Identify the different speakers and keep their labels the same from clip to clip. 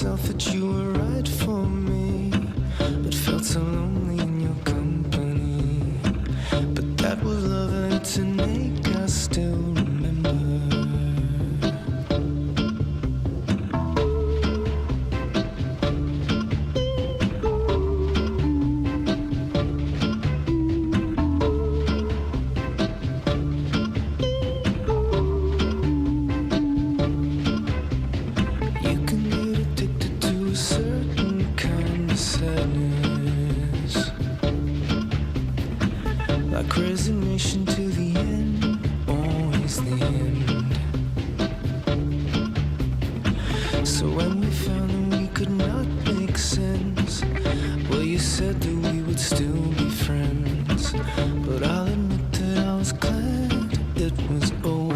Speaker 1: myself that you were right for me, but felt so lonely in your company. But that was love and it's an ache I still remember. Like resignation to the end, always the end. So when we found that we could not make sense, well, you said that we would still be friends. But I'll admit that I was glad it was over.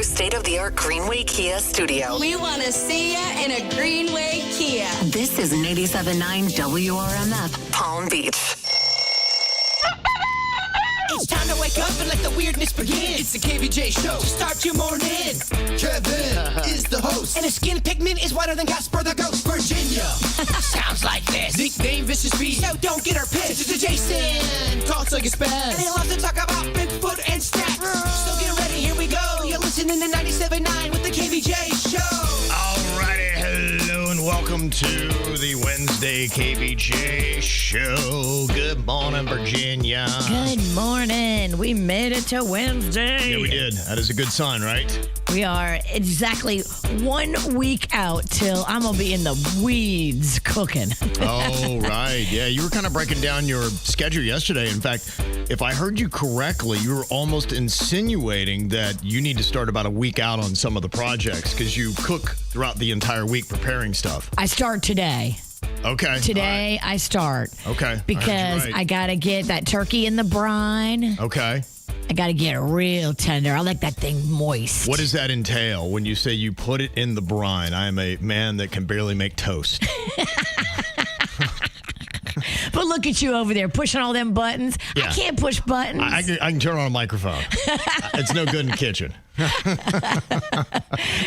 Speaker 2: State-of-the-art Greenway Kia studio.
Speaker 3: We want to see you in a Greenway Kia.
Speaker 2: This is 87.9 WRMF, Palm Beach.
Speaker 4: It's time to wake up and let the weirdness begin. It's the KVJ Show. Start your morning. Kevin is the host. And his skin pigment is whiter than Casper the Ghost. Virginia sounds like this. Nickname Vicious Beast. So don't get her pissed. Jason talks like a spaz. And he loves to talk about Bigfoot and stats. So get ready, here we go. You're listening to 97.9 with the KVJ Show.
Speaker 5: Alrighty, hello and welcome to the Wednesday KVJ Show. Good morning, Virginia.
Speaker 6: Good morning. We made it to Wednesday.
Speaker 5: Yeah, we did. That is a good sign, right?
Speaker 6: We are exactly 1 week out till I'm going to be in the weeds cooking.
Speaker 5: Oh, right. Yeah, you were kind of breaking down your schedule yesterday. In fact, if I heard you correctly, you were almost insinuating that you need to start about a week out on some of the projects because you cook throughout the entire week preparing stuff.
Speaker 6: I start today.
Speaker 5: Okay.
Speaker 6: Today I start.
Speaker 5: Okay.
Speaker 6: Because I got to get that turkey in the brine.
Speaker 5: Okay.
Speaker 6: I got to get it real tender. I like that thing moist.
Speaker 5: What does that entail when you say you put it in the brine? I am a man that can barely make toast.
Speaker 6: But look at you over there pushing all them buttons.
Speaker 5: Yeah.
Speaker 6: I can't push buttons.
Speaker 5: I can turn on a microphone. it's no good in the kitchen.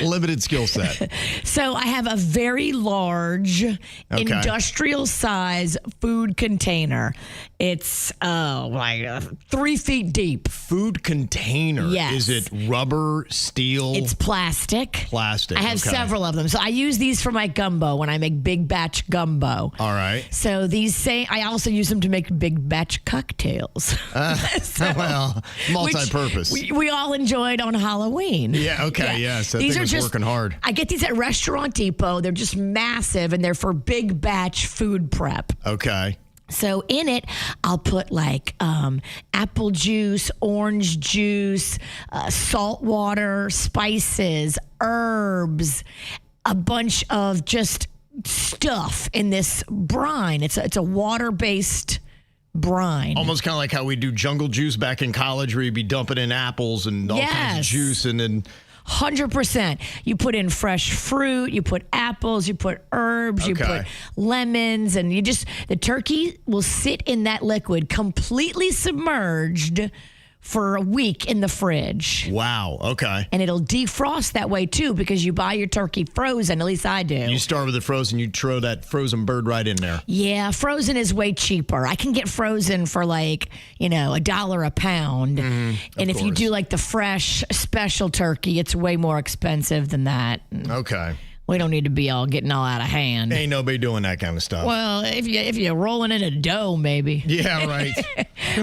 Speaker 5: Limited skill set.
Speaker 6: So I have a very large industrial size food container. It's 3 feet deep.
Speaker 5: Food container.
Speaker 6: Yes.
Speaker 5: Is it rubber, steel?
Speaker 6: It's plastic.
Speaker 5: Plastic.
Speaker 6: I have
Speaker 5: okay.
Speaker 6: several of them. So I use these for my gumbo when I make big batch gumbo.
Speaker 5: All right.
Speaker 6: So I also use them to make big batch cocktails.
Speaker 5: Well, multi-purpose.
Speaker 6: We all enjoyed on Halloween.
Speaker 5: Yeah, okay, yeah. So these are just working hard.
Speaker 6: I get these at Restaurant Depot. They're just massive, and they're for big batch food prep.
Speaker 5: Okay.
Speaker 6: So in it, I'll put like apple juice, orange juice, salt water, spices, herbs, a bunch of just stuff in this brine. It's a water-based brine.
Speaker 5: Almost kind of like how we do jungle juice back in college, where you'd be dumping in apples and all kinds of juice, and then
Speaker 6: 100%. You put in fresh fruit, you put apples, you put herbs, you put lemons, and the turkey will sit in that liquid completely submerged for a week in the fridge.
Speaker 5: Wow, okay.
Speaker 6: And it'll defrost that way too, because you buy your turkey frozen, at least I do.
Speaker 5: You start with the frozen, you throw that frozen bird right in there.
Speaker 6: Yeah, frozen is way cheaper. I can get frozen for $1 a pound. And if you do like the fresh special turkey, it's way more expensive than that.
Speaker 5: Okay.
Speaker 6: We don't need to be getting all out of hand.
Speaker 5: Ain't nobody doing that kind of stuff.
Speaker 6: Well, if you're rolling in a dough, maybe.
Speaker 5: Yeah, right.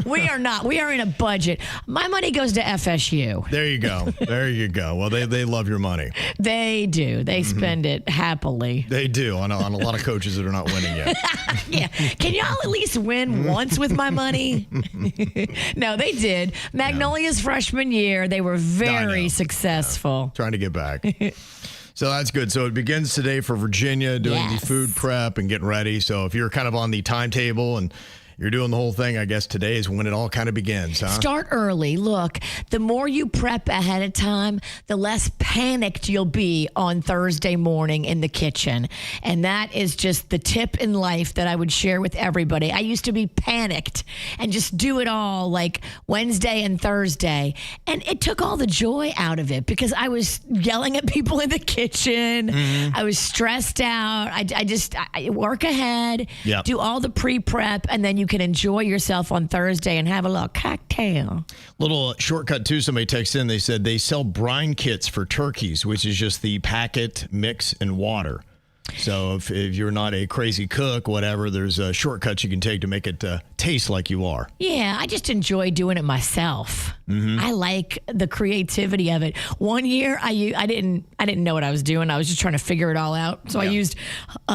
Speaker 6: We are not. We are in a budget. My money goes to FSU.
Speaker 5: There you go. There you go. Well, they love your money.
Speaker 6: They do. They spend it happily.
Speaker 5: They do on a lot of coaches that are not winning yet.
Speaker 6: Yeah. Can y'all at least win once with my money? No, they did. Magnolia's freshman year, they were very successful.
Speaker 5: Trying to get back. So that's good. So it begins today for Virginia, doing the food prep and getting ready. So if you're kind of on the timetable and you're doing the whole thing, I guess today is when it all kind of begins, huh?
Speaker 6: Start early. Look, the more you prep ahead of time, the less panicked you'll be on Thursday morning in the kitchen. And that is just the tip in life that I would share with everybody. I used to be panicked and just do it all like Wednesday and Thursday. And it took all the joy out of it because I was yelling at people in the kitchen. I was stressed out. I work ahead, do all the pre-prep, and then you can enjoy yourself on Thursday and have a little cocktail.
Speaker 5: Little shortcut too. Somebody texted in. They said they sell brine kits for turkeys, which is just the packet mix and water. So if you're not a crazy cook, whatever, there's shortcuts you can take to make it taste like you are.
Speaker 6: Yeah, I just enjoy doing it myself. I like the creativity of it. One year, I didn't know what I was doing. I was just trying to figure it all out. So I used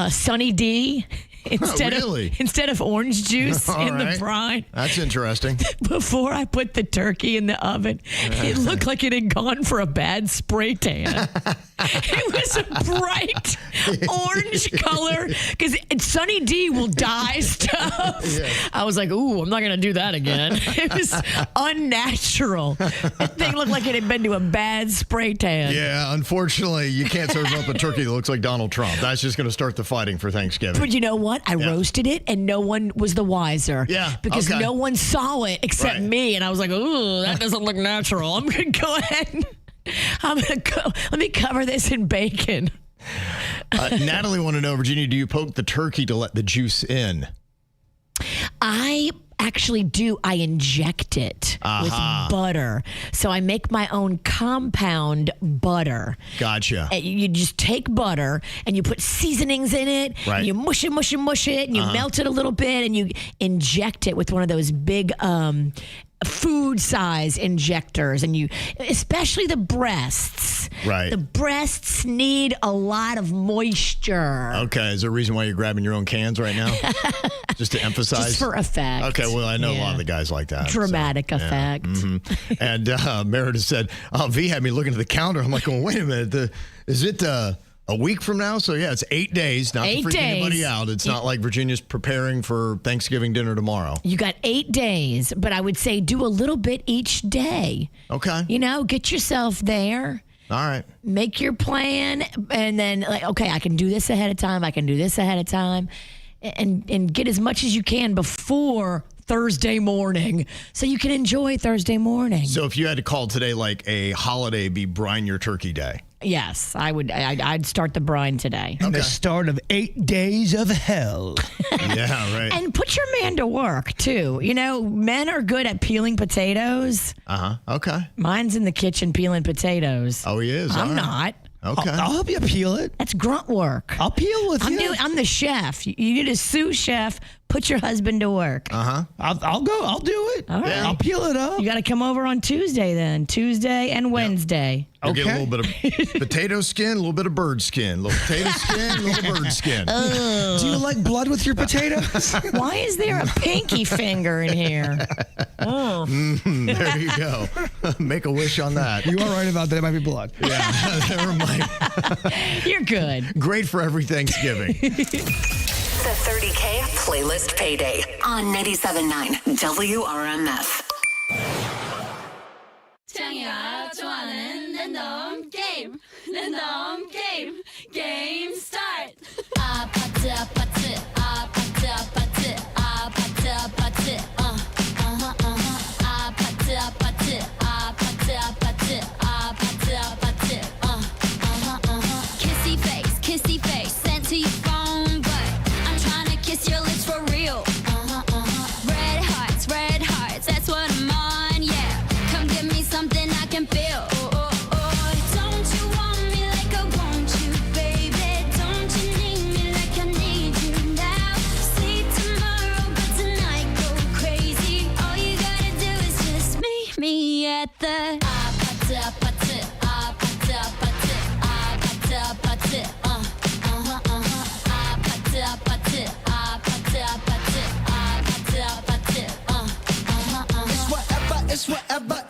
Speaker 6: Sunny D. Instead of orange juice in the brine.
Speaker 5: That's interesting.
Speaker 6: Before I put the turkey in the oven, it looked like it had gone for a bad spray tan. It was a bright orange color because Sunny D will dye stuff. I was like, ooh, I'm not going to do that again. It was unnatural. That thing looked like it had been to a bad spray tan.
Speaker 5: Yeah, unfortunately, you can't serve up a turkey that looks like Donald Trump. That's just going to start the fighting for Thanksgiving.
Speaker 6: But you know what? I roasted it and no one was the wiser.
Speaker 5: Yeah.
Speaker 6: Because no one saw it except me. And I was like, ooh, that doesn't look natural. I'm going to go ahead and let me cover this in bacon.
Speaker 5: Natalie wanted to know, Virginia, do you poke the turkey to let the juice in?
Speaker 6: I actually do. I inject it with butter. So I make my own compound butter.
Speaker 5: Gotcha.
Speaker 6: And you just take butter and you put seasonings in it.
Speaker 5: Right.
Speaker 6: And you mush it, and you melt it a little bit, and you inject it with one of those big food size injectors, and you, especially the breasts.
Speaker 5: Right.
Speaker 6: The breasts need a lot of moisture.
Speaker 5: Okay. Is there a reason why you're grabbing your own cans right now? Just to emphasize?
Speaker 6: Just for effect.
Speaker 5: Okay. Well, I know a lot of the guys like that.
Speaker 6: Dramatic effect.
Speaker 5: And Meredith said, V had me looking at the calendar. I'm like, well, wait a minute. Is it a week from now? So, yeah, it's 8 days. Not to freak anybody out. It's not like Virginia's preparing for Thanksgiving dinner tomorrow.
Speaker 6: You got 8 days, but I would say do a little bit each day.
Speaker 5: Okay.
Speaker 6: Get yourself there.
Speaker 5: All right. Make
Speaker 6: your plan, and then, okay, I can do this ahead of time. I can do this ahead of time. And get as much as you can before Thursday morning so you can enjoy Thursday morning.
Speaker 5: So if you had to call today like a holiday, be brine your turkey day.
Speaker 6: Yes, I would. I'd start the brine today.
Speaker 7: And the start of 8 days of hell.
Speaker 5: Yeah, right.
Speaker 6: And put your man to work, too. You know, men are good at peeling potatoes.
Speaker 5: Okay.
Speaker 6: Mine's in the kitchen peeling potatoes.
Speaker 5: Oh, he is?
Speaker 6: I'm
Speaker 5: All right.
Speaker 6: not.
Speaker 5: Okay.
Speaker 7: I'll help you peel it.
Speaker 6: That's grunt work.
Speaker 7: I'll peel with you.
Speaker 6: I'm the chef. You need a sous chef. Put your husband to work.
Speaker 7: I'll go. I'll do it.
Speaker 6: All right.
Speaker 7: I'll peel it up.
Speaker 6: You got to come over on Tuesday then. Tuesday and Wednesday.
Speaker 5: You'll get a little bit of potato skin, a little bit of bird skin. A little potato skin, a little bird skin.
Speaker 7: Do you like blood with your potatoes?
Speaker 6: Why is there a pinky finger in here?
Speaker 5: There you go. Make a wish on that.
Speaker 7: You are right about that. It might be blood.
Speaker 5: Yeah, never mind.
Speaker 6: You're good.
Speaker 5: Great for every Thanksgiving.
Speaker 2: The 30K Playlist Payday on 97.9 WRMF.
Speaker 3: 창이야 좋아하는 랜덤 게임 게임 start. 아파트 아파트 아파트 아파트 아파트 아파트 아파트 아파트 아파트 아파트 아파트 아파트 kissy face sent to your phone but I'm trying to kiss your lips for real. Red hearts, that's what I'm on, yeah. Come give me something I can feel. Don't you want me like I want you, baby? Don't you need me like I need you now? Sleep tomorrow, but tonight go crazy. All you gotta do is just meet me at the 아파트 아파트 아파트 아파트 아파트 아파트 아파트 아파트 아파트 아파트 아파트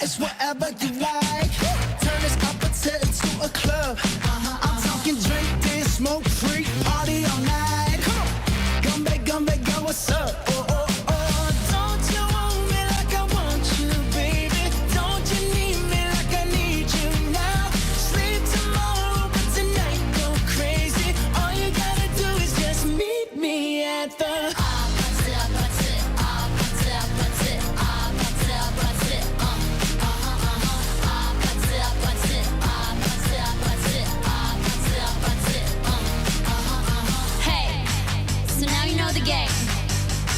Speaker 4: It's whatever you like. Turn this opposite into a club. I'm talking drink, dance, smoke, free, party all night. Come back, girl, what's up? Don't you want me like I want you, baby? Don't you need me like I need you now? Sleep tomorrow, but tonight go crazy. All you gotta do is just meet me at the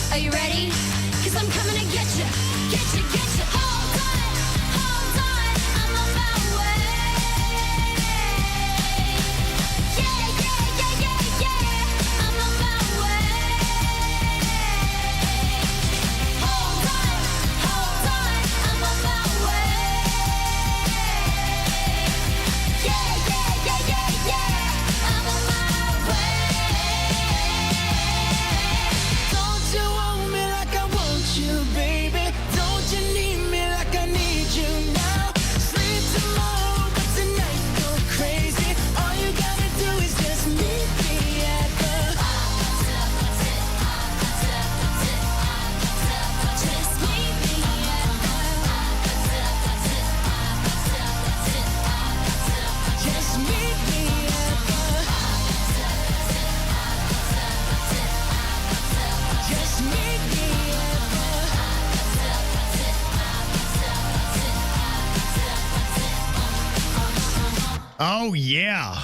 Speaker 3: Are you ready? 'Cause I'm coming to get you. Hold on, I'm on my way. Yeah, I'm on my way. Hold on, I'm on my way. Yeah, I'm on my way.
Speaker 4: Don't you want me like I want you, baby? Don't you need me like I need you now? Sleep tomorrow, but tonight go crazy. All you gotta do is just meet me at the just meet me at the just meet me at the just meet me
Speaker 5: Oh, yeah.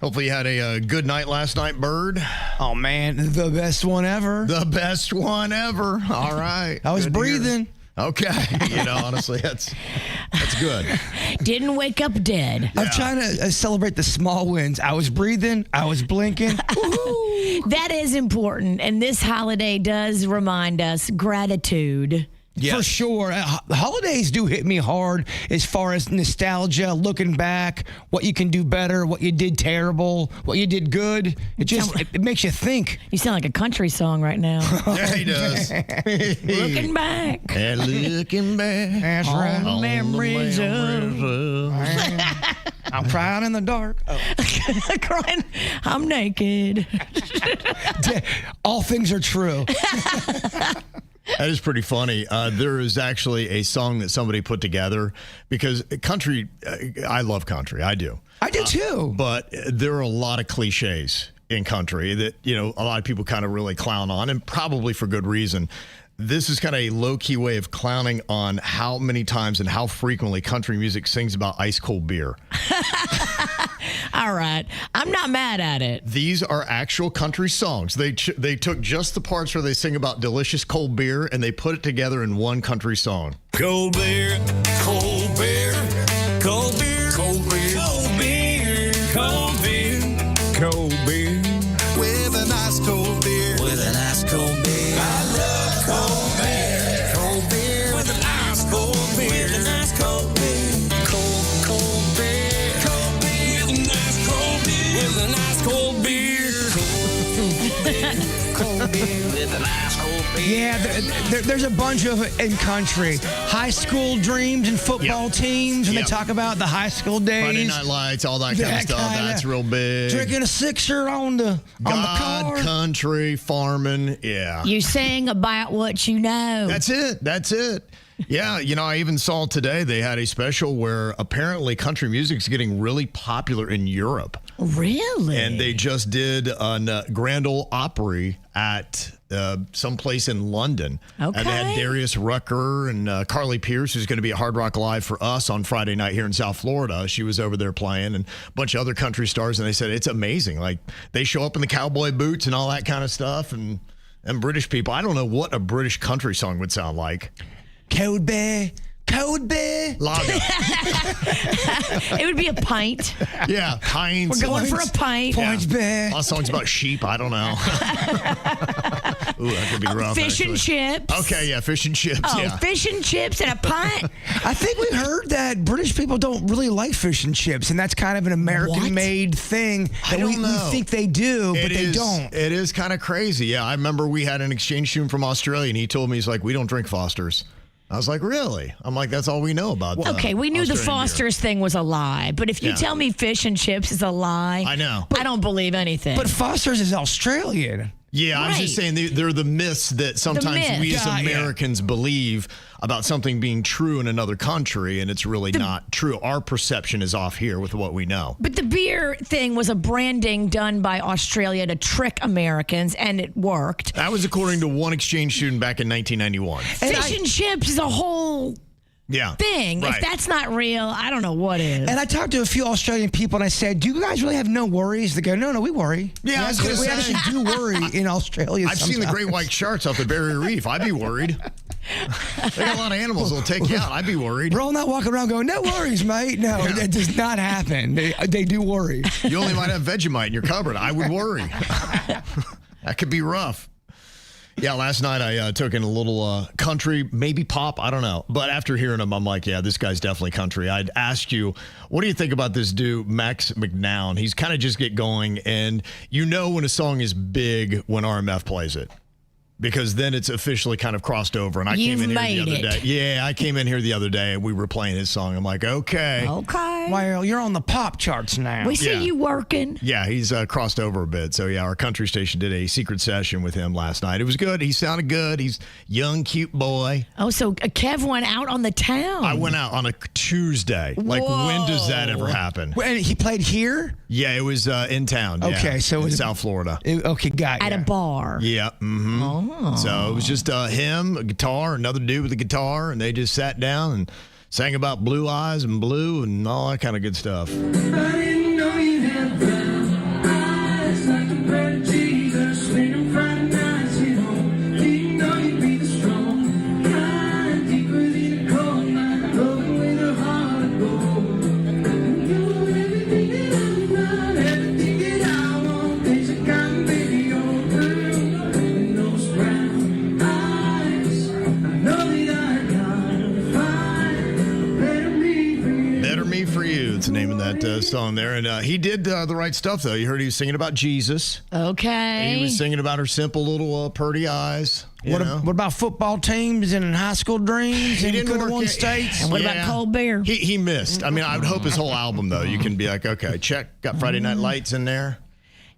Speaker 5: Hopefully you had a good night last night, Bird.
Speaker 7: Oh, man. The best one ever.
Speaker 5: The best one ever. All right.
Speaker 7: I was
Speaker 5: Good to hear.
Speaker 7: breathing.
Speaker 5: Okay. Honestly, that's good.
Speaker 6: Didn't wake up dead.
Speaker 7: I'm trying to celebrate the small wins. I was breathing. I was blinking. Woo-hoo.
Speaker 6: That is important. And this holiday does remind us gratitude.
Speaker 7: For sure. Holidays do hit me hard as far as nostalgia, looking back, what you can do better, what you did terrible, what you did good. It makes you think.
Speaker 6: You sound like a country song right now.
Speaker 5: Yeah, he does.
Speaker 6: Looking back.
Speaker 5: And looking back.
Speaker 7: That's
Speaker 6: On
Speaker 7: right.
Speaker 6: the memories of.
Speaker 7: I'm crying in the dark. Oh.
Speaker 6: Crying. I'm naked.
Speaker 7: All things are true.
Speaker 5: That is pretty funny. There is actually a song that somebody put together because country, I love country. I do.
Speaker 7: I do too.
Speaker 5: But there are a lot of cliches in country that, a lot of people kind of really clown on, and probably for good reason. This is kind of a low-key way of clowning on how many times and how frequently country music sings about ice cold beer.
Speaker 6: All right. I'm not mad at it.
Speaker 5: These are actual country songs. They took just the parts where they sing about delicious cold beer and they put it together in one country song.
Speaker 1: Cold beer, cold beer, cold beer, cold beer, cold beer, cold beer, cold beer, with a nice cold beer, with a nice cold beer. I love cold beer, with a nice cold beer, with a nice cold beer, cold beer, with a nice cold beer, with a nice cold beer, cold beer, with a nice cold beer.
Speaker 7: Yeah, there's a bunch of it in country. High school dreams and football teams, and they talk about the high school days.
Speaker 5: Friday Night Lights, all that kind of stuff. That's real big.
Speaker 7: Drinking a sixer on the car.
Speaker 5: Country, farming, yeah.
Speaker 6: You sing about what you know.
Speaker 5: That's it. Yeah, I even saw today they had a special where apparently country music's getting really popular in Europe.
Speaker 6: Really?
Speaker 5: And they just did a Grand Ole Opry at someplace in London.
Speaker 6: Okay.
Speaker 5: And they had Darius Rucker and Carly Pierce, who's going to be at Hard Rock Live for us on Friday night here in South Florida. She was over there playing, and a bunch of other country stars. And they said it's amazing. Like, they show up in the cowboy boots and all that kind of stuff. And British people, I don't know what a British country song would sound like.
Speaker 7: Cold beer.
Speaker 5: Lager.
Speaker 6: It would be a pint.
Speaker 5: Yeah, pints.
Speaker 6: We're going for a pint.
Speaker 7: Points beer.
Speaker 5: A lot of songs about sheep. I don't know. Ooh, that could be rough.
Speaker 6: Fish
Speaker 5: actually.
Speaker 6: and chips.
Speaker 5: Okay, yeah, fish and chips.
Speaker 6: Oh,
Speaker 5: yeah.
Speaker 6: fish and chips and a pint.
Speaker 7: I think we heard that British people don't really like fish and chips, and that's kind of an American-made thing that we think they do, but they don't.
Speaker 5: It is kind of crazy. Yeah, I remember we had an exchange student from Australia, and he told me, he's like, we don't drink Foster's. I was like, really? I'm like, that's all we know about that.
Speaker 6: Okay, we knew the Foster's thing was a lie, but if you tell me fish and chips is a lie,
Speaker 5: I know.
Speaker 6: I don't believe anything.
Speaker 7: But Foster's is Australian.
Speaker 5: Yeah, I was just saying they're the myths that sometimes we as Americans believe about something being true in another country, and it's really not true. Our perception is off here with what we know.
Speaker 6: But the beer thing was a branding done by Australia to trick Americans, and it worked.
Speaker 5: That was according to one exchange student back in 1991.
Speaker 6: Fish and chips is a whole thing.
Speaker 5: Right.
Speaker 6: If that's not real, I don't know what is.
Speaker 7: And I talked to a few Australian people, and I said, do you guys really have no worries? They go, no, we worry.
Speaker 5: Yeah, I was gonna
Speaker 7: we
Speaker 5: say.
Speaker 7: actually do worry in Australia.
Speaker 5: I've seen the great white sharks off the Barrier Reef. I'd be worried. They got a lot of animals that'll take you out. I'd be worried.
Speaker 7: We're all not walking around going, no worries, mate. No, that does not happen. They do worry.
Speaker 5: You only might have Vegemite in your cupboard. I would worry. That could be rough. Yeah, last night I took in a little country, maybe pop, I don't know. But after hearing him, I'm like, yeah, this guy's definitely country. I'd ask you, what do you think about this dude, Max McNown? He's kind of just get going, and you know when a song is big when RMF plays it. Because then it's officially kind of crossed over. And I came in here the other day. Yeah, I came in here the other day and we were playing his song. I'm like, okay.
Speaker 7: Well, you're on the pop charts now.
Speaker 6: We see you working.
Speaker 5: Yeah, he's crossed over a bit. So, yeah, our country station did a secret session with him last night. It was good. He sounded good. He's young, cute boy.
Speaker 6: Oh, so Kev went out on the town.
Speaker 5: I went out on a Tuesday. Like, when does that ever happen?
Speaker 7: And he played here?
Speaker 5: Yeah, it was in town.
Speaker 7: Okay, so it was
Speaker 5: South Florida.
Speaker 7: Okay, got
Speaker 6: At a bar.
Speaker 5: Yeah. Mm-hmm.
Speaker 6: Oh.
Speaker 5: So it was just him, a guitar, another dude with a guitar, and they just sat down and sang about blue eyes and blue and all that kind of good stuff.
Speaker 1: I didn't know you had brown eyes like the bread of Jesus. When I'm Friday nights at home, didn't know you'd be the strong kind, deeper than a cold night, broken with a heart of gold. You know everything that I'm not, everything that I want. There's a kind baby old girl with those brown eyes. I know that I gotta find a better me for you.
Speaker 5: Better Me For You. It's the name of that song there. And he did the right stuff, though. You heard he was singing about Jesus.
Speaker 6: Okay.
Speaker 5: He was singing about her simple little purdy eyes.
Speaker 7: What about football teams and high school dreams?
Speaker 5: He
Speaker 7: and
Speaker 5: didn't
Speaker 7: could have
Speaker 5: work
Speaker 7: won
Speaker 5: it.
Speaker 7: states.
Speaker 6: And what about cold beer?
Speaker 5: He missed. I mean, I would hope his whole album, though, you can be like, okay, check. Got Friday Night Lights in there.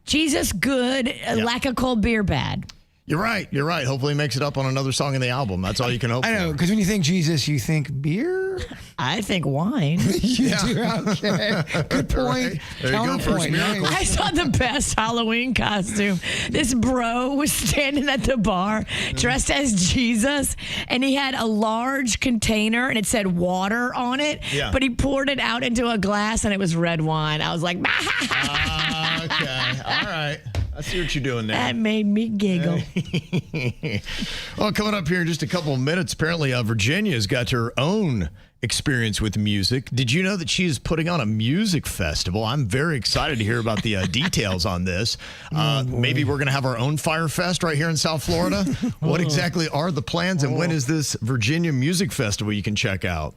Speaker 6: Jesus, good. Lack of cold beer, bad.
Speaker 5: You're right. Hopefully, he makes it up on another song in the album. That's all you can hope for.
Speaker 7: I know, because when you think Jesus, you think beer.
Speaker 6: I think wine.
Speaker 7: You do? Okay. Good point.
Speaker 5: Right. There you go, first miracle.
Speaker 6: I saw the best Halloween costume. This bro was standing at the bar dressed as Jesus, and he had a large container, and it said water on it, but he poured it out into a glass, and it was red wine. I was like,
Speaker 5: okay. All right. I see what you're doing there.
Speaker 6: That made me giggle.
Speaker 5: Well, coming up here in just a couple of minutes, apparently Virginia's got her own experience with music. Did you know that she is putting on a music festival? I'm very excited to hear about the details on this. Maybe we're going to have our own Fire Fest right here in South Florida. What exactly are the plans, and when is this Virginia Music Festival you can check out?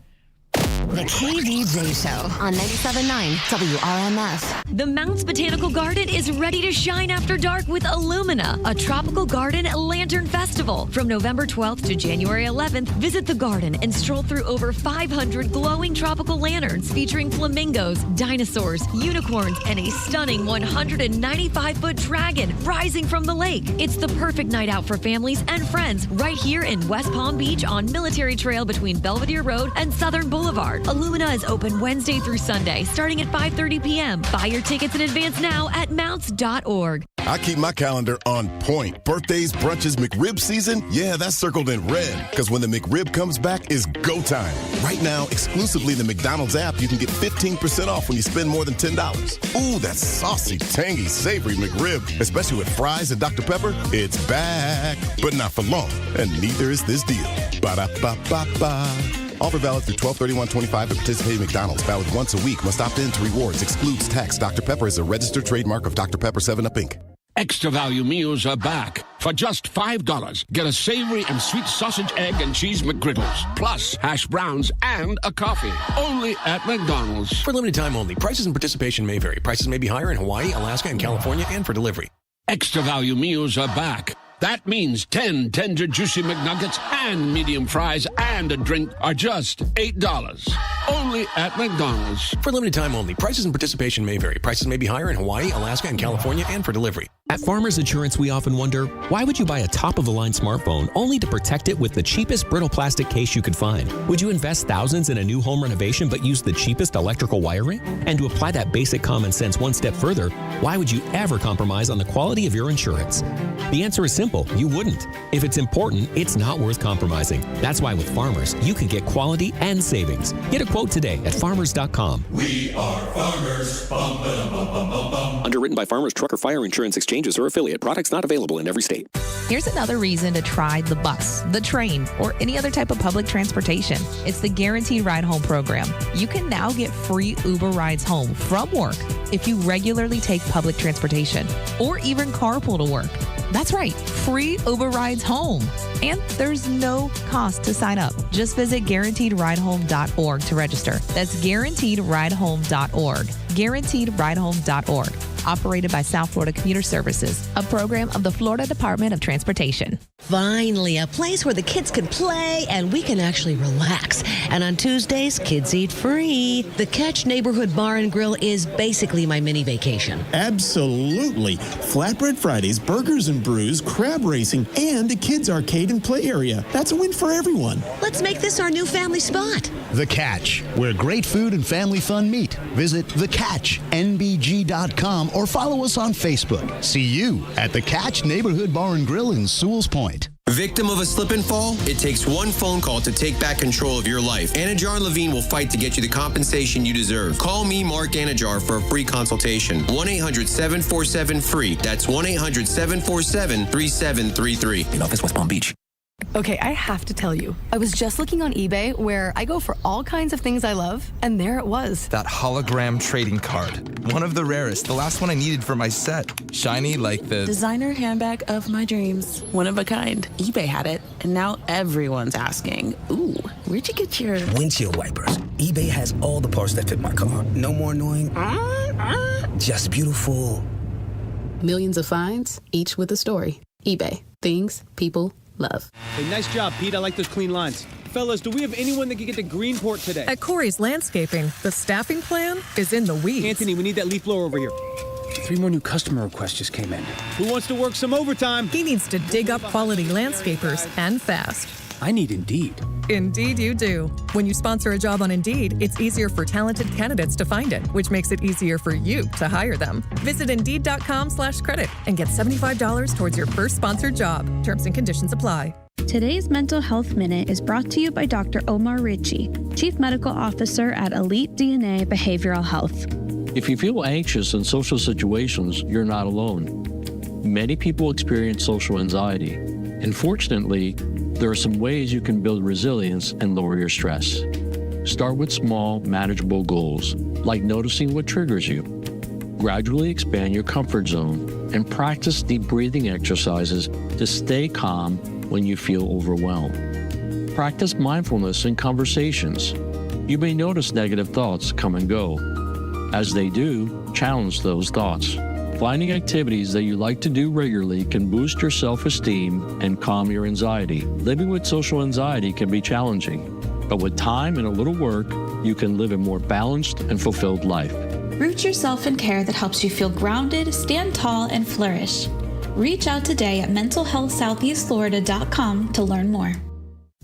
Speaker 2: The KVJ Show on 97.9 WRMF.
Speaker 8: The Mounts Botanical Garden is ready to shine after dark with Illumina, a tropical garden lantern festival. From November 12th to January 11th, visit the garden and stroll through over 500 glowing tropical lanterns featuring flamingos, dinosaurs, unicorns, and a stunning 195-foot dragon rising from the lake. It's the perfect night out for families and friends right here in West Palm Beach on Military Trail between Belvedere Road and Southern Boulevard. Illumina is open Wednesday through Sunday, starting at 5:30 p.m. Buy your tickets in advance now at mounts.org.
Speaker 9: I keep my calendar on point. Birthdays, brunches, McRib season, yeah, that's circled in red. Because when the McRib comes back, it's go time. Right now, exclusively in the McDonald's app, you can get 15% off when you spend more than $10. Ooh, that saucy, tangy, savory McRib, especially with fries and Dr. Pepper, it's back. But not for long, and neither is this deal. Ba-da-ba-ba-ba. Offer valid through 12/31/25 at participating McDonald's. Valid once a week. Must opt in to rewards. Excludes tax. Dr. Pepper is a registered trademark of Dr. Pepper 7-Up, Inc.
Speaker 10: Extra value meals are back. For just $5, get a savory and sweet sausage, egg, and cheese McGriddles, plus hash browns and a coffee. Only at McDonald's.
Speaker 11: For limited time only. Prices and participation may vary. Prices may be higher in Hawaii, Alaska, and California, and for delivery.
Speaker 10: Extra value meals are back. That means 10 tender, juicy McNuggets and medium fries and a drink are just $8. Only at McDonald's.
Speaker 11: For limited time only. Prices and participation may vary. Prices may be higher in Hawaii, Alaska, and California, and for delivery.
Speaker 12: At Farmers Insurance, we often wonder, why would you buy a top-of-the-line smartphone only to protect it with the cheapest brittle plastic case you could find? Would you invest thousands in a new home renovation but use the cheapest electrical wiring? And to apply that basic common sense one step further, why would you ever compromise on the quality of your insurance? The answer is simple. You wouldn't. If it's important, it's not worth compromising. That's why with Farmers, you can get quality and savings. Get a quote today at farmers.com.
Speaker 13: We are Farmers. Bum, ba-dum, bum, bum, bum, bum.
Speaker 12: Underwritten by Farmers Truck or Fire Insurance Exchanges or affiliate. Products not available in every state.
Speaker 14: Here's another reason to try the bus, the train, or any other type of public transportation. It's the Guaranteed Ride Home program. You can now get free Uber rides home from work if you regularly take public transportation or even carpool to work. That's right, free Uber rides home. And there's no cost to sign up. Just visit guaranteedridehome.org to register. That's guaranteedridehome.org. Guaranteedridehome.org. Operated by South Florida Commuter Services, a program of the Florida Department of Transportation.
Speaker 15: Finally, a place where the kids can play and we can actually relax. And on Tuesdays, kids eat free. The Catch Neighborhood Bar and Grill is basically my mini vacation.
Speaker 16: Absolutely. Flatbread Fridays, burgers and brews, crab racing, and a kids arcade and play area. That's a win for everyone.
Speaker 15: Let's make this our new family spot.
Speaker 17: The Catch, where great food and family fun meet. Visit thecatchnbg.com or follow us on Facebook. See you at the Catch Neighborhood Bar and Grill in Sewell's Point.
Speaker 18: Victim of a slip and fall? It takes one phone call to take back control of your life. Anajar Levine will fight to get you the compensation you deserve. Call me, Mark Anajar, for a free consultation. 1-800-747-FREE. That's 1-800-747-3733.
Speaker 19: In office, West Palm Beach. Okay, I have to tell you, I was just looking on eBay where I go for all kinds of things I love, and there it was.
Speaker 20: That hologram trading card. One of the rarest. The last one I needed for my set. Shiny like the
Speaker 21: designer handbag of my dreams. One of a kind. eBay had it, and now everyone's asking, ooh, where'd you get your
Speaker 22: windshield wipers? eBay has all the parts that fit my car. No more annoying. Just beautiful.
Speaker 23: Millions of finds, each with a story. eBay. Things people love.
Speaker 24: Hey, nice job, Pete. I like those clean lines. Fellas, do we have anyone that can get to Greenport today?
Speaker 25: At Corey's Landscaping, the staffing plan is in the weeds.
Speaker 24: Anthony, we need that leaf blower over here. 3 more new customer requests just came in. Who wants to work some overtime?
Speaker 1: He needs to dig up quality landscapers and fast.
Speaker 24: I need Indeed.
Speaker 1: Indeed you do. When you sponsor a job on Indeed, it's easier for talented candidates to find it, which makes it easier for you to hire them. Visit Indeed.com/credit and get $75 towards your first sponsored job. Terms and conditions apply.
Speaker 3: Today's Mental Health Minute is brought to you by Dr. Omar Ritchie, Chief Medical Officer at Elite DNA Behavioral Health.
Speaker 4: If you feel anxious in social situations, you're not alone. Many people experience social anxiety. And fortunately, there are some ways you can build resilience and lower your stress. Start with small, manageable goals, like noticing what triggers you. Gradually expand your comfort zone and practice deep breathing exercises to stay calm when you feel overwhelmed. Practice mindfulness in conversations. You may notice negative thoughts come and go. As they do, challenge those thoughts. Finding activities that you like to do regularly can boost your self-esteem and calm your anxiety. Living with social anxiety can be challenging, but with time and a little work, you can live a more balanced and fulfilled life.
Speaker 7: Root yourself in care that helps you feel grounded, stand tall, and flourish. Reach out today at mentalhealthsoutheastflorida.com to learn more.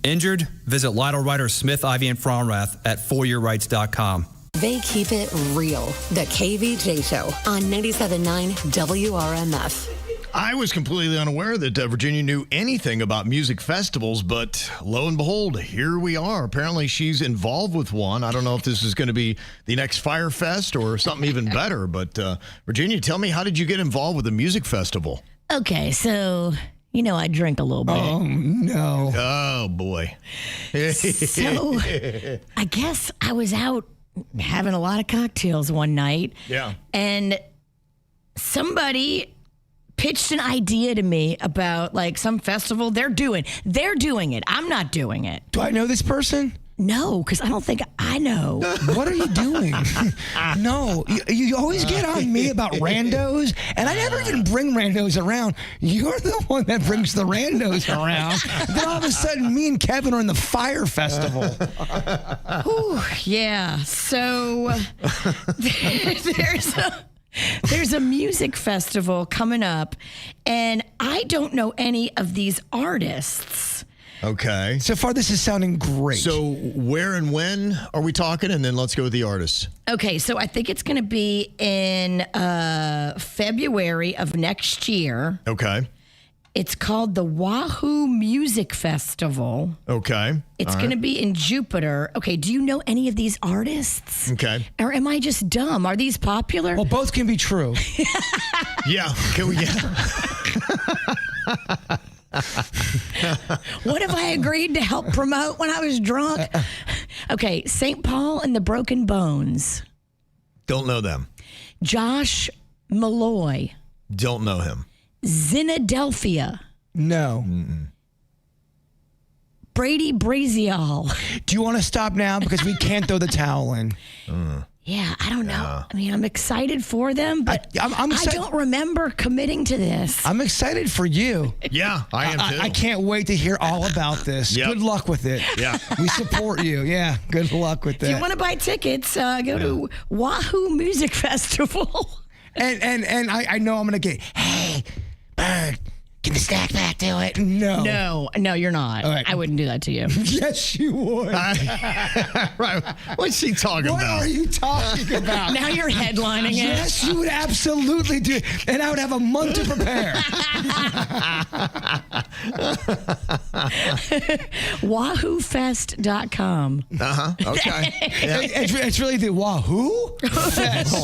Speaker 25: Injured? Visit Lytle Ryder Smith, Ivy, and Fromrath at foryourrights.com.
Speaker 2: They keep it real. The KVJ Show on 97.9 WRMF.
Speaker 5: I was completely unaware that Virginia knew anything about music festivals, but lo and behold, here we are. Apparently she's involved with one. I don't know if this is going to be the next Fire Fest or something even better, but Virginia, tell me, how did you get involved with a music festival?
Speaker 6: Okay, so... You know, I drink a little bit.
Speaker 26: Oh, no.
Speaker 5: Oh, boy.
Speaker 6: So, I guess I was out having a lot of cocktails one night.
Speaker 5: Yeah.
Speaker 6: And somebody pitched an idea to me about, like, some festival they're doing it. I'm not doing it.
Speaker 26: Do I know this person?
Speaker 6: No, because I don't think I know.
Speaker 26: What are you doing? No, you always get on me about randos, and I never even bring randos around. You're the one that brings the randos around. Then all of a sudden, me and Kevin are in the Fire Festival.
Speaker 6: Ooh, yeah, so there's a music festival coming up, and I don't know any of these artists.
Speaker 5: Okay.
Speaker 26: So far, this is sounding great.
Speaker 5: So where and when are we talking? And then let's go with the artists.
Speaker 6: Okay, so I think it's going to be in February of next year.
Speaker 5: Okay.
Speaker 6: It's called the Wahoo Music Festival.
Speaker 5: Okay.
Speaker 6: It's going to be in Jupiter. Okay, do you know any of these artists?
Speaker 5: Okay.
Speaker 6: Or am I just dumb? Are these popular?
Speaker 26: Well, both can be true.
Speaker 5: Yeah. Can we get...
Speaker 6: What if I agreed to help promote when I was drunk? Okay, St. Paul and the Broken Bones.
Speaker 5: Don't know them.
Speaker 6: Josh Malloy.
Speaker 5: Don't know him.
Speaker 6: Xenadelphia.
Speaker 26: No.
Speaker 6: Brady Brazial.
Speaker 26: Do you want to stop now? Because we can't throw the towel in.
Speaker 6: Yeah, I don't know. I mean, I'm excited for them, but
Speaker 26: I'm
Speaker 6: I don't remember committing to this.
Speaker 26: I'm excited for you.
Speaker 5: Yeah, I am too.
Speaker 26: I can't wait to hear all about this.
Speaker 5: Yep.
Speaker 26: Good luck with it.
Speaker 5: Yeah.
Speaker 26: We support you. Yeah, good luck with that.
Speaker 6: If you want to buy tickets, go to Wahoo Music Festival.
Speaker 26: And I know I'm going to get, hey, Bird, can the stack back do it? No.
Speaker 6: No, you're not.
Speaker 26: All right.
Speaker 6: I wouldn't do that to you.
Speaker 26: Yes, you would.
Speaker 5: Right. What's he talking about?
Speaker 26: What are you talking about?
Speaker 6: Now you're headlining it.
Speaker 26: Yes, you would absolutely do it. And I would have a month to prepare.
Speaker 6: WahooFest.com.
Speaker 5: Okay. Yeah.
Speaker 26: It's really the Wahoo Fest.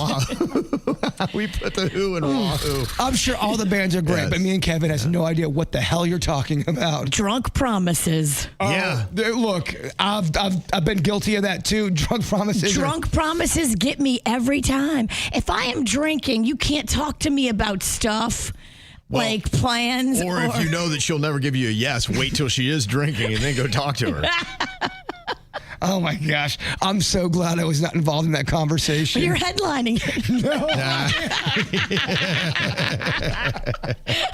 Speaker 5: We put the who in Wahoo.
Speaker 26: I'm sure all the bands are great, but me and Kevin has no idea what the hell you're talking about.
Speaker 6: Drunk Promises.
Speaker 5: Yeah.
Speaker 26: Look, I've been guilty of that too. Drunk Promises.
Speaker 6: Drunk Promises get me every time. If I am drinking, you can't talk to me about stuff. Like plans.
Speaker 5: Or if you know that she'll never give you a yes, wait till she is drinking and then go talk to her.
Speaker 26: Oh my gosh. I'm so glad I was not involved in that conversation.
Speaker 6: You're headlining it.
Speaker 26: No.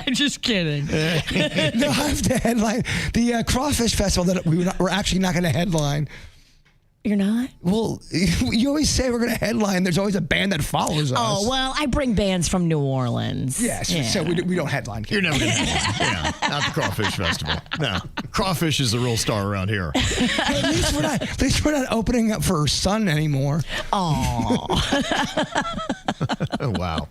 Speaker 6: I'm just kidding.
Speaker 26: No, I have to headline the Crawfish Festival that we're actually not going to headline.
Speaker 6: You're not?
Speaker 26: Well, you always say we're going to headline. There's always a band that follows us.
Speaker 6: Oh, well, I bring bands from New Orleans.
Speaker 26: Yes, so we don't headline.
Speaker 5: You're never going to headline. Yeah, not the Crawfish Festival. No, Crawfish is the real star around here.
Speaker 26: At least we're not opening up for Sun anymore.
Speaker 6: Oh.
Speaker 5: Wow.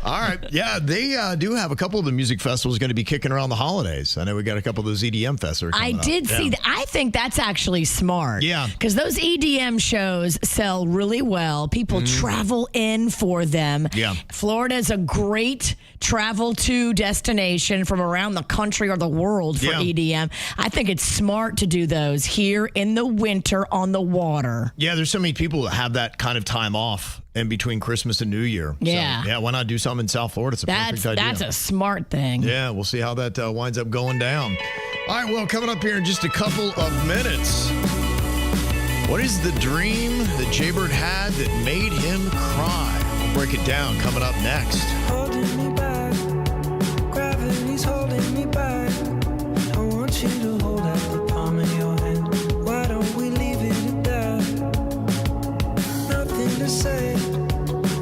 Speaker 5: All right. Yeah, they do have a couple of the music festivals going to be kicking around the holidays. I know we got a couple of those EDM festivals.
Speaker 6: I did see that. I think that's actually smart.
Speaker 5: Yeah.
Speaker 6: Because those EDM shows sell really well. People travel in for them.
Speaker 5: Yeah.
Speaker 6: Florida is a great travel to destination from around the country or the world for EDM. I think it's smart to do those here in the winter on the water.
Speaker 5: Yeah, there's so many people that have that kind of time off in between Christmas and New Year.
Speaker 6: Yeah.
Speaker 5: So, why not do something in South Florida? It's a perfect idea.
Speaker 6: That's a smart thing.
Speaker 5: Yeah, we'll see how that winds up going down. All right, well, coming up here in just a couple of minutes, what is the dream that Jbird had that made him cry? We'll break it down coming up next.
Speaker 8: Holding me back, gravity's holding me back. I want you to hold out the palm of your hand. Why don't we leave it at that? Nothing to say,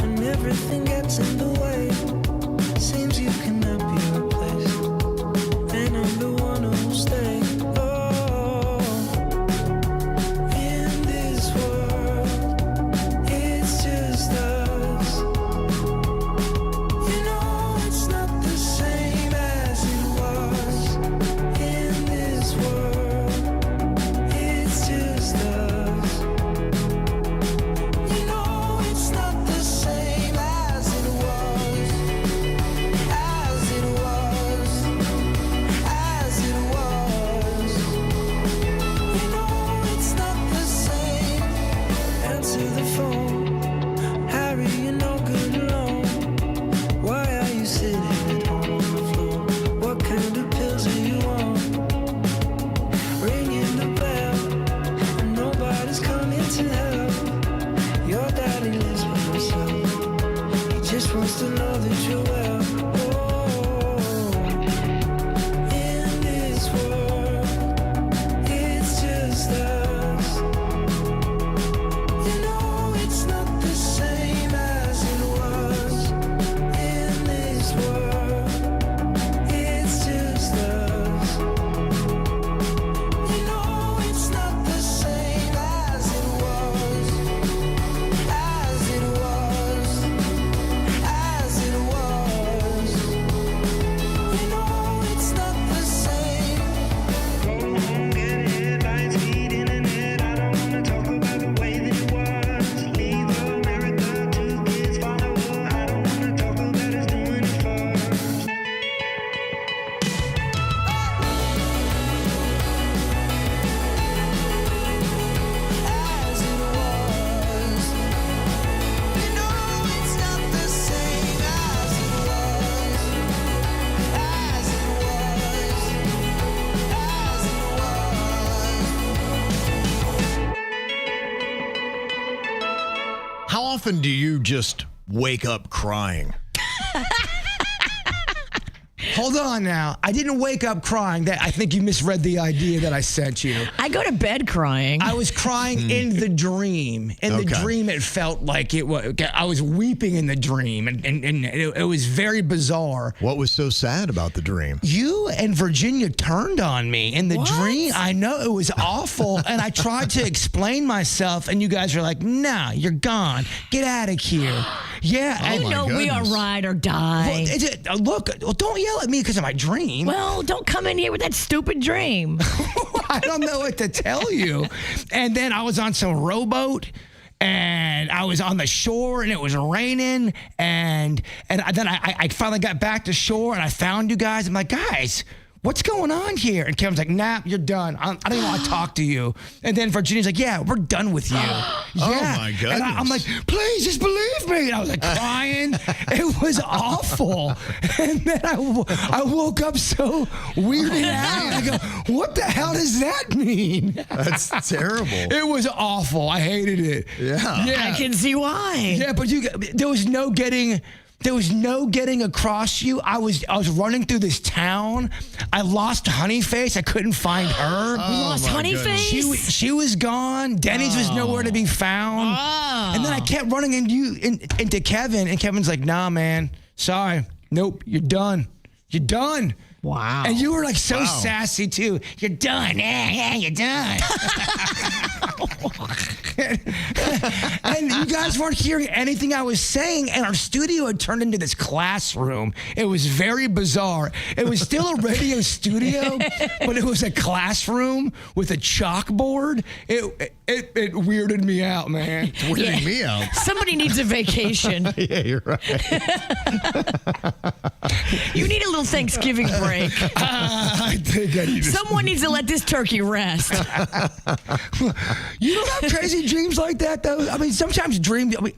Speaker 8: and everything gets in the way. Seems you cannot be replaced, and I'm the one who'll stay. Oh, in this world, it's just us. You know it's not the same as it was. In this world, it's just us. You know it's not the same as it was. As it was. As it was. You know it's not the same. Answer the phone. Harry, you're no good alone. Why are you sitting at home on the floor? What kind of pills are you on? Ringing the bell, and nobody's coming to help. Your daddy lives by himself. He just wants to know that you're well. Oh, in this world, it's just us. You know it's not the same as it was. In this world, it's just us. You know it's not the same as it was. As it was. As it was. You know it's not the same. Go home, get headlines, feed internet. I don't wanna talk about the way that it was. Leave America, 2 kids follow her. I don't wanna talk about us doing it first. As it was. You know it's not the same as it was. As it was. As it was.
Speaker 5: How often do you just wake up crying?
Speaker 26: Hold on now. I didn't wake up crying. I think you misread the idea that I sent you.
Speaker 6: I go to bed crying.
Speaker 26: I was crying in the dream. In the dream, it felt like it was. I was weeping in the dream, and it was very bizarre.
Speaker 5: What was so sad about the dream?
Speaker 26: You and Virginia turned on me in the dream. I know it was awful, and I tried to explain myself, and you guys were like, "Nah, you're gone. Get out of here." Yeah,
Speaker 6: You know we are ride or die.
Speaker 26: Well, look, don't yell at me because of my dream.
Speaker 6: Well, don't come in here with that stupid dream.
Speaker 26: I don't know what to tell you. And then I was on some rowboat, and I was on the shore, and it was raining, and then I finally got back to shore, and I found you guys. I'm like, guys, what's going on here? And Kevin's like, nah, you're done. I don't even want to talk to you. And then Virginia's like, yeah, we're done with you. Yeah.
Speaker 5: my goodness.
Speaker 26: And I'm like, please, just believe me. And I was like crying. It was awful. And then I woke up so weirded out. I go, what the hell does that mean?
Speaker 5: That's terrible.
Speaker 26: It was awful. I hated it.
Speaker 5: Yeah.
Speaker 6: I can see why.
Speaker 26: Yeah, but there was no getting There was no getting across you. I was running through this town. I lost Honeyface. I couldn't find her.
Speaker 6: We lost Honeyface?
Speaker 26: She was gone. Denny's was nowhere to be found. And then I kept running into Kevin, and Kevin's like, nah, man. Sorry. Nope, you're done. You're done.
Speaker 6: Wow.
Speaker 26: And you were like so sassy too. You're done. Yeah, you're done. And you guys weren't hearing anything I was saying, and our studio had turned into this classroom. It was very bizarre. It was still a radio studio, but it was a classroom with a chalkboard. It weirded me out, man.
Speaker 5: It's weirding me out.
Speaker 6: Somebody needs a vacation.
Speaker 5: Yeah, you're right.
Speaker 6: You need a little Thanksgiving break.
Speaker 26: I think I need
Speaker 6: Someone needs to let this turkey rest.
Speaker 26: You don't have crazy dreams like that, though? I mean, sometimes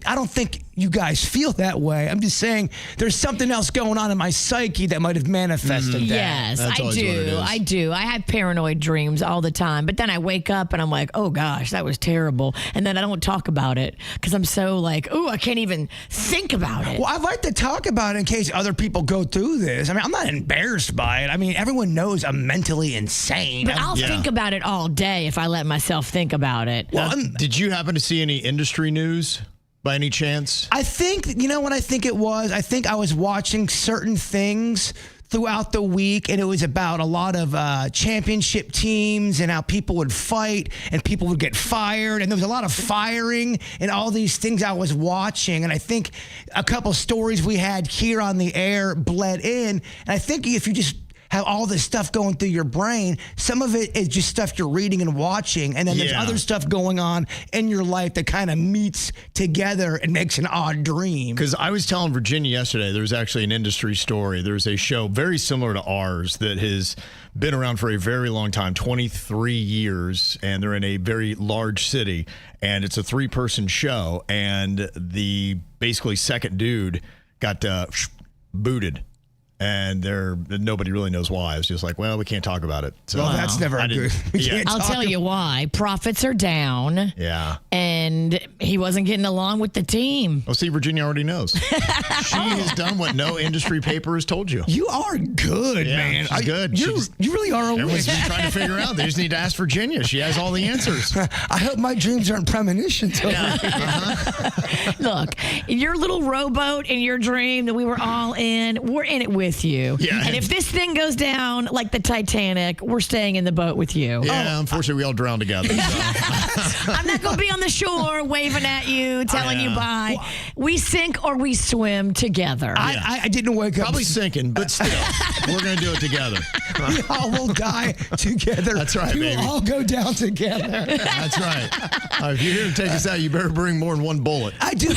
Speaker 26: I don't think you guys feel that way. I'm just saying there's something else going on in my psyche that might have manifested that.
Speaker 6: Yes,
Speaker 5: That's
Speaker 6: I do. I have paranoid dreams all the time, but then I wake up and I'm like, oh gosh, that was terrible. And then I don't talk about it because I'm so like, oh, I can't even think about it.
Speaker 26: Well, I'd like to talk about it in case other people go through this. I mean, I'm not embarrassed by it. I mean, everyone knows I'm mentally insane.
Speaker 6: But I'll think about it all day if I let myself think about it.
Speaker 5: Well, did you happen to see any industry news by any chance?
Speaker 26: I think, you know what I think it was? I think I was watching certain things throughout the week, and it was about a lot of championship teams and how people would fight and people would get fired, and there was a lot of firing and all these things I was watching, and I think a couple stories we had here on the air bled in, and I think if you just have all this stuff going through your brain, some of it is just stuff you're reading and watching, and then there's other stuff going on in your life that kind of meets together and makes an odd dream.
Speaker 5: Because I was telling Virginia yesterday, there's actually an industry story. There's a show very similar to ours that has been around for a very long time, 23 years, and they're in a very large city, and it's a 3-person show, and the basically second dude got booted. And nobody really knows why. It's just like, well, we can't talk about it. So
Speaker 26: well, that's never good.
Speaker 6: I'll tell you why. Profits are down.
Speaker 5: Yeah.
Speaker 6: And he wasn't getting along with the team.
Speaker 5: Well, see, Virginia already knows. She has done what no industry paper has told you.
Speaker 26: You are good, man.
Speaker 5: She's good.
Speaker 26: You really are a
Speaker 5: Everyone's been trying to figure out. They just need to ask Virginia. She has all the answers.
Speaker 26: I hope my dreams aren't premonitions.
Speaker 6: Look, your little rowboat in your dream that we were all in, we're in it with you.
Speaker 5: Yeah.
Speaker 6: And if this thing goes down like the Titanic, we're staying in the boat with you.
Speaker 5: Yeah, unfortunately, we all drowned together. So.
Speaker 6: I'm not going to be on the shore waving at you, telling you bye. We sink or we swim together.
Speaker 26: I didn't wake up.
Speaker 5: Probably sinking, but still, we're going to do it together.
Speaker 26: We all will die together.
Speaker 5: That's right,
Speaker 26: baby. We'll all go down together.
Speaker 5: That's right. If you're here to take us out, you better bring more than one bullet.
Speaker 26: I do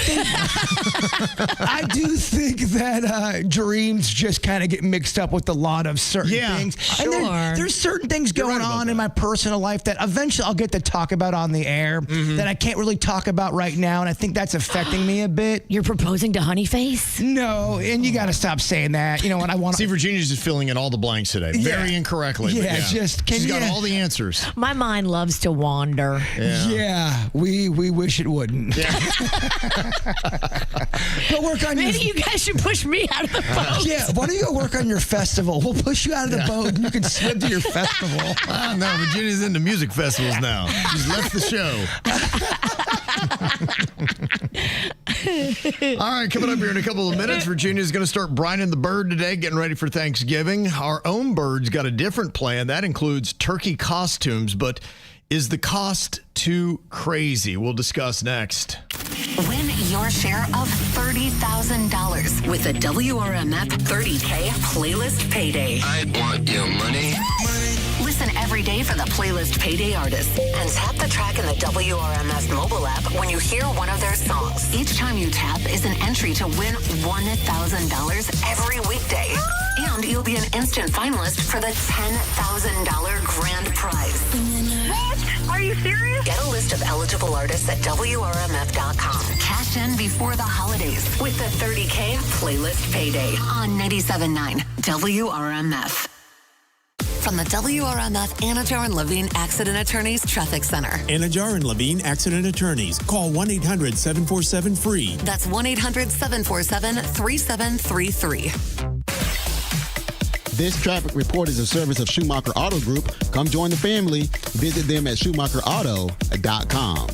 Speaker 26: think that dreams just kind of get mixed up with a lot of certain things.
Speaker 6: Sure.
Speaker 26: And there's certain things going on in my personal life that eventually I'll get to talk about on the air that I can't really talk about right now, and I think that's affecting me a bit.
Speaker 6: You're proposing to Honeyface?
Speaker 26: No, and you got to stop saying that. You know what I want?
Speaker 5: See, Virginia's just filling in all the blanks today, very incorrectly.
Speaker 26: Yeah,
Speaker 5: she's got all the answers.
Speaker 6: My mind loves to wander.
Speaker 26: Yeah, we wish it wouldn't.
Speaker 5: Yeah.
Speaker 26: Go work on
Speaker 6: Maybe you guys should push me out of the boat.
Speaker 26: Yeah, why don't you go work on your festival? We'll push you out of the boat and you can swim to your festival.
Speaker 5: No, Virginia's into music festivals now. She's left the show. All right, coming up here in a couple of minutes, Virginia's going to start brining the bird today, getting ready for Thanksgiving. Our own bird's got a different plan. That includes turkey costumes, but is the cost too crazy? We'll discuss next.
Speaker 2: Win your share of $30,000 with the WRMF 30K Playlist Payday.
Speaker 18: I want your money.
Speaker 2: Listen every day for the Playlist Payday artists and tap the track in the WRMF mobile app when you hear one of their songs. Each time you tap is an entry to win $1,000 every weekday. And you'll be an instant finalist for the $10,000 grand prize. What? Are you serious? Get a list of eligible artists at WRMF.com. Cash in before the holidays with the 30K Playlist Payday on 97.9 WRMF. from the WRMF Anajar and Levine Accident Attorneys Traffic Center.
Speaker 16: Anajar and Levine Accident Attorneys. Call 1-800-747-FREE.
Speaker 2: That's 1-800-747-3733.
Speaker 17: This traffic report is a service of Schumacher Auto Group. Come join the family. Visit them at SchumacherAuto.com.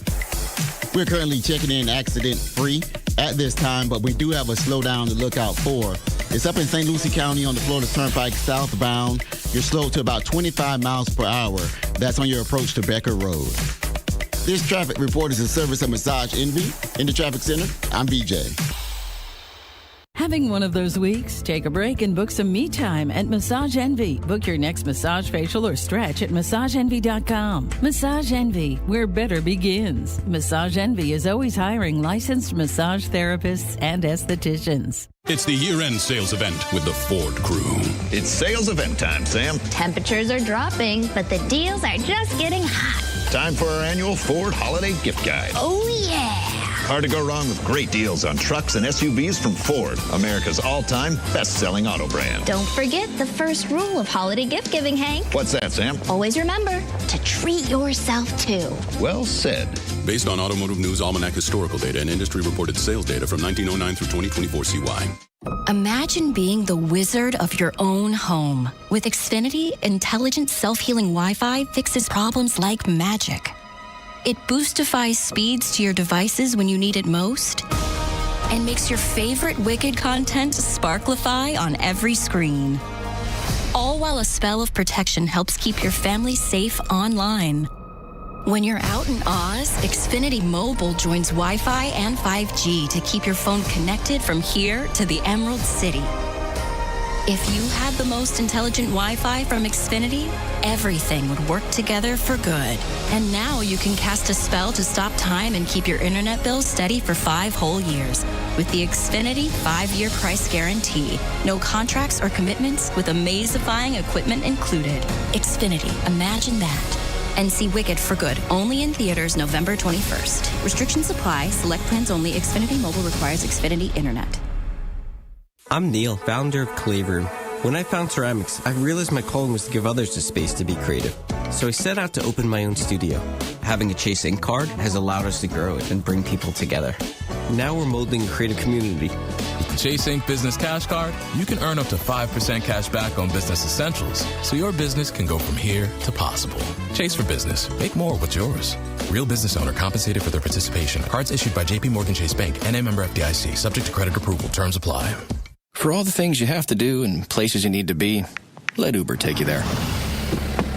Speaker 17: We're currently checking in accident-free at this time, but we do have a slowdown to look out for. It's up in St. Lucie County on the Florida Turnpike southbound. You're slowed to about 25 miles per hour. That's on your approach to Becker Road. This traffic report is a service of Massage Envy. In the traffic center, I'm BJ.
Speaker 9: Having one of those weeks? Take a break and book some me time at Massage Envy. Book your next massage, facial, or stretch at MassageEnvy.com. Massage Envy, where better begins. Massage Envy is always hiring licensed massage therapists and estheticians.
Speaker 10: It's the year-end sales event with the Ford crew.
Speaker 11: It's sales event time, Sam.
Speaker 12: Temperatures are dropping, but the deals are just getting hot.
Speaker 11: Time for our annual Ford Holiday Gift Guide.
Speaker 12: Oh, yeah.
Speaker 11: Hard to go wrong with great deals on trucks and SUVs from Ford, America's all-time best-selling auto brand.
Speaker 12: Don't forget the first rule of holiday gift giving, Hank.
Speaker 11: What's that, Sam?
Speaker 12: Always remember to treat yourself, too.
Speaker 11: Well said.
Speaker 10: Based on Automotive News Almanac historical data and industry-reported sales data from 1909 through 2024 CY.
Speaker 13: Imagine being the wizard of your own home. With Xfinity, intelligent self-healing Wi-Fi fixes problems like magic. It boostifies speeds to your devices when you need it most and makes your favorite Wicked content sparklify on every screen. All while a spell of protection helps keep your family safe online. When you're out in Oz, Xfinity Mobile joins Wi-Fi and 5G to keep your phone connected from here to the Emerald City. If you had the most intelligent Wi-Fi from Xfinity, everything would work together for good. And now you can cast a spell to stop time and keep your internet bill steady for 5 whole years with the Xfinity 5-year price guarantee. No contracts or commitments with amazifying equipment included. Xfinity, imagine that. And see Wicked for good, only in theaters November 21st. Restrictions apply. Select plans only. Xfinity Mobile requires Xfinity Internet.
Speaker 14: I'm Neil, founder of Clayroom. When I found ceramics, I realized my calling was to give others the space to be creative. So I set out to open my own studio. Having a Chase Ink card has allowed us to grow it and bring people together. Now we're molding a creative community.
Speaker 20: With the Chase Ink Business Cash Card, you can earn up to 5% cash back on business essentials, so your business can go from here to possible. Chase for business. Make more what's yours. Real business owner compensated for their participation. Cards issued by J.P. Morgan Chase Bank, N.A. member FDIC. Subject to credit approval. Terms apply.
Speaker 27: For all the things you have to do and places you need to be, let Uber take you there.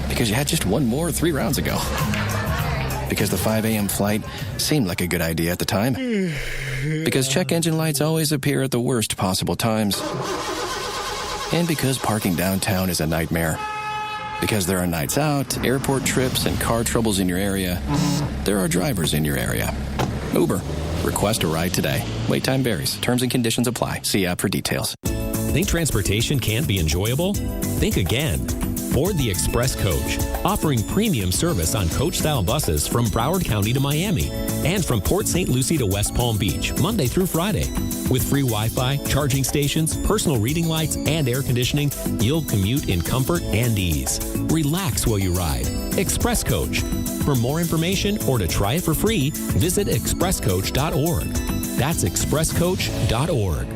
Speaker 27: Because you had just one more 3 rounds ago. Because the 5 a.m. flight seemed like a good idea at the time. Because check engine lights always appear at the worst possible times. And because parking downtown is a nightmare. Because there are nights out, airport trips, and car troubles in your area, there are drivers in your area. Uber. Request a ride today. Wait time varies. Terms and conditions apply. See app for details.
Speaker 28: Think transportation can't be enjoyable? Think again. Board the Express Coach, offering premium service on coach-style buses from Broward County to Miami and from Port St. Lucie to West Palm Beach, Monday through Friday. With free Wi-Fi, charging stations, personal reading lights, and air conditioning, you'll commute in comfort and ease. Relax while you ride. Express Coach. For more information or to try it for free, visit expresscoach.org. That's expresscoach.org.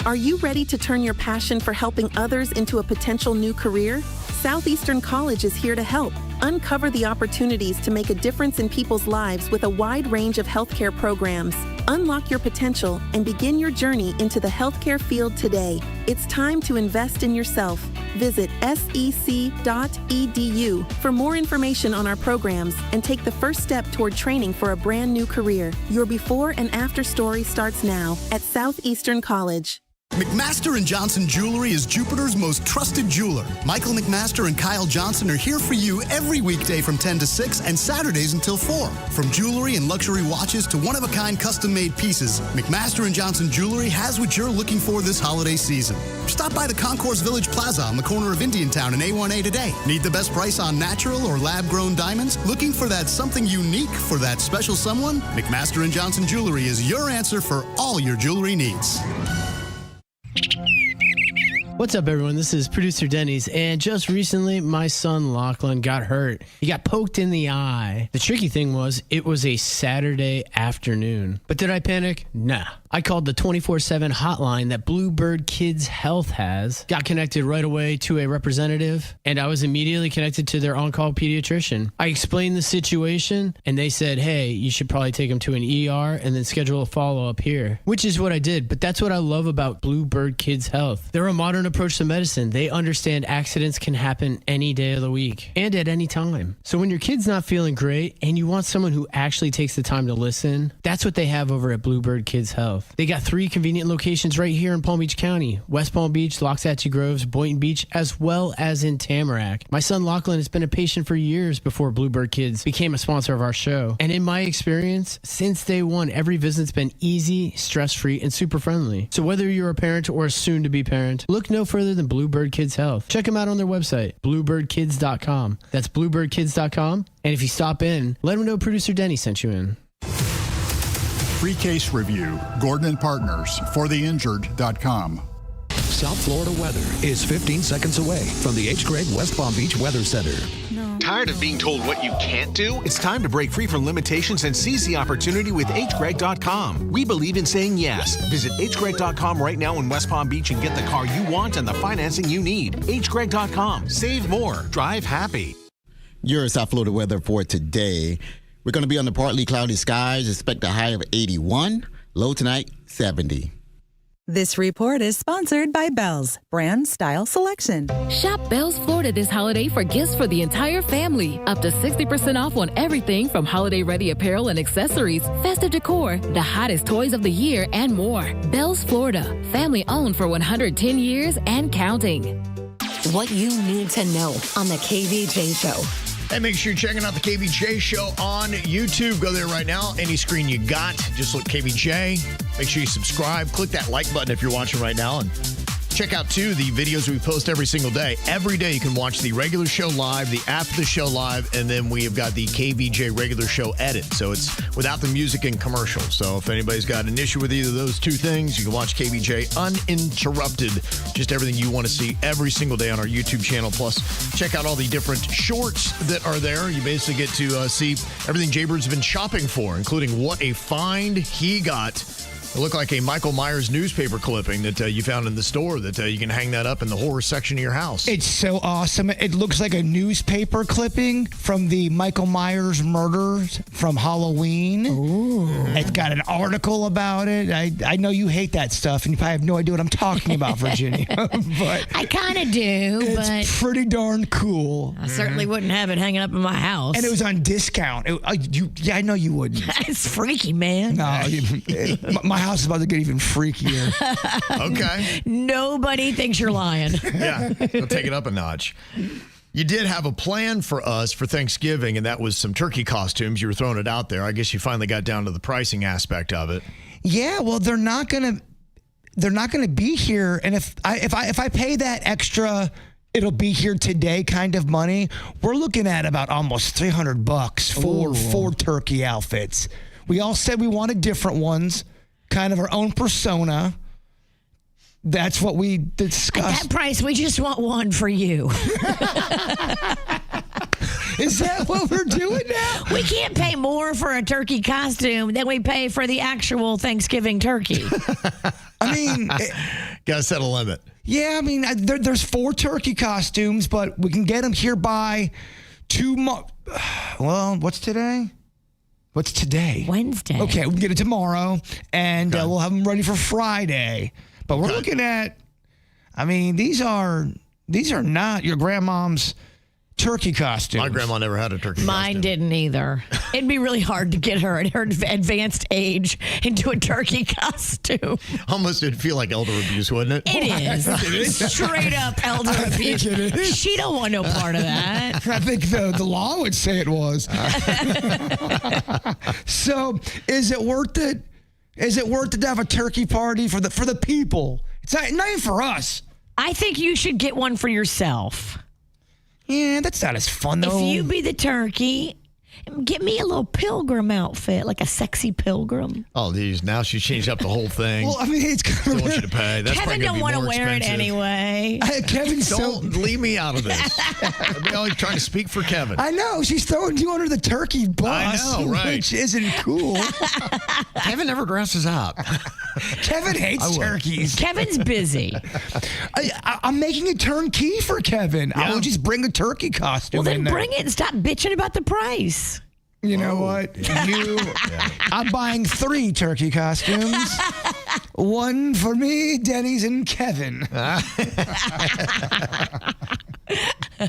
Speaker 29: Are you ready to turn your passion for helping others into a potential new career? Southeastern College is here to help. Uncover the opportunities to make a difference in people's lives with a wide range of healthcare programs. Unlock your potential and begin your journey into the healthcare field today. It's time to invest in yourself. Visit sec.edu for more information on our programs and take the first step toward training for a brand new career. Your before and after story starts now at Southeastern College.
Speaker 30: McMaster & Johnson Jewelry is Jupiter's most trusted jeweler. Michael McMaster and Kyle Johnson are here for you every weekday from 10 to 6 and Saturdays until 4. From jewelry and luxury watches to one-of-a-kind custom-made pieces, McMaster & Johnson Jewelry has what you're looking for this holiday season. Stop by the Concourse Village Plaza on the corner of Indiantown and A1A today. Need the best price on natural or lab-grown diamonds? Looking for that something unique for that special someone? McMaster & Johnson Jewelry is your answer for all your jewelry needs.
Speaker 1: What's up, everyone? This is producer Denny's, and just recently, my son Lachlan got hurt. He got poked in the eye. The tricky thing was, it was a Saturday afternoon. But did I panic? Nah. I called the 24/7 hotline that Bluebird Kids Health has, got connected right away to a representative, and I was immediately connected to their on-call pediatrician. I explained the situation, and they said, hey, you should probably take him to an ER and then schedule a follow-up here, which is what I did. But that's what I love about Bluebird Kids Health. They're a modern approach to medicine. They understand accidents can happen any day of the week and at any time. So when your kid's not feeling great and you want someone who actually takes the time to listen, that's what they have over at Bluebird Kids Health. They got 3 convenient locations right here in Palm Beach County: West Palm Beach, Loxahatchee Groves, Boynton Beach, as well as in Tamarack. My son Lachlan has been a patient for years before Bluebird Kids became a sponsor of our show. And in my experience, since day one, every visit's been easy, stress-free, and super friendly. So whether you're a parent or a soon-to-be parent, look no further than Bluebird Kids Health. Check them out on their website, bluebirdkids.com. That's bluebirdkids.com. And if you stop in, let them know producer Denny sent you in.
Speaker 3: Free case review, Gordon and Partners, fortheinjured.com.
Speaker 4: South Florida weather is 15 seconds away from the H. Gregg West Palm Beach Weather Center.
Speaker 7: Tired of being told what you can't do? It's time to break free from limitations and seize the opportunity with hgreg.com. We believe in saying yes. Visit hgreg.com right now in West Palm Beach and get the car you want and the financing you need. hgreg.com. Save more. Drive happy.
Speaker 17: Your South Florida weather for today. We're going to be under partly cloudy skies. Expect a high of 81. Low tonight, 70.
Speaker 15: This report is sponsored by Bell's Brand Style Selection.
Speaker 19: Shop Bell's Florida this holiday for gifts for the entire family. Up to 60% off on everything from holiday-ready apparel and accessories, festive decor, the hottest toys of the year, and more. Bell's Florida, family-owned for 110 years and counting.
Speaker 2: What you need to know on the KVJ Show.
Speaker 5: Hey, make sure you're checking out the KVJ Show on YouTube. Go there right now. Any screen you got, just look KVJ. Make sure you subscribe. Click that like button if you're watching right now. And check out, too, the videos we post every single day. Every day you can watch the regular show live, the after the show live, and then we have got the KVJ regular show edit. So it's without the music and commercials. So if anybody's got an issue with either of those two things, you can watch KVJ uninterrupted. Just everything you want to see every single day on our YouTube channel. Plus, check out all the different shorts that are there. You basically get to see everything Jbird's been shopping for, including what a find he got. It looked like a Michael Myers newspaper clipping that you found in the store that you can hang that up in the horror section of your house.
Speaker 26: It's so awesome. It looks like a newspaper clipping from the Michael Myers murders from Halloween. Ooh. It's got an article about it. I know you hate that stuff, and you probably have no idea what I'm talking about, Virginia. But
Speaker 6: I kind of do,
Speaker 26: it's pretty darn cool.
Speaker 6: I certainly wouldn't have it hanging up in my house.
Speaker 26: And it was on discount. I know you wouldn't.
Speaker 6: It's freaky, man.
Speaker 26: No, my house is about to get even freakier.
Speaker 5: Okay.
Speaker 6: Nobody thinks you're lying.
Speaker 5: Yeah, we'll take it up a notch. You did have a plan for us for Thanksgiving, and that was some turkey costumes. You were throwing it out there. I guess you finally got down to the pricing aspect of it.
Speaker 26: Yeah, well, they're not gonna be here, and if I pay that extra, it'll be here today kind of money, we're looking at about almost $300 for 4 turkey outfits. We all said we wanted different ones. Kind of our own persona. That's what we discussed.
Speaker 6: At that price, we just want one for you.
Speaker 26: Is that what we're doing now?
Speaker 6: We can't pay more for a turkey costume than we pay for the actual Thanksgiving turkey.
Speaker 26: I mean,
Speaker 5: gotta set a limit.
Speaker 26: Yeah, I mean, there's 4 turkey costumes, but we can get them here by tomorrow. Well, what's today? What's today?
Speaker 6: Wednesday.
Speaker 26: Okay, we can get it tomorrow, and we'll have them ready for Friday. But we're looking at, I mean, these are not your grandmom's turkey costumes.
Speaker 5: My grandma never had a turkey
Speaker 6: Mine
Speaker 5: costume.
Speaker 6: didn't either. It'd be really hard to get her at her advanced age into a turkey costume.
Speaker 5: Almost it'd feel like elder abuse, wouldn't it?
Speaker 6: It is. Straight up elder abuse. She don't want no part of that.
Speaker 26: I think the law would say it was. So is it worth it? Is it worth it to have a turkey party for the people? It's not even for us.
Speaker 6: I think you should get one for yourself.
Speaker 26: Yeah, that's not as fun, though.
Speaker 6: If you be the turkey Get me a little pilgrim outfit, like a sexy pilgrim.
Speaker 5: Oh, geez. Now she's changed up the whole thing.
Speaker 26: Well, I mean, it's kind
Speaker 5: Don't want you to pay. That's
Speaker 6: Kevin don't want to wear it anyway.
Speaker 26: Kevin's
Speaker 5: Don't leave me out of this. I'm only trying to speak for Kevin.
Speaker 26: I know. She's throwing you under the turkey bus.
Speaker 5: I know, right.
Speaker 26: Which isn't cool.
Speaker 5: Kevin never dresses up.
Speaker 26: Kevin hates turkeys.
Speaker 6: Kevin's busy.
Speaker 26: I'm making a turnkey for Kevin. I will just bring a turkey costume
Speaker 6: Well, then
Speaker 26: in there.
Speaker 6: bring it and stop bitching about the price.
Speaker 26: You know what? I'm buying 3 turkey costumes. One for me, Denny's, and Kevin.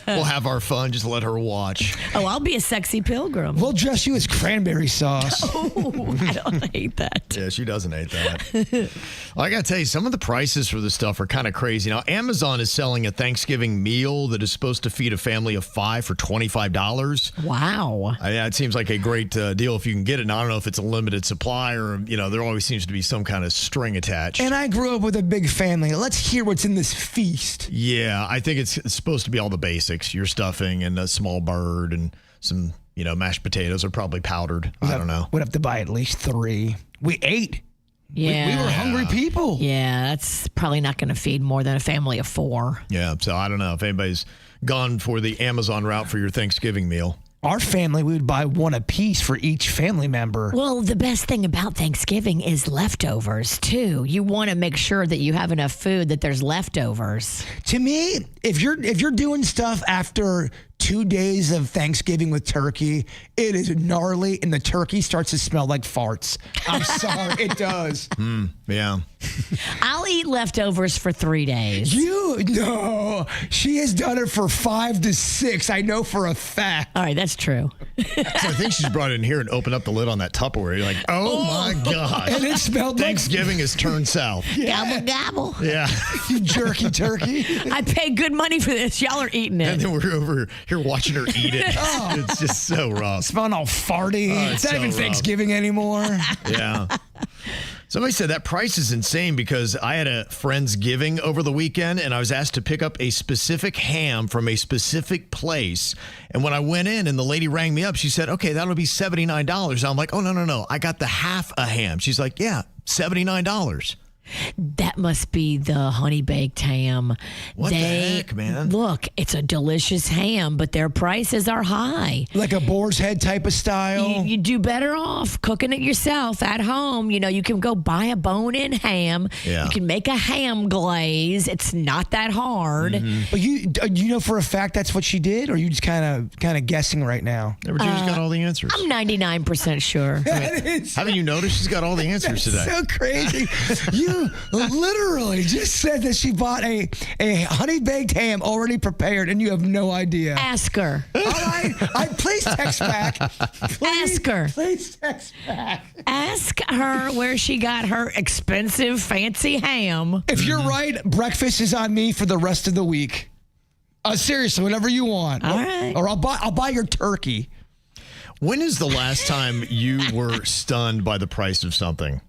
Speaker 5: We'll have our fun. Just let her watch.
Speaker 6: Oh, I'll be a sexy pilgrim.
Speaker 26: We'll dress you as cranberry sauce.
Speaker 6: Oh, I don't hate that.
Speaker 5: Yeah, she doesn't hate that. Well, I got to tell you, some of the prices for this stuff are kind of crazy. Now, Amazon is selling a Thanksgiving meal that is supposed to feed a family of 5 for $25.
Speaker 6: Wow.
Speaker 5: Yeah, it seems like a great deal if you can get it. And I don't know if it's a limited supply or, there always seems to be some kind of string attached.
Speaker 26: And I grew up with a big family. Let's hear what's in this feast.
Speaker 5: Yeah, I think it's supposed to be all the basics. Your stuffing and a small bird and some, mashed potatoes are probably powdered. I don't know.
Speaker 26: We'd have to buy at least 3. We ate.
Speaker 6: Yeah.
Speaker 26: We were hungry people.
Speaker 6: Yeah, that's probably not going to feed more than a family of 4.
Speaker 5: Yeah, so I don't know if anybody's gone for the Amazon route for your Thanksgiving meal.
Speaker 26: Our family, we would buy 1 apiece for each family member.
Speaker 6: Well, the best thing about Thanksgiving is leftovers, too. You want to make sure that you have enough food that there's leftovers.
Speaker 26: To me, if you're doing stuff after 2 days of Thanksgiving with turkey, it is gnarly, and the turkey starts to smell like farts. I'm sorry, it does.
Speaker 5: Yeah.
Speaker 6: I'll eat leftovers for 3 days.
Speaker 26: No, she has done it for 5 to 6. I know for a fact.
Speaker 6: All right, that's true.
Speaker 5: So I think she's brought it in here and opened up the lid on that Tupperware. You're like, oh my gosh.
Speaker 26: And it smelled
Speaker 5: Thanksgiving has turned south.
Speaker 6: Gobble, gobble.
Speaker 5: Yeah.
Speaker 26: You jerky turkey.
Speaker 6: I paid good money for this. Y'all are eating it.
Speaker 5: And then we're over here watching her eat it. It's just so rough.
Speaker 26: Smelling all farty.
Speaker 5: It's
Speaker 26: not
Speaker 5: so
Speaker 26: even
Speaker 5: rough.
Speaker 26: Thanksgiving anymore.
Speaker 5: Yeah. Somebody said that price is insane because I had a Friendsgiving over the weekend and I was asked to pick up a specific ham from a specific place. And when I went in and the lady rang me up, she said, okay, that'll be $79. I'm like, oh, no. I got the half a ham. She's like, yeah, $79.
Speaker 6: That must be the honey baked ham.
Speaker 5: What the heck, man?
Speaker 6: Look, it's a delicious ham, but their prices are high.
Speaker 26: Like a boar's head type of style.
Speaker 6: You do better off cooking it yourself at home. You can go buy a bone-in ham.
Speaker 5: Yeah.
Speaker 6: You can make a ham glaze. It's not that hard.
Speaker 5: Mm-hmm.
Speaker 26: But you know for a fact that's what she did, or are you just kind of guessing right now?
Speaker 5: Virginia's got all the answers.
Speaker 6: I'm 99% sure.
Speaker 5: Haven't you noticed she's got all the answers today?
Speaker 26: So crazy. You literally just said that she bought a honey baked ham already prepared, and you have no idea.
Speaker 6: Ask her.
Speaker 26: All right, please text back.
Speaker 6: Ask her.
Speaker 26: Please text back.
Speaker 6: Ask her where she got her expensive, fancy ham.
Speaker 26: If you're right, breakfast is on me for the rest of the week. Seriously, whatever you want.
Speaker 6: All right.
Speaker 26: Or I'll buy your turkey.
Speaker 5: When is the last time you were stunned by the price of something?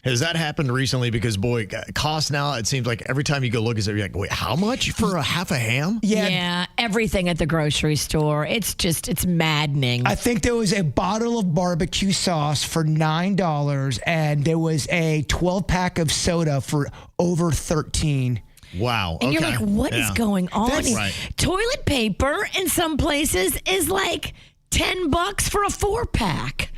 Speaker 5: Has that happened recently? Because, boy, cost now, it seems like every time you go look at it, you're like, wait, how much for a half a ham?
Speaker 6: Yeah, everything at the grocery store. It's maddening.
Speaker 26: I think there was a bottle of barbecue sauce for $9, and there was a 12-pack of soda for over $13.
Speaker 5: Wow.
Speaker 6: And you're like, what is going on?
Speaker 5: That's right.
Speaker 6: Toilet paper in some places is like $10 for a 4-pack.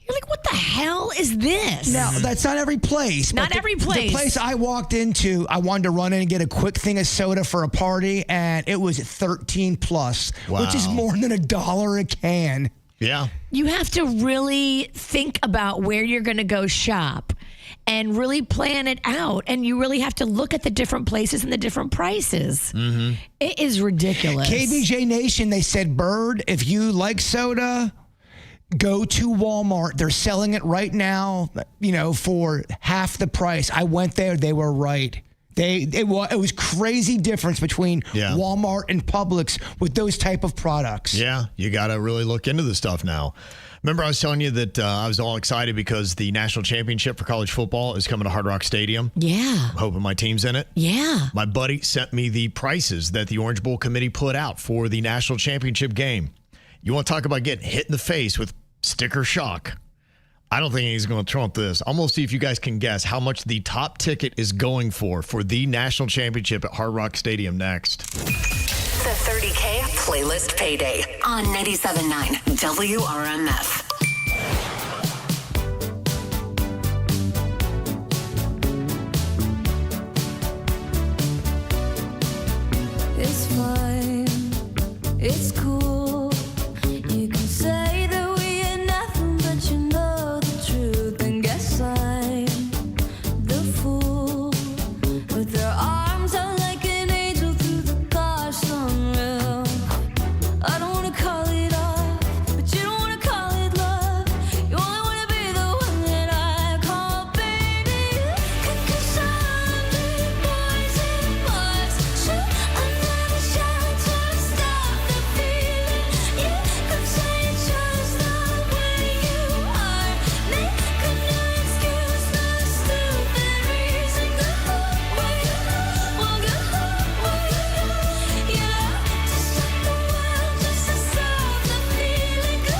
Speaker 6: You're like, what the hell is this?
Speaker 26: Now, that's not every place.
Speaker 6: Not every place.
Speaker 26: The place I walked into, I wanted to run in and get a quick thing of soda for a party, and it was $13 plus, which is more than $1 a can.
Speaker 5: Yeah.
Speaker 6: You have to really think about where you're going to go shop and really plan it out. And you really have to look at the different places and the different prices.
Speaker 5: Mm-hmm.
Speaker 6: It is ridiculous.
Speaker 26: KVJ Nation, they said, Bird, if you like soda, go to Walmart. They're selling it right now, for half the price. I went there. They were right. It was crazy difference between Walmart and Publix with those type of products.
Speaker 5: Yeah, you got to really look into this stuff now. Remember I was telling you that I was all excited because the national championship for college football is coming to Hard Rock Stadium.
Speaker 6: Yeah.
Speaker 5: I'm hoping my team's in it.
Speaker 6: Yeah.
Speaker 5: My buddy sent me the prices that the Orange Bowl committee put out for the national championship game. You want to talk about getting hit in the face with sticker shock? I don't think he's going to trump this. I'm going to see if you guys can guess how much the top ticket is going for the national championship at Hard Rock Stadium next.
Speaker 2: The 30K Playlist Payday on 97.9 WRMF.
Speaker 8: It's fine, it's cool. You can say that we ain't nothing, but you know the truth. And guess I'm the fool with their arms out like an angel through the car sunroof. I don't wanna call it off, but you don't wanna call it love. You only wanna be the one that I call baby. 'Cause I'm big boys in Mars. Shoot another shot to stop the feeling. You could say it's just the way you are. Make a new excuse, no stupid reason. Go where you well, go where you yeah. To stop the world, just to stop the feeling. Go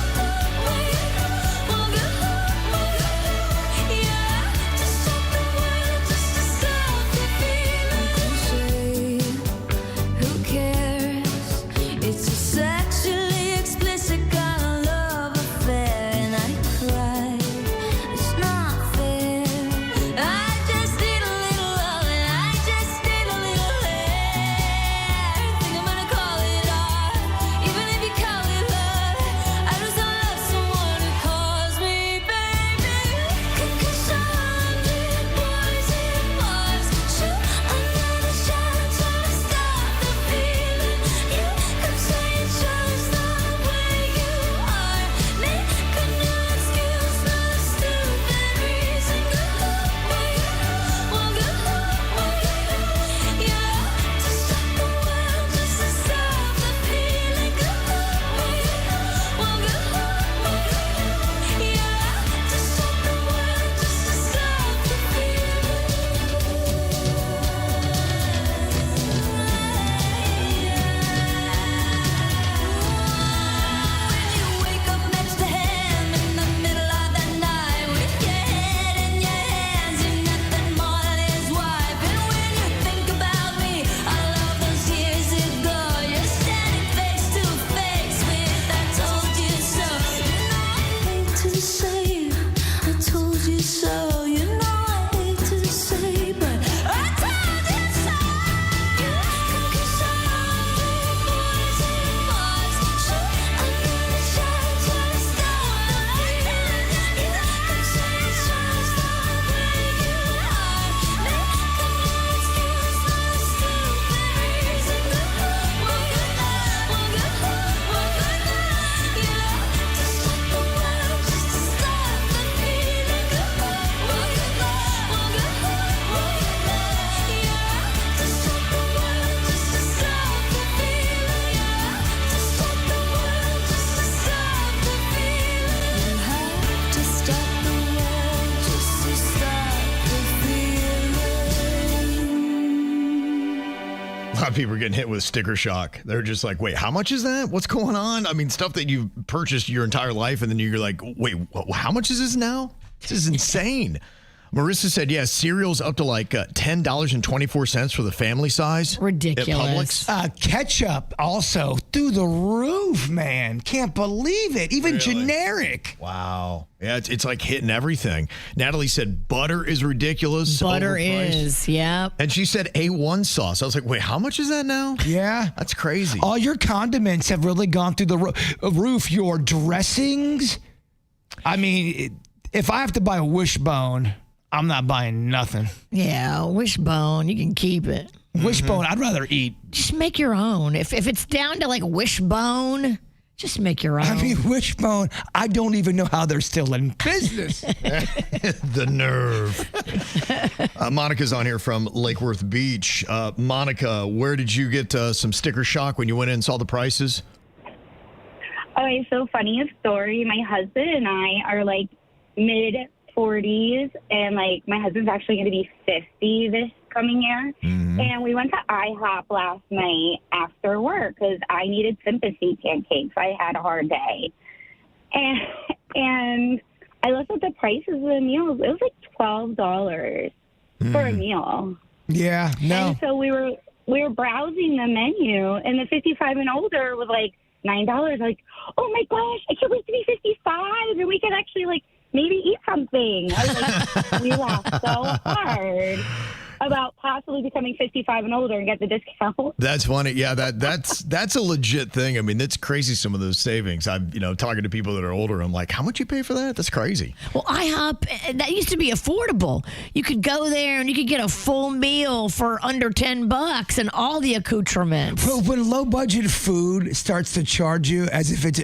Speaker 8: where you well, go yeah. To stop the world, just to stop the feeling. Who cares? It's a sexually explicit kind of love affair, and I cry. It's not fair. I just need a little love, and I just need a little hair. Think I'm gonna call it art, even if you call it love. I just don't love someone who calls me baby. 'Cause I'm big boys in Mars. Shoot another shot to stop the feeling. You could say it's just the way you are. Make a new excuse, no stupid reason. Go where you well, go yeah. To stop the world, just to stop the feeling. Go where you well, go yeah. To stop the world, just to stop the wake up next to him in the middle of the night with your head in your hands, you're nothing more than his wife. And when you think about me, all of those years ago, you're standing face to face with I told you so. You know I hate to say I told you so. You know I hate to say, but I told you so. 'Cause I'm big boys in Mars. Shoot another shot to stop the feeling. You could say it's just the way you are. Make a new excuse, no stupid reason. Go well, yeah. To stop the world, just to stop the feeling. Go well, yeah. To stop the world, just to stop the feeling. To stop the world, just to stop the feeling. You have to stop the world just to stop the feeling.
Speaker 5: A lot of people are getting hit with sticker shock. They're just like, wait, how much is that? What's going on? I mean, stuff that you've purchased your entire life, and then you're like, wait, how much is this now? This is insane. Marissa said, yeah, cereal's up to like $10.24 for the family size.
Speaker 6: Ridiculous.
Speaker 5: At Publix.
Speaker 26: Ketchup also through the roof, man. Can't believe it. Even generic.
Speaker 5: Wow. Yeah, it's like hitting everything. Natalie said butter is ridiculous.
Speaker 6: Butter
Speaker 5: overpriced.
Speaker 6: is, yep.
Speaker 5: And she said A1 sauce. I was like, wait, how much is that now?
Speaker 26: Yeah.
Speaker 5: That's crazy.
Speaker 26: All your condiments have really gone through the roof. Your dressings. I mean, if I have to buy a Wishbone, I'm not buying nothing.
Speaker 6: Yeah, Wishbone, you can keep it.
Speaker 26: Wishbone, I'd rather eat.
Speaker 6: Just make your own. If it's down to like Wishbone, just make your own.
Speaker 26: I mean, Wishbone, I don't even know how they're still in business.
Speaker 5: The nerve. Monica's on here from Lake Worth Beach. Monica, where did you get some sticker shock when you went in and saw the prices?
Speaker 9: Okay, so funniest story. My husband and I are like mid-40s, and like my husband's actually going to be 50 this coming here. And we went to IHOP last night after work because I needed sympathy pancakes. I had a hard day. And I looked at the prices of the meals. It was like $12 for a meal.
Speaker 26: Yeah, no.
Speaker 9: And so we were browsing the menu, and the 55 and older was like $9. Like, oh my gosh, I can't wait to be 55, and we can actually like maybe eat something. I was like, we laughed so hard about possibly becoming 55 and older and get the discount.
Speaker 5: That's funny. Yeah, that's a legit thing. I mean, it's crazy, some of those savings. I'm, talking to people that are older. I'm like, how much you pay for that? That's crazy.
Speaker 6: Well, IHOP, that used to be affordable. You could go there and you could get a full meal for under $10 and all the accoutrements.
Speaker 26: But when low budget food starts to charge you as if it's,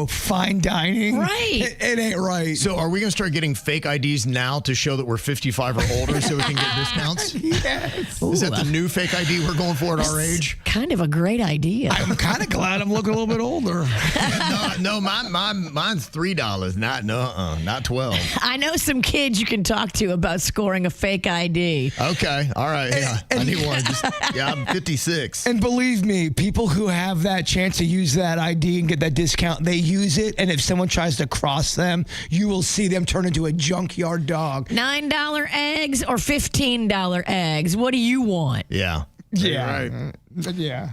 Speaker 26: fine dining,
Speaker 6: right?
Speaker 26: It ain't right.
Speaker 5: So are we going to start getting fake IDs now to show that we're 55 or older so we can get discounts?
Speaker 26: Yes.
Speaker 5: Is that the new fake ID we're going for at our age?
Speaker 6: Kind of a great idea.
Speaker 26: I'm kind of glad I'm looking a little bit older.
Speaker 5: No, mine's $3, not 12.
Speaker 6: I know some kids you can talk to about scoring a fake ID.
Speaker 5: Okay, all right. Yeah, I need one. I'm 56.
Speaker 26: And believe me, people who have that chance to use that ID and get that discount, they use it. And if someone tries to cross them, you will see them turn into a junkyard dog.
Speaker 6: $9 eggs or $15 eggs. What do you want?
Speaker 5: Yeah.
Speaker 26: Yeah.
Speaker 5: Right.
Speaker 26: Yeah.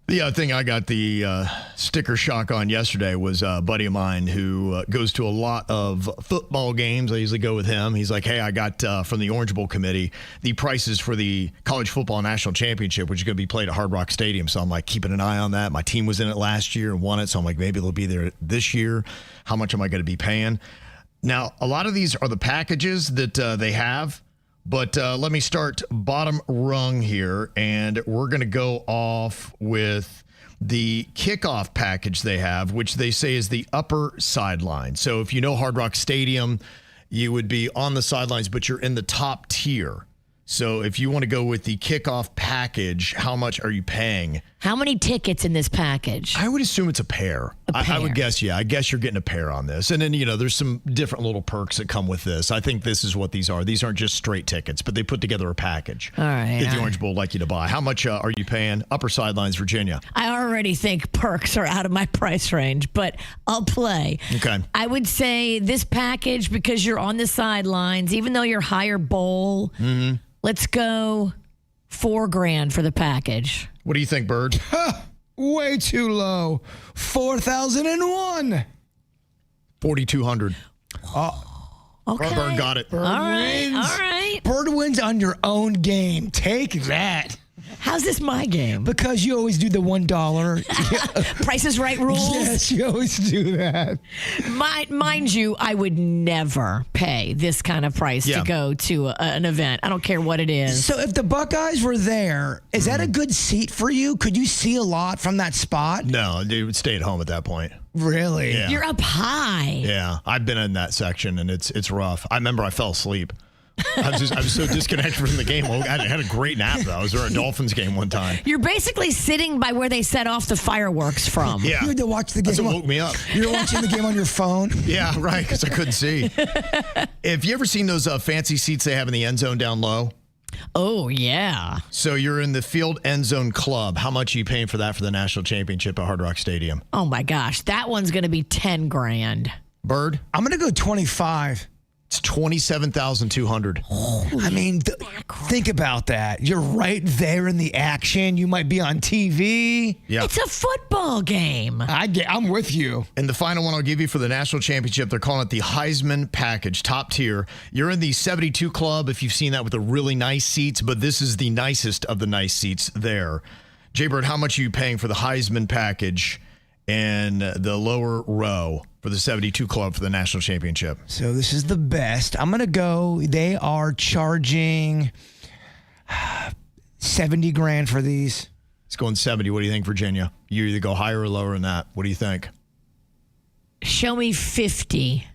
Speaker 5: The thing I got the sticker shock on yesterday was a buddy of mine who goes to a lot of football games. I usually go with him. He's like, hey, I got from the Orange Bowl committee the prices for the college football national championship, which is going to be played at Hard Rock Stadium. So I'm like keeping an eye on that. My team was in it last year and won it. So I'm like, maybe they'll be there this year. How much am I going to be paying? Now, a lot of these are the packages that they have. But let me start bottom rung here, and we're going to go off with the kickoff package they have, which they say is the upper sideline. So if you know Hard Rock Stadium, you would be on the sidelines, but you're in the top tier. So if you want to go with the kickoff package, how much are you paying?
Speaker 6: How many tickets in this package?
Speaker 5: I would assume it's a pair. I would guess, I guess you're getting a pair on this. And then, there's some different little perks that come with this. I think this is what these are. These aren't just straight tickets, but they put together a package.
Speaker 6: All right.
Speaker 5: That the Orange Bowl would like you to buy. How much are you paying? Upper sidelines, Virginia.
Speaker 6: I already think perks are out of my price range, but I'll play.
Speaker 5: Okay.
Speaker 6: I would say this package, because you're on the sidelines, even though you're higher bowl, let's go $4,000 for the package.
Speaker 5: What do you think, Bird?
Speaker 26: Way too low. 4,001.
Speaker 5: 4,200.
Speaker 6: Okay.
Speaker 5: Bird got it.
Speaker 26: Bird wins.
Speaker 6: All right.
Speaker 26: Bird wins on your own game. Take that.
Speaker 6: How's this my game?
Speaker 26: Because you always do the $1.
Speaker 6: Price is Right rules?
Speaker 26: Yes, you always do that.
Speaker 6: Mind you, I would never pay this kind of price to go to an event. I don't care what it is.
Speaker 26: So if the Buckeyes were there, is that a good seat for you? Could you see a lot from that spot?
Speaker 5: No, you would stay at home at that point.
Speaker 26: Really?
Speaker 5: Yeah.
Speaker 6: You're up high.
Speaker 5: Yeah, I've been in that section, and it's rough. I remember I fell asleep. I was so disconnected from the game. I had a great nap, though. I was at a Dolphins game one time.
Speaker 6: You're basically sitting by where they set off the fireworks from.
Speaker 5: Yeah.
Speaker 26: You had to watch the game.
Speaker 5: That's what woke me up.
Speaker 26: You're watching the game on your phone?
Speaker 5: Yeah, right, because I couldn't see. Have you ever seen those fancy seats they have in the end zone down low?
Speaker 6: Oh, yeah.
Speaker 5: So you're in the field end zone club. How much are you paying for that for the national championship at Hard Rock Stadium?
Speaker 6: Oh, my gosh. That one's going to be $10,000.
Speaker 5: Bird?
Speaker 26: I'm going to go 25.
Speaker 5: It's $27,200.
Speaker 26: I mean, think about that. You're right there in the action. You might be on TV.
Speaker 5: Yeah.
Speaker 6: It's a football game.
Speaker 26: I'm with you.
Speaker 5: And the final one I'll give you for the national championship, they're calling it the Heisman package, top tier. You're in the 72 club if you've seen that with the really nice seats, but this is the nicest of the nice seats there. Jbird, how much are you paying for the Heisman package and the lower row for the 72 club for the national championship?
Speaker 26: So this is the best. I'm going to go. They are charging $70,000 for these.
Speaker 5: It's going 70. What do you think, Virginia? You either go higher or lower than that. What do you think?
Speaker 6: Show me 50.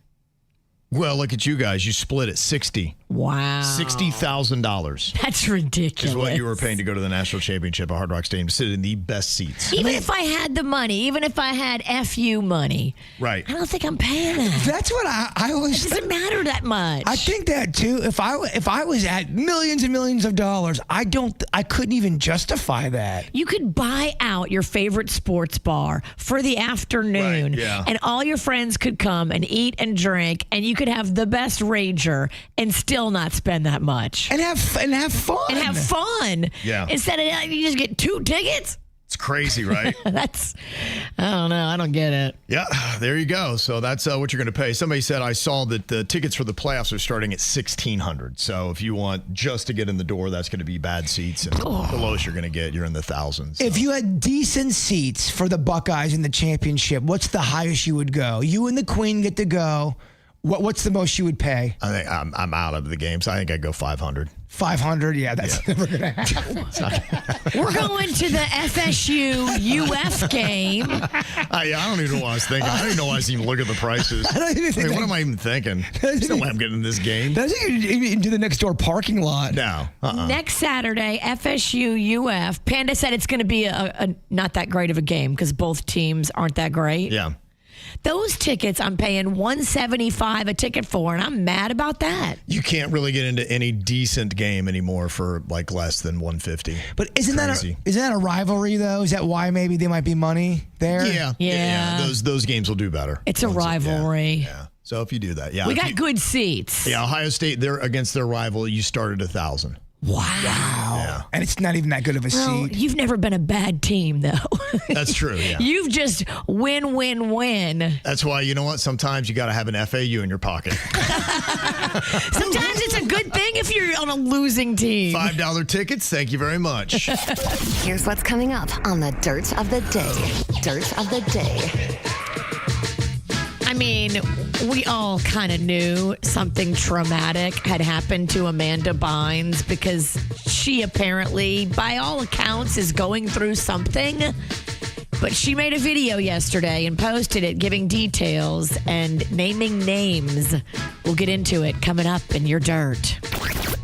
Speaker 5: Well, look at you guys. You split at 60.
Speaker 6: Wow.
Speaker 5: $60,000.
Speaker 6: That's ridiculous.
Speaker 5: Is what you were paying to go to the national championship at Hard Rock Stadium to sit in the best seats.
Speaker 6: Even if I had the money, even if I had FU money,
Speaker 5: right?
Speaker 6: I don't think I'm paying that.
Speaker 26: That's what I always.
Speaker 6: It doesn't matter that much.
Speaker 26: I think that too. If I was at millions and millions of dollars, I couldn't even justify that.
Speaker 6: You could buy out your favorite sports bar for the afternoon, and all your friends could come and eat and drink, and you could have the best rager and still not spend that much.
Speaker 26: And have fun.
Speaker 5: Yeah.
Speaker 6: Instead of you just get 2 tickets.
Speaker 5: It's crazy, right?
Speaker 6: I don't know. I don't get it.
Speaker 5: Yeah, there you go. So that's what you're going to pay. Somebody said, I saw that the tickets for the playoffs are starting at $1,600. So if you want just to get in the door, that's going to be bad seats. And the lowest you're going to get, you're in the thousands. So.
Speaker 26: If you had decent seats for the Buckeyes in the championship, what's the highest you would go? You and the Queen get to go. What's the most you would pay?
Speaker 5: I think I'm out of the game, so I think I'd go 500.
Speaker 26: 500? Yeah, that's never going to happen.
Speaker 6: We're going to the FSU UF game.
Speaker 5: I don't even know what I was thinking. I don't even know why I was even looking at the prices.
Speaker 26: I don't even think
Speaker 5: what am I even thinking? There's no way I'm getting in this game.
Speaker 26: Doesn't even do the next door parking lot.
Speaker 5: No.
Speaker 6: Next Saturday, FSU UF. Panda said it's going to be a not that great of a game because both teams aren't that great.
Speaker 5: Yeah.
Speaker 6: Those tickets I'm paying $175 a ticket for, and I'm mad about that.
Speaker 5: You can't really get into any decent game anymore for like less than $150.
Speaker 26: But isn't that a rivalry though? Is that why maybe there might be money there?
Speaker 5: Yeah. Those games will do better.
Speaker 6: It's a rivalry.
Speaker 5: Yeah. So if you do that,
Speaker 6: we got good seats.
Speaker 5: Yeah, Ohio State, they're against their rival. You start at 1,000.
Speaker 26: Wow.
Speaker 5: Yeah.
Speaker 26: And it's not even that good of a seat.
Speaker 6: You've never been a bad team, though.
Speaker 5: That's true, yeah.
Speaker 6: You've just win.
Speaker 5: That's why, you know what? Sometimes you got to have an FAU in your pocket.
Speaker 6: Sometimes it's a good thing if you're on a losing team.
Speaker 5: $5 tickets. Thank you very much.
Speaker 2: Here's what's coming up on the Dirt of the Day. Dirt of the Day.
Speaker 6: I mean, we all kind of knew something traumatic had happened to Amanda Bynes because she apparently, by all accounts, is going through something. But she made a video yesterday and posted it, giving details and naming names. We'll get into it coming up in your dirt.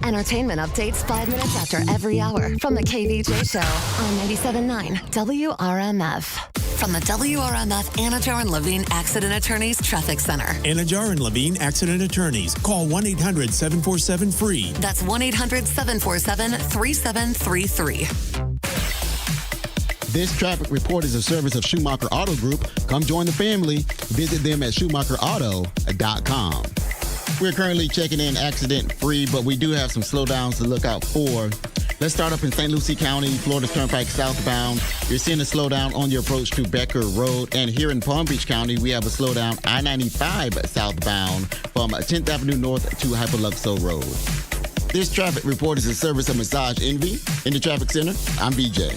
Speaker 2: Entertainment updates 5 minutes after every hour from the KVJ Show on 97.9 WRMF. From the WRMF Anajar and Levine Accident Attorneys Traffic Center.
Speaker 10: Anajar and Levine Accident Attorneys. Call 1-800-747-FREE.
Speaker 2: That's 1-800-747-3733.
Speaker 17: This traffic report is a service of Schumacher Auto Group. Come join the family. Visit them at SchumacherAuto.com. We're currently checking in accident-free, but we do have some slowdowns to look out for. Let's start up in St. Lucie County, Florida Turnpike southbound. You're seeing a slowdown on your approach to Becker Road. And here in Palm Beach County, we have a slowdown I-95 southbound from 10th Avenue North to Hyperluxo Road. This traffic report is a service of Massage Envy. In the traffic center, I'm BJ.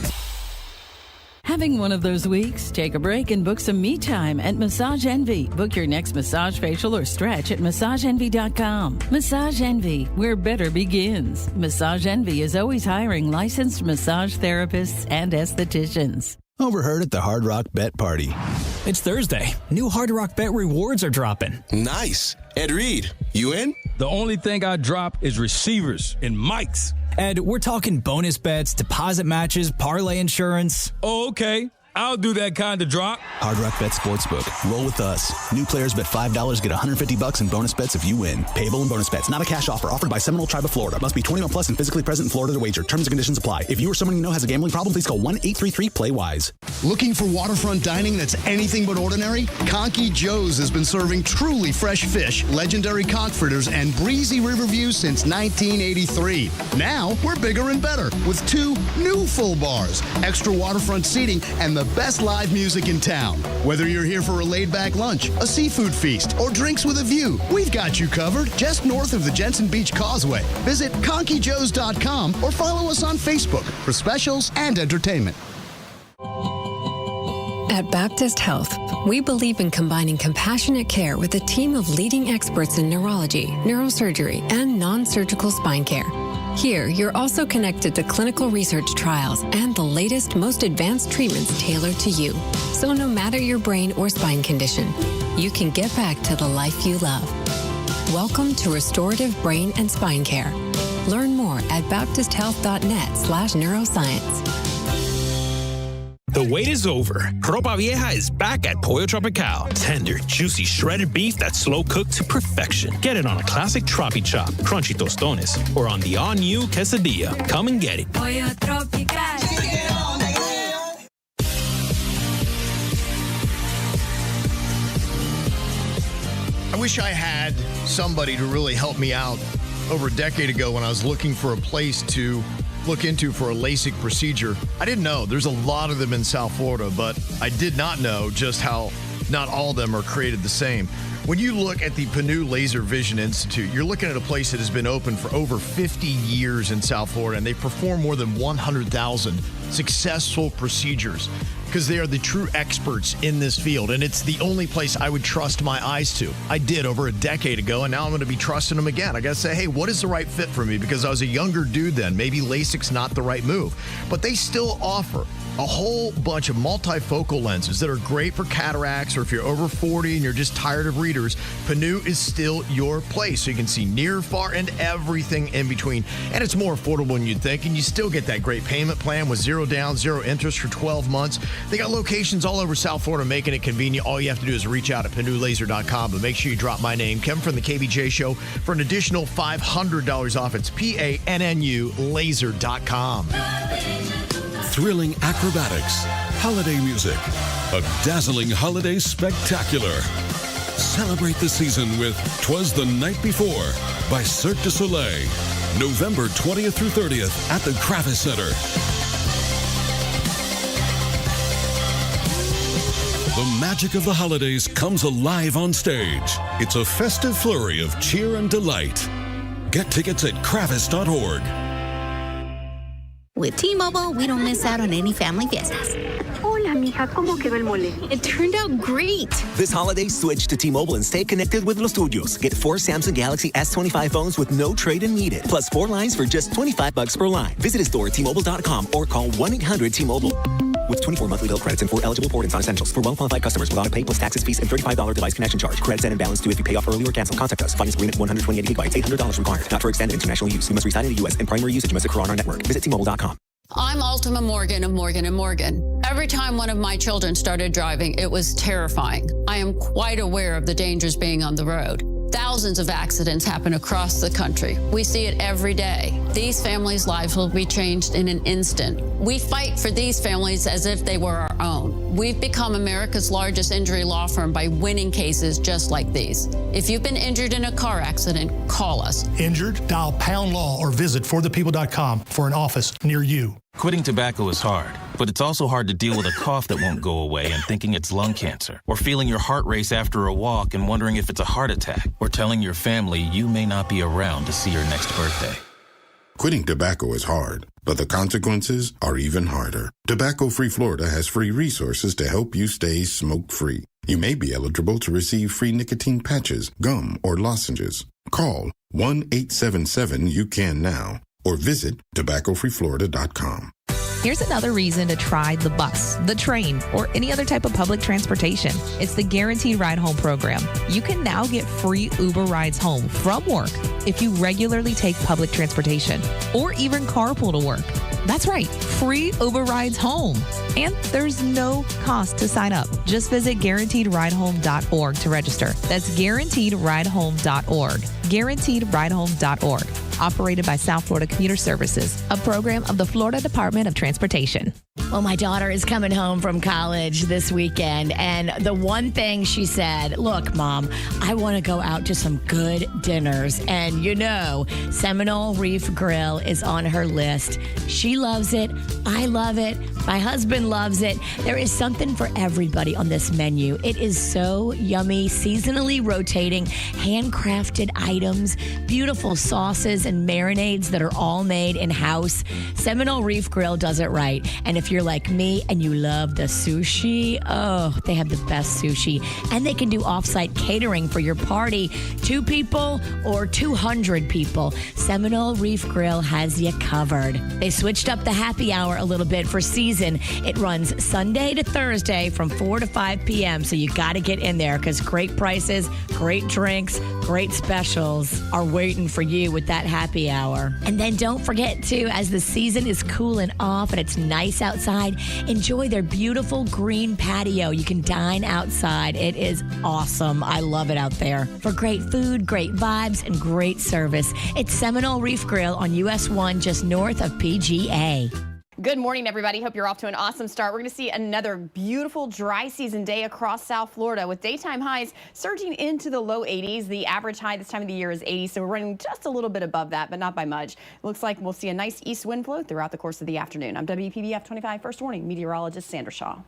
Speaker 11: Having one of those weeks? Take a break and book some me time at Massage Envy. Book your next massage, facial, or stretch at MassageEnvy.com. Massage Envy, where better begins. Massage Envy is always hiring licensed massage therapists and estheticians.
Speaker 12: Overheard at the Hard Rock Bet Party. It's Thursday. New Hard Rock Bet rewards are dropping.
Speaker 16: Nice. Ed Reed, you in?
Speaker 18: The only thing I drop is receivers and mics.
Speaker 12: Ed, we're talking bonus bets, deposit matches, parlay insurance.
Speaker 18: Oh, okay. I'll do that kind of drop.
Speaker 12: Hard Rock Bet Sportsbook. Roll with us. New players bet $5, get $150 in bonus bets if you win. Payable in bonus bets. Not a cash offer. Offered by Seminole Tribe of Florida. Must be 21 plus and physically present in Florida to wager. Terms and conditions apply. If you or someone you know has a gambling problem, please call 1-833-PLAY-WISE.
Speaker 30: Looking for waterfront dining that's anything but ordinary? Conky Joe's has been serving truly fresh fish, legendary conch fritters, and breezy river views since 1983. Now, we're bigger and better with 2 new full bars, extra waterfront seating, and the best live music in town. Whether you're here for a laid-back lunch, a seafood feast, or drinks with a view, we've got you covered just north of the Jensen Beach Causeway. Visit conkyjoes.com or follow us on Facebook for specials and entertainment.
Speaker 21: At Baptist Health, we believe in combining compassionate care with a team of leading experts in neurology, neurosurgery, and non-surgical spine care. Here, you're also connected to clinical research trials and the latest, most advanced treatments tailored to you. So no matter your brain or spine condition, you can get back to the life you love. Welcome to Restorative Brain and Spine Care. Learn more at baptisthealth.net/neuroscience.
Speaker 13: The wait is over. Ropa Vieja is back at Pollo Tropical. Tender, juicy, shredded beef that's slow cooked to perfection. Get it on a classic Tropi Chop, crunchy tostones, or on the all-new quesadilla. Come and get it.
Speaker 8: Pollo Tropical.
Speaker 5: I wish I had somebody to really help me out over a decade ago when I was looking for a place to look into for a LASIK procedure. I didn't know. There's a lot of them in South Florida, but I did not know just how not all of them are created the same. When you look at the Panu Laser Vision Institute, you're looking at a place that has been open for over 50 years in South Florida, and they've performed more than 100,000 successful procedures because they are the true experts in this field, and it's the only place I would trust my eyes to. I did over a decade ago, and now I'm going to be trusting them again. I got to say, hey, what is the right fit for me? Because I was a younger dude then. Maybe LASIK's not the right move, but they still offer a whole bunch of multifocal lenses that are great for cataracts, or if you're over 40 and you're just tired of readers, Panu is still your place. So you can see near, far, and everything in between. And it's more affordable than you'd think, and you still get that great payment plan with 0 down, 0 interest for 12 months. They got locations all over South Florida, making it convenient. All you have to do is reach out at PanuLaser.com, but make sure you drop my name, Kevin from the KVJ Show, for an additional $500 off. It's PANNU Laser.com.
Speaker 14: Thrilling acrobatics, holiday music, a dazzling holiday spectacular. Celebrate the season with 'Twas the Night Before by Cirque du Soleil, November 20th through 30th at the Kravis Center. The magic of the holidays comes alive on stage. It's a festive flurry of cheer and delight. Get tickets at kravis.org.
Speaker 20: With T-Mobile, we don't miss out on any family fiestas.
Speaker 22: Hola, mija, ¿cómo quedó el mole?
Speaker 20: It turned out great.
Speaker 23: This holiday, switch to T-Mobile and stay connected with los tuyos. Get 4 Samsung Galaxy S25 phones with no trade-in needed, plus 4 lines for just $25 per line. Visit a store at T-Mobile.com or call 1-800-T-Mobile. With 24 monthly bill credits and 4 eligible port-ins on essentials. For well-qualified customers with auto-pay plus taxes, fees, and $35 device connection charge. Credits and imbalance due if you pay off early or cancel. Contact us. Finance agreement 128 gigabytes, $800 required. Not for extended international use. You must reside in the U.S. and primary usage must occur on our network. Visit T-Mobile.com.
Speaker 24: I'm Ultima Morgan of Morgan & Morgan. Every time one of my children started driving, it was terrifying. I am quite aware of the dangers being on the road. Thousands of accidents happen across the country. We see it every day. These families' lives will be changed in an instant. We fight for these families as if they were our own. We've become America's largest injury law firm by winning cases just like these. If you've been injured in a car accident, call us.
Speaker 25: Injured? Dial pound law or visit forthepeople.com for an office near you.
Speaker 27: Quitting tobacco is hard, but it's also hard to deal with a cough that won't go away and thinking it's lung cancer, or feeling your heart race after a walk and wondering if it's a heart attack, or telling your family you may not be around to see your next birthday.
Speaker 28: Quitting tobacco is hard, but the consequences are even harder. Tobacco-Free Florida has free resources to help you stay smoke-free. You may be eligible to receive free nicotine patches, gum, or lozenges. Call 1-877-YOU-CAN-NOW or visit tobaccofreeflorida.com.
Speaker 29: Here's another reason to try the bus, the train, or any other type of public transportation. It's the Guaranteed Ride Home program. You can now get free Uber rides home from work if you regularly take public transportation or even carpool to work. That's right, free Uber rides home. And there's no cost to sign up. Just visit guaranteedridehome.org to register. That's guaranteedridehome.org. Guaranteedridehome.org. Operated by South Florida Commuter Services, a program of the Florida Department of Transportation.
Speaker 6: Well, my daughter is coming home from college this weekend, and the one thing she said, look, Mom, I want to go out to some good dinners. And you know, Seminole Reef Grill is on her list. She loves it. I love it. My husband loves it. There is something for everybody on this menu. It is so yummy, seasonally rotating, handcrafted items, beautiful sauces and marinades that are all made in-house. Seminole Reef Grill does it right. And if if you're like me and you love the sushi, they have the best sushi. And they can do off-site catering for your party. 2 people or 200 people. Seminole Reef Grill has you covered. They switched up the happy hour a little bit for season. It runs Sunday to Thursday from 4 to 5 p.m. So you got to get in there because great prices, great drinks, great specials are waiting for you with that happy hour. And then don't forget to, as the season is cooling off and it's nice outside, enjoy their beautiful green patio. You can dine outside. It is awesome. I love it out there. For great food, great vibes, and great service, it's Seminole Reef Grill on US 1 just north of PGA.
Speaker 1: Good morning, everybody. Hope you're off to an awesome start. We're going to see another beautiful dry season day across South Florida with daytime highs surging into the low 80s. The average high this time of the year is 80, so we're running just a little bit above that, but not by much. It looks like we'll see a nice east wind flow throughout the course of the afternoon. I'm WPBF 25 First Warning meteorologist Sandra Shaw.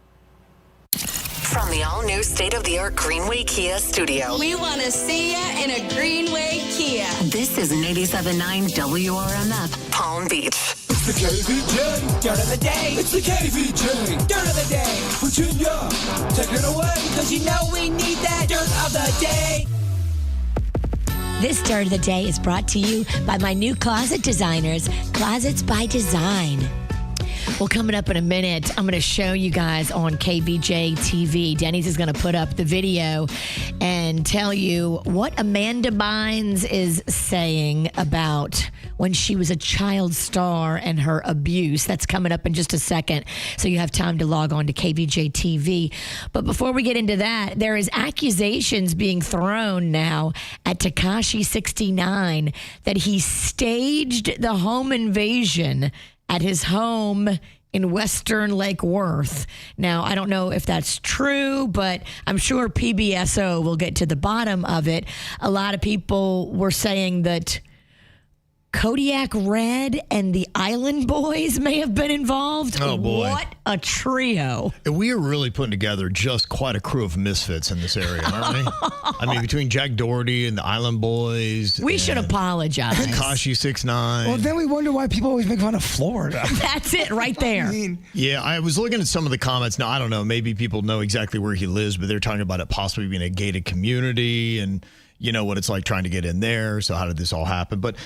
Speaker 2: From the all-new state-of-the-art Greenway Kia studio.
Speaker 3: We want to see you in a Greenway Kia.
Speaker 2: This is 87.9 WRMF, Palm Beach.
Speaker 4: It's the KVJ Dirt of the Day. It's the KVJ Dirt of the Day. Virginia, take it away, because you know we need that Dirt of the Day.
Speaker 6: This Dirt of the Day is brought to you by my new closet designers, Closets by Design. Well, coming up in a minute, I'm going to show you guys on KVJ TV. Denny's is going to put up the video and tell you what Amanda Bynes is saying about when she was a child star and her abuse. That's coming up in just a second, so you have time to log on to KVJ TV. But before we get into that, there is accusations being thrown now at Tekashi 69 that he staged the home invasion at his home in Western Lake Worth. Now, I don't know if that's true, but I'm sure PBSO will get to the bottom of it. A lot of people were saying that Kodiak Red and the Island Boys may have been involved.
Speaker 5: Oh, boy.
Speaker 6: What a trio.
Speaker 5: We are really putting together just quite a crew of misfits in this area, aren't we? I mean, between Jack Doherty and the Island Boys.
Speaker 6: We should apologize.
Speaker 5: Tekashi 69.
Speaker 7: Well, then we wonder why people always make fun of Florida.
Speaker 6: That's it right there.
Speaker 5: Yeah, I was looking at some of the comments. Now, I don't know, maybe people know exactly where he lives, but they're talking about it possibly being a gated community and you know what it's like trying to get in there. So how did this all happen? But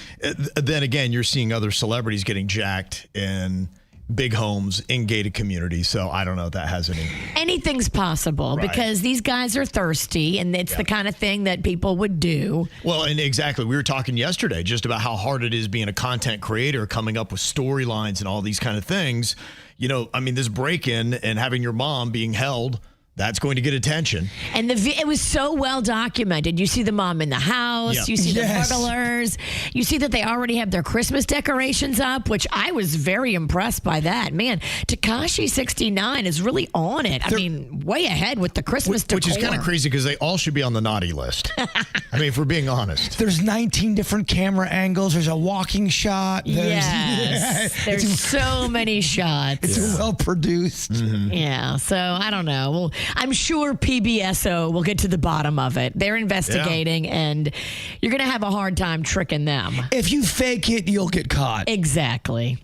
Speaker 5: then again, you're seeing other celebrities getting jacked in big homes in gated communities. So I don't know if that has any.
Speaker 6: Anything's possible because these guys are thirsty and it's the kind of thing that people would do.
Speaker 5: Well, and exactly. We were talking yesterday just about how hard it is being a content creator, coming up with storylines and all these kind of things. You know, I mean, this break-in and having your mom being held, that's going to get attention.
Speaker 6: And it was so well documented. You see the mom in the house.
Speaker 5: Yep.
Speaker 6: You see the burglars. You see that they already have their Christmas decorations up, which I was very impressed by that. Man, Tekashi 69 is really on it. I mean, way ahead with the Christmas decor.
Speaker 5: Which is kind of crazy because they all should be on the naughty list. I mean, if we're being honest.
Speaker 7: There's 19 different camera angles. There's a walking shot.
Speaker 6: There's so many shots.
Speaker 7: It's well produced.
Speaker 5: Mm-hmm.
Speaker 6: Yeah, so I don't know. Well, I'm sure PBSO will get to the bottom of it. They're investigating, and you're going to have a hard time tricking them.
Speaker 7: If you fake it, you'll get caught.
Speaker 6: Exactly.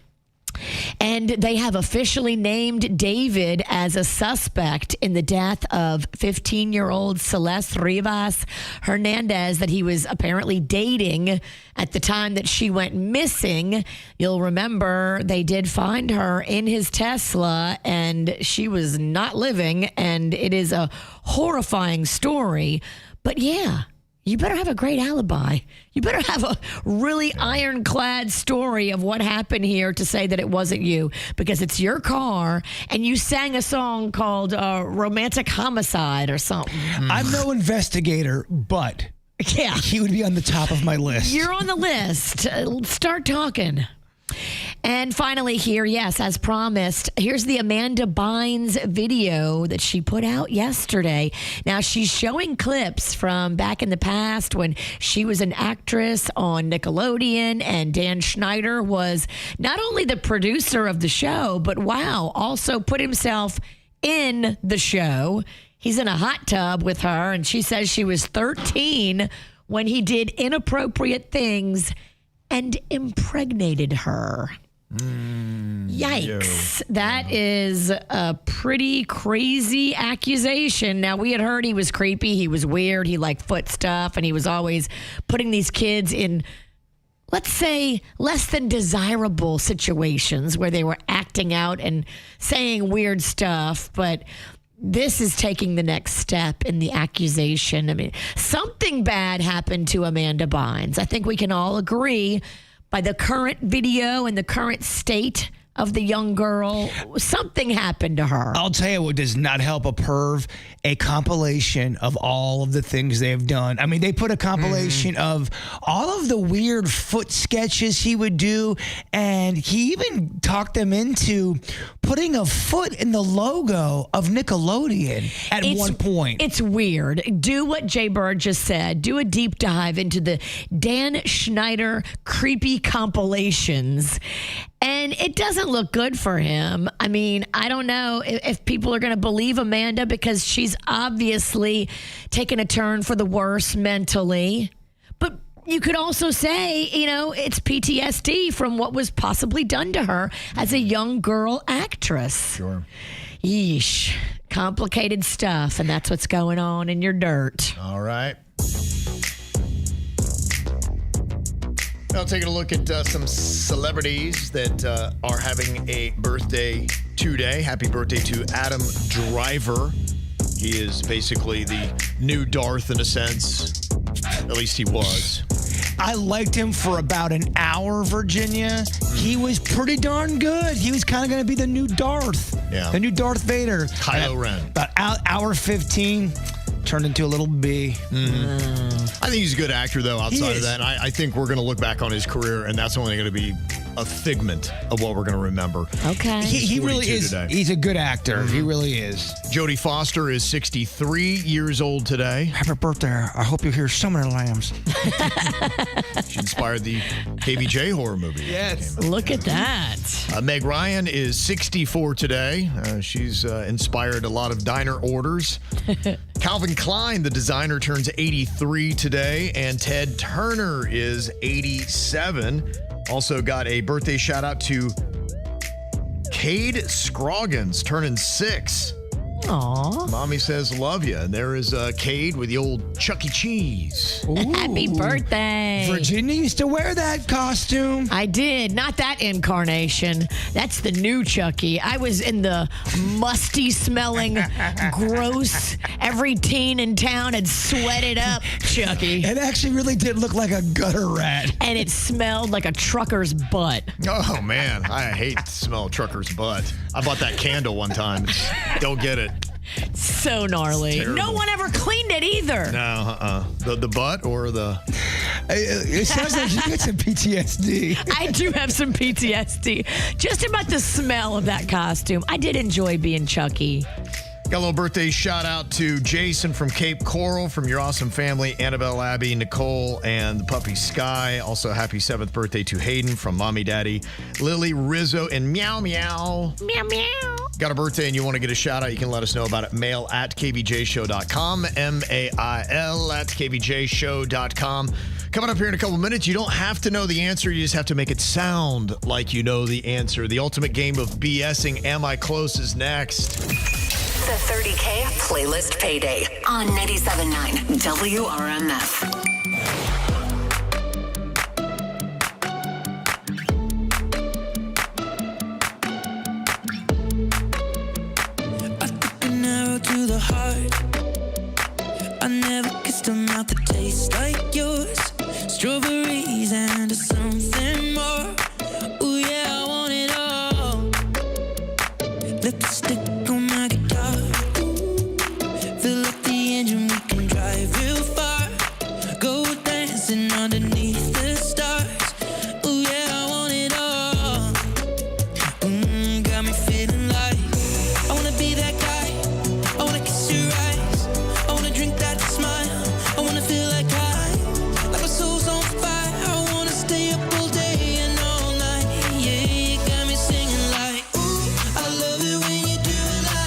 Speaker 6: And they have officially named David as a suspect in the death of 15-year-old Celeste Rivas Hernandez that he was apparently dating at the time that she went missing. You'll remember they did find her in his Tesla and she was not living, and it is a horrifying story. But yeah, you better have a great alibi. You better have a really ironclad story of what happened here to say that it wasn't you, because it's your car and you sang a song called Romantic Homicide or something.
Speaker 7: I'm no investigator, but he would be on the top of my list.
Speaker 6: You're on the list. Start talking. And finally here, yes, as promised, here's the Amanda Bynes video that she put out yesterday. Now, she's showing clips from back in the past when she was an actress on Nickelodeon, and Dan Schneider was not only the producer of the show, but also put himself in the show. He's in a hot tub with her, and she says she was 13 when he did inappropriate things and impregnated her. Yikes. That is a pretty crazy accusation. Now, we had heard he was creepy, he was weird, he liked foot stuff, and he was always putting these kids in, let's say, less than desirable situations where they were acting out and saying weird stuff. But this is taking the next step in the accusation. I mean, something bad happened to Amanda Bynes. I think we can all agree by the current video and the current state of the young girl, something happened to her.
Speaker 7: I'll tell you what does not help a perv, a compilation of all of the things they've done. I mean, they put a compilation of all of the weird foot sketches he would do, and he even talked them into putting a foot in the logo of Nickelodeon at one point.
Speaker 6: It's weird. Do what Jbird just said. Do a deep dive into the Dan Schneider creepy compilations. And it doesn't look good for him. I mean, I don't know if people are going to believe Amanda because she's obviously taken a turn for the worse mentally. But you could also say, you know, it's PTSD from what was possibly done to her as a young girl actress.
Speaker 5: Sure.
Speaker 6: Yeesh. Complicated stuff, and that's what's going on in your dirt.
Speaker 5: All right. Now, taking a look at some celebrities that are having a birthday today. Happy birthday to Adam Driver. He is basically the new Darth in a sense. At least he was.
Speaker 7: I liked him for about an hour, Virginia. He was pretty darn good. He was kind of going to be the new Darth.
Speaker 5: Yeah.
Speaker 7: The new Darth Vader.
Speaker 5: Kylo Ren.
Speaker 7: About hour 15. Turned into a little bee.
Speaker 5: I think he's a good actor, though, outside of that. And I think we're going to look back on his career, and that's only going to be a figment of what we're going to remember.
Speaker 6: Okay.
Speaker 7: He really is.
Speaker 5: Today.
Speaker 7: He's a good actor. He really is.
Speaker 5: Jodie Foster is 63 years old today.
Speaker 7: Happy birthday. I hope you hear so many lambs.
Speaker 5: She inspired the KVJ horror movie.
Speaker 7: Yes.
Speaker 6: Look at that.
Speaker 5: Meg Ryan is 64 today. She's inspired a lot of diner orders. Calvin Klein, the designer, turns 83 today, and Ted Turner is 87. Also got a birthday shout out to Cade Scroggins, turning 6.
Speaker 6: Aww.
Speaker 5: Mommy says love you. And there is Cade with the old Chuck E. Cheese.
Speaker 6: Happy birthday.
Speaker 7: Virginia used to wear that costume.
Speaker 6: I did. Not that incarnation. That's the new Chucky. I was in the musty smelling, gross, every teen in town had sweated up Chucky.
Speaker 7: It actually really did look like a gutter rat.
Speaker 6: And it smelled like a trucker's butt.
Speaker 5: Oh, man. I hate the smell of trucker's butt. I bought that candle one time. Don't get it.
Speaker 6: So gnarly. No one ever cleaned it either.
Speaker 5: No, The butt or the...
Speaker 7: It sounds like you got some PTSD.
Speaker 6: I do have some PTSD. Just about the smell of that costume. I did enjoy being Chucky.
Speaker 5: Got a little birthday shout out to Jason from Cape Coral, from your awesome family, Annabelle, Abby, Nicole, and the puppy Sky. Also, happy 7th birthday to Hayden from Mommy Daddy, Lily, Rizzo, and Meow Meow.
Speaker 6: Meow Meow.
Speaker 5: Got a birthday and you want to get a shout out, you can let us know about it. Mail at kvjshow.com, MAIL at kvjshow.com. Coming up here in a couple minutes, you don't have to know the answer, you just have to make it sound like you know the answer. The ultimate game of BSing, Am I Close, is next.
Speaker 2: The 30K Playlist Payday on 97.9 WRMF.
Speaker 4: To the heart, I never kissed a mouth that tastes like yours. Strawberries and something more. Ooh yeah, I want it all. Lipstick on my guitar. Fill up the engine, we can drive real far. Go dancing underneath the stars. Ooh yeah, I want it all. Got me feeling like I wanna be that guy. I wanna kiss your eyes. I wanna drink that smile. I wanna feel like my soul's on fire. I wanna stay up all day and all night. Yeah, you got me singing like, ooh, I love it when you do it like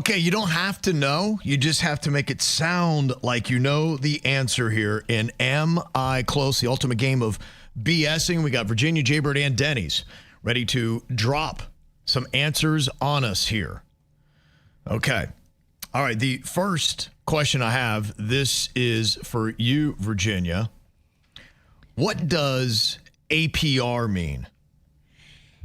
Speaker 5: Okay, you don't have to know. You just have to make it sound like you know the answer here in Am I Close, the ultimate game of BSing. We got Virginia, Jbird, and Denny's ready to drop some answers on us here. Okay. All right, the first question I have, this is for you, Virginia. What does APR mean?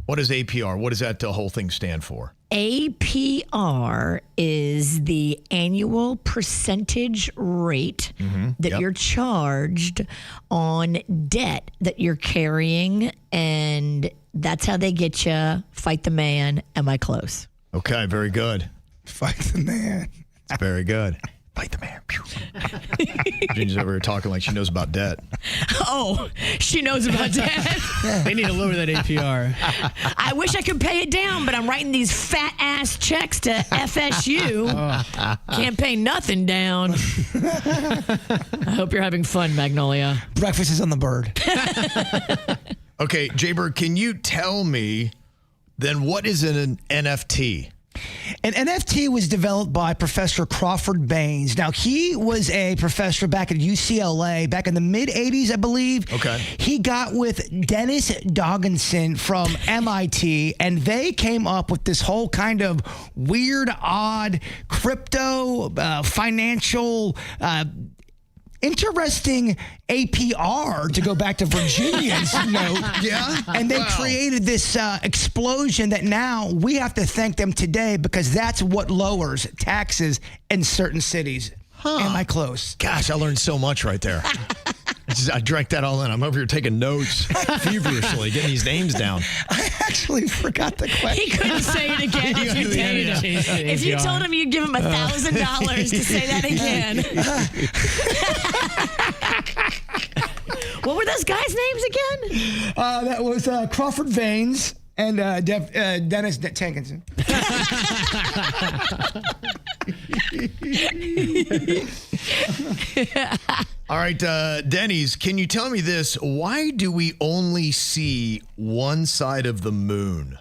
Speaker 5: What is APR? What does that whole thing stand for?
Speaker 6: APR is the annual percentage rate that you're charged on debt that you're carrying, and that's how they get you. Fight the man. Am I close?
Speaker 5: Okay, very good.
Speaker 7: Fight the man.
Speaker 5: It's very good. Fight the man. Virginia's over here talking like she knows about debt.
Speaker 6: Oh, she knows about debt.
Speaker 9: They need to lower that APR.
Speaker 6: I wish I could pay it down, but I'm writing these fat ass checks to FSU. Can't pay nothing down. I hope you're having fun, Magnolia.
Speaker 7: Breakfast is on the bird.
Speaker 5: Okay, Jbird, can you tell me then what is an NFT?
Speaker 7: An NFT was developed by Professor Crawford Baines. Now, he was a professor back at UCLA back in the mid-'80s, I believe.
Speaker 5: Okay.
Speaker 7: He got with Dennis Dogginson from MIT, and they came up with this whole kind of weird, odd crypto, financial, interesting APR, to go back to Virginia's note.
Speaker 5: Yeah.
Speaker 7: And they created this explosion that now we have to thank them today, because that's what lowers taxes in certain cities. Am I close?
Speaker 5: Gosh, I learned so much right there. I drank that all in. I'm over here taking notes feverishly, getting these names down.
Speaker 7: I actually forgot the question.
Speaker 6: He couldn't say it again if you did. If you told him you'd give him $1,000 to say that again. What were those guys' names again?
Speaker 7: That was Crawford Baines and Dennis Tankinson.
Speaker 5: All right, Denny's, can you tell me this? Why do we only see one side of the moon?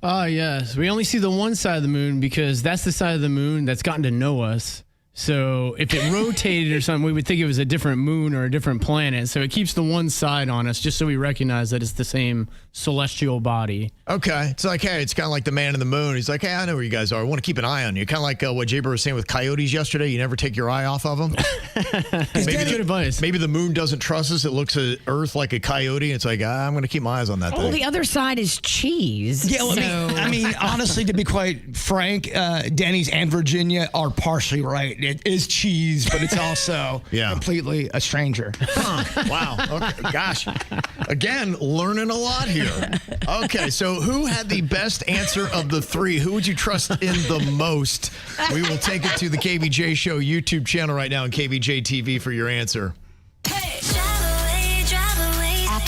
Speaker 9: Oh, yes. We only see the one side of the moon because that's the side of the moon that's gotten to know us. So if it rotated or something, we would think it was a different moon or a different planet. So it keeps the one side on us just so we recognize that it's the same celestial body.
Speaker 5: Okay. It's like, hey, it's kind of like the man in the moon. He's like, hey, I know where you guys are. I want to keep an eye on you. Kind of like what Jbird was saying with coyotes yesterday. You never take your eye off of them.
Speaker 9: Good advice.
Speaker 5: Maybe the moon doesn't trust us. It looks at Earth like a coyote. It's like, I'm going to keep my eyes on that thing.
Speaker 6: Well, the other side is cheese.
Speaker 7: Yeah, well, I mean, honestly, to be quite frank, Denny's and Virginia are partially right. It is cheese, but it's also completely a stranger.
Speaker 5: Wow. Okay. Gosh. Again, learning a lot here. Okay, so who had the best answer of the three? Who would you trust in the most? We will take it to the KVJ Show YouTube channel right now on KVJ TV for your answer.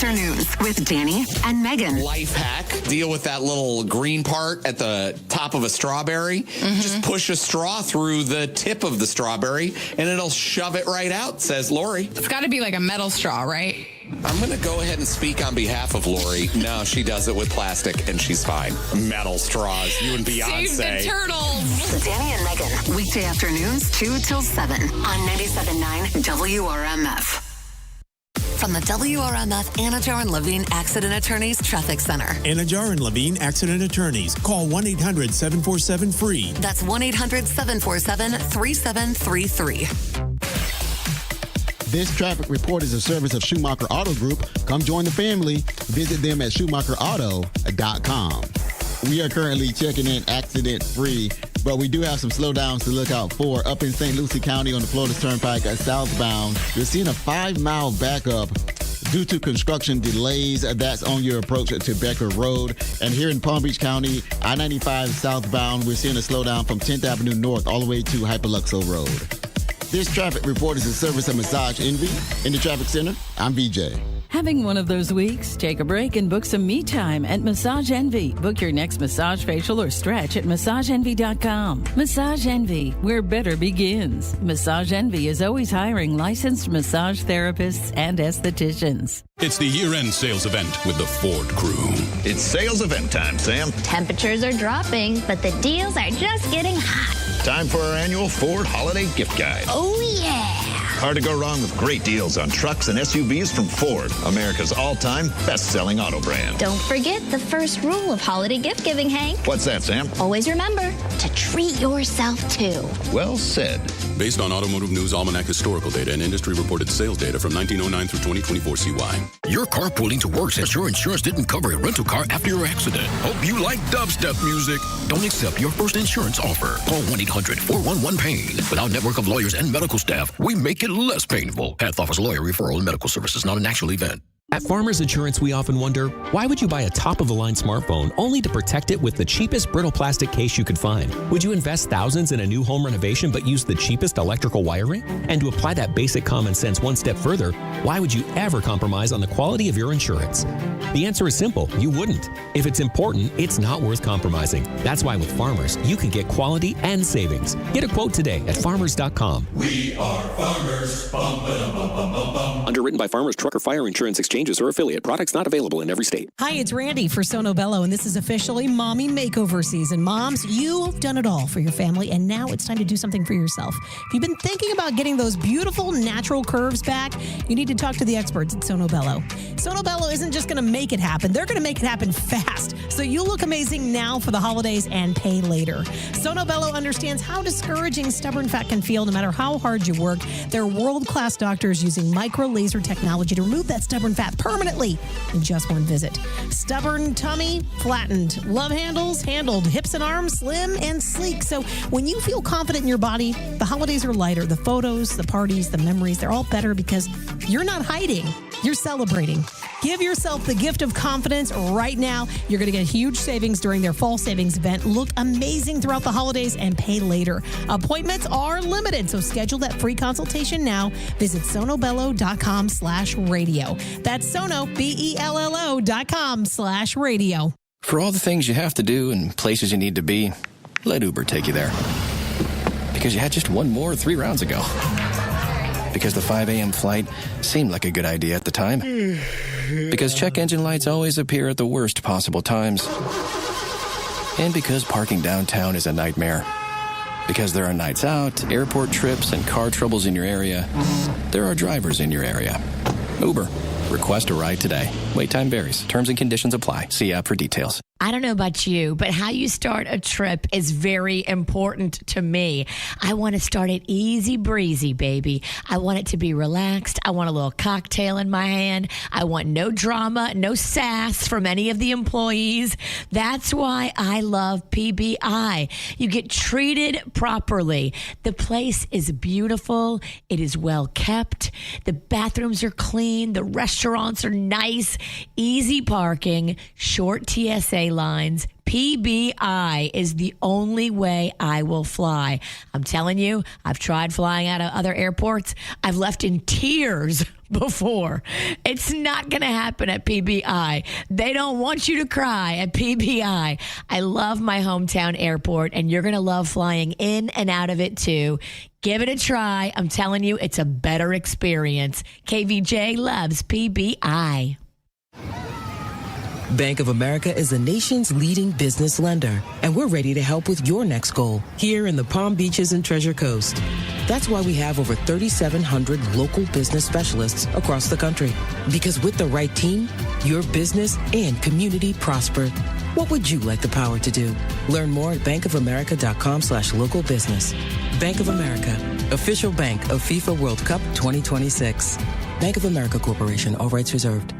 Speaker 2: Afternoons with Danny and Megan.
Speaker 10: Life hack. Deal with that little green part at the top of a strawberry. Just push a straw through the tip of the strawberry and it'll shove it right out, says Lori.
Speaker 3: It's got to be like a metal straw, right?
Speaker 10: I'm going to go ahead and speak on behalf of Lori. No, she does it with plastic and she's fine. Metal straws. You and Beyonce.
Speaker 3: Save the turtles.
Speaker 2: Danny and Megan. Weekday afternoons 2 till 7 on 97.9 WRMF. From the WRMF Anajar and Levine Accident Attorneys Traffic Center.
Speaker 11: Anajar and Levine Accident Attorneys. Call 1-800-747-FREE.
Speaker 2: That's 1-800-747-3733.
Speaker 12: This traffic report is a service of Schumacher Auto Group. Come join the family. Visit them at SchumacherAuto.com. We are currently checking in accident-free, but we do have some slowdowns to look out for. Up in St. Lucie County on the Florida Turnpike southbound, you're seeing a 5-mile backup due to construction delays. That's on your approach to Becker Road. And here in Palm Beach County, I-95 southbound, we're seeing a slowdown from 10th Avenue North all the way to Hyperluxo Road. This traffic report is a service of Massage Envy. In the traffic center, I'm VJ.
Speaker 8: Having one of those weeks? Take a break and book some me time at Massage Envy. Book your next massage, facial, or stretch at massageenvy.com. Massage Envy, where better begins. Massage Envy is always hiring licensed massage therapists and estheticians.
Speaker 14: It's the year-end sales event with the Ford crew.
Speaker 13: It's sales event time, Sam.
Speaker 15: Temperatures are dropping, but the deals are just getting hot.
Speaker 13: Time for our annual Ford Holiday Gift Guide.
Speaker 15: Oh, yeah.
Speaker 13: Hard to go wrong with great deals on trucks and SUVs from Ford, America's all-time best-selling auto brand.
Speaker 15: Don't forget the first rule of holiday gift giving, Hank.
Speaker 13: What's that, Sam?
Speaker 15: Always remember to treat yourself, too.
Speaker 13: Well said.
Speaker 14: Based on Automotive News Almanac historical data and industry-reported sales data from 1909 through 2024 CY.
Speaker 16: You're carpooling to work since your insurance didn't cover a rental car after your accident. Hope you like dubstep music. Don't accept your first insurance offer. Call 1-800-411-PAIN. With our network of lawyers and medical staff, we make it less painful. Health Office Lawyer Referral and Medical Services, not an actual event.
Speaker 17: At Farmers Insurance, we often wonder, why would you buy a top-of-the-line smartphone only to protect it with the cheapest brittle plastic case you could find? Would you invest thousands in a new home renovation but use the cheapest electrical wiring? And to apply that basic common sense one step further, why would you ever compromise on the quality of your insurance? The answer is simple, you wouldn't. If it's important, it's not worth compromising. That's why with Farmers, you can get quality and savings. Get a quote today at farmers.com.
Speaker 14: We are farmers. Bum, ba-dum, bum, bum, bum, bum.
Speaker 17: Underwritten by Farmers Truck or Fire Insurance Exchanges or affiliate. Products not available in every state.
Speaker 18: Hi, it's Randy for Sono Bello, and this is officially Mommy Makeover season. Moms, you've done it all for your family, and now it's time to do something for yourself. If you've been thinking about getting those beautiful natural curves back, you need to talk to the experts at Sono Bello. Sono Bello isn't just going to make it happen. They're going to make it happen fast, so you'll look amazing now for the holidays and pay later. Sono Bello understands how discouraging stubborn fat can feel no matter how hard you work. They're world-class doctors using micro-laser technology to remove that stubborn fat permanently in just one visit. Stubborn tummy, flattened. Love handles, handled. Hips and arms, slim and sleek. So when you feel confident in your body, the holidays are lighter. The photos, the parties, the memories, they're all better because you're not hiding. You're celebrating. Give yourself the gift of confidence right now. You're going to get huge savings during their fall savings event. Look amazing throughout the holidays and pay later. Appointments are limited, so schedule that free consultation now. Visit sonobello.com/radio. That's Sono, BELLO.com/radio.
Speaker 19: For all the things you have to do and places you need to be, let Uber take you there. Because you had just one more 3 rounds ago. Because the 5 a.m. flight seemed like a good idea at the time. Because check engine lights always appear at the worst possible times. And because parking downtown is a nightmare. Because there are nights out, airport trips, and car troubles in your area, there are drivers in your area. Uber. Request a ride today. Wait time varies. Terms and conditions apply. See app for details.
Speaker 6: I don't know about you, but how you start a trip is very important to me. I want to start it easy breezy, baby. I want it to be relaxed. I want a little cocktail in my hand. I want no drama, no sass from any of the employees. That's why I love PBI. You get treated properly. The place is beautiful. It is well kept. The bathrooms are clean. The restaurants are nice. Easy parking, short TSA lines. PBI is the only way I will fly. I'm telling you, I've tried flying out of other airports. I've left in tears before. It's not going to happen at PBI. They don't want you to cry at PBI. I love my hometown airport, and you're going to love flying in and out of it too. Give it a try. I'm telling you, it's a better experience. KVJ loves PBI.
Speaker 21: Bank of America is the nation's leading business lender, and we're ready to help with your next goal here in the Palm Beaches and Treasure Coast. That's why we have over 3,700 local business specialists across the country. Because with the right team, your business and community prosper. What would you like the power to do? Learn more at bankofamerica.com/local business. Bank of America, official bank of FIFA World Cup 2026. Bank of America Corporation, all rights reserved.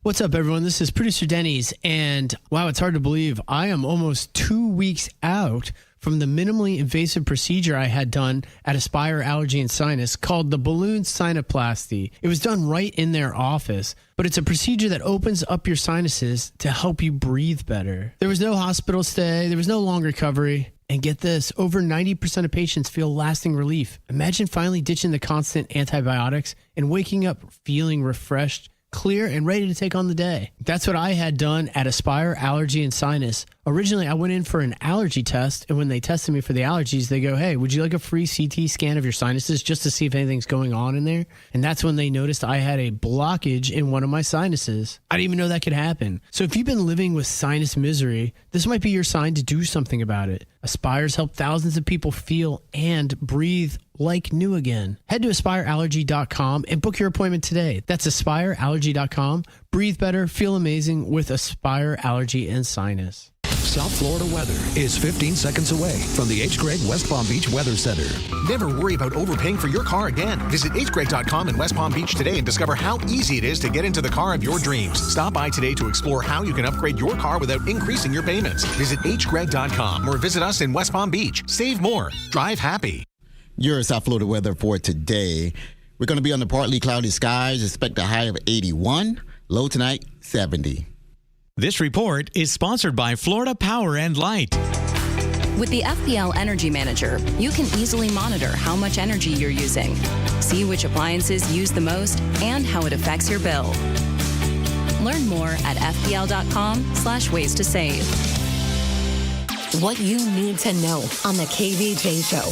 Speaker 9: What's up, everyone? This is producer Denny's, and wow, it's hard to believe I am almost 2 weeks out from the minimally invasive procedure I had done at Aspire Allergy and Sinus called the balloon sinuplasty. It was done right in their office, but it's a procedure that opens up your sinuses to help you breathe better. There was no hospital stay. There was no long recovery. And get this, over 90% of patients feel lasting relief. Imagine finally ditching the constant antibiotics and waking up feeling refreshed, clear, and ready to take on the day. That's what I had done at Aspire Allergy and Sinus. Originally, I went in for an allergy test, and when they tested me for the allergies, they go, hey, would you like a free CT scan of your sinuses just to see if anything's going on in there? And that's when they noticed I had a blockage in one of my sinuses. I didn't even know that could happen. So if you've been living with sinus misery, this might be your sign to do something about it. Aspire's helped thousands of people feel and breathe like new again. Head to aspireallergy.com and book your appointment today. That's aspireallergy.com. Breathe better, feel amazing with Aspire Allergy and Sinus.
Speaker 20: South Florida weather is 15 seconds away from the H. Gregg West Palm Beach Weather Center.
Speaker 22: Never worry about overpaying for your car again. Visit hgregg.com in West Palm Beach today and discover how easy it is to get into the car of your dreams. Stop by today to explore how you can upgrade your car without increasing your payments. Visit hgregg.com or visit us in West Palm Beach. Save more. Drive happy.
Speaker 12: Your South Florida weather for today. We're going to be under partly cloudy skies. Expect a high of 81. Low tonight, 70.
Speaker 23: This report is sponsored by Florida Power and Light.
Speaker 24: With the FPL Energy Manager, you can easily monitor how much energy you're using, see which appliances use the most, and how it affects your bill. Learn more at fpl.com/ways to save.
Speaker 2: What you need to know on the KVJ Show.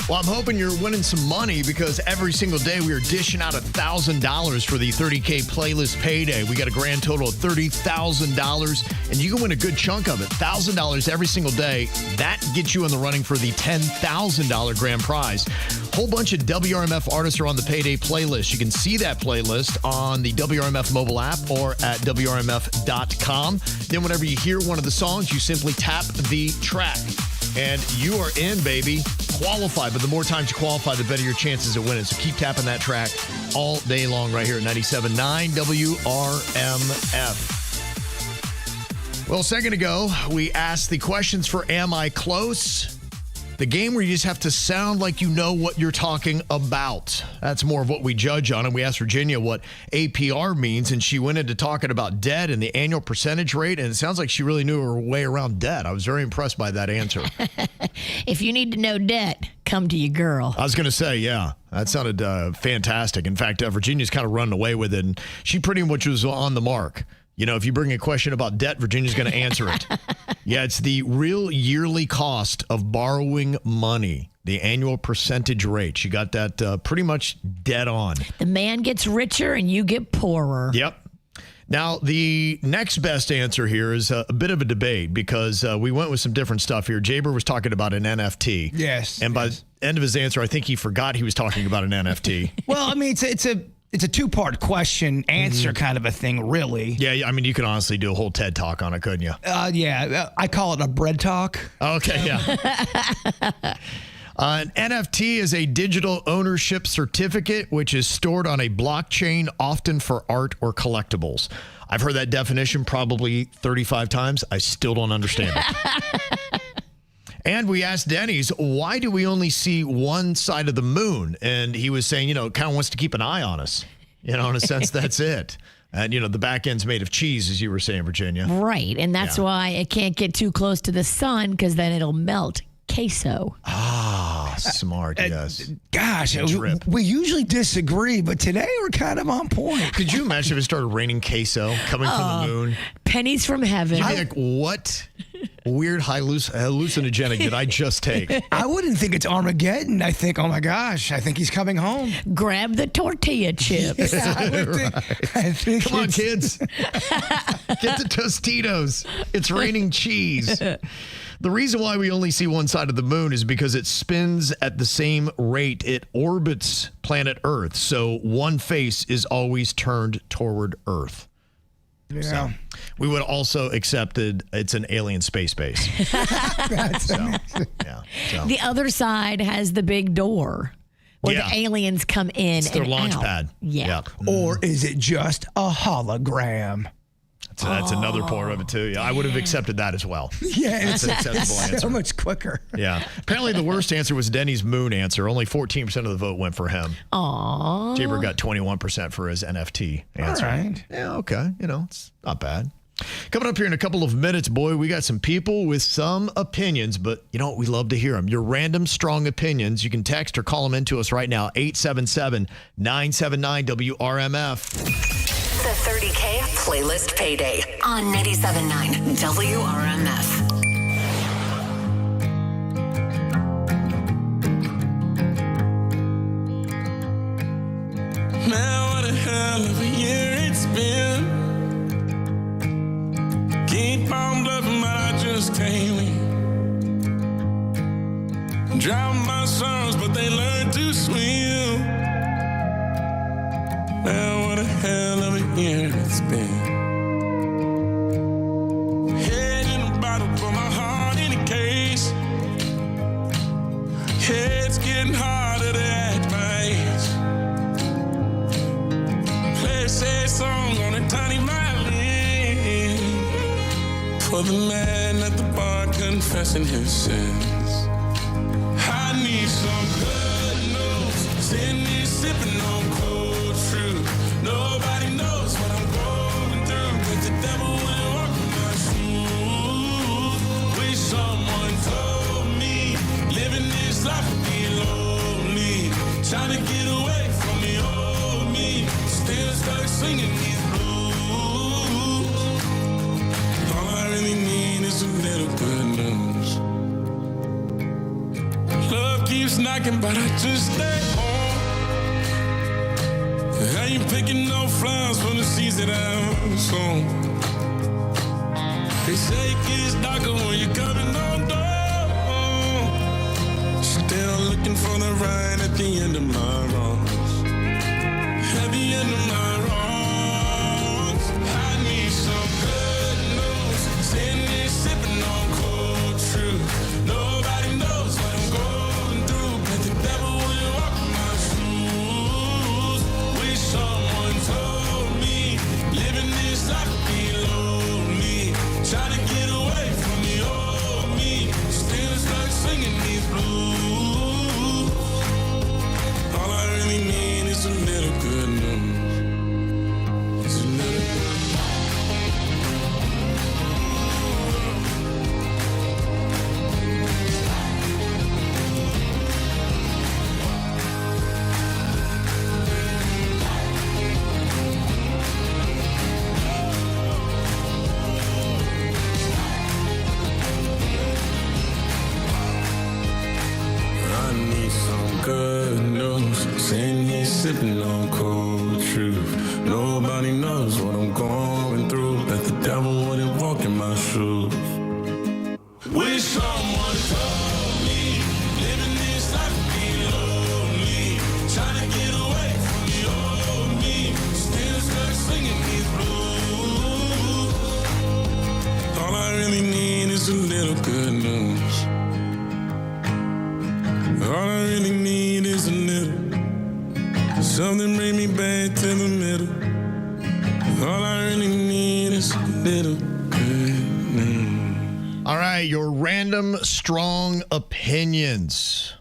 Speaker 5: Well, I'm hoping you're winning some money because every single day we are dishing out $1,000 for the 30K playlist payday. We got a grand total of $30,000, and you can win a good chunk of it. $1,000 every single day. That gets you in the running for the $10,000 grand prize. Whole bunch of WRMF artists are on the payday playlist. You can see that playlist on the WRMF mobile app or at WRMF.com. Then whenever you hear one of the songs, you simply tap the track. And you are in, baby. Qualify, but the more times you qualify, the better your chances of winning. So keep tapping that track all day long right here at 97.9 WRMF. Well, a second ago, we asked the questions for Am I Close? The game where you just have to sound like you know what you're talking about. That's more of what we judge on. And we asked Virginia what APR means, and she went into talking about debt and the annual percentage rate, and it sounds like she really knew her way around debt. I was very impressed by that answer.
Speaker 6: If you need to know debt, come to your girl.
Speaker 5: I was going to say, yeah, that sounded fantastic. In fact, Virginia's kind of running away with it, and she pretty much was on the mark. You know, if you bring a question about debt, Virginia's going to answer it. Yeah, it's the real yearly cost of borrowing money, the annual percentage rate. She got that pretty much dead on.
Speaker 6: The man gets richer and you get poorer.
Speaker 5: Yep. Now, the next best answer here is a bit of a debate because we went with some different stuff here. Jbird was talking about an NFT.
Speaker 7: Yes.
Speaker 5: And by the end of his answer, I think he forgot he was talking about an NFT.
Speaker 7: Well, I mean, it's a two-part question answer kind of a thing, really.
Speaker 5: Yeah, I mean, you could honestly do a whole TED Talk on it, couldn't you?
Speaker 7: Yeah, I call it a bread talk.
Speaker 5: Okay, yeah. An NFT is a digital ownership certificate, which is stored on a blockchain, often for art or collectibles. I've heard that definition probably 35 times. I still don't understand it. And we asked Denny's, why do we only see one side of the moon? And he was saying, you know, kind of wants to keep an eye on us. You know, in a sense, that's it. And, you know, the back end's made of cheese, as you were saying, Virginia.
Speaker 6: Right. And that's why it can't get too close to the sun because then it'll melt. Queso.
Speaker 5: Ah, smart, yes.
Speaker 7: Gosh, we usually disagree, but today we're kind of on point.
Speaker 5: Could you imagine if it started raining queso coming from the moon?
Speaker 6: Pennies from heaven.
Speaker 5: You'd be like, what weird hallucinogenic did I just take?
Speaker 7: I wouldn't think it's Armageddon. I think, oh my gosh, I think he's coming home.
Speaker 6: Grab the tortilla chips.
Speaker 7: Yeah, I think
Speaker 5: Come on, kids. Get the Tostitos. It's raining cheese. The reason why we only see one side of the moon is because it spins at the same rate it orbits planet Earth. So one face is always turned toward Earth.
Speaker 7: Yeah.
Speaker 5: So we would also accept that it's an alien space base.
Speaker 6: The other side has the big door where the aliens come in.
Speaker 5: It's their launch
Speaker 6: out.
Speaker 5: pad.
Speaker 6: Yeah.
Speaker 7: Or is it just a hologram?
Speaker 5: So that's another part of it, too. Yeah, I would have accepted that as well.
Speaker 7: Yeah,
Speaker 5: That's an acceptable answer.
Speaker 7: So much quicker.
Speaker 5: Yeah. Apparently, the worst answer was Denny's moon answer. Only 14% of the vote went for him.
Speaker 6: Aww.
Speaker 5: Jbird got 21% for his NFT answer.
Speaker 7: All right.
Speaker 5: Yeah, okay. You know, it's not bad. Coming up here in a couple of minutes, boy, we got some people with some opinions, but you know what? We love to hear them. Your random strong opinions. You can text or call them into us right now, 877-979-WRMF.
Speaker 2: It's a 30K playlist payday on 97.9 WRMF.
Speaker 1: Man, what a hell of a year it's been. Keep on bluffing, but I just can't win. Drown my sons, but they learn to swim. Man, what a hell of a year it's been. Head in a bottle, put my heart in a case. It's getting harder to act my age. Play a sad song on a tiny violin for the man at the bar confessing his sins. I need some good news. Sitting here sipping on cold truth. Nobody knows what I'm going through, but the devil wouldn't walk in my shoes. Wish someone told me living this life would be lonely. Trying to get away from the old me. Still stuck singing these blues. All I really need is a little good news. Love keeps knocking, but I just stay home. I ain't picking no flowers from the seeds that I've sown. They say it gets darker when you're coming on door. Still looking for the right at the end of my wrongs. At the end of my wrongs, I need some good news. Sitting here sipping on cold truth. Nobody knows what I'm going through, but the devil will walk in my shoes. Wish someone told me living this life would be lonely. Trying to get away from the old me. Still stuck singing these blues. All I really need is a little good news. It's a little I need some good news. Sitting here sipping on cold truth. Nobody knows what I'm going through. That the devil wouldn't walk in my shoes. Wish someone told me living this life would be lonely. Trying to get away from the old me. Still stuck singing these blues. All I really need is a little good news. All I really need is a little. Something bring me back to the middle. All I really need is a little good news.
Speaker 5: All right, your random strong opinions.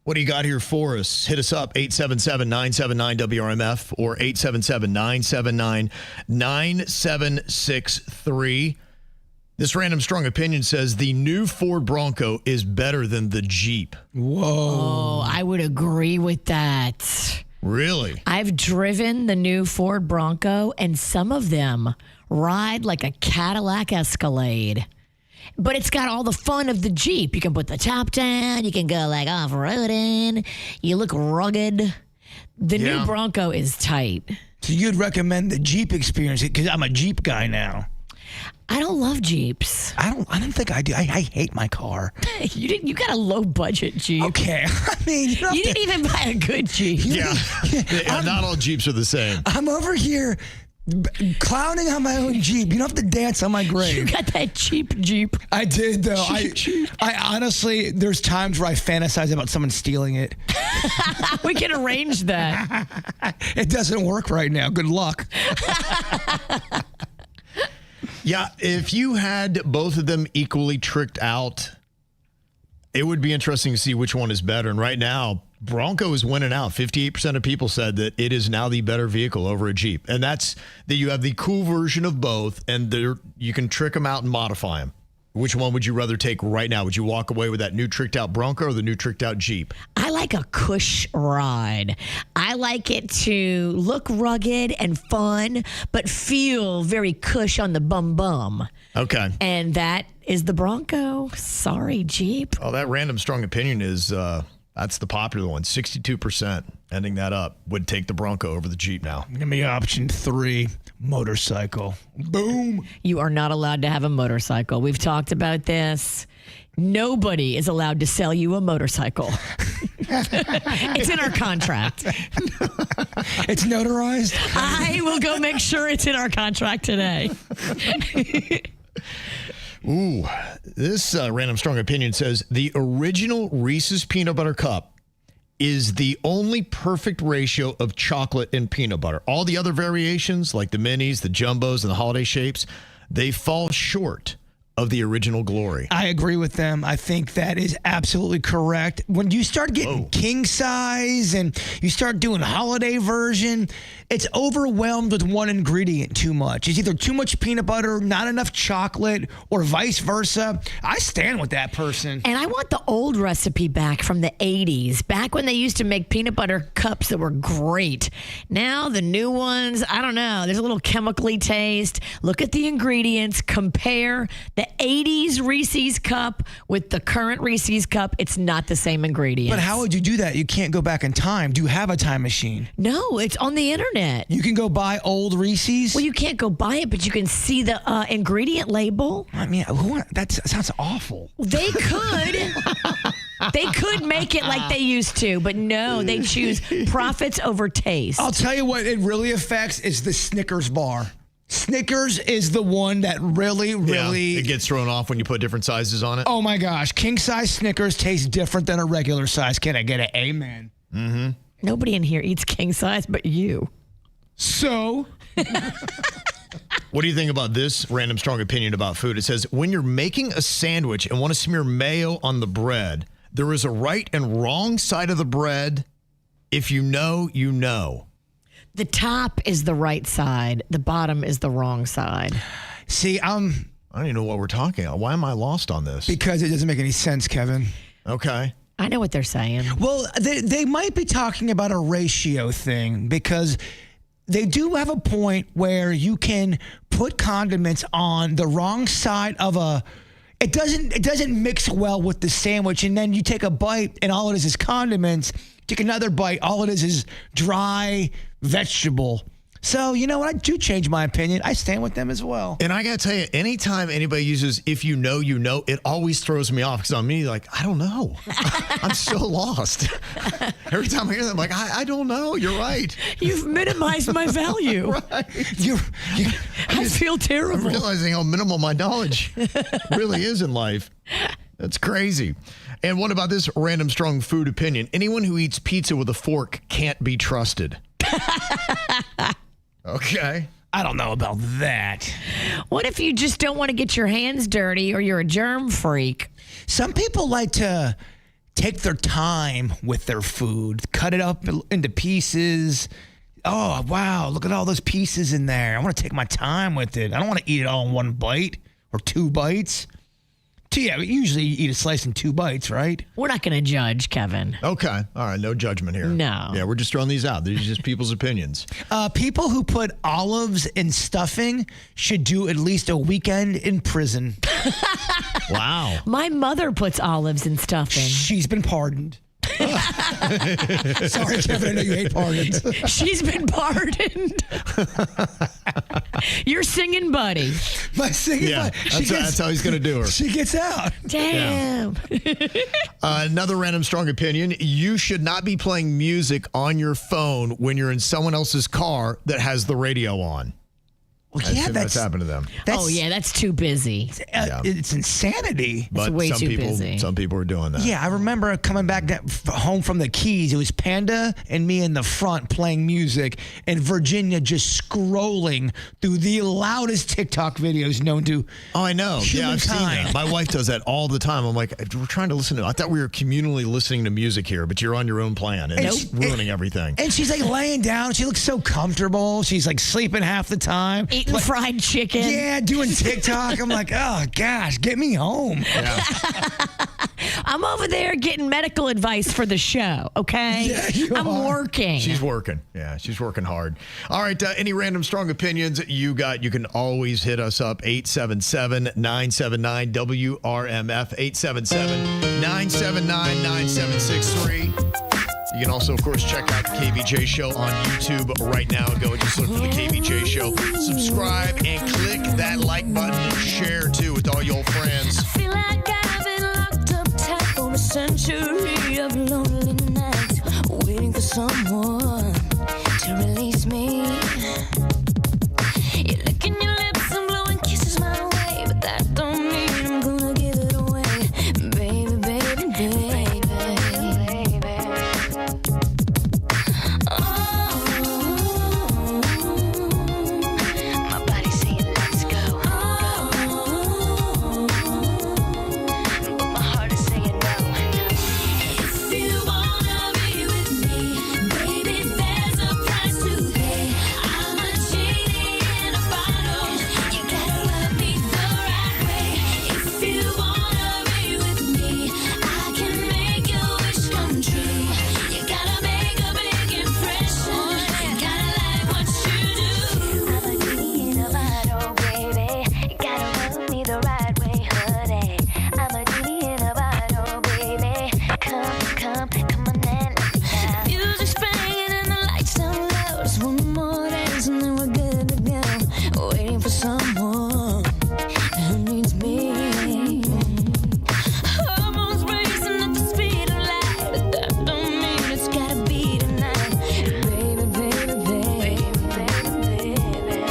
Speaker 5: What do you got here for us? Hit us up, 877-979-WRMF or 877-979-9763. This random strong opinion says the new Ford Bronco is better than the Jeep.
Speaker 7: Whoa.
Speaker 6: Oh, I would agree with that.
Speaker 5: Really?
Speaker 6: I've driven the new Ford Bronco, and some of them ride like a Cadillac Escalade. But it's got all the fun of the Jeep. You can put the top down. You can go like off-roading. You look rugged. The new Bronco is tight.
Speaker 7: So you'd recommend the Jeep experience because I'm a Jeep guy now.
Speaker 6: I don't love Jeeps.
Speaker 7: I don't think I do. I hate my car.
Speaker 6: You got a low budget Jeep.
Speaker 7: Okay. I mean, you
Speaker 6: didn't even buy a good Jeep.
Speaker 5: Yeah. Not all Jeeps are the same.
Speaker 7: I'm over here clowning on my own Jeep. You don't have to dance on my grave.
Speaker 6: You got that cheap Jeep.
Speaker 7: I did, though.
Speaker 6: Cheap.
Speaker 7: I honestly, there's times where I fantasize about someone stealing it.
Speaker 6: We can arrange that.
Speaker 7: It doesn't work right now. Good luck.
Speaker 5: Yeah, if you had both of them equally tricked out, it would be interesting to see which one is better. And right now, Bronco is winning out. 58% of people said that it is now the better vehicle over a Jeep. And that's that you have the cool version of both, and you can trick them out and modify them. Which one would you rather take right now? Would you walk away with that new tricked out Bronco or the new tricked out Jeep?
Speaker 6: I like a cush ride. I like it to look rugged and fun, but feel very cush on the bum.
Speaker 5: Okay.
Speaker 6: And that is the Bronco. Sorry, Jeep.
Speaker 5: Oh, that random strong opinion is that's the popular one. 62%, ending that up, would take the Bronco over the Jeep now.
Speaker 7: Give me option 3, motorcycle. Boom.
Speaker 6: You are not allowed to have a motorcycle. We've talked about this. Nobody is allowed to sell you a motorcycle. It's in our contract.
Speaker 7: It's notarized?
Speaker 6: I will go make sure it's in our contract today.
Speaker 5: Ooh, this random strong opinion says the original Reese's Peanut Butter Cup is the only perfect ratio of chocolate and peanut butter. All the other variations, like the minis, the jumbos, and the holiday shapes, they fall short of the original glory.
Speaker 7: I agree with them. I think that is absolutely correct. When you start getting king size and you start doing holiday version, it's overwhelmed with one ingredient too much. It's either too much peanut butter, not enough chocolate, or vice versa. I stand with that person.
Speaker 6: And I want the old recipe back from the 80s, back when they used to make peanut butter cups that were great. Now the new ones, I don't know. There's a little chemically taste. Look at the ingredients. Compare the 80s Reese's cup with the current Reese's cup. It's not the same ingredients.
Speaker 7: But how would you do that? You can't go back in time. Do you have a time machine?
Speaker 6: No, it's on the internet.
Speaker 7: You can go buy old Reese's?
Speaker 6: Well, you can't go buy it, but you can see the ingredient label.
Speaker 7: I mean, that sounds awful.
Speaker 6: They could. They could make it like they used to, but no, they choose profits over taste.
Speaker 7: I'll tell you what it really affects is the Snickers bar. Snickers is the one that really
Speaker 5: it gets thrown off when you put different sizes on it.
Speaker 7: Oh my gosh, king size Snickers taste different than a regular size. Can I get an amen?
Speaker 5: Mm-hmm.
Speaker 6: Nobody in here eats king size but you.
Speaker 7: So
Speaker 5: what do you think about this random strong opinion about food? It says when you're making a sandwich and want to smear mayo on the bread, there is a right and wrong side of the bread. If you know, you know.
Speaker 6: The top is the right side. The bottom is the wrong side.
Speaker 7: See,
Speaker 5: I don't even know what we're talking about. Why am I lost on this?
Speaker 7: Because it doesn't make any sense, Kevin.
Speaker 5: Okay.
Speaker 6: I know what they're saying.
Speaker 7: Well, they might be talking about a ratio thing because they do have a point where you can put condiments on the wrong side of it doesn't mix well with the sandwich, and then you take a bite and all it is condiments. Take another bite, all it is dry vegetable. So, you know what? I do change my opinion. I stand with them as well.
Speaker 5: And I got to tell you, anytime anybody uses if you know, you know, it always throws me off because on me, like, I don't know. I'm so lost. Every time I hear that, I'm like, I don't know. You're right.
Speaker 6: You've minimized my value.
Speaker 5: Right.
Speaker 6: I feel terrible.
Speaker 5: I'm realizing how minimal my knowledge really is in life. That's crazy. And what about this random strong food opinion? Anyone who eats pizza with a fork can't be trusted. Okay.
Speaker 7: I don't know about that.
Speaker 6: What if you just don't want to get your hands dirty or you're a germ freak?
Speaker 7: Some people like to take their time with their food, cut it up into pieces. Oh, wow, look at all those pieces in there. I want to take my time with it. I don't want to eat it all in one bite or 2 bites. Yeah, usually you eat a slice in 2 bites, right?
Speaker 6: We're not going to judge, Kevin.
Speaker 5: Okay. All right. No judgment here.
Speaker 6: No.
Speaker 5: Yeah, we're just throwing these out. These are just people's opinions.
Speaker 7: People who put olives in stuffing should do at least a weekend in prison.
Speaker 5: Wow.
Speaker 6: My mother puts olives in stuffing.
Speaker 7: She's been pardoned. Sorry, Kevin, I know you hate pardons.
Speaker 6: She's been pardoned. Your singing buddy.
Speaker 7: My singing buddy.
Speaker 5: That's how he's going to do her.
Speaker 7: She gets out.
Speaker 6: Damn.
Speaker 5: Yeah. Another random strong opinion. You should not be playing music on your phone when you're in someone else's car that has the radio on.
Speaker 7: Well, yeah,
Speaker 5: that's happened to them.
Speaker 6: That's too busy.
Speaker 7: It's insanity.
Speaker 5: But
Speaker 6: it's way
Speaker 5: some
Speaker 6: too
Speaker 5: people,
Speaker 6: busy.
Speaker 5: Some people are doing that.
Speaker 7: Yeah, I remember coming back home from the Keys. It was Panda and me in the front playing music, and Virginia just scrolling through the loudest TikTok videos known to
Speaker 5: I know. Yeah, I've seen
Speaker 7: humankind.
Speaker 5: that. My wife does that all the time. I'm like, we're trying to listen to. I thought we were communally listening to music here, but you're on your own plan, and it's ruining everything.
Speaker 7: And she's like laying down. She looks so comfortable. She's like sleeping half the time.
Speaker 6: Eating fried chicken.
Speaker 7: Yeah, doing TikTok. I'm like, oh gosh, get me home.
Speaker 5: Yeah.
Speaker 6: I'm over there getting medical advice for the show, okay?
Speaker 7: Yeah, you
Speaker 6: I'm
Speaker 7: are.
Speaker 6: working.
Speaker 5: She's working. Yeah, she's working hard. All right, any random strong opinions you got, you can always hit us up, 877-979-WRMF, 877-979-9763. You can also, of course, check out the KVJ Show on YouTube right now. Go and just look for the KVJ Show. Subscribe and click that like button and share, too, with all your friends.
Speaker 1: I feel like I've been locked up tight for a century of lonely nights, waiting for someone to release me. You're licking your lips and blowing kisses my way, but that don't mean I'm gonna give it away. Baby, baby, baby. My body's saying let's go. But my heart is saying no. If you wanna be with me, baby, there's a price to pay. I'm a genie in a bottle. You gotta love me the right way. If you wanna be with me, I can make your wish come true. You gotta make a big impression. You gotta like what you do. I'm a genie in a bottle, baby. You gotta love me the right way, honey. I'm a genie in a bottle, baby. Come on and let me out. Music's playing and the lights down low. Just one more dance and then we're good to go. Waiting for someone who needs me. Hormones racing at the speed of light, but that don't mean it's gotta be tonight. Baby, baby, baby, baby, baby.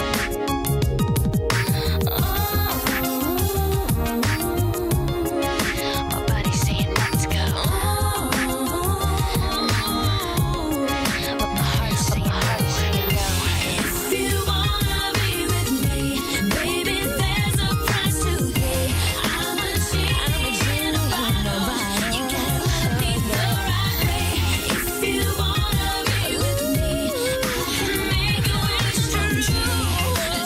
Speaker 1: My body's saying let's go. But my heart's saying no. If you wanna be with me, baby, there's a price to pay. I'm a genie in a bottle. You gotta love me the right way. If you wanna be with me, I can make your wish come true.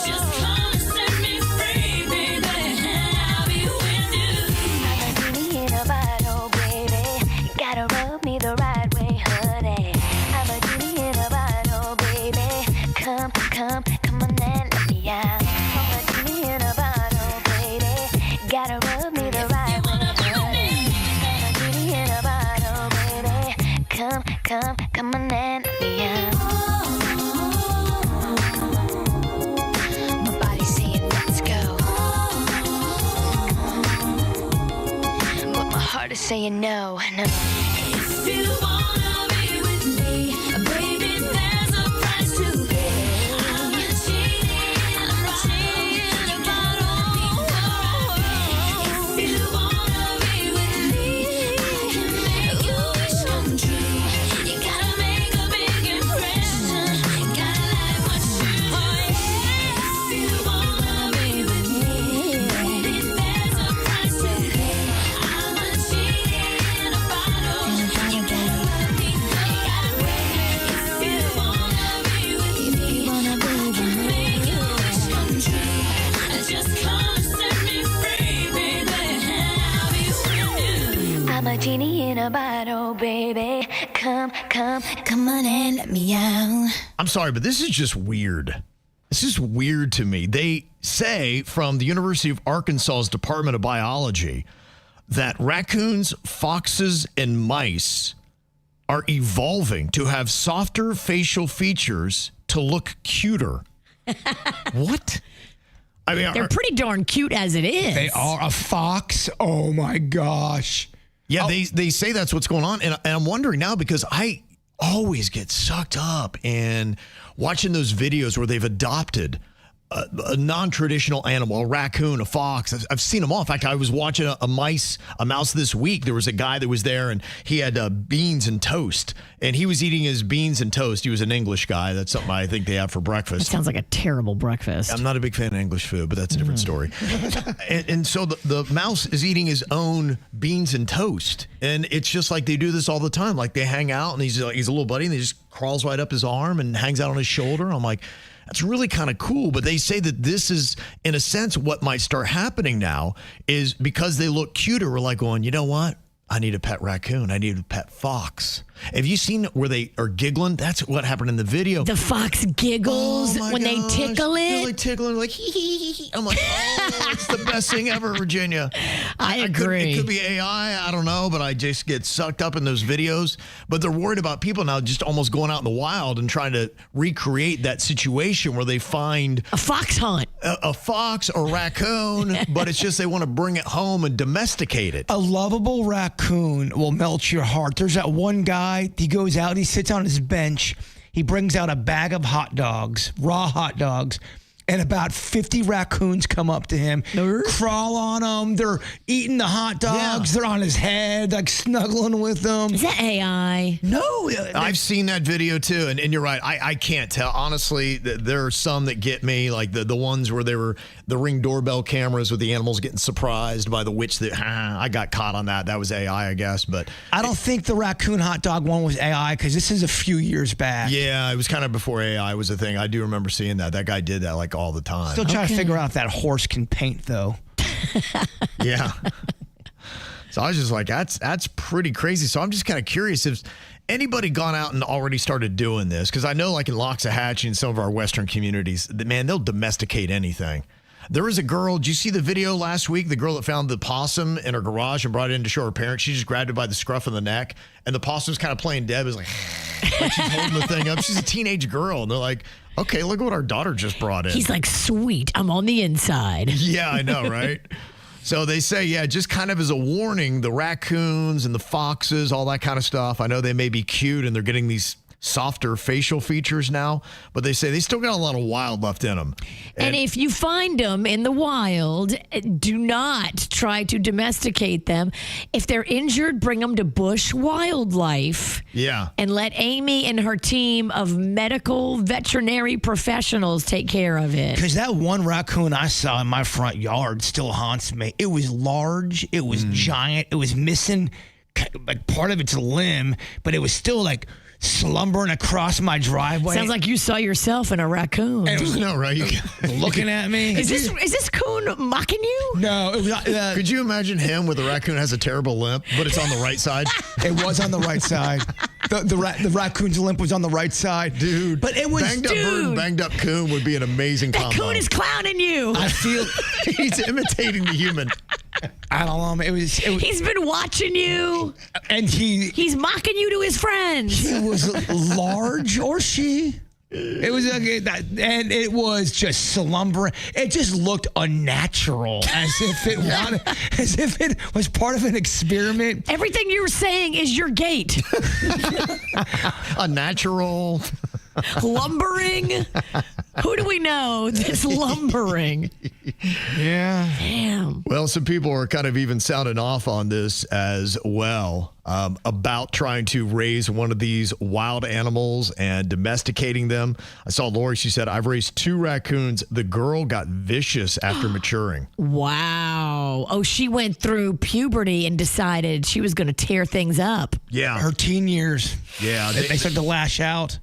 Speaker 1: Just come and set me free, baby, and I'll be with you. I'm a genie in a bottle, baby. You gotta rub me the right way, honey. I'm a genie in a bottle, baby. Come on and let me out. I'm a genie in a bottle, baby. Gotta rub me the right way, honey. I'm a genie in a bottle, baby. Come on and let me out. My body's saying let's go, but my heart is saying no. If you wanna be with me, baby, there's a price to pay. I'm a genie in a bottle. If you wanna be with me, I can make your wish come true. You gotta make a big impression. You gotta like what you do. If you wanna be with me, baby, there's a price to pay. I'm a genie in a bottle. You gotta love me the right way. If you wanna be with me, I can make your wish come true. Just come and set me free, baby, and I'll be with you. I'm a genie in a bottle, baby. Come on and let me out.
Speaker 5: I'm sorry, but this is just weird. This is weird to me. They say from the University of Arkansas's Department of Biology that raccoons, foxes, and mice are evolving to have softer facial features to look cuter. What? I mean,
Speaker 6: They're pretty darn cute as it is.
Speaker 7: They are a fox. Oh my gosh.
Speaker 5: Yeah, they say that's what's going on. And I'm wondering now because I always get sucked up in watching those videos where they've adopted a non-traditional animal, a raccoon, a fox. I've seen them all. In fact, I was watching a mouse this week. There was a guy that was there and he had beans and toast and he was eating his beans and toast. He was an English guy. That's something I think they have for breakfast.
Speaker 6: It sounds like a terrible breakfast.
Speaker 5: I'm not a big fan of English food, but that's a different story. and so the mouse is eating his own beans and toast. And it's just like they do this all the time. Like they hang out and he's a little buddy and he just crawls right up his arm and hangs out on his shoulder. I'm like, That's really kind of cool. But they say that this is, in a sense, what might start happening now is because they look cuter, we're like going, you know what? I need a pet raccoon. I need a pet fox. Have you seen where they are giggling? That's what happened in the video.
Speaker 6: The fox giggles when they tickle it.
Speaker 5: They're like tickling, like hee hee hee hee. I'm like, oh, it's the best thing ever, Virginia.
Speaker 6: I agree.
Speaker 5: It could be AI. I don't know, but I just get sucked up in those videos. But they're worried about people now just almost going out in the wild and trying to recreate that situation where they find
Speaker 6: a fox hunt,
Speaker 5: a fox or raccoon, but it's just they want to bring it home and domesticate it.
Speaker 7: A lovable raccoon will melt your heart. There's that one guy. He goes out, he sits on his bench, he brings out a bag of hot dogs, raw hot dogs, and about 50 raccoons come up to him, crawl on him. They're eating the hot dogs. Yeah. They're on his head, like snuggling with them.
Speaker 6: Is that AI?
Speaker 7: No.
Speaker 5: I've seen that video too, and you're right. I can't tell. Honestly, there are some that get me, like the ones where they were the Ring doorbell cameras with the animals getting surprised by the witch. That I got caught on that. That was AI, I guess. But
Speaker 7: I don't think the raccoon hot dog one was AI because this is a few years back.
Speaker 5: Yeah, it was kind of before AI was a thing. I do remember seeing that. That guy did that like all the time.
Speaker 7: Still trying to figure out if that horse can paint, though.
Speaker 5: Yeah. So I was just like, that's pretty crazy. So I'm just kind of curious if anybody gone out and already started doing this, because I know like in Loxahatchee and some of our Western communities, man, they'll domesticate anything. There was a girl, did you see the video last week? The girl that found the possum in her garage and brought it in to show her parents. She just grabbed it by the scruff of the neck, and the possum's kind of playing dead. It was like she's holding the thing up. She's a teenage girl, and they're like, okay, look at what our daughter just brought in.
Speaker 6: He's like, sweet, I'm on the inside.
Speaker 5: Yeah, I know, right? So they say, yeah, just kind of as a warning, the raccoons and the foxes, all that kind of stuff. I know they may be cute and they're getting these softer facial features now, but they say they still got a lot of wild left in them.
Speaker 6: And if you find them in the wild, do not try to domesticate them. If they're injured, bring them to Bush Wildlife.
Speaker 5: Yeah.
Speaker 6: And let Amy and her team of medical veterinary professionals take care of it.
Speaker 7: Because that one raccoon I saw in my front yard still haunts me. It was large. It was giant. It was missing like part of its limb, but it was still like slumbering across my driveway.
Speaker 6: Sounds like you saw yourself in a raccoon.
Speaker 5: And it was no, right?
Speaker 7: Looking at me.
Speaker 6: Is this coon mocking you?
Speaker 7: No. It was,
Speaker 5: could you imagine him with a raccoon has a terrible limp, but it's on the right side?
Speaker 7: It was on the right side. The raccoon's limp was on the right side.
Speaker 5: Dude.
Speaker 7: But it was...
Speaker 5: Banged up bird and banged up coon would be an amazing combo.
Speaker 6: That coon is clowning you.
Speaker 7: I feel...
Speaker 5: He's imitating the human.
Speaker 7: I don't know. It was
Speaker 6: He's been watching you.
Speaker 7: And
Speaker 6: he's mocking you to his friends.
Speaker 7: He was large, or she. It was and it was just slumbering. It just looked unnatural, as if it was part of an experiment.
Speaker 6: Everything you were saying is your gait.
Speaker 5: Unnatural.
Speaker 6: Lumbering. Who do we know that's lumbering?
Speaker 7: Yeah.
Speaker 6: Damn.
Speaker 5: Well, some people are kind of even sounding off on this as well, about trying to raise one of these wild animals and domesticating them. I saw Lori, she said, I've raised 2 raccoons. The girl got vicious after maturing.
Speaker 6: Wow. Oh, she went through puberty and decided she was going to tear things up.
Speaker 5: Yeah.
Speaker 7: Her teen years.
Speaker 5: Yeah.
Speaker 7: They started to lash out.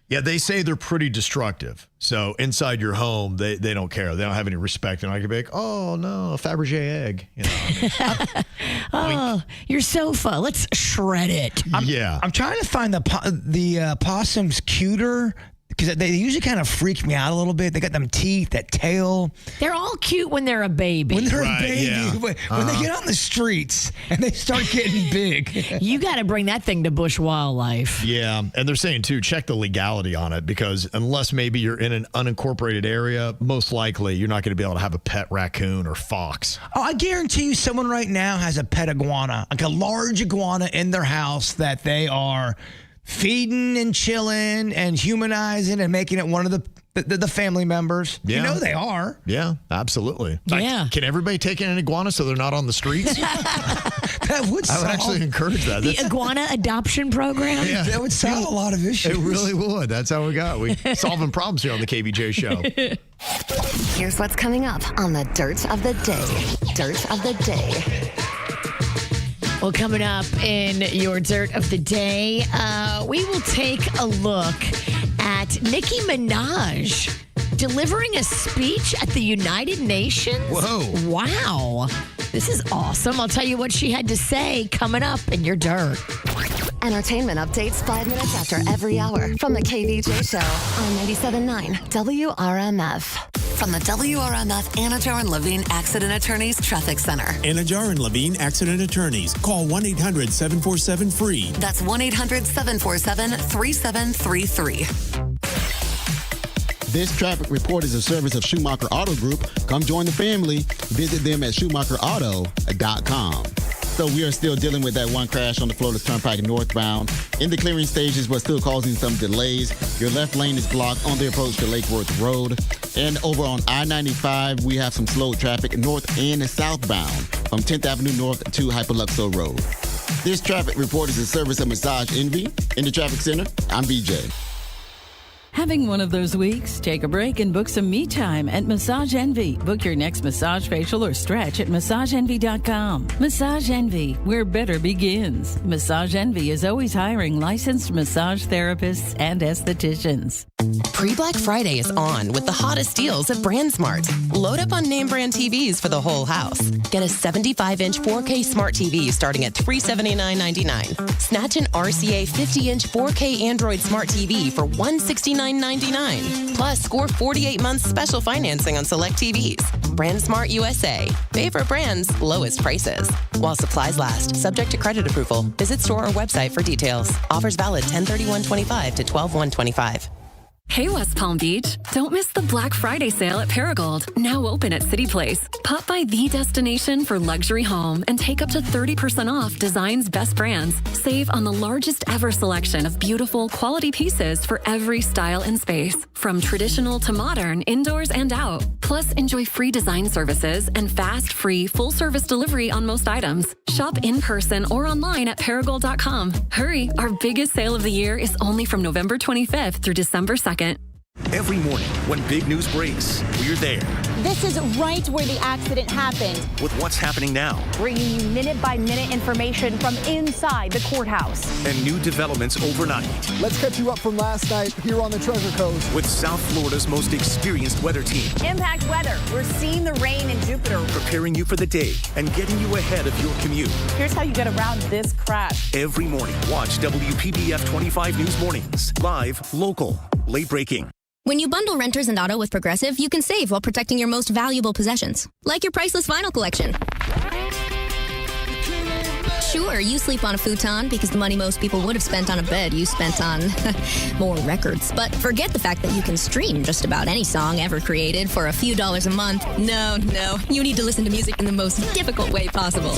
Speaker 5: Yeah, they say they're pretty destructive. So inside your home, they don't care. They don't have any respect. And I could be like, oh, no, a Fabergé egg. You know?
Speaker 6: Oh, your sofa. Let's shred it.
Speaker 7: I'm trying to find the possums cuter, because they usually kind of freak me out a little bit. They got them teeth, that tail.
Speaker 6: They're all cute when they're a baby.
Speaker 7: When they're a baby. Yeah. When they get on the streets and they start getting big.
Speaker 6: You got to bring that thing to Bush Wildlife.
Speaker 5: Yeah. And they're saying, too, check the legality on it, because unless maybe you're in an unincorporated area, most likely you're not going to be able to have a pet raccoon or fox.
Speaker 7: Oh, I guarantee you someone right now has a pet iguana, like a large iguana in their house that they are feeding and chilling and humanizing and making it one of the family members.
Speaker 5: Yeah.
Speaker 7: You know they are.
Speaker 5: Yeah, absolutely.
Speaker 6: Yeah.
Speaker 5: Can everybody take in an iguana so they're not on the streets?
Speaker 7: That would solve.
Speaker 5: I would actually encourage that.
Speaker 6: The iguana adoption program?
Speaker 5: Yeah.
Speaker 7: That would solve a lot of issues.
Speaker 5: It really would. That's how we got. We solving problems here on the KVJ Show.
Speaker 2: Here's what's coming up on the Dirt of the Day. Dirt of the Day.
Speaker 6: Well, coming up in your Dirt of the Day, we will take a look at Nicki Minaj delivering a speech at the United Nations.
Speaker 5: Whoa.
Speaker 6: Wow. This is awesome. I'll tell you what she had to say coming up in your dirt.
Speaker 2: Entertainment updates 5 minutes after every hour from the KVJ Show on 97.9 WRMF. From the WRMF Anajar and Levine Accident Attorneys Traffic Center.
Speaker 3: Anajar and Levine Accident Attorneys. Call 1-800-747-FREE.
Speaker 2: That's 1-800-747-3733.
Speaker 12: This traffic report is a service of Schumacher Auto Group. Come join the family. Visit them at SchumacherAuto.com. So we are still dealing with that one crash on the Florida Turnpike northbound. In the clearing stages, but still causing some delays. Your left lane is blocked on the approach to Lake Worth Road. And over on I-95, we have some slow traffic north and southbound from 10th Avenue North to Hyperluxo Road. This traffic report is a service of Massage Envy. In the traffic center, I'm BJ.
Speaker 8: Having one of those weeks? Take a break and book some me time at Massage Envy. Book your next massage, facial, or stretch at MassageEnvy.com. Massage Envy, where better begins. Massage Envy is always hiring licensed massage therapists and estheticians.
Speaker 4: Pre-Black Friday is on with the hottest deals at BrandSmart. Load up on name brand TVs for the whole house. Get a 75-inch 4K smart TV starting at $379.99. Snatch an RCA 50-inch 4K Android smart TV for $169.99. Plus, score 48 months special financing on select TVs. BrandSmart USA. Favorite brands, lowest prices. While supplies last, subject to credit approval. Visit store or website for details. Offers valid 10/31/25 to 12/1/25.
Speaker 24: Hey, West Palm Beach. Don't miss the Black Friday sale at Paragold, now open at City Place. Pop by the destination for luxury home and take up to 30% off Design's best brands. Save on the largest ever selection of beautiful, quality pieces for every style and space, from traditional to modern, indoors and out. Plus, enjoy free design services and fast, free, full-service delivery on most items. Shop in person or online at Paragold.com. Hurry, our biggest sale of the year is only from November 25th through December 2nd.
Speaker 10: Every morning, when big news breaks, we're there.
Speaker 11: This is right where the accident happened.
Speaker 10: With what's happening now.
Speaker 11: Bringing you minute-by-minute information from inside the courthouse.
Speaker 10: And new developments overnight.
Speaker 25: Let's catch you up from last night here on the Treasure Coast.
Speaker 10: With South Florida's most experienced weather team.
Speaker 11: Impact Weather. We're seeing the rain in Jupiter.
Speaker 10: Preparing you for the day and getting you ahead of your commute.
Speaker 11: Here's how you get around this crash.
Speaker 10: Every morning, watch WPBF 25 News Mornings. Live, local, late breaking.
Speaker 26: When you bundle renters and auto with Progressive, you can save while protecting your most valuable possessions, like your priceless vinyl collection. Sure, you sleep on a futon because the money most people would have spent on a bed you spent on more records. But forget the fact that you can stream just about any song ever created for a few dollars a month. No, you need to listen to music in the most difficult way possible.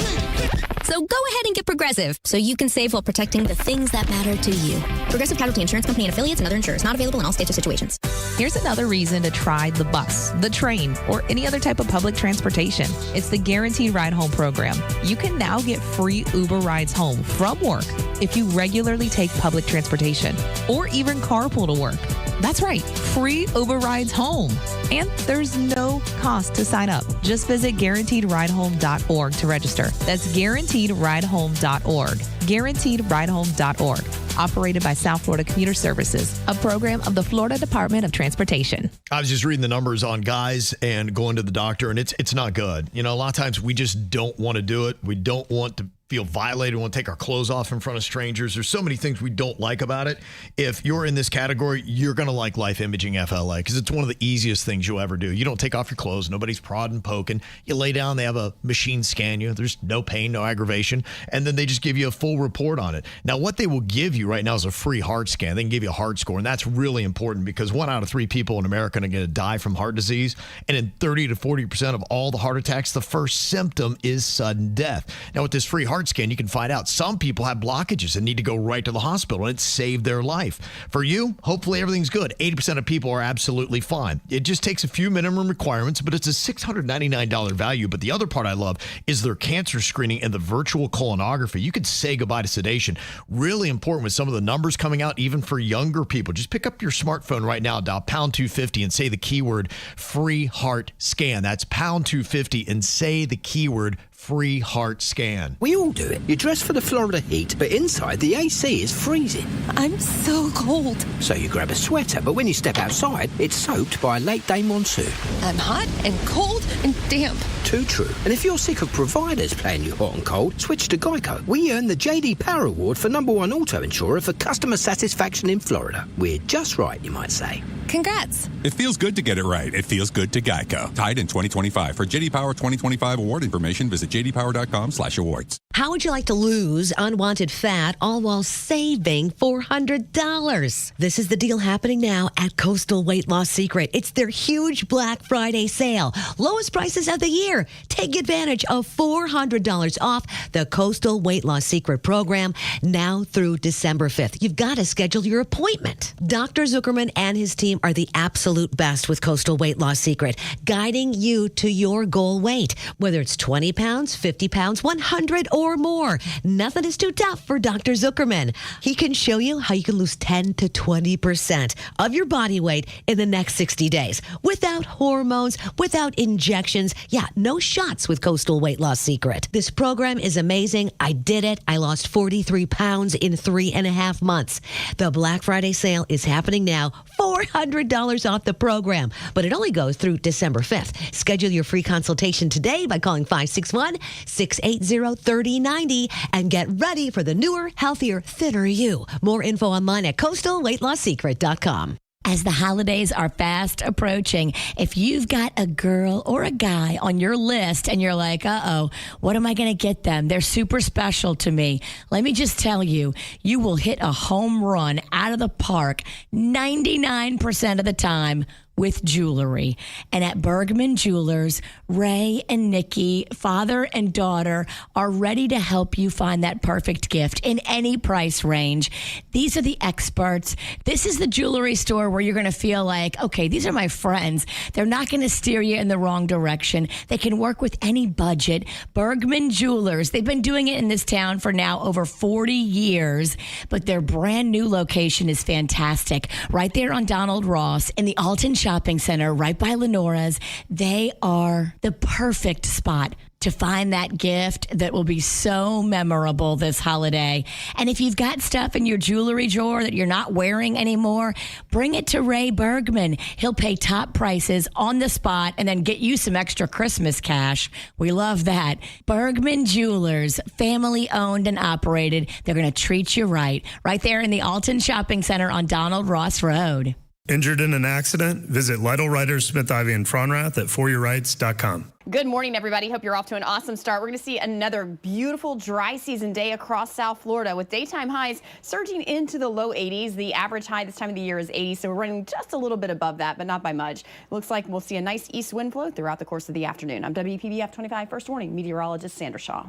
Speaker 26: So go ahead and get Progressive so you can save while protecting the things that matter to you. Progressive Casualty Insurance Company and affiliates and other insurers. Not available in all states or situations.
Speaker 27: Here's another reason to try the bus, the train, or any other type of public transportation. It's the Guaranteed Ride Home program. You can now get free Uber rides home from work if you regularly take public transportation or even carpool to work. That's right, free Uber rides home. And there's no cost to sign up. Just visit GuaranteedRideHome.org to register. That's GuaranteedRideHome.org. GuaranteedRideHome.org. Operated by South Florida Commuter Services, a program of the Florida Department of Transportation.
Speaker 5: I was just reading the numbers on guys and going to the doctor, and it's not good. You know, a lot of times we just don't want to do it. We don't want to feel violated. We want to take our clothes off in front of strangers. There's so many things we don't like about it. If you're in this category, you're going to like Life Imaging FLA because it's one of the easiest things you'll ever do. You don't take off your clothes. Nobody's prodding, poking. You lay down. They have a machine scan you. There's no pain, no aggravation. And then they just give you a full report on it. Now, what they will give you right now is a free heart scan. They can give you a heart score. And that's really important because 1 out of 3 people in America are going to die from heart disease. And in 30 to 40% of all the heart attacks, the first symptom is sudden death. Now, with this free heart scan, you can find out some people have blockages and need to go right to the hospital, and it saved their life. For you, hopefully everything's good. 80% of people are absolutely fine. It just takes a few minimum requirements, but it's a $699 value. But the other part I love is their cancer screening and the virtual colonography. You could say goodbye to sedation. Really important with some of the numbers coming out, even for younger people. Just pick up your smartphone right now, dial pound 250 and say the keyword free heart scan. That's pound 250 and say the keyword free heart scan.
Speaker 13: We all do it. You dress for the Florida heat, but inside the AC is freezing.
Speaker 27: I'm so cold.
Speaker 13: So you grab a sweater, but when you step outside, it's soaked by a late day monsoon.
Speaker 27: I'm hot and cold and damp.
Speaker 13: Too true. And if you're sick of providers playing you hot and cold, switch to Geico. We earned the JD Power Award for #1 auto insurer for customer satisfaction in Florida. We're just right, you might say.
Speaker 27: Congrats.
Speaker 14: It feels good to get it right. It feels good to Geico. Tied in 2025. For JD Power 2025 award information, visit jdpower.com/awards.
Speaker 15: How would you like to lose unwanted fat all while saving $400? This is the deal happening now at Coastal Weight Loss Secret. It's their huge Black Friday sale. Lowest prices of the year. Take advantage of $400 off the Coastal Weight Loss Secret program now through December 5th. You've got to schedule your appointment. Dr. Zuckerman and his team are the absolute best with Coastal Weight Loss Secret, guiding you to your goal weight, whether it's 20 pounds, 50 pounds, 100 or more. Nothing is too tough for Dr. Zuckerman. He can show you how you can lose 10 to 20% of your body weight in the next 60 days without hormones, without injections. Yeah, no shots with Coastal Weight Loss Secret. This program is amazing. I did it. I lost 43 pounds in 3.5 months. The Black Friday sale is happening now. $400 off the program, but it only goes through December 5th. Schedule your free consultation today by calling 561-680-3090 and get ready for the newer, healthier, thinner you. More info online at coastalweightlossecret.com.
Speaker 6: As the holidays are fast approaching, if you've got a girl or a guy on your list and you're like, uh-oh, what am I going to get them? They're super special to me. Let me just tell you, you will hit a home run out of the park 99% of the time with jewelry. And at Bergman Jewelers, Ray and Nikki, father and daughter, are ready to help you find that perfect gift in any price range. These are the experts. This is the jewelry store where you're going to feel like, okay, these are my friends. They're not going to steer you in the wrong direction. They can work with any budget. Bergman Jewelers, they've been doing it in this town for now over 40 years, but their brand new location is fantastic. Right there on Donald Ross in the Alton Shopping Center, right by Lenora's. They are the perfect spot to find that gift that will be so memorable this holiday. And if you've got stuff in your jewelry drawer that you're not wearing anymore, bring it to Ray Bergman. He'll pay top prices on the spot and then get you some extra Christmas cash. We love that. Bergman Jewelers, family owned and operated. They're going to treat you right. Right there in the Alton Shopping Center on Donald Ross Road.
Speaker 16: Injured in an accident? Visit Lytle Writers, Smith, Ivy, and Fronrath at foryourrights.com.
Speaker 17: Good morning, everybody. Hope you're off to an awesome start. We're going to see another beautiful dry season day across South Florida with daytime highs surging into the low 80s. The average high this time of the year is 80, so we're running just a little bit above that, but not by much. It looks like we'll see a nice east wind flow throughout the course of the afternoon. I'm WPBF 25 First Warning meteorologist Sandra Shaw.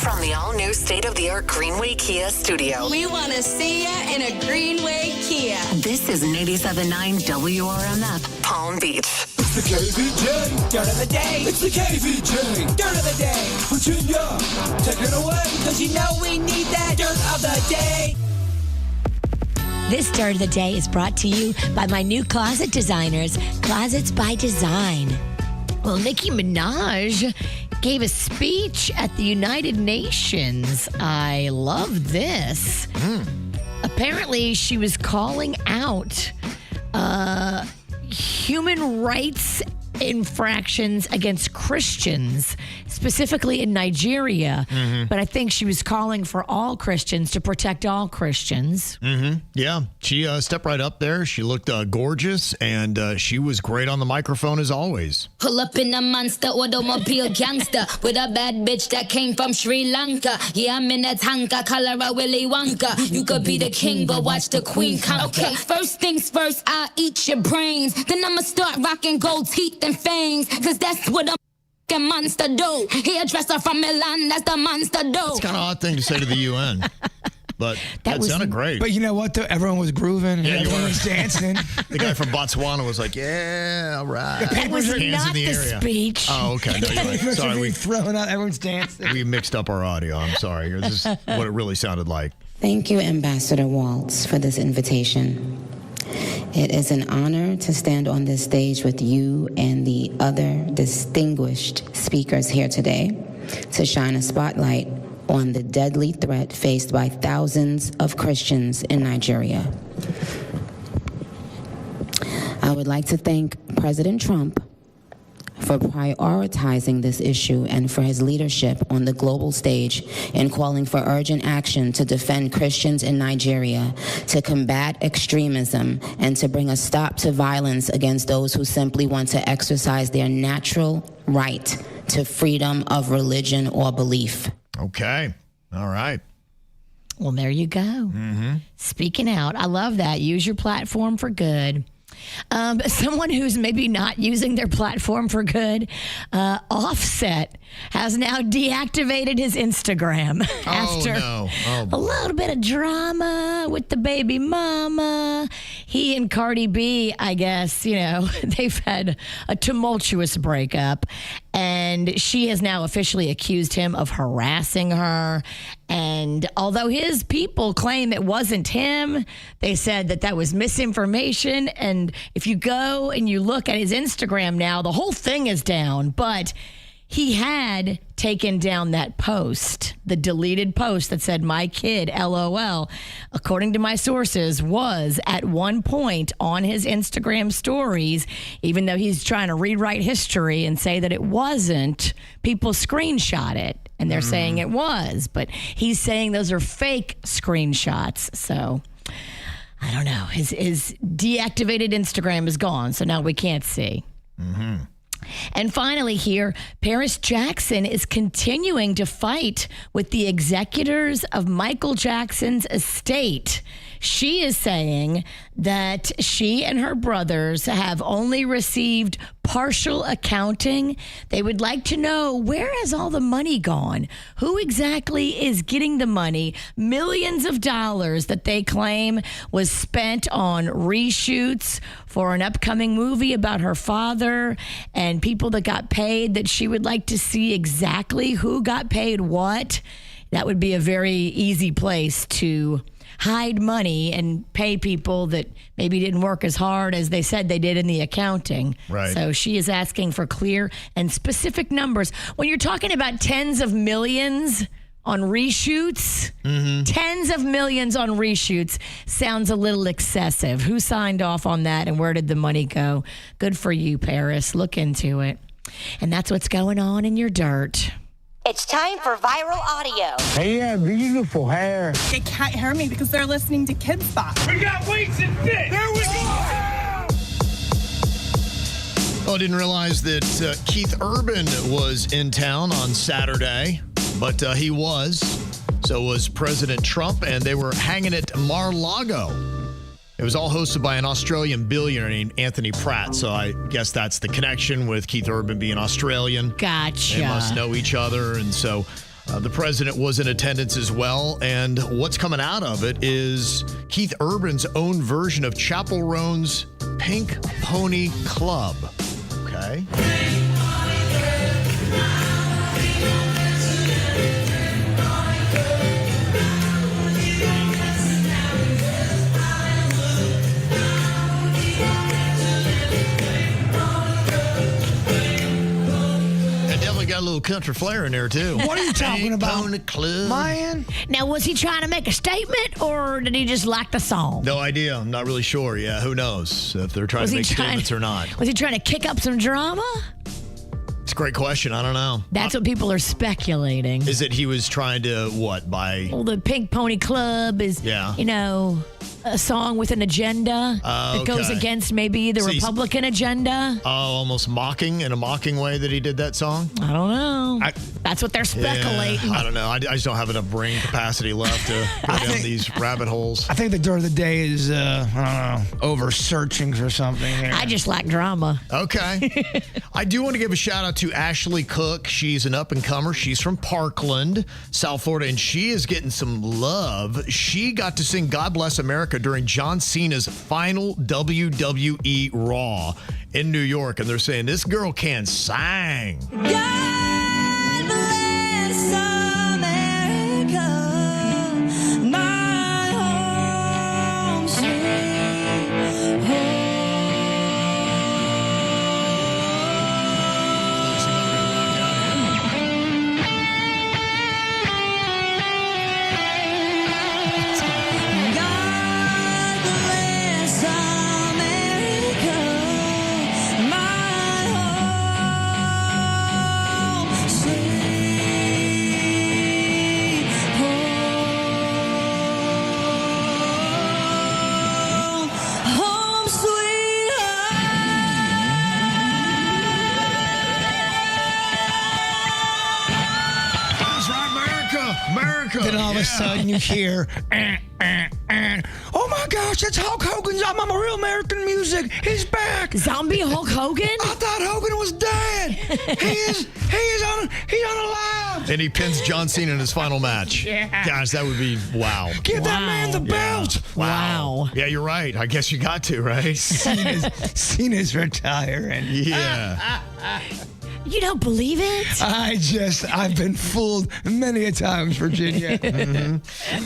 Speaker 2: From the all-new state-of-the-art Greenway Kia studio.
Speaker 18: We want to see you in a Greenway Kia.
Speaker 2: This is 87.9 WRMF, Palm Beach.
Speaker 19: It's the KVJ Dirt of the Day. It's the KVJ Dirt of the Day. Virginia, take it away. Because you know we need that Dirt of the Day.
Speaker 6: This Dirt of the Day is brought to you by my new closet designers, Closets by Design. Well, Nicki Minaj gave a speech at the United Nations. I love this. Apparently, she was calling out human rights infractions against Christians, specifically in Nigeria. But I think she was calling for all Christians to protect all Christians.
Speaker 5: Yeah, she stepped right up there. She looked gorgeous, and she was great on the microphone as always.
Speaker 18: Pull up in a monster automobile gangster with a bad bitch that came from Sri Lanka. Yeah, I'm in a tanka, color a Willy Wonka. You could be the king, but watch the queen conquer. Okay, first things first, I'll eat your brains. Then I'ma start rocking gold teeth and fangs, cause that's what a monster do. Hairdresser from Milan, that's the monster do.
Speaker 5: It's kind of an odd thing to say to the UN. But that sounded great.
Speaker 7: But you know what, though? Everyone was grooving.
Speaker 5: Yeah,
Speaker 7: everyone was dancing.
Speaker 5: The guy from Botswana was like, yeah, all right.
Speaker 7: The papers
Speaker 6: That was not the speech.
Speaker 5: Oh, okay. No, you're right. Sorry, we
Speaker 7: throwing out, everyone's dancing.
Speaker 5: We mixed up our audio. I'm sorry. This is what it really sounded like.
Speaker 28: Thank you, Ambassador Waltz, for this invitation.
Speaker 1: It is an honor to stand on this stage with you and the other distinguished speakers here today to shine a spotlight on the deadly threat faced by thousands of Christians in Nigeria. I would like to thank President Trump for prioritizing this issue and for his leadership on the global stage in calling for urgent action to defend Christians in Nigeria, to combat extremism, and to bring a stop to violence against those who simply want to exercise their natural right to freedom of religion or belief.
Speaker 5: Okay. All right.
Speaker 6: Well, there you go.
Speaker 5: Mm-hmm.
Speaker 6: Speaking out. I love that. Use your platform for good. Someone who's maybe not using their platform for good, Offset has now deactivated his Instagram after a little bit of drama with the baby mama. He and Cardi B, I guess, they've had a tumultuous breakup, and she has now officially accused him of harassing her. And although his people claim it wasn't him, they said that was misinformation. And if you go and you look at his Instagram now, the whole thing is down. But he had taken down that post, the deleted post that said, "My kid, LOL," according to my sources, was at one point on his Instagram stories, even though he's trying to rewrite history and say that it wasn't. People screenshot it, and they're saying it was, but he's saying those are fake screenshots. So I don't know. His deactivated Instagram is gone, so now we can't see.
Speaker 5: Mm-hmm.
Speaker 6: And finally here, Paris Jackson is continuing to fight with the executors of Michael Jackson's estate. She is saying that she and her brothers have only received partial accounting. They would like to know, where has all the money gone? Who exactly is getting the money? Millions of dollars that they claim was spent on reshoots for an upcoming movie about her father, and people that got paid, that she would like to see exactly who got paid what. That would be a very easy place to hide money and pay people that maybe didn't work as hard as they said they did in the accounting.
Speaker 5: Right.
Speaker 6: So she is asking for clear and specific numbers. When you're talking about tens of millions on reshoots, tens of millions on reshoots sounds a little excessive. Who signed off on that, and where did the money go? Good for you, Paris. Look into it. And that's what's going on in your dirt.
Speaker 3: It's time for viral audio.
Speaker 9: Hey, yeah, beautiful hair.
Speaker 20: They can't hear me because they're listening to Kids Spot.
Speaker 9: We got weights and fit. There we go.
Speaker 5: Oh, I didn't realize that Keith Urban was in town on Saturday, but he was. So was President Trump, and they were hanging at Mar-a-Lago. It was all hosted by an Australian billionaire named Anthony Pratt. So I guess that's the connection with Keith Urban being Australian.
Speaker 6: Gotcha.
Speaker 5: They must know each other. And so the president was in attendance as well. And what's coming out of it is Keith Urban's own version of Chappell Roan's Pink Pony Club. Okay. Got a little country flair in there, too.
Speaker 7: What are you talking about?
Speaker 5: Pony Club.
Speaker 7: Man.
Speaker 6: Now, was he trying to make a statement, or did he just like the song?
Speaker 5: No idea. I'm not really sure. Yeah, who knows if they're trying to make statements or not.
Speaker 6: Was he trying to kick up some drama?
Speaker 5: It's a great question. I don't know.
Speaker 6: That's what people are speculating.
Speaker 5: Is it he was trying to, buy...
Speaker 6: Well, the Pink Pony Club is, a song with an agenda that goes against maybe the Republican agenda.
Speaker 5: Oh, almost mocking, in a mocking way that he did that song?
Speaker 6: I don't know. That's what they're speculating.
Speaker 5: Yeah, I don't know. I just don't have enough brain capacity left to go down these rabbit holes.
Speaker 7: I think the dirt of the day is, over searching for something here.
Speaker 6: I just like drama.
Speaker 5: Okay. I do want to give a shout out to Ashley Cook. She's an up-and-comer. She's from Parkland, South Florida, and she is getting some love. She got to sing God Bless America during John Cena's final WWE Raw in New York, and they're saying this girl can sing.
Speaker 19: God bless America, my home sweet
Speaker 7: a sudden you hear, oh my gosh, that's Hulk Hogan's I'm Real American Music. He's back.
Speaker 6: Zombie Hulk Hogan?
Speaker 7: I thought Hogan was dead. He's unalive.
Speaker 5: And he pins John Cena in his final match.
Speaker 7: Yeah.
Speaker 5: Gosh, that would be wow.
Speaker 7: Give that man the belt.
Speaker 5: Wow. Yeah, you're right. I guess you got to, right?
Speaker 7: Cena's retiring.
Speaker 5: Yeah.
Speaker 6: You don't believe it?
Speaker 7: I've been fooled many a times, Virginia.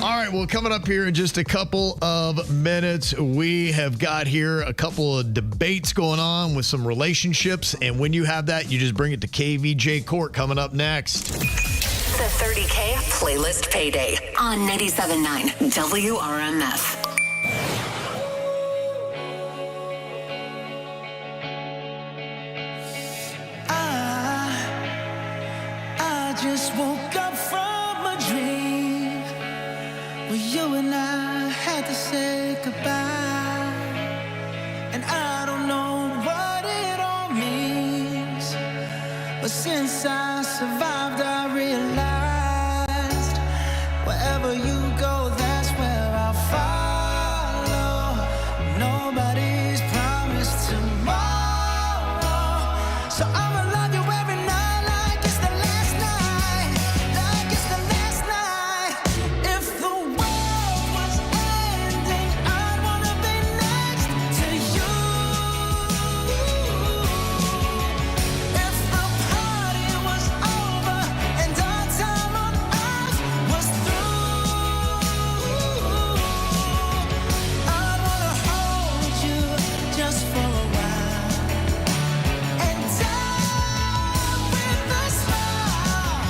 Speaker 5: All right, well, coming up here in just a couple of minutes, we have got here a couple of debates going on with some relationships. And when you have that, you just bring it to KVJ Court coming up next.
Speaker 2: The 30K Playlist Payday on 97.9 WRMF.
Speaker 19: I just woke up from a dream where you and I had to say goodbye. And I don't know what it all means, but since I survived, I realized wherever you go, that's where I'll follow. Nobody's promised tomorrow, so I'ma love you every night like it's the last night, like it's the last night. If the world was ending, I'd wanna be next to you. If the party was over and our time on earth was through, I'd wanna hold you just for a while and die with a smile.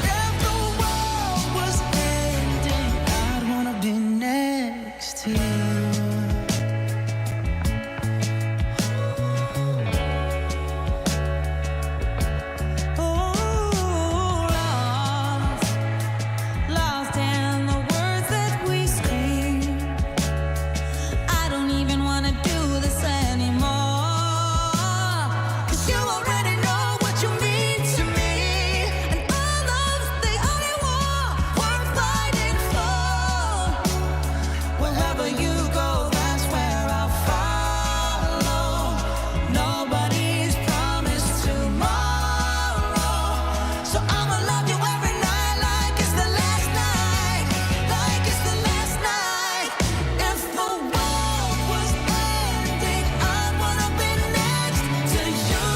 Speaker 19: If the world was ending, I'd wanna be next to you. Lost in the words that we scream. I don't even wanna do this anymore, 'cause you already know what you mean to me, and our love's the only war worth fighting for. Wherever you go, that's where I'll follow. Nobody's promised tomorrow, so I'ma love you every night like it's the last night, like it's the last night. If the world was ending, I'd wanna be next to you.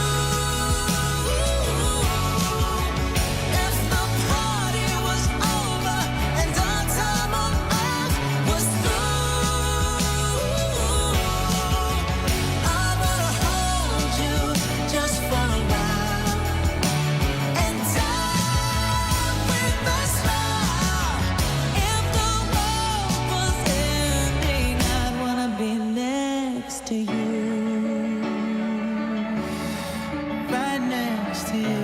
Speaker 19: If the party was over and our time on earth was through, I'd wanna hold you just for a while and die with a smile. If the world was ending, I'd wanna be next to you, right next to you,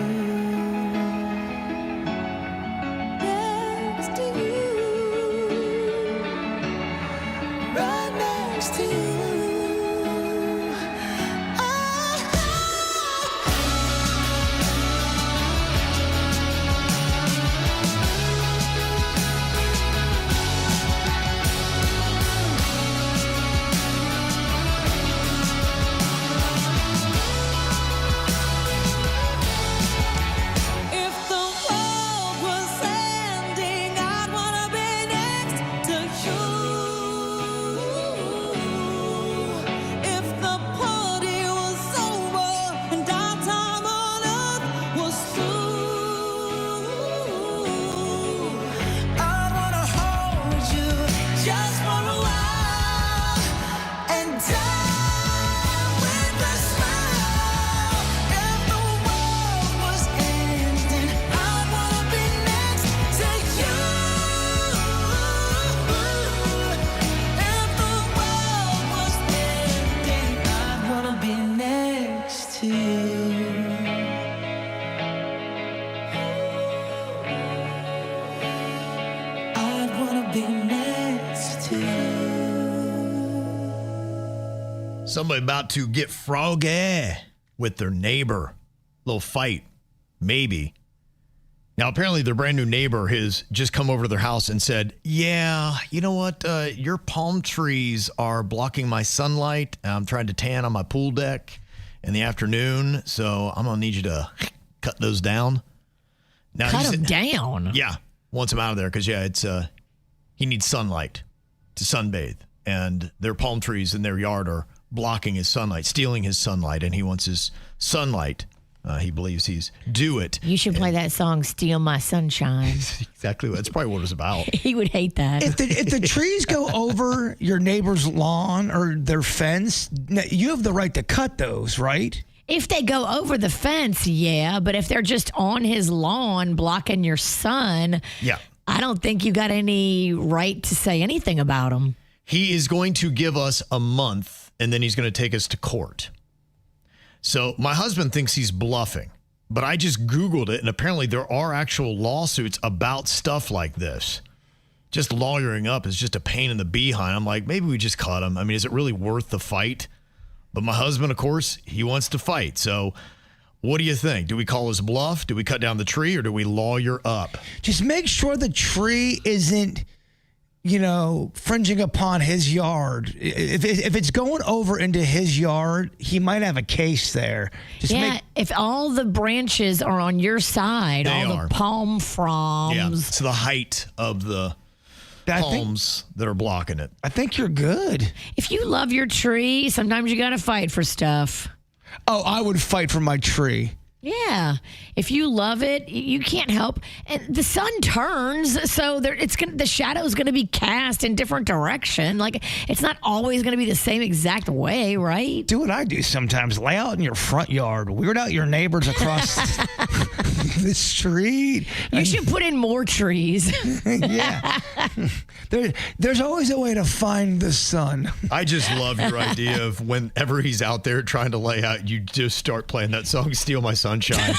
Speaker 19: next to you, right next to you. If the world was ending, I'd wanna be next to you. If the party was over and our time on earth was through, I'd wanna hold you just for a while and die with a smile. If the world was ending, I'd wanna be next to you. If the world was ending, I'd wanna be next to you. I'd wanna be next to you.
Speaker 5: Somebody about to get froggy with their neighbor. Little fight, maybe. Now, apparently, their brand new neighbor has just come over to their house and said, yeah, you know what? Your palm trees are blocking my sunlight. I'm trying to tan on my pool deck in the afternoon, so I'm going to need you to cut those down. Now,
Speaker 6: Cut them down?
Speaker 5: Yeah. Wants him out of there because, he needs sunlight to sunbathe. And their palm trees in their yard are blocking his sunlight, stealing his sunlight, and he wants his sunlight. He believes he's due it.
Speaker 6: You should play that song, Steal My Sunshine.
Speaker 5: Exactly. That's probably what it was about.
Speaker 6: He would hate that.
Speaker 7: If the trees go over your neighbor's lawn or their fence, you have the right to cut those, right?
Speaker 6: If they go over the fence, yeah. But if they're just on his lawn blocking your sun, I don't think you got any right to say anything about them.
Speaker 5: He is going to give us a month, and then he's going to take us to court. So my husband thinks he's bluffing, but I just Googled it, and apparently there are actual lawsuits about stuff like this. Just lawyering up is just a pain in the behind. I'm like, maybe we just cut him. I mean, is it really worth the fight? But my husband, of course, he wants to fight. So what do you think? Do we call his bluff? Do we cut down the tree, or do we lawyer up?
Speaker 7: Just make sure the tree isn't, fringing upon his yard. If it's going over into his yard, he might have a case there.
Speaker 6: If all the branches are on your side, the palm fronds.
Speaker 5: Yeah, it's the height of the palms that are blocking it.
Speaker 7: I think you're good.
Speaker 6: If you love your tree, sometimes you got to fight for stuff.
Speaker 7: Oh, I would fight for my tree.
Speaker 6: Yeah. If you love it, you can't help. And the sun turns, so the shadow is going to be cast in different direction. Like, it's not always going to be the same exact way, right?
Speaker 7: Do what I do sometimes. Lay out in your front yard. Weird out your neighbors across the street.
Speaker 6: You should put in more trees.
Speaker 7: Yeah. There's always a way to find the sun.
Speaker 5: I just love your idea of whenever he's out there trying to lay out, you just start playing that song, Steal My Sunshine.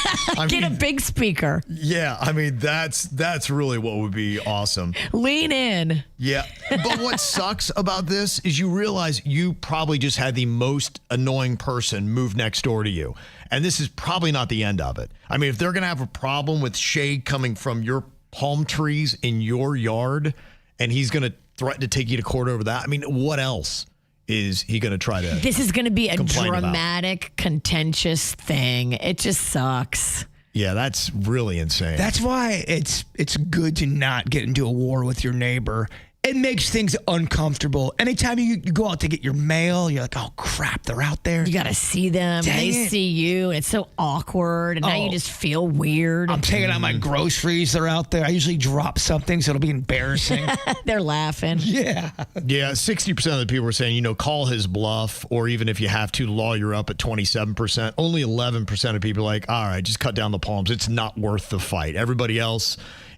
Speaker 6: Get a big speaker.
Speaker 5: Yeah, I mean, that's really what would be awesome.
Speaker 6: Lean in.
Speaker 5: Yeah, but what sucks about this is you realize you probably just had the most annoying person move next door to you. And this is probably not the end of it. I mean, if they're going to have a problem with shade coming from your palm trees in your yard, and he's going to threaten to take you to court over that, I mean, what else is he going to try to
Speaker 6: This is going to be a dramatic,
Speaker 5: about?
Speaker 6: Contentious thing. It just sucks.
Speaker 5: Yeah, that's really insane.
Speaker 7: That's why it's good to not get into a war with your neighbor. It makes things uncomfortable. Anytime you go out to get your mail, you're like, oh, crap, they're out there.
Speaker 6: You got to see them. They see you. And it's so awkward. And now you just feel weird.
Speaker 7: I'm taking out my groceries. They're out there. I usually drop something, so it'll be embarrassing.
Speaker 6: They're laughing.
Speaker 7: Yeah.
Speaker 5: Yeah, 60% of the people are saying, call his bluff, or even if you have to, lawyer up at 27%. Only 11% of people are like, all right, just cut down the palms. It's not worth the fight. Everybody else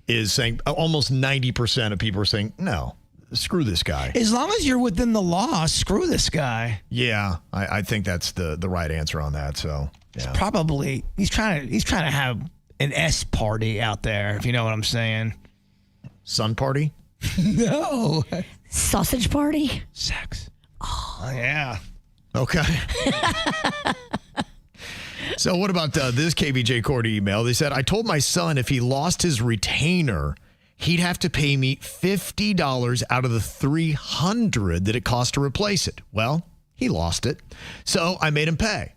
Speaker 5: is saying, almost 90% of people are saying, no, screw this guy.
Speaker 7: As long as you're within the law, screw this guy.
Speaker 5: Yeah, I think that's the right answer on that. So yeah.
Speaker 7: He's trying to have an S party out there, if you know what I'm saying.
Speaker 5: Sun party?
Speaker 7: No.
Speaker 6: Sausage party?
Speaker 7: Sex. Oh yeah.
Speaker 5: Okay. So what about this KVJ court email? They said, I told my son if he lost his retainer, he'd have to pay me $50 out of the $300 that it cost to replace it. Well, he lost it. So I made him pay.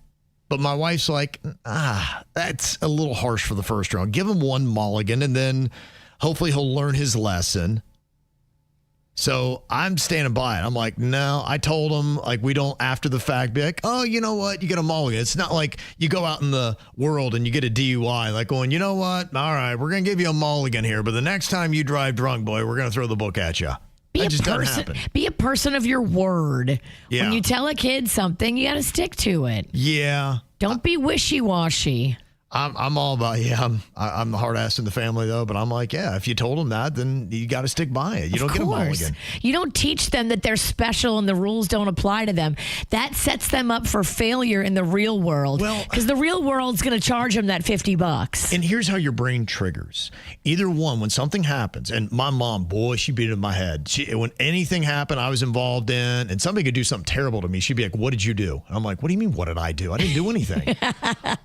Speaker 5: But my wife's like, that's a little harsh for the first round. Give him one mulligan, and then hopefully he'll learn his lesson. So I'm standing by it. I'm like, no, I told him, we don't after the fact be like, oh, you know what? You get a mulligan. It's not like you go out in the world and you get a DUI, going, you know what? All right, we're going to give you a mulligan here, but the next time you drive drunk, boy, we're going to throw the book at you. That just doesn't happen.
Speaker 6: Be a person of your word.
Speaker 5: Yeah.
Speaker 6: When you tell a kid something, you got to stick to it.
Speaker 5: Yeah.
Speaker 6: Don't be wishy-washy.
Speaker 5: I'm all about, I'm the hard ass in the family, though, but I'm like, if you told them that, then you got to stick by it. You don't get a mulligan.
Speaker 6: You don't teach them that they're special and the rules don't apply to them. That sets them up for failure in the real world. Because the real world's going to charge them that $50.
Speaker 5: And here's how your brain triggers. Either one, when something happens, and my mom, boy, she beat it in my head. When anything happened I was involved in, and somebody could do something terrible to me, she'd be like, what did you do? And I'm like, what do you mean, what did I do? I didn't do anything.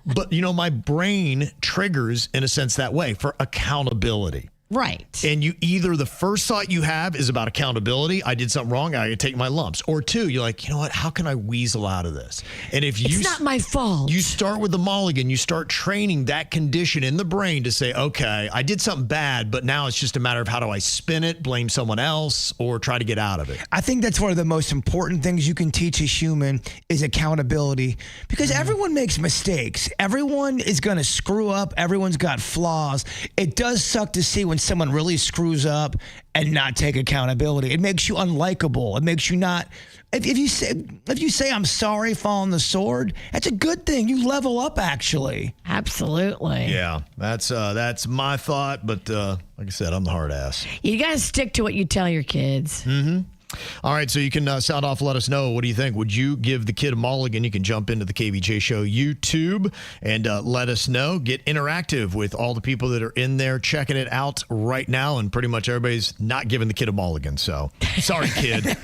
Speaker 5: But, my brain triggers, in a sense, that way for accountability.
Speaker 6: Right.
Speaker 5: And you either the first thought you have is about accountability. I did something wrong. I got to take my lumps. Or two, you're like, you know what? How can I weasel out of this? And if
Speaker 6: it's not my fault.
Speaker 5: You start with the mulligan. You start training that condition in the brain to say, okay, I did something bad, but now it's just a matter of how do I spin it, blame someone else, or try to get out of it.
Speaker 7: I think that's one of the most important things you can teach a human is accountability, because everyone makes mistakes. Everyone is going to screw up. Everyone's got flaws. It does suck to see when someone really screws up and not take accountability. It makes you unlikable. It makes you not. If you say I'm sorry, fall on the sword, that's a good thing. You level up, actually.
Speaker 6: Absolutely.
Speaker 5: Yeah, that's my thought. But like I said, I'm the hard ass.
Speaker 6: You got to stick to what you tell your kids.
Speaker 5: Mm-hmm. All right, so you can sound off, let us know. What do you think? Would you give the kid a mulligan? You can jump into the KVJ Show YouTube and let us know. Get interactive with all the people that are in there checking it out right now, and pretty much everybody's not giving the kid a mulligan, so sorry, kid.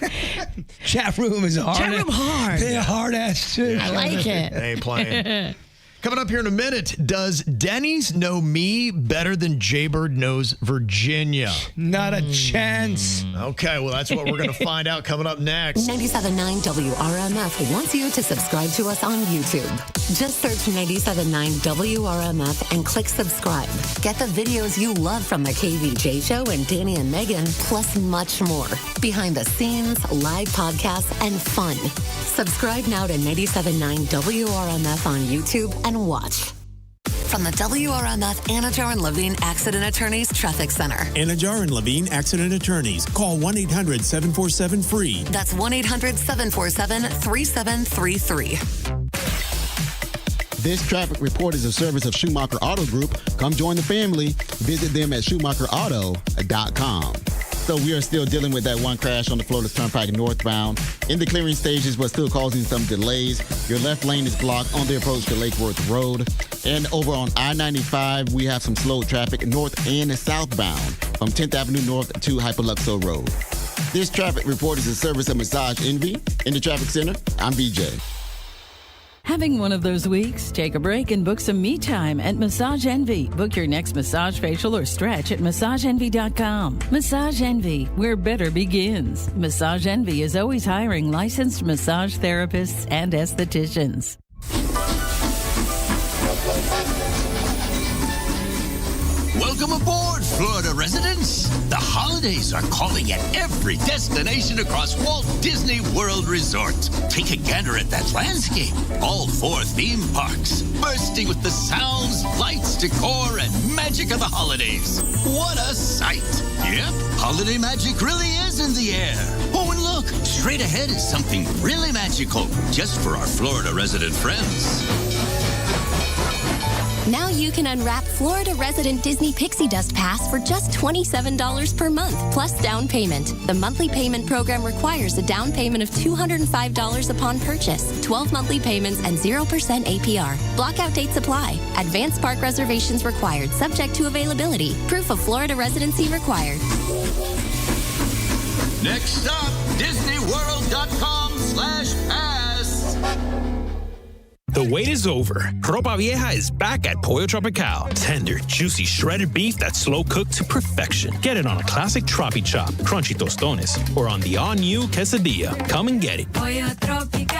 Speaker 7: Chat room is hard.
Speaker 6: Chat room hard.
Speaker 7: They're hard ass, too.
Speaker 6: I like it.
Speaker 5: They ain't playing. Coming up here in a minute, does Denny's know me better than Jbird knows Virginia?
Speaker 7: Not a chance.
Speaker 5: Okay, well, that's what we're going to find out coming up next.
Speaker 2: 97.9 WRMF wants you to subscribe to us on YouTube. Just search 97.9 WRMF and click subscribe. Get the videos you love from the KVJ Show and Danny and Megan, plus much more. Behind the scenes, live podcasts, and fun. Subscribe now to 97.9 WRMF on YouTube and watch. From the WRMF Anajar and Levine Accident Attorneys Traffic Center.
Speaker 4: Anajar and Levine Accident Attorneys. Call 1-800-747-FREE.
Speaker 2: That's 1-800-747-3733.
Speaker 8: This traffic report is a service of Schumacher Auto Group. Come join the family. Visit them at SchumacherAuto.com. So we are still dealing with that one crash on the Florida Turnpike northbound. In the clearing stages, but still causing some delays. Your left lane is blocked on the approach to Lake Worth Road. And over on I-95, we have some slow traffic north and southbound from 10th Avenue North to Hyperluxo Road. This traffic report is a service of Massage Envy. In the traffic center, I'm BJ.
Speaker 12: Having one of those weeks? Take a break and book some me time at Massage Envy. Book your next massage, facial, or stretch at MassageEnvy.com. Massage Envy, where better begins. Massage Envy is always hiring licensed massage therapists and estheticians.
Speaker 21: Welcome aboard, Florida residents. The holidays are calling at every destination across Walt Disney World Resort. Take a gander at that landscape. All 4 theme parks, bursting with the sounds, lights, decor, and magic of the holidays. What a sight. Yep, holiday magic really is in the air. Oh, and look, straight ahead is something really magical, just for our Florida resident friends.
Speaker 26: Now you can unwrap Florida resident Disney Pixie Dust Pass for just $27 per month, plus down payment. The monthly payment program requires a down payment of $205 upon purchase, 12 monthly payments, and 0% APR. Blockout dates apply. Advanced park reservations required, subject to availability. Proof of Florida residency required.
Speaker 21: Next stop, DisneyWorld.com/pass.
Speaker 4: The wait is over. Ropa Vieja is back at Pollo Tropical. Tender, juicy, shredded beef that's slow cooked to perfection. Get it on a classic Tropi Chop, crunchy tostones, or on the all-new quesadilla. Come and get it.
Speaker 19: Pollo Tropical.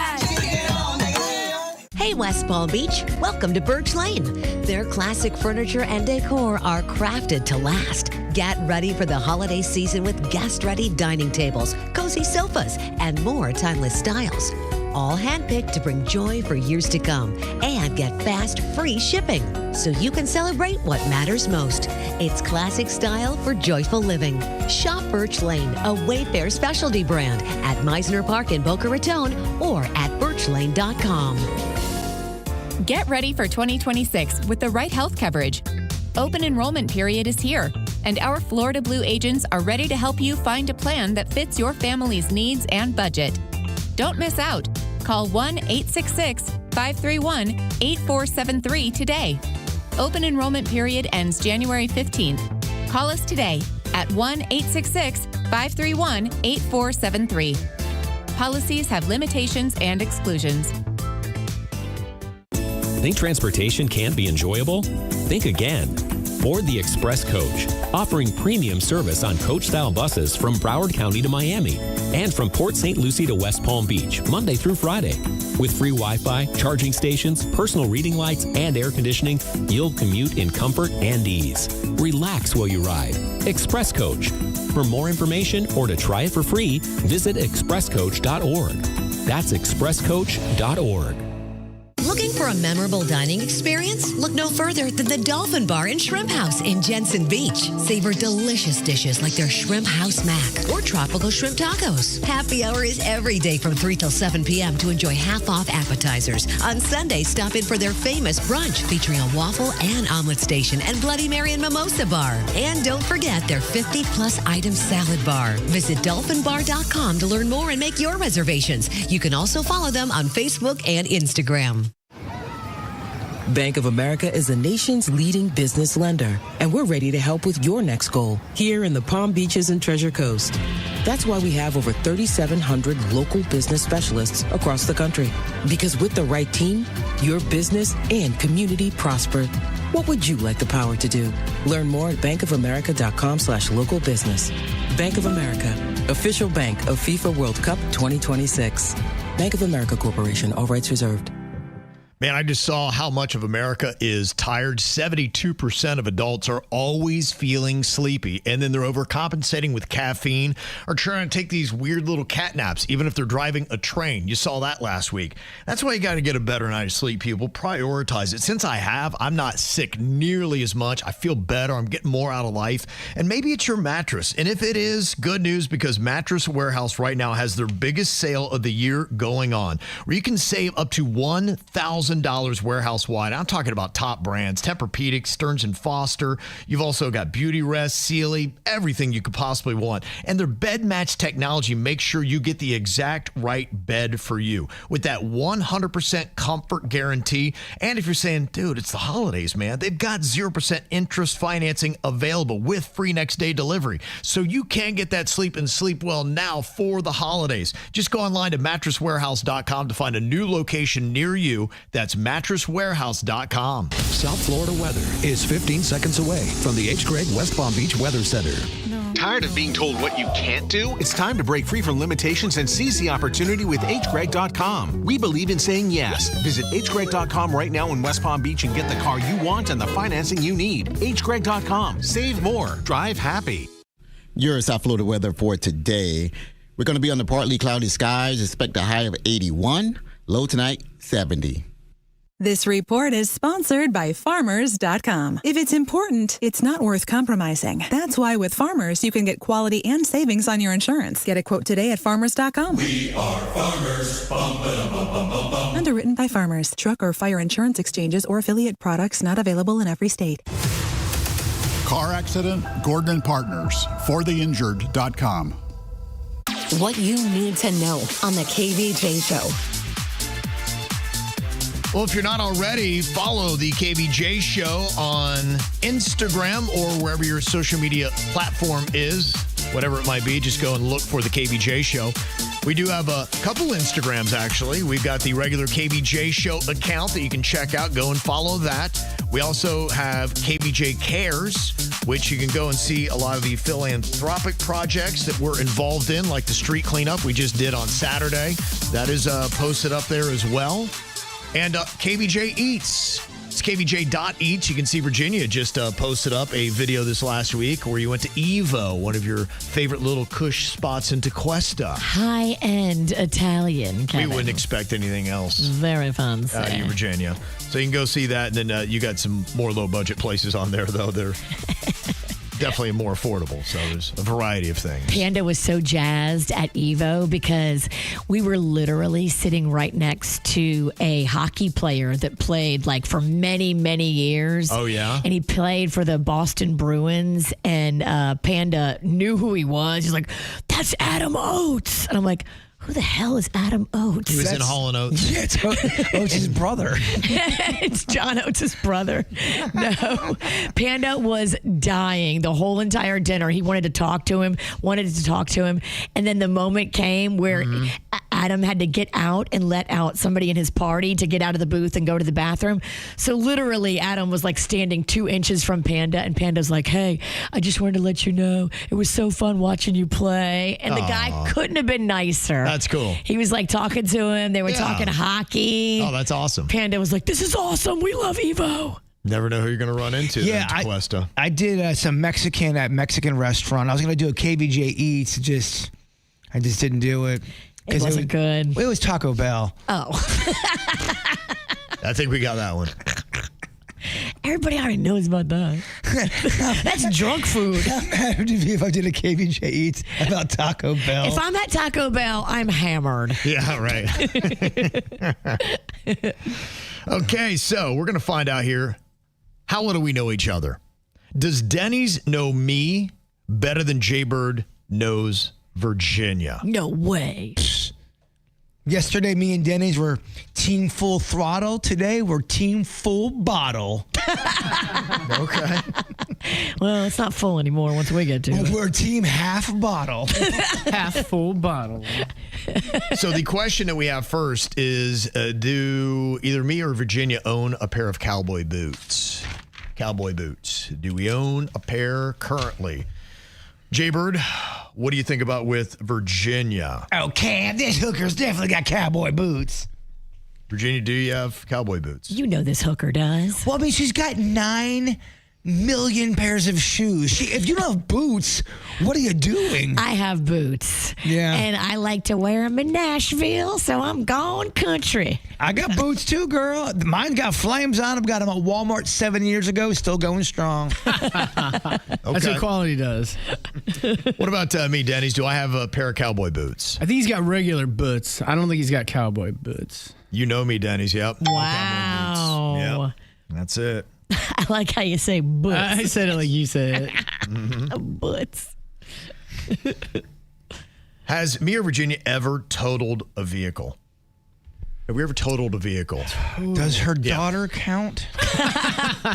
Speaker 15: Hey, West Palm Beach, welcome to Birch Lane. Their classic furniture and decor are crafted to last. Get ready for the holiday season with guest-ready dining tables, cozy sofas, and more timeless styles. All handpicked to bring joy for years to come, and get fast, free shipping so you can celebrate what matters most. It's classic style for joyful living. Shop Birch Lane, a Wayfair specialty brand at Meisner Park in Boca Raton or at birchlane.com.
Speaker 22: Get ready for 2026 with the right health coverage. Open enrollment period is here, and our Florida Blue agents are ready to help you find a plan that fits your family's needs and budget. Don't miss out. Call 1-866-531-8473 today. Open enrollment period ends January 15th. Call us today at 1-866-531-8473. Policies have limitations and exclusions.
Speaker 10: Think transportation can't be enjoyable? Think again. Board the Express Coach, offering premium service on coach-style buses from Broward County to Miami and from Port St. Lucie to West Palm Beach, Monday through Friday. With free Wi-Fi, charging stations, personal reading lights, and air conditioning, you'll commute in comfort and ease. Relax while you ride. Express Coach. For more information or to try it for free, visit expresscoach.org. That's expresscoach.org.
Speaker 15: Looking for a memorable dining experience? Look no further than the Dolphin Bar and Shrimp House in Jensen Beach. Savor delicious dishes like their Shrimp House Mac or tropical shrimp tacos. Happy hour is every day from 3 till 7 p.m. to enjoy half-off appetizers. On Sunday, stop in for their famous brunch featuring a waffle and omelet station and Bloody Mary and Mimosa Bar. And don't forget their 50-plus item salad bar. Visit dolphinbar.com to learn more and make your reservations. You can also follow them on Facebook and Instagram.
Speaker 11: Bank of America is the nation's leading business lender, and we're ready to help with your next goal here in the Palm Beaches and Treasure Coast. That's why we have over 3,700 local business specialists across the country. Because with the right team, your business and community prosper. What would you like the power to do? Learn more at bankofamerica.com/local business. Bank of America, official bank of FIFA World Cup 2026. Bank of America Corporation, all rights reserved.
Speaker 5: Man, I just saw how much of America is tired. 72% of adults are always feeling sleepy, and then they're overcompensating with caffeine or trying to take these weird little cat naps, even if they're driving a train. You saw that last week. That's why you got to get a better night of sleep, people. Prioritize it. Since I have, I'm not sick nearly as much. I feel better. I'm getting more out of life. And maybe it's your mattress. And if it is, good news, because Mattress Warehouse right now has their biggest sale of the year going on, where you can save up to $1,000 warehouse-wide. I'm talking about top brands, Tempur-Pedic, Stearns & Foster. You've also got Beautyrest, Sealy, everything you could possibly want. And their bed match technology makes sure you get the exact right bed for you with that 100% comfort guarantee. And if you're saying, dude, it's the holidays, man, they've got 0% interest financing available with free next-day delivery. So you can get that sleep and sleep well now for the holidays. Just go online to mattresswarehouse.com to find a new location near you. That's mattresswarehouse.com.
Speaker 13: South Florida weather is 15 seconds away from the H. Gregg West Palm Beach Weather Center.
Speaker 23: Tired of being told what you can't do? It's time to break free from limitations and seize the opportunity with hgreg.com. We believe in saying yes. Visit hgreg.com right now in West Palm Beach and get the car you want and the financing you need. hgreg.com. Save more. Drive happy.
Speaker 8: Your South Florida weather for today. We're going to be under partly cloudy skies. Expect a high of 81. Low tonight, 70.
Speaker 24: This report is sponsored by Farmers.com. If it's important, it's not worth compromising. That's why with Farmers, you can get quality and savings on your insurance. Get a quote today at Farmers.com.
Speaker 25: We are farmers. Bum, ba-dum, bum, bum, bum, bum.
Speaker 24: Underwritten by Farmers. Truck or fire insurance exchanges or affiliate products not available in every state.
Speaker 27: Car accident, Gordon and Partners. ForTheInjured.com.
Speaker 2: What you need to know on the KVJ Show.
Speaker 5: Well, if you're not already, follow the KVJ Show on Instagram or wherever your social media platform is, whatever it might be. Just go and look for the KVJ Show. We do have a couple Instagrams, actually. We've got the regular KVJ Show account that you can check out. Go and follow that. We also have KVJ Cares, which you can go and see a lot of the philanthropic projects that we're involved in, like the street cleanup we just did on Saturday. That is posted up there as well. And KVJ Eats. It's KVJ.Eats. You can see Virginia just posted up a video this last week where you went to Evo, one of your favorite little cush spots in Tequesta.
Speaker 6: High-end Italian, Kevin.
Speaker 5: We wouldn't expect anything else.
Speaker 6: Very fancy.
Speaker 5: Out of Virginia. So you can go see that, and then you got some more low-budget places on there, though. They're definitely more affordable. So there's a variety of things.
Speaker 6: Panda was so jazzed at Evo because we were literally sitting right next to a hockey player that played like for many, many years.
Speaker 5: Oh, yeah?
Speaker 6: And he played for the Boston Bruins, and Panda knew who he was. He's like, that's Adam Oates. And I'm like, who the hell is Adam Oates?
Speaker 5: He was in Hall & Oates.
Speaker 7: Yeah, it's Oates' brother.
Speaker 6: It's John Oates' brother. No. Panda was dying the whole entire dinner. He wanted to talk to him. And then the moment came where Adam had to get out and let out somebody in his party to get out of the booth and go to the bathroom. So literally, Adam was like standing 2 inches from Panda, and Panda's like, "Hey, I just wanted to let you know it was so fun watching you play." And the guy couldn't have been nicer.
Speaker 5: That's cool.
Speaker 6: He was like talking to him. They were talking hockey.
Speaker 5: Oh, that's awesome.
Speaker 6: Panda was like, "This is awesome. We love Evo."
Speaker 5: Never know who you're going to run into.
Speaker 7: Yeah,
Speaker 5: then, Tequesta.
Speaker 7: I did some Mexican at Mexican restaurant. I was going to do a KVJ Eats. I just didn't do it.
Speaker 6: It wasn't good.
Speaker 7: It was Taco Bell.
Speaker 6: Oh.
Speaker 5: I think we got that one.
Speaker 6: Everybody already knows about that. That's drunk food.
Speaker 7: How mad would you be if I did a KVJ Eats about Taco Bell?
Speaker 6: If I'm at Taco Bell, I'm hammered.
Speaker 5: Yeah, right. Okay, so we're going to find out here, how well do we know each other? Does Denny's know me better than Jbird knows Virginia?
Speaker 6: No way.
Speaker 7: Yesterday, me and Denny's were team full throttle. Today, we're team full bottle.
Speaker 5: Okay.
Speaker 6: Well, it's not full anymore once we get to it.
Speaker 7: We're team half bottle.
Speaker 1: Half full bottle.
Speaker 5: So the question that we have first is, do either me or Virginia own a pair of cowboy boots? Cowboy boots. Do we own a pair currently? Jbird, what do you think about with Virginia?
Speaker 7: Okay, this hooker's definitely got cowboy boots.
Speaker 5: Virginia, do you have cowboy boots?
Speaker 6: You know this hooker does.
Speaker 7: Well, I mean, she's got 9 million pairs of shoes. If you don't have boots, what are you doing?
Speaker 6: I have boots.
Speaker 7: Yeah.
Speaker 6: And I like to wear them in Nashville, so I'm gone country.
Speaker 7: I got boots too, girl. Mine got flames on them. Got them at Walmart 7 years ago. Still going strong.
Speaker 1: That's what quality does.
Speaker 5: What about me, Denny's? Do I have a pair of cowboy boots?
Speaker 1: I think he's got regular boots. I don't think he's got cowboy boots.
Speaker 5: You know me, Denny's. Yep.
Speaker 6: Wow.
Speaker 5: Yep. That's it.
Speaker 6: I like how you say boots.
Speaker 1: I said it like you said it.
Speaker 6: Boots.
Speaker 5: Has me or Virginia ever totaled a vehicle? Have we ever totaled a vehicle?
Speaker 7: Does her daughter count?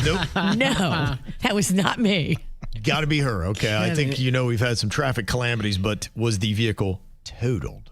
Speaker 5: Nope.
Speaker 6: No, that was not me.
Speaker 5: Got to be her. Okay. I think, we've had some traffic calamities, but was the vehicle totaled?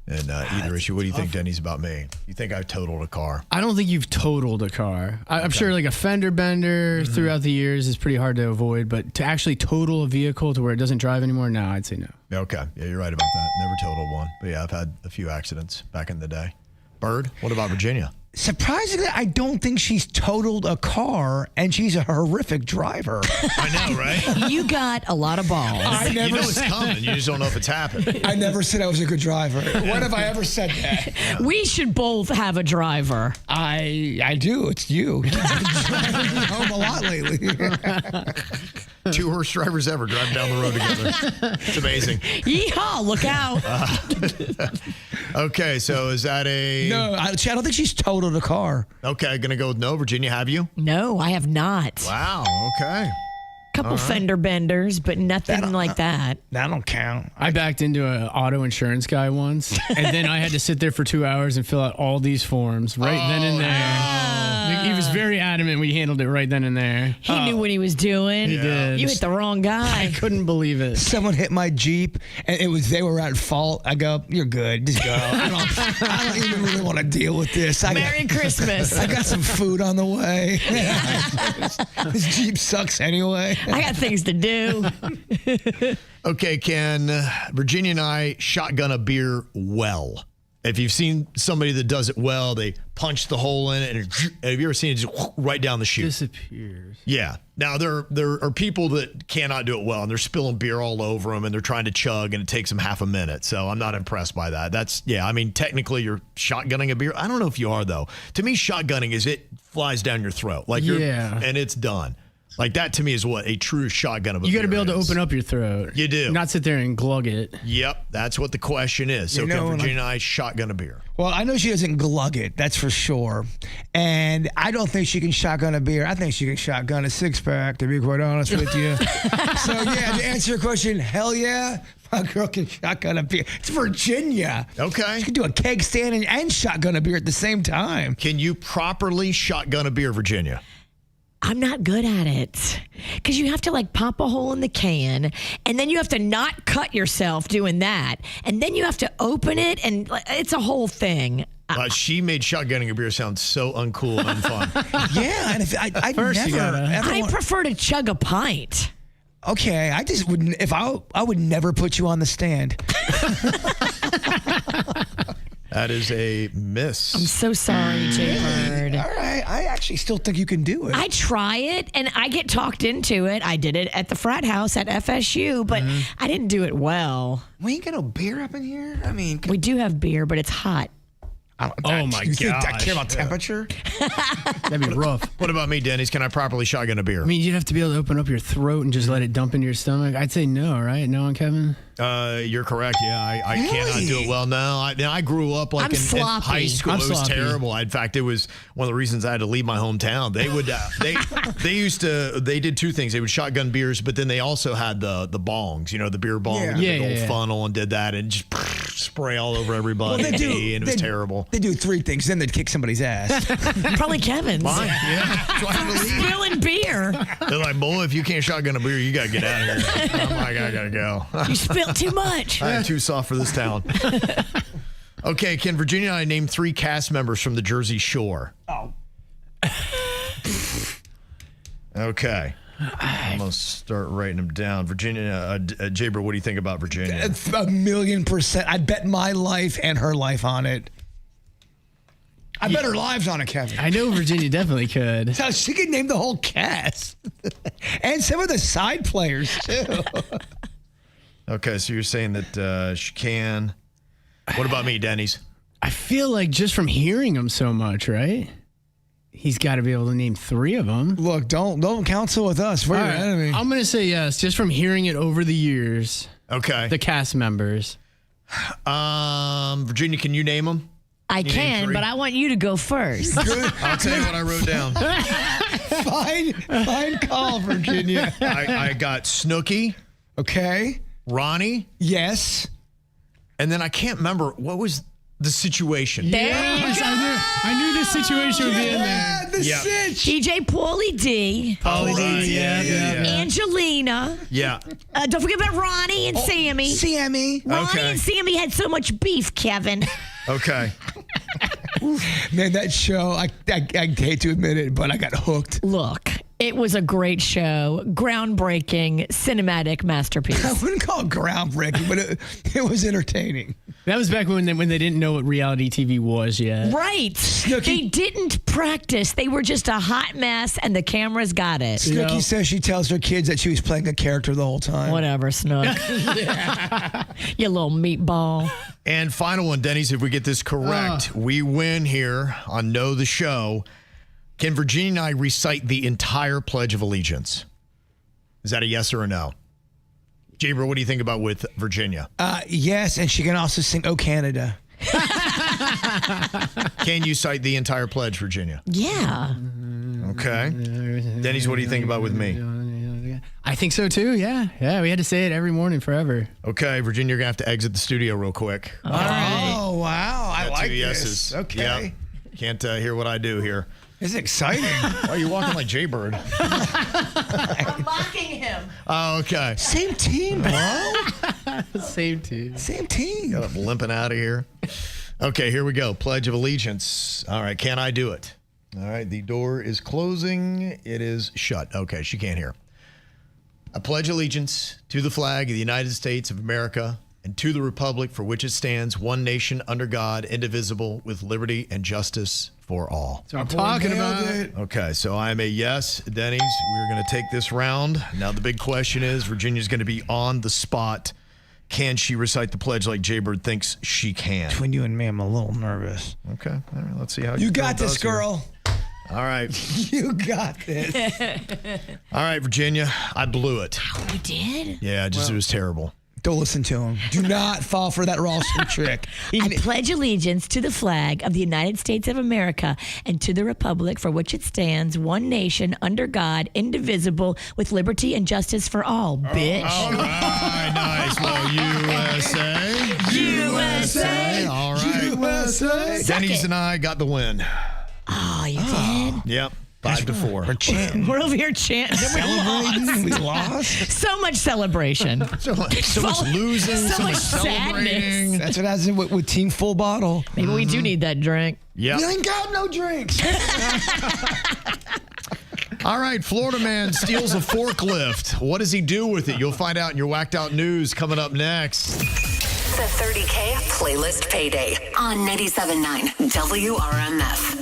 Speaker 5: And either issue, what do you think, Denny's, about me? You think I totaled a car?
Speaker 1: I don't think you've totaled a car. I'm sure like a fender bender throughout the years is pretty hard to avoid, but to actually total a vehicle to where it doesn't drive anymore, no, I'd say no.
Speaker 5: Okay. Yeah, you're right about that. Never totaled one. But yeah, I've had a few accidents back in the day. Bird, what about Virginia?
Speaker 7: Surprisingly, I don't think she's totaled a car, and she's a horrific driver.
Speaker 5: I know, right?
Speaker 6: You got a lot of balls.
Speaker 5: You know it's coming. You just don't know if it's happened.
Speaker 7: I never said I was a good driver. When have I ever said that?
Speaker 6: We should both have a driver.
Speaker 7: I do. It's you. You've been driving me home a lot lately.
Speaker 5: 2 horse drivers ever driving down the road together. It's amazing.
Speaker 6: Yeehaw, look out.
Speaker 5: Okay, so is that a...
Speaker 7: No, I don't think she's totaled a car.
Speaker 5: Okay, going to go with no. Virginia, have you?
Speaker 6: No, I have not.
Speaker 5: Wow, okay.
Speaker 6: Couple fender benders, but nothing like that.
Speaker 7: That don't count.
Speaker 1: I backed into an auto insurance guy once, and then I had to sit there for 2 hours and fill out all these forms then and there. He was very adamant we handled it right then and there.
Speaker 6: He knew what he was doing.
Speaker 1: He did.
Speaker 6: You hit the wrong guy.
Speaker 1: I couldn't believe it.
Speaker 7: Someone hit my Jeep, and they were at fault. I go, you're good. Just go. I don't even really want to deal with this.
Speaker 6: Merry Christmas.
Speaker 7: I got some food on the way. This Jeep sucks anyway.
Speaker 6: I got things to do.
Speaker 5: Okay, can Virginia and I shotgun a beer well? If you've seen somebody that does it well, they punch the hole in it, and have you ever seen it just right down the chute?
Speaker 1: Disappears.
Speaker 5: Yeah. Now, there are people that cannot do it well, and they're spilling beer all over them, and they're trying to chug, and it takes them half a minute. So I'm not impressed by that. Technically, you're shotgunning a beer. I don't know if you are, though. To me, shotgunning is it flies down your throat. And it's done. Like, that to me is what a true shotgun of a beer is.
Speaker 1: You got to be able to open up your throat.
Speaker 5: You do.
Speaker 1: Not sit there and glug it.
Speaker 5: Yep. That's what the question is. So can Virginia and I shotgun a beer?
Speaker 7: Well, I know she doesn't glug it. That's for sure. And I don't think she can shotgun a beer. I think she can shotgun a 6-pack, to be quite honest with you. So, yeah, to answer your question, hell yeah. My girl can shotgun a beer. It's Virginia.
Speaker 5: Okay.
Speaker 7: She can do a keg stand and shotgun a beer at the same time.
Speaker 5: Can you properly shotgun a beer, Virginia?
Speaker 6: I'm not good at it because you have to like pop a hole in the can and then you have to not cut yourself doing that. And then you have to open it and it's a whole thing.
Speaker 5: She made shotgunning a beer sound so uncool and unfun.
Speaker 7: Yeah, and if I
Speaker 6: prefer to chug a pint.
Speaker 7: Okay, I just wouldn't. If I would never put you on the stand.
Speaker 5: That is a miss.
Speaker 6: I'm so sorry, Jbird.
Speaker 7: All right, I actually still think you can do it.
Speaker 6: I try it and I get talked into it. I did it at the frat house at FSU, but I didn't do it well.
Speaker 7: We ain't got no beer up in here. I mean,
Speaker 6: we do have beer, but it's hot.
Speaker 5: Oh my
Speaker 7: You think I
Speaker 5: gosh.
Speaker 7: care about temperature?
Speaker 1: That'd be rough.
Speaker 5: What about me, Denny's? Can I properly shotgun a beer?
Speaker 1: I mean, you'd have to be able to open up your throat and just let it dump into your stomach. I'd say no, right? No on Kevin?
Speaker 5: You're correct. Yeah, I cannot do it well. No, I grew up like in high school. It was terrible. In fact, it was one of the reasons I had to leave my hometown. They would they did two things. They would shotgun beers, but then they also had the bongs, the beer bong with the big old funnel, and did that and just spray all over everybody.
Speaker 7: Well,
Speaker 5: and it was terrible.
Speaker 7: They do three things, then they'd kick somebody's ass.
Speaker 6: Probably Kevin's.
Speaker 5: Mine, yeah.
Speaker 6: Spilling beer.
Speaker 5: They're like, boy, if you can't shotgun a beer, you got to get out of here. I'm like, I got to go.
Speaker 6: You spilled too much.
Speaker 5: I'm too soft for this town. Okay, can Virginia and I name 3 cast members from the Jersey Shore?
Speaker 7: Oh.
Speaker 5: Okay. I'm going to start writing them down. Virginia, Jbird, what do you think about Virginia?
Speaker 7: 1,000,000%. I'd bet my life and her life on it. I bet her lives on it, Kevin.
Speaker 1: I know Virginia definitely could.
Speaker 7: So she could name the whole cast. And some of the side players, too.
Speaker 5: Okay, so you're saying that she can. What about me, Denny's?
Speaker 1: I feel like just from hearing him so much, right? He's got to be able to name 3 of them.
Speaker 7: Look, don't counsel with us. We're your enemy.
Speaker 1: I'm going to say yes, just from hearing it over the years.
Speaker 5: Okay.
Speaker 1: The cast members.
Speaker 5: Virginia, can you name them?
Speaker 6: I can, but I want you to go first.
Speaker 5: Good. I'll tell you what I wrote down.
Speaker 7: Fine call, Virginia.
Speaker 5: I got Snooki.
Speaker 7: Okay.
Speaker 5: Ronnie.
Speaker 7: Yes.
Speaker 5: And then I can't remember what was the situation.
Speaker 6: There you go.
Speaker 1: I knew this situation would be in there.
Speaker 7: The sitch.
Speaker 6: DJ Pauly D.
Speaker 1: Pauly D, yeah.
Speaker 6: Angelina.
Speaker 5: Yeah.
Speaker 6: Don't forget about Ronnie and Sammy.
Speaker 7: Sammy.
Speaker 6: Ronnie and Sammy had so much beef, Kevin.
Speaker 5: Okay.
Speaker 7: Man, that show, I hate to admit it, but I got hooked.
Speaker 6: Look, it was a great show. Groundbreaking, cinematic masterpiece.
Speaker 7: I wouldn't call it groundbreaking, but it was entertaining.
Speaker 1: That was back when they didn't know what reality TV was yet.
Speaker 6: Right. They didn't practice. They were just a hot mess, and the cameras got it.
Speaker 7: Snooki says she tells her kids that she was playing a character the whole time.
Speaker 6: Whatever, Snook. You little meatball.
Speaker 5: And final one, Denny's, if we get this correct, we win here on Know the Show. Can Virginia and I recite the entire Pledge of Allegiance? Is that a yes or a no? Jbird, what do you think about with Virginia?
Speaker 7: Yes, and she can also sing "Oh Canada."
Speaker 5: Can you cite the entire pledge, Virginia?
Speaker 6: Yeah.
Speaker 5: Okay. Denny's, what do you think about with me?
Speaker 1: I think so too, yeah. Yeah, we had to say it every morning forever.
Speaker 5: Okay, Virginia, you're going to have to exit the studio real quick.
Speaker 7: All right. Oh, wow. I
Speaker 5: Got
Speaker 7: like
Speaker 5: 2
Speaker 7: this.
Speaker 5: yeses.
Speaker 7: Okay.
Speaker 5: Yep. Can't hear what I do here.
Speaker 7: It's exciting.
Speaker 5: Why are you walking like Jbird?
Speaker 6: I'm mocking him.
Speaker 5: Oh, okay.
Speaker 7: Same team, bro.
Speaker 1: Same team.
Speaker 7: Same team.
Speaker 5: Got up limping out of here. Okay, here we go. Pledge of Allegiance. All right, can I do it? All right, the door is closing. It is shut. Okay, she can't hear. I pledge allegiance to the flag of the United States of America and to the republic for which it stands, one nation under God, indivisible, with liberty and justice for all.
Speaker 1: So I'm talking about
Speaker 7: it.
Speaker 5: Okay, so I'm a yes, Denny's. We're going to take this round. Now the big question is, Virginia's going to be on the spot. Can she recite the pledge like Jbird thinks she can?
Speaker 7: Between you and me, I'm a little nervous.
Speaker 5: Okay, all right, let's see how
Speaker 7: You got this,
Speaker 5: does here.
Speaker 7: girl.
Speaker 5: All right.
Speaker 7: You got this.
Speaker 5: All right, Virginia, I blew it.
Speaker 6: You did?
Speaker 5: Yeah, it was terrible.
Speaker 7: Don't listen to him. Do not fall for that Ralston trick.
Speaker 6: I pledge allegiance to the flag of the United States of America and to the republic for which it stands, one nation under God, indivisible, with liberty and justice for all, bitch.
Speaker 5: All right, nice. Well, USA. USA. All right.
Speaker 7: USA.
Speaker 5: Denny's and I got the win.
Speaker 6: Oh, you did?
Speaker 5: Yep. 5-4.
Speaker 7: We're chanting.
Speaker 6: We're over here chanting.
Speaker 7: Celebrating. We lost.
Speaker 6: So much celebration.
Speaker 5: So much losing.
Speaker 6: So much
Speaker 5: celebrating.
Speaker 7: That's what happens with Team Full Bottle.
Speaker 6: Maybe we do need that drink.
Speaker 5: Yeah.
Speaker 7: We ain't got no drinks.
Speaker 5: All right, Florida man steals a forklift. What does he do with it? You'll find out in your Whacked Out News coming up next.
Speaker 2: The 30K Playlist Payday on 97.9 WRMF.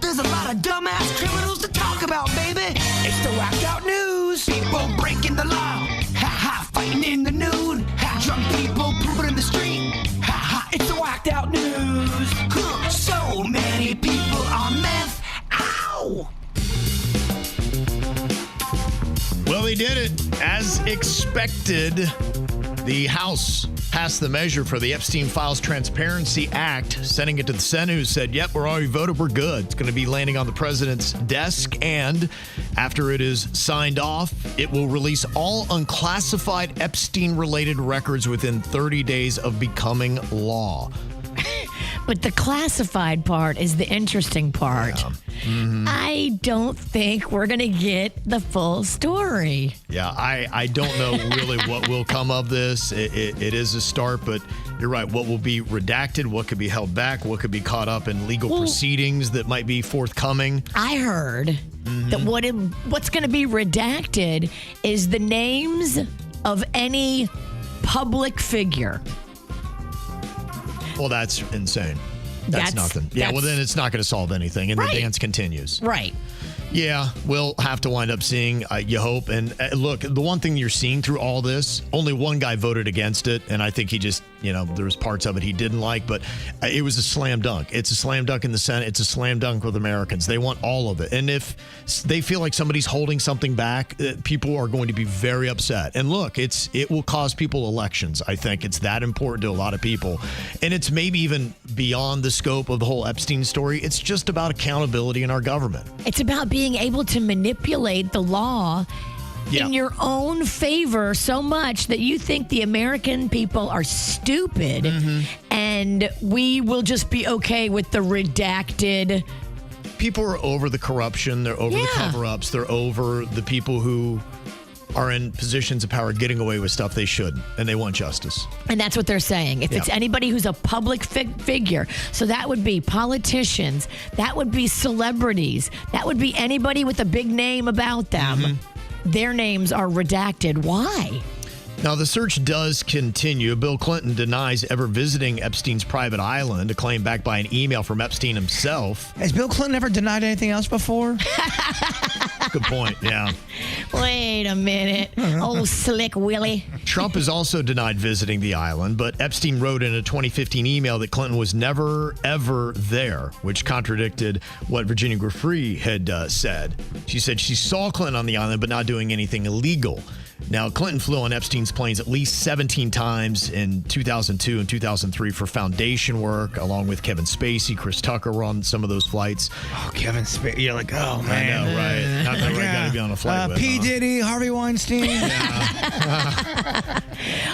Speaker 3: There's a lot of dumbass criminals to talk about, baby. It's the Whacked Out News. People breaking the law. Ha ha, fighting in the nude. Ha, drunk people pooping in the street. Ha ha, it's the Whacked Out News. So many people on meth. Ow!
Speaker 5: Well, they did it. As expected, the House passed the measure for the Epstein Files Transparency Act, sending it to the Senate, who said, yep, we're already voted, we're good. It's going to be landing on the president's desk, and after it is signed off, it will release all unclassified Epstein-related records within 30 days of becoming law.
Speaker 6: But the classified part is the interesting part.
Speaker 5: Yeah. Mm-hmm.
Speaker 6: I don't think we're going to get the full story.
Speaker 5: Yeah, I don't know really what will come of this. It is a start, but you're right. What will be redacted? What could be held back? What could be caught up in legal proceedings that might be forthcoming?
Speaker 6: I heard that what's going to be redacted is the names of any public figure.
Speaker 5: Well, that's insane. That's nothing. Yeah, well, then it's not going to solve anything, and the dance continues.
Speaker 6: Right.
Speaker 5: Yeah, we'll have to wind up seeing, you hope. And look, the one thing you're seeing through all this, only one guy voted against it, and I think he just, there's parts of it he didn't like, but it was a slam dunk. It's a slam dunk in the Senate. It's a slam dunk with Americans. They want all of it. And if they feel like somebody's holding something back, people are going to be very upset. And look, it will cause people elections, I think. It's that important to a lot of people. And it's maybe even beyond the scope of the whole Epstein story. It's just about accountability in our government.
Speaker 6: It's about being able to manipulate the law in your own favor so much that you think the American people are stupid and we will just be okay with the redacted.
Speaker 5: People are over the corruption. They're over the cover-ups. They're over the people who are in positions of power getting away with stuff they shouldn't, and they want justice.
Speaker 6: And that's what they're saying. If it's anybody who's a public figure, so that would be politicians, that would be celebrities, that would be anybody with a big name about them. Their names are redacted. Why?
Speaker 5: Now, the search does continue. Bill Clinton denies ever visiting Epstein's private island, a claim backed by an email from Epstein himself.
Speaker 7: Has Bill Clinton ever denied anything else before?
Speaker 5: Good point, yeah.
Speaker 6: Wait a minute. Old Slick Willie.
Speaker 5: Trump has also denied visiting the island, but Epstein wrote in a 2015 email that Clinton was never, ever there, which contradicted what Virginia Giuffre had said. She said she saw Clinton on the island, but not doing anything illegal. Now, Clinton flew on Epstein's planes at least 17 times in 2002 and 2003 for foundation work, along with Kevin Spacey. Chris Tucker were on some of those flights.
Speaker 7: Oh, Kevin Spacey. You're like, oh, man.
Speaker 5: I know, right? Not the right guy to be on a flight with.
Speaker 7: P. Diddy, Harvey Weinstein.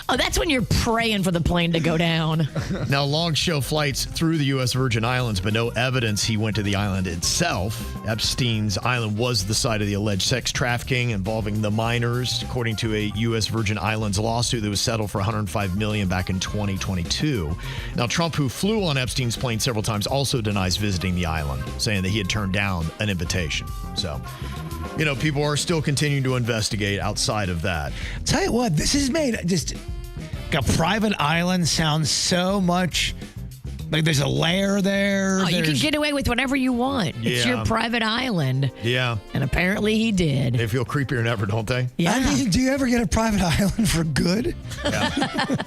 Speaker 6: Oh, that's when you're praying for the plane to go down.
Speaker 5: Now, logs show flights through the U.S. Virgin Islands, but no evidence he went to the island itself. Epstein's island was the site of the alleged sex trafficking involving the minors, according to a U.S. Virgin Islands lawsuit that was settled for $105 million back in 2022. Now, Trump, who flew on Epstein's plane several times, also denies visiting the island, saying that he had turned down an invitation. So, people are still continuing to investigate outside of that.
Speaker 7: Tell you what, this has made just a private island sound so much like there's a lair there.
Speaker 6: Oh, you can get away with whatever you want. It's your private island.
Speaker 5: Yeah.
Speaker 6: And apparently he did.
Speaker 5: They feel creepier than ever, don't they?
Speaker 6: Yeah.
Speaker 7: I mean, do you ever get a private island for good?
Speaker 5: Yeah.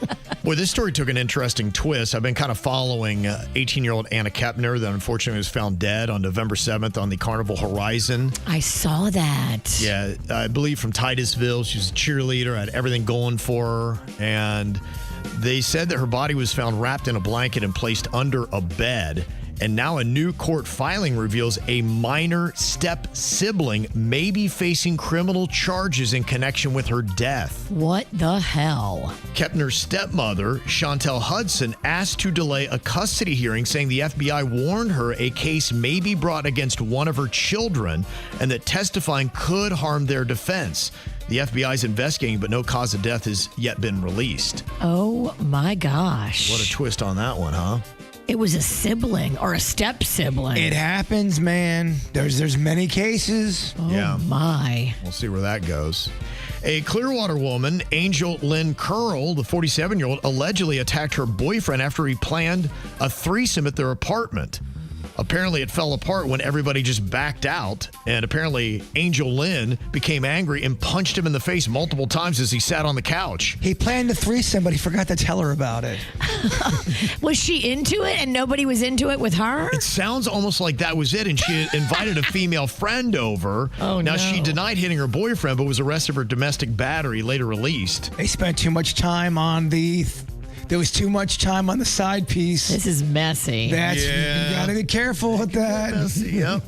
Speaker 5: Boy, this story took an interesting twist. I've been kind of following 18-year-old Anna Kepner that unfortunately was found dead on November 7th on the Carnival Horizon.
Speaker 6: I saw that.
Speaker 5: Yeah, I believe from Titusville. She was a cheerleader, had everything going for her, and they said that her body was found wrapped in a blanket and placed under a bed. And now a new court filing reveals a minor step sibling may be facing criminal charges in connection with her death.
Speaker 6: What the hell?
Speaker 5: Kepner's stepmother, Chantel Hudson, asked to delay a custody hearing, saying the FBI warned her a case may be brought against one of her children and that testifying could harm their defense. The FBI is investigating, but no cause of death has yet been released.
Speaker 6: Oh, my gosh.
Speaker 5: What a twist on that one, huh?
Speaker 6: It was a sibling or a step sibling.
Speaker 7: It happens, man. There's many cases.
Speaker 6: Oh, my.
Speaker 5: We'll see where that goes. A Clearwater woman, Angel Lynn Curl, the 47-year-old, allegedly attacked her boyfriend after he planned a threesome at their apartment. Apparently, it fell apart when everybody just backed out, and apparently Angel Lynn became angry and punched him in the face multiple times as he sat on the couch.
Speaker 7: He planned a threesome, but he forgot to tell her about it.
Speaker 6: Was she into it and nobody was into it with her?
Speaker 5: It sounds almost like that was it, and she had invited a female friend over.
Speaker 6: Oh,
Speaker 5: now,
Speaker 6: no.
Speaker 5: she denied hitting her boyfriend, but was arrested for domestic battery, later released.
Speaker 7: They spent too much time on there was too much time on the side piece.
Speaker 6: This is messy.
Speaker 7: You gotta be careful with that.
Speaker 5: Messy, yep.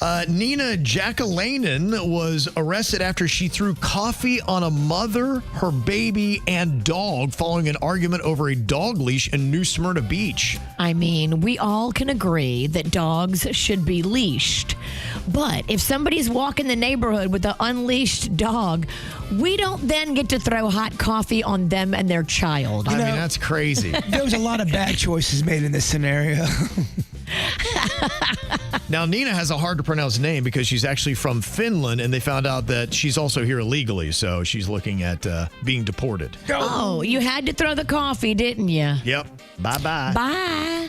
Speaker 5: Nina Jacquelainen was arrested after she threw coffee on a mother, her baby, and dog following an argument over a dog leash in New Smyrna Beach.
Speaker 6: I mean, we all can agree that dogs should be leashed. But if somebody's walking the neighborhood with an unleashed dog, we don't then get to throw hot coffee on them and their child.
Speaker 5: I mean, that's crazy.
Speaker 7: There was a lot of bad choices made in this scenario.
Speaker 5: Now, Nina has a hard-to-pronounce name because she's actually from Finland, and they found out that she's also here illegally, so she's looking at being deported.
Speaker 6: Oh, you had to throw the coffee, didn't you?
Speaker 5: Yep. Bye-bye.
Speaker 6: Bye.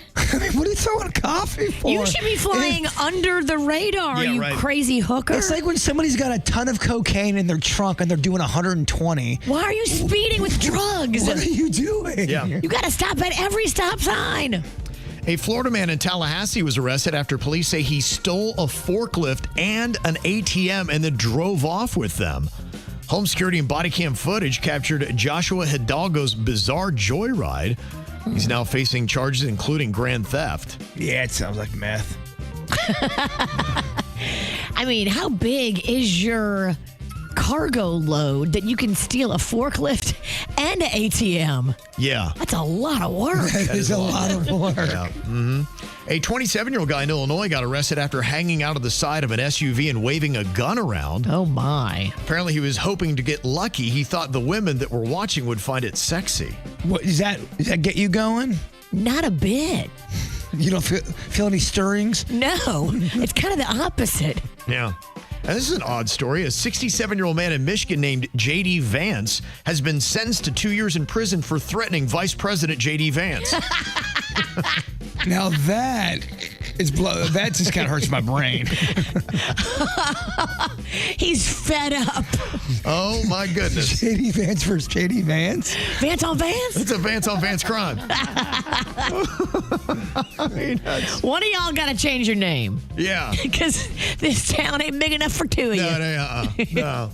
Speaker 7: What are you throwing coffee for?
Speaker 6: You should be flying under the radar,
Speaker 7: Yeah,
Speaker 6: you
Speaker 7: right.
Speaker 6: crazy hooker.
Speaker 7: It's like when somebody's got a ton of cocaine in their trunk and they're doing 120.
Speaker 6: Why are you speeding with drugs?
Speaker 7: What are you doing?
Speaker 5: Yeah.
Speaker 6: You got to stop at every stop sign.
Speaker 5: A Florida man in Tallahassee was arrested after police say he stole a forklift and an ATM and then drove off with them. Home security and body cam footage captured Joshua Hidalgo's bizarre joyride. He's now facing charges including grand theft.
Speaker 7: Yeah, it sounds like meth.
Speaker 6: I mean, how big is your cargo load that you can steal a forklift and an ATM?
Speaker 5: Yeah.
Speaker 6: That's a lot of work.
Speaker 7: That is a lot of work.
Speaker 5: Yeah. Mm-hmm. A 27-year-old guy in Illinois got arrested after hanging out of the side of an SUV and waving a gun around.
Speaker 6: Oh, my.
Speaker 5: Apparently, he was hoping to get lucky. He thought the women that were watching would find it sexy.
Speaker 7: What does that get you going?
Speaker 6: Not a bit.
Speaker 7: You don't feel any stirrings?
Speaker 6: No, it's kind of the opposite.
Speaker 5: Yeah. And this is an odd story. A 67-year-old man in Michigan named J.D. Vance has been sentenced to 2 years in prison for threatening Vice President J.D. Vance.
Speaker 7: Now that just kind of hurts my brain.
Speaker 6: He's fed up.
Speaker 5: Oh, my goodness.
Speaker 7: J.D. Vance versus J.D. Vance?
Speaker 6: Vance on Vance?
Speaker 5: It's a Vance on Vance crime.
Speaker 6: One of y'all got to change your name.
Speaker 5: Yeah.
Speaker 6: Because this town ain't big enough for two of you.
Speaker 5: No.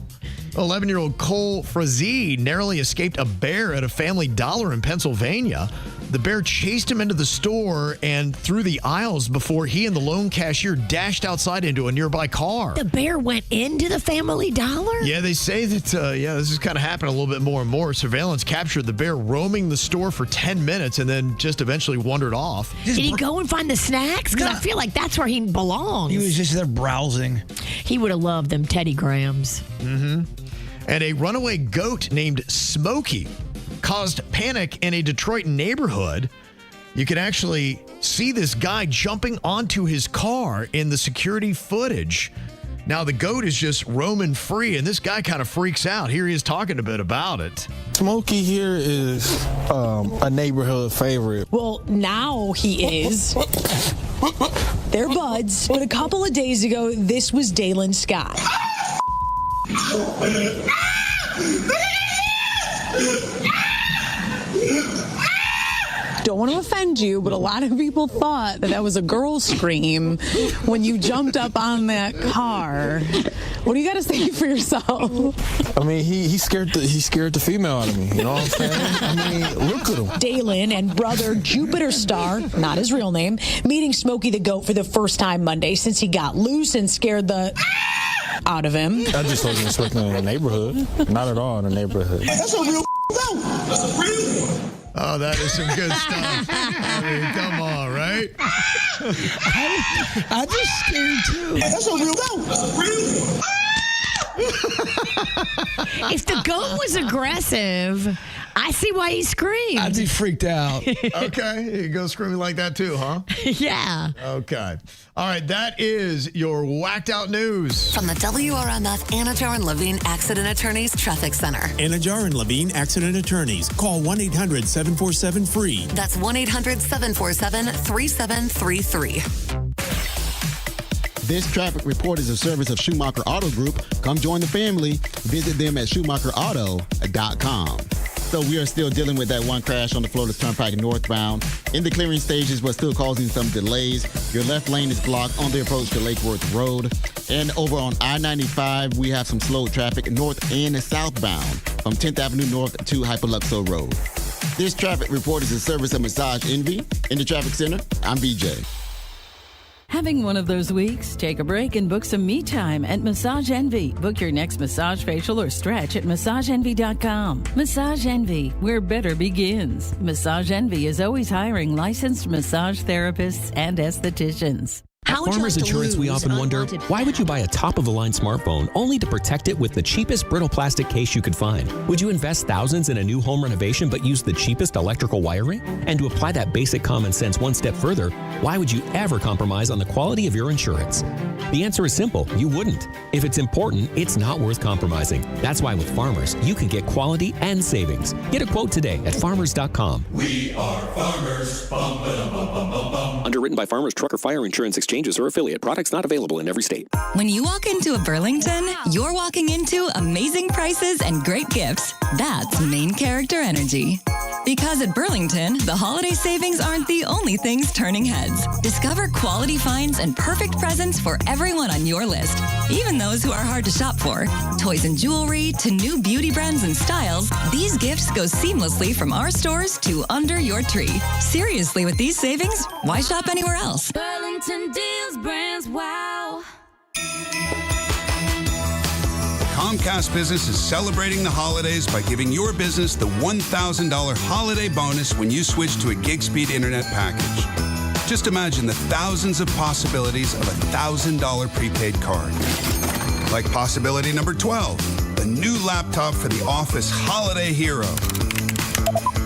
Speaker 5: 11-year-old Cole Frazee narrowly escaped a bear at a Family Dollar in Pennsylvania. The bear chased him into the store and through the aisles before he and the lone cashier dashed outside into a nearby car.
Speaker 6: The bear went into the Family Dollar?
Speaker 5: Yeah, they say that, this is kind of happening a little bit more and more. Surveillance captured the bear roaming the store for 10 minutes and then just eventually wandered off.
Speaker 6: Did he go and find the snacks? Because I feel like that's where he belongs.
Speaker 7: He was just there browsing.
Speaker 6: He would have loved them Teddy Grahams.
Speaker 5: Mm-hmm. And a runaway goat named Smokey caused panic in a Detroit neighborhood. You can actually see this guy jumping onto his car in the security footage. Now, the goat is just roaming free, and this guy kind of freaks out. Here he is talking a bit about it.
Speaker 9: Smokey here is a neighborhood favorite.
Speaker 12: Well, now he is. They're buds, but a couple of days ago, this was Dalen Scott. Don't want to offend you, but a lot of people thought that was a girl scream when you jumped up on that car. What do you got to say for yourself?
Speaker 9: I mean, he scared the female out of me. You know what I'm saying? I mean, look at him.
Speaker 12: Dalen and brother Jupiter Star, not his real name, meeting Smokey the Goat for the first time Monday since he got loose and scared the out of him.
Speaker 9: I just wasn't expecting it in the neighborhood. Not at all in the neighborhood.
Speaker 3: That's a real goat. That's a real.
Speaker 5: Oh, that is some good stuff. I mean, come on, right?
Speaker 7: I'm just scared too.
Speaker 3: That's a real goat. That's a real.
Speaker 6: If the goat was aggressive, I see why he screamed.
Speaker 7: I'd be freaked out.
Speaker 5: Okay, you go screaming like that too, huh?
Speaker 6: Yeah.
Speaker 5: Okay. All right, that is your whacked out news.
Speaker 2: From the WRMF Anajar and Levine Accident Attorneys Traffic Center.
Speaker 14: Anajar and Levine Accident Attorneys. Call 1-800-747-FREE.
Speaker 2: That's 1-800-747-3733.
Speaker 8: This traffic report is a service of Schumacher Auto Group. Come join the family. Visit them at SchumacherAuto.com. So we are still dealing with that one crash on the Florida Turnpike northbound. In the clearing stages, but still causing some delays. Your left lane is blocked on the approach to Lake Worth Road. And over on I-95, we have some slow traffic north and southbound from 10th Avenue North to Hyperluxo Road. This traffic report is a service of Massage Envy. In the traffic center, I'm BJ.
Speaker 4: Having one of those weeks? Take a break and book some me time at Massage Envy. Book your next massage, facial, or stretch at MassageEnvy.com. Massage Envy, where better begins. Massage Envy is always hiring licensed massage therapists and estheticians.
Speaker 10: At Farmers Insurance, we often wonder, why would you buy a top-of-the-line smartphone only to protect it with the cheapest brittle plastic case you could find? Would you invest thousands in a new home renovation but use the cheapest electrical wiring? And to apply that basic common sense one step further, why would you ever compromise on the quality of your insurance? The answer is simple. You wouldn't. If it's important, it's not worth compromising. That's why with Farmers, you can get quality and savings. Get a quote today at farmers.com.
Speaker 25: We are farmers. Bum, ba-dum, bum, bum, bum, bum.
Speaker 10: Underwritten by Farmers Truck or Fire Insurance Exchanges or affiliate. Products not available in every state.
Speaker 16: When you walk into a Burlington, you're walking into amazing prices and great gifts. That's main character energy. Because at Burlington, the holiday savings aren't the only things turning heads. Discover quality finds and perfect presents for everyone on your list, even those who are hard to shop for. Toys and jewelry to new beauty brands and styles, these gifts go seamlessly from our stores to under your tree. Seriously, with these savings, why shop anywhere else?
Speaker 19: Burlington deals, brands, wow.
Speaker 17: Comcast Business is celebrating the holidays by giving your business the $1,000 holiday bonus when you switch to a gig speed internet package. Just imagine the thousands of possibilities of a $1,000 prepaid card. Like possibility number 12, a new laptop for the office holiday hero.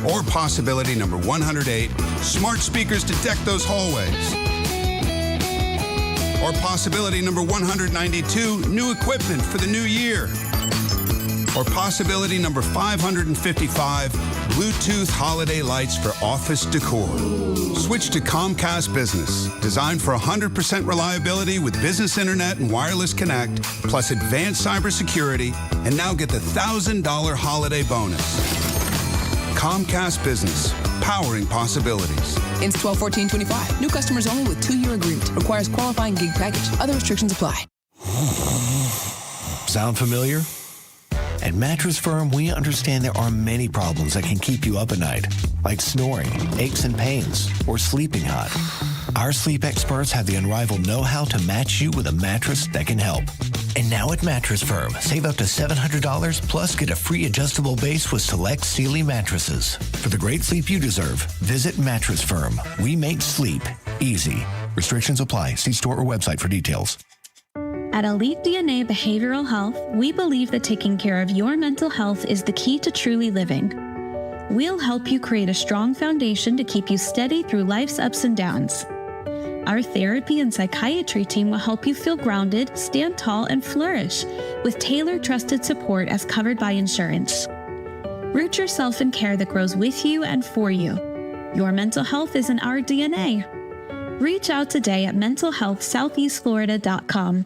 Speaker 17: Or possibility number 108, smart speakers to deck those hallways. Or possibility number 192, new equipment for the new year. Or possibility number 555, Bluetooth holiday lights for office decor. Switch to Comcast Business, designed for 100% reliability with business internet and wireless connect, plus advanced cybersecurity, and now get the $1,000 holiday bonus. Comcast Business, powering possibilities.
Speaker 18: Ends 12/14/25. New customers only with 2-year agreement. Requires qualifying gig package. Other restrictions apply.
Speaker 20: Sound familiar? At Mattress Firm, we understand there are many problems that can keep you up at night, like snoring, aches and pains, or sleeping hot. Our sleep experts have the unrivaled know-how to match you with a mattress that can help. And now at Mattress Firm, save up to $700 plus get a free adjustable base with select Sealy mattresses. For the great sleep you deserve, visit Mattress Firm. We make sleep easy. Restrictions apply. See store or website for details.
Speaker 21: At Elite DNA Behavioral Health, we believe that taking care of your mental health is the key to truly living. We'll help you create a strong foundation to keep you steady through life's ups and downs. Our therapy and psychiatry team will help you feel grounded, stand tall, and flourish with tailored, trusted support as covered by insurance. Root yourself in care that grows with you and for you. Your mental health is in our DNA. Reach out today at mentalhealthsoutheastflorida.com.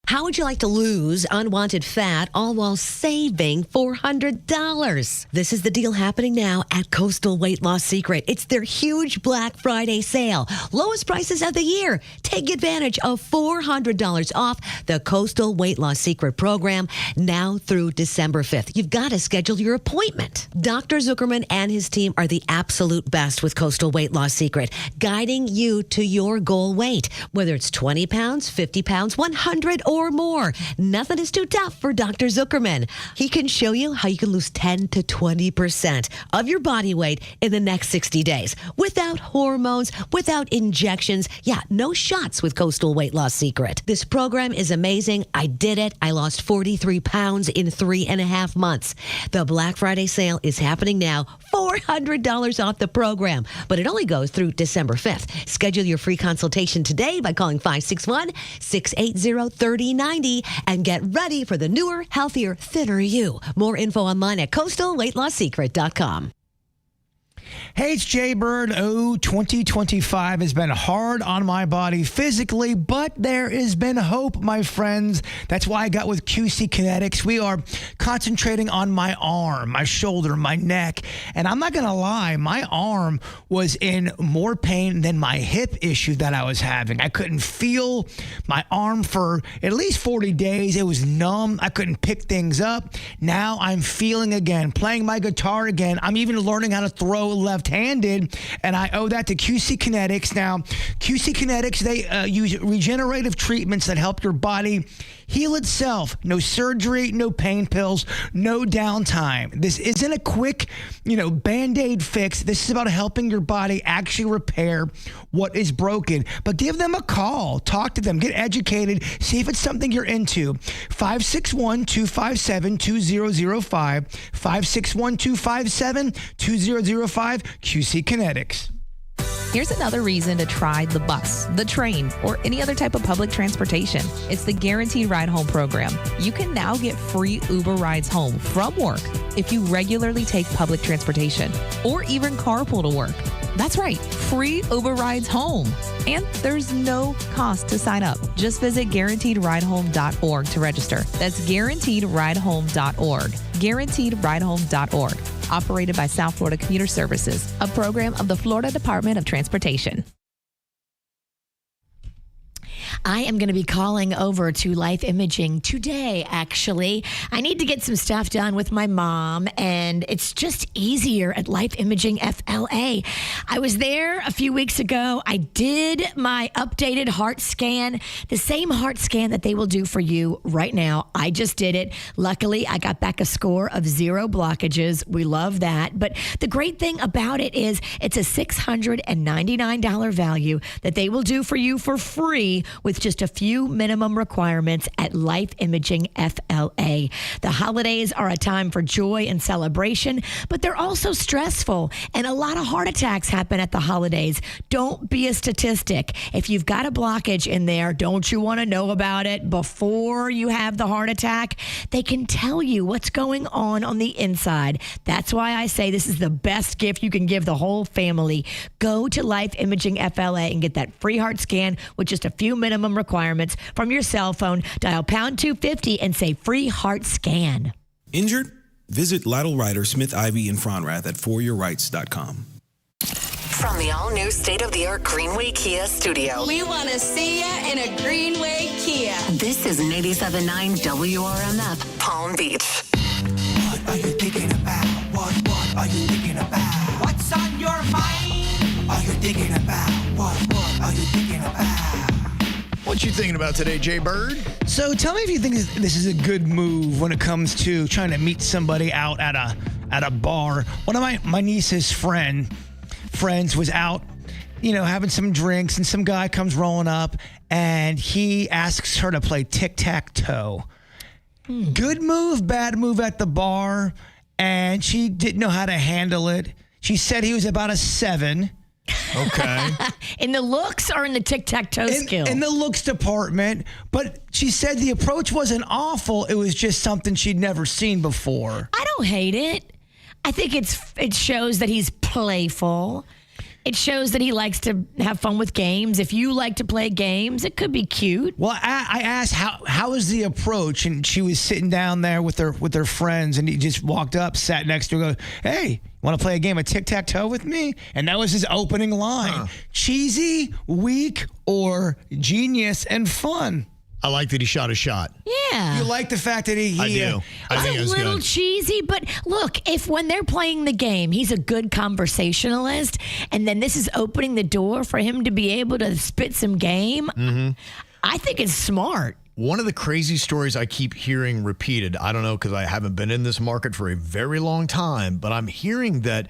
Speaker 15: How would you like to lose unwanted fat all while saving $400? This is the deal happening now at Coastal Weight Loss Secret. It's their huge Black Friday sale. Lowest prices of the year. Take advantage of $400 off the Coastal Weight Loss Secret program now through December 5th. You've got to schedule your appointment. Dr. Zuckerman and his team are the absolute best with Coastal Weight Loss Secret, guiding you to your goal weight, whether it's 20 pounds, 50 pounds, 100 or more. Nothing is too tough for Dr. Zuckerman. He can show you how you can lose 10 to 20% of your body weight in the next 60 days without hormones, without injections. Yeah, no shots with Coastal Weight Loss Secret. This program is amazing. I did it. I lost 43 pounds in 3.5 months. The Black Friday sale is happening now. $400 off the program, but it only goes through December 5th. Schedule your free consultation today by calling 561-680-3090 and get ready for the newer, healthier, thinner you. More info online at coastalweightlossecret.com.
Speaker 7: Hey, it's Jbird. 2025 has been hard on my body physically, but there has been hope, my friends. That's why I got with QC Kinetics. We are concentrating on my arm, my shoulder, my neck. And I'm not going to lie, my arm was in more pain than my hip issue that I was having. I couldn't feel my arm for at least 40 days. It was numb. I couldn't pick things up. Now I'm feeling again, playing my guitar again. I'm even learning how to throw a left-handed, and I owe that to QC Kinetics. Now, QC Kinetics, they use regenerative treatments that help your body heal itself. No surgery, no pain pills, no downtime. This isn't a quick, Band-Aid fix. This is about helping your body actually repair what is broken. But give them a call. Talk to them. Get educated. See if it's something you're into. 561-257-2005. 561-257-2005. QC Kinetics.
Speaker 11: Here's another reason to try the bus, the train, or any other type of public transportation. It's the Guaranteed Ride Home program. You can now get free Uber rides home from work if you regularly take public transportation or even carpool to work. That's right, free Uber rides home. And there's no cost to sign up. Just visit guaranteedridehome.org to register. That's guaranteedridehome.org. Guaranteedridehome.org. Operated by South Florida Commuter Services, a program of the Florida Department of Transportation.
Speaker 6: I am going to be calling over to Life Imaging today, actually. I need to get some stuff done with my mom, and it's just easier at Life Imaging FLA. I was there a few weeks ago. I did my updated heart scan, the same heart scan that they will do for you right now. I just did it. Luckily, I got back a score of 0 blockages. We love that. But the great thing about it is it's a $699 value that they will do for you for free with just a few minimum requirements at Life Imaging FLA. The holidays are a time for joy and celebration, but they're also stressful, and a lot of heart attacks happen at the holidays. Don't be a statistic. If you've got a blockage in there, don't you want to know about it before you have the heart attack? They can tell you what's going on the inside. That's why I say this is the best gift you can give the whole family. Go to Life Imaging FLA and get that free heart scan with just a few minimum requirements from your cell phone. Dial pound 250 and say free heart scan.
Speaker 13: Injured? Visit Lytle Ryder, Smith, Ivy, and Fronrath at foryourrights.com.
Speaker 2: From the all-new state-of-the-art Greenway Kia studio.
Speaker 19: We want to see ya in a Greenway Kia.
Speaker 2: This is 87.9 WRMF, Palm Beach.
Speaker 3: What are you thinking about? What are you thinking about? What's on your mind? Are you thinking about? What are you thinking about?
Speaker 5: What you thinking about today, Jbird?
Speaker 7: So tell me if you think this is a good move when it comes to trying to meet somebody out at a bar. One of my niece's friends was out, having some drinks, and some guy comes rolling up and he asks her to play tic-tac-toe. Good move, bad move at the bar, and she didn't know how to handle it. She said he was about a 7.
Speaker 5: Okay.
Speaker 6: In the looks or in the tic-tac-toe skill?
Speaker 7: In the looks department, but she said the approach wasn't awful. It was just something she'd never seen before.
Speaker 6: I don't hate it. I think it shows that he's playful. It shows that he likes to have fun with games. If you like to play games, it could be cute.
Speaker 7: Well, I asked how was the approach, and she was sitting down there with her friends, and he just walked up, sat next to her, and goes, "Hey, want to play a game of tic-tac-toe with me?" And that was his opening line. Cheesy, weak, or genius and fun.
Speaker 5: I like that he shot a shot.
Speaker 6: Yeah.
Speaker 7: You like the fact that he
Speaker 5: I do. I think it was
Speaker 6: a little
Speaker 5: good.
Speaker 6: cheesy, but look, if when they're playing the game, he's a good conversationalist, and then this is opening the door for him to be able to spit some game, I think it's smart.
Speaker 5: One of the crazy stories I keep hearing repeated, I don't know because I haven't been in this market for a very long time, but I'm hearing that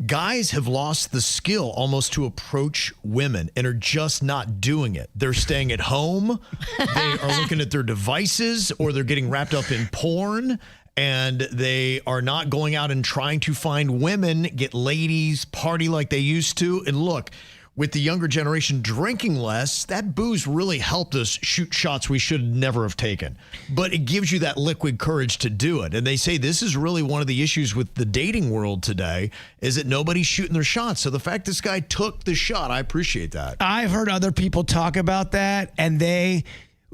Speaker 5: guys have lost the skill almost to approach women and are just not doing it. They're staying at home. They are looking at their devices, or they're getting wrapped up in porn, and they are not going out and trying to find women, get ladies, party like they used to. And look, with the younger generation drinking less, that booze really helped us shoot shots we should never have taken. But it gives you that liquid courage to do it. And they say this is really one of the issues with the dating world today, is that nobody's shooting their shots. So the fact this guy took the shot, I appreciate that.
Speaker 7: I've heard other people talk about that, and they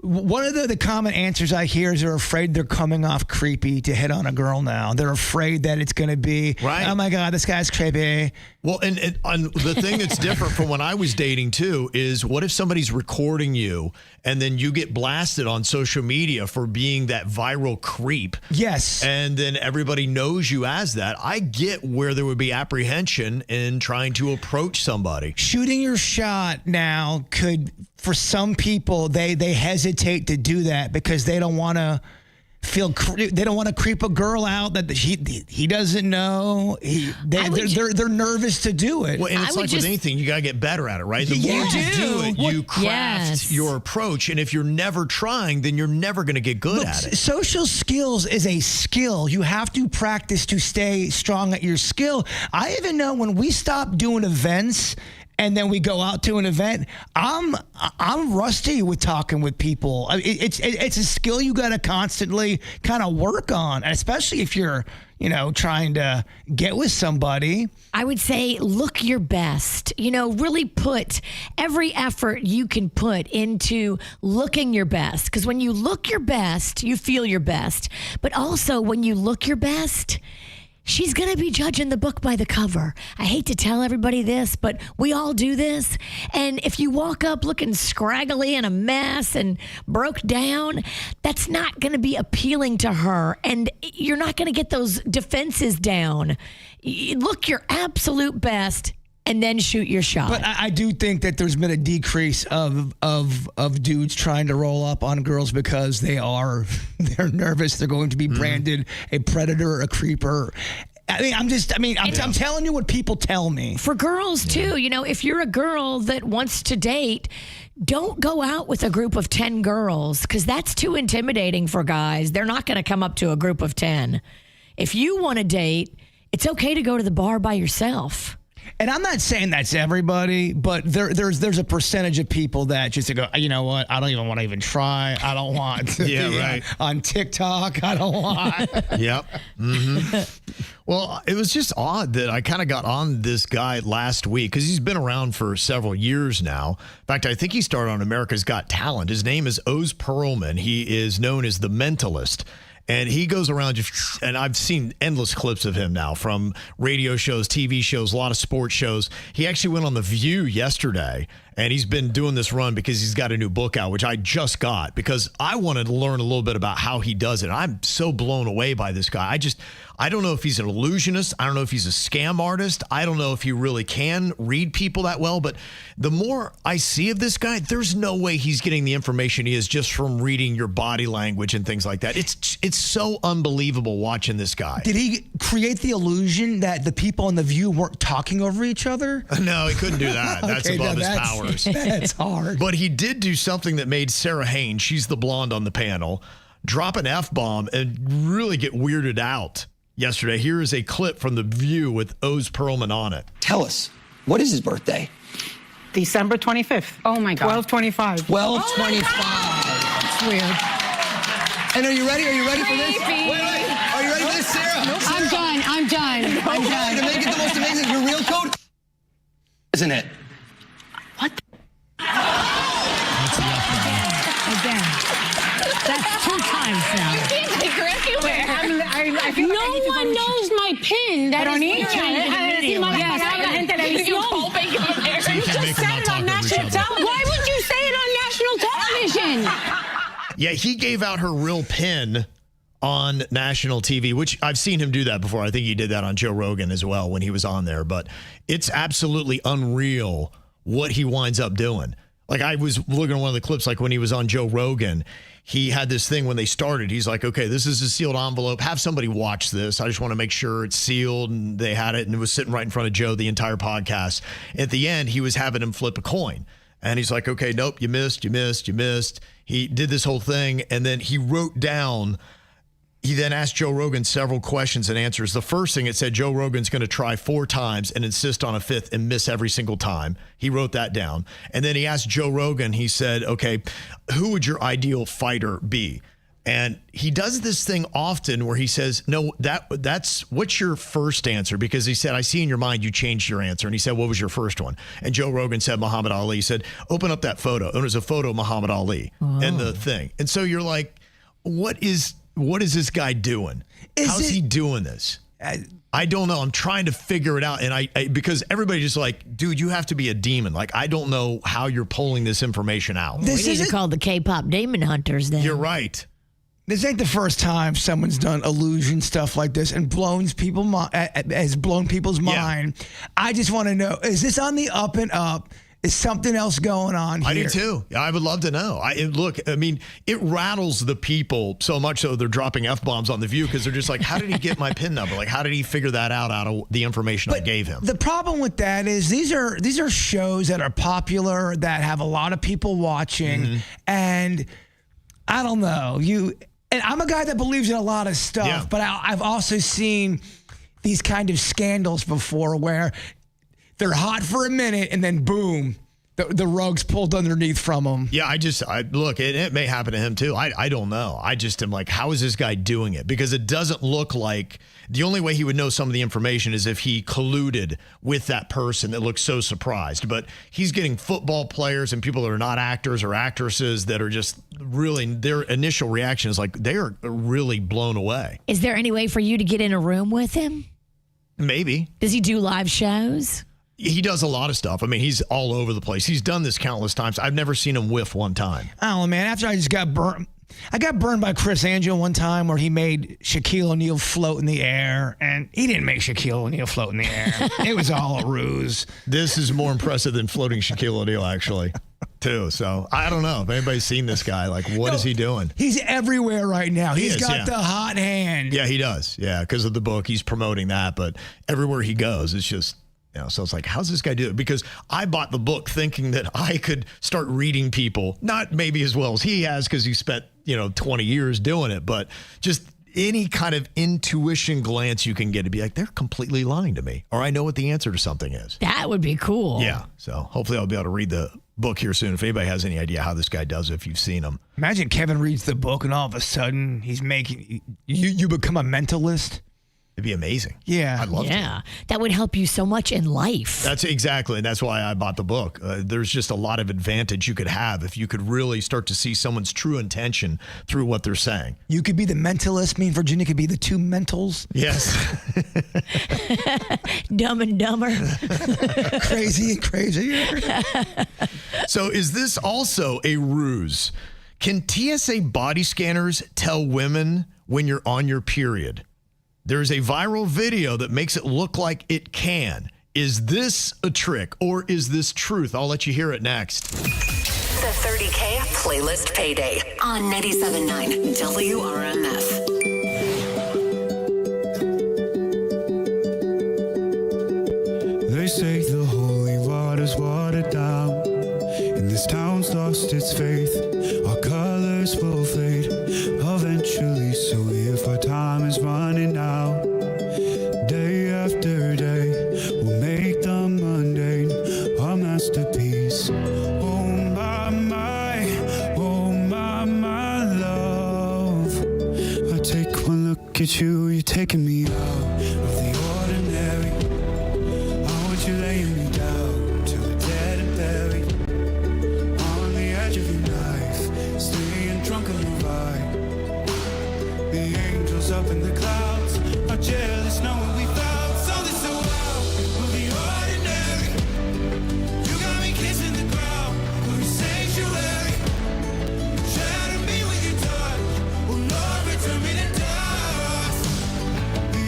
Speaker 7: One of the common answers I hear is they're afraid they're coming off creepy to hit on a girl now. They're afraid that it's going to be, oh my God, this guy's creepy.
Speaker 5: Well, and the thing that's different from when I was dating too is what if somebody's recording you and then you get blasted on social media for being that viral creep?
Speaker 7: Yes.
Speaker 5: And then everybody knows you as that. I get where there would be apprehension in trying to approach somebody.
Speaker 7: Shooting your shot now could, for some people, they hesitate to do that because they don't want to they don't want to creep a girl out that he doesn't know. They're nervous to do it.
Speaker 5: Well, and it's like with anything, you got to get better at it, right? The more you do it, you craft your approach. And if you're never trying, then you're never going to get good at it.
Speaker 7: Social skills is a skill. You have to practice to stay strong at your skill. I even know when we stop doing events and then we go out to an event, I'm rusty with talking with people. It's a skill you got to constantly kind of work on, especially if you're, trying to get with somebody.
Speaker 6: I would say look your best. Really put every effort you can put into looking your best. Because when you look your best, you feel your best. But also when you look your best, she's going to be judging the book by the cover. I hate to tell everybody this, but we all do this. And if you walk up looking scraggly and a mess and broke down, that's not going to be appealing to her. And you're not going to get those defenses down. Look your absolute best and then shoot your shot.
Speaker 7: But I do think that there's been a decrease of dudes trying to roll up on girls because they're nervous. They're going to be branded a predator, a creeper. I'm telling you what people tell me.
Speaker 6: For girls too, if you're a girl that wants to date, don't go out with a group of 10 girls because that's too intimidating for guys. They're not going to come up to a group of 10. If you want to date, it's okay to go to the bar by yourself.
Speaker 7: And I'm not saying that's everybody, but there's a percentage of people that just go, you know what? I don't even want to even try. I don't want to be on TikTok. I don't want.
Speaker 5: Yep. Mm-hmm. Well, it was just odd that I kind of got on this guy last week because he's been around for several years now. In fact, I think he started on America's Got Talent. His name is Oz Perlman. He is known as the Mentalist. And he goes around, and I've seen endless clips of him now from radio shows, TV shows, a lot of sports shows. He actually went on The View yesterday, and he's been doing this run because he's got a new book out, which I just got because I wanted to learn a little bit about how he does it. I'm so blown away by this guy. I don't know if he's an illusionist. I don't know if he's a scam artist. I don't know if he really can read people that well. But the more I see of this guy, there's no way he's getting the information he is just from reading your body language and things like that. It's so unbelievable watching this guy.
Speaker 7: Did he create the illusion that the people on The View weren't talking over each other?
Speaker 5: No, he couldn't do that. That's above his powers.
Speaker 7: That's hard.
Speaker 5: But he did do something that made Sarah Haynes, she's the blonde on the panel, drop an F-bomb and really get weirded out yesterday. Here is a clip from The View with Oz Perlman on it.
Speaker 1: Tell us, what is his birthday?
Speaker 12: December 25th. Oh my God. 12/25.
Speaker 1: 12/25.
Speaker 12: That's weird.
Speaker 1: And are you ready? Are you ready for this? Wait. Are you ready for this, Sarah?
Speaker 12: Nope.
Speaker 1: Sarah?
Speaker 12: I'm done.
Speaker 1: To make it the most amazing, your real code, isn't it?
Speaker 12: What? Again. That's 2 times now.
Speaker 22: You can't take her everywhere.
Speaker 12: I feel no one knows my pin. That is weird.
Speaker 22: You just said it on national television.
Speaker 12: Why would you say it on national television?
Speaker 5: Yeah, he gave out her real pin on national TV, which I've seen him do that before. I think he did that on Joe Rogan as well when he was on there. But it's absolutely unreal what he winds up doing. Like I was looking at one of the clips, like when he was on Joe Rogan, he had this thing when they started. He's like, okay, this is a sealed envelope. Have somebody watch this. I just want to make sure it's sealed. And they had it and it was sitting right in front of Joe the entire podcast. At the end, he was having him flip a coin. And he's like, okay, nope, you missed. He did this whole thing. And then he wrote down, he then asked Joe Rogan several questions and answers. The first thing, it said Joe Rogan's going to try 4 times and insist on a 5th and miss every single time. He wrote that down. And then he asked Joe Rogan, he said, okay, who would your ideal fighter be? And he does this thing often where he says, no, that's what's your first answer? Because he said, I see in your mind you changed your answer. And he said, what was your first one? And Joe Rogan said Muhammad Ali. He said, open up that photo. And it was a photo of Muhammad Ali and the thing. And so you're like, what is this guy doing? How's he doing this? I don't know. I'm trying to figure it out. And I because everybody's just like, dude, you have to be a demon. Like, I don't know how you're pulling this information out.
Speaker 6: We need to call the K-pop demon hunters then.
Speaker 5: You're right.
Speaker 7: This ain't the first time someone's done illusion stuff like this and has blown people's mind. I just want to know, is this on the up and up? Is something else going on here?
Speaker 5: I do too. I would love to know. I mean, it rattles the people so much so they're dropping F-bombs on The View because they're just like, how did he get my PIN number? Like, how did he figure that out of the information I gave him?
Speaker 7: The problem with that is these are shows that are popular, that have a lot of people watching, and I don't know. And I'm a guy that believes in a lot of stuff, but I've also seen these kind of scandals before where they're hot for a minute and then boom, the rug's pulled underneath from them.
Speaker 5: Yeah, look, it may happen to him too. I don't know. I just am like, how is this guy doing it? Because it doesn't look like the only way he would know some of the information is if he colluded with that person that looks so surprised. But he's getting football players and people that are not actors or actresses that are just really, their initial reaction is like, they are really blown away.
Speaker 6: Is there any way for you to get in a room with him?
Speaker 5: Maybe.
Speaker 6: Does he do live shows?
Speaker 5: He does a lot of stuff. I mean, he's all over the place. He's done this countless times. I've never seen him whiff one time.
Speaker 7: Oh, man. After I just got burned. I got burned by Chris Angel one time where he made Shaquille O'Neal float in the air, and he didn't make Shaquille O'Neal float in the air. It was all a ruse.
Speaker 5: This is more impressive than floating Shaquille O'Neal, actually, too. So I don't know if anybody's seen this guy. Like, what is he doing?
Speaker 7: He's everywhere right now. He's got the hot hand.
Speaker 5: Yeah, he does. Yeah, because of the book. He's promoting that. But everywhere he goes, it's just... so it's like, how's this guy do it? Because I bought the book thinking that I could start reading people, not maybe as well as he has because he spent, 20 years doing it, but just any kind of intuition glance you can get to be like, they're completely lying to me, or I know what the answer to something is.
Speaker 6: That would be cool.
Speaker 5: Yeah. So hopefully I'll be able to read the book here soon. If anybody has any idea how this guy does it, if you've seen him.
Speaker 7: Imagine Kevin reads the book and all of a sudden he's making, you become a mentalist.
Speaker 5: It'd be amazing.
Speaker 7: Yeah.
Speaker 5: I'd love to.
Speaker 6: Yeah. That would help you so much in life.
Speaker 5: That's exactly. And that's why I bought the book. There's just a lot of advantage you could have if you could really start to see someone's true intention through what they're saying.
Speaker 7: You could be the mentalist. Me and Virginia could be the two mentals.
Speaker 5: Yes.
Speaker 6: Dumb and dumber.
Speaker 7: Crazy and crazier.
Speaker 5: So is this also a ruse? Can TSA body scanners tell women when you're on your period? There's a viral video that makes it look like it can. Is this a trick or is this truth? I'll let you hear it next.
Speaker 2: The 30K Playlist Payday on 97.9 WRMF.
Speaker 8: They say the holy water's watered down, and this town's lost its faith. Our colors will fade eventually, so if our time is running out, day after day, we'll make the mundane our masterpiece. Oh my love, I take one look at you, you're taking me out of the ordinary. I want you laying me down to a dead and buried on the edge of your knife, staying drunk on the ride. The angels up in the clouds are jealous knowing we found something so wild of the ordinary. You got me kissing the ground of your sanctuary. Shatter me with your touch, oh Lord, return me to dust. The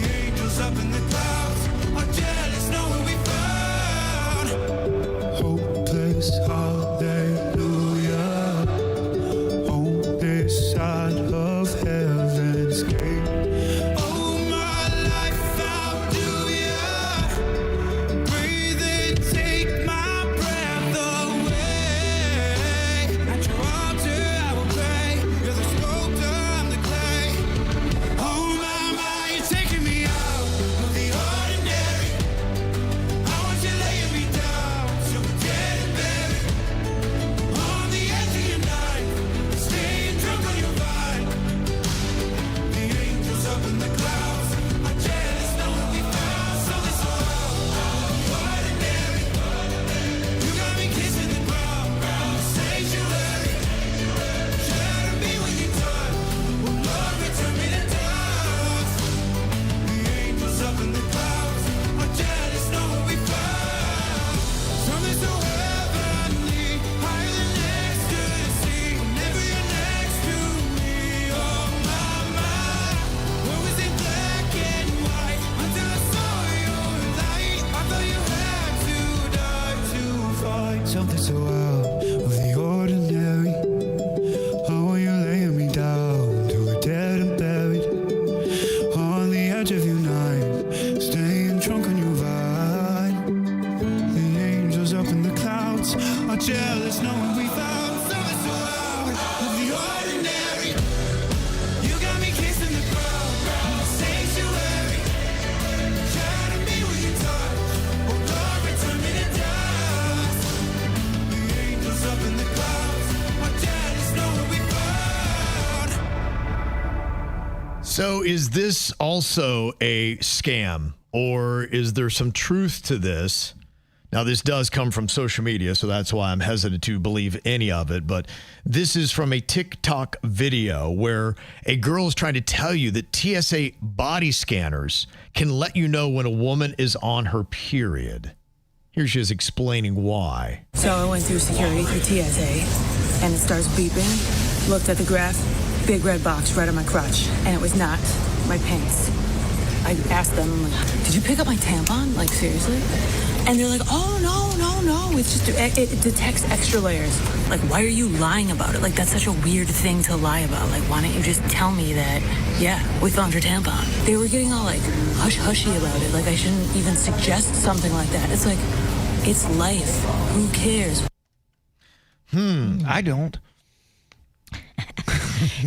Speaker 5: So is this also a scam, or is there some truth to this? Now, this does come from social media, so that's why I'm hesitant to believe any of it. But this is from a TikTok video where a girl is trying to tell you that TSA body scanners can let you know when a woman is on her period. Here she is explaining why.
Speaker 4: So I went through security through TSA, and it starts beeping. Looked at the graph, big red box right on my crotch, and it was not my pants. I asked them, I'm like, did you pick up my tampon? Like, seriously? And they're like, oh, no. It's just, it detects extra layers. Like, why are you lying about it? Like, that's such a weird thing to lie about. Like, why don't you just tell me that, yeah, we found your tampon? They were getting all, like, hush-hushy about it. Like, I shouldn't even suggest something like that. It's like, it's life. Who cares?
Speaker 7: I don't.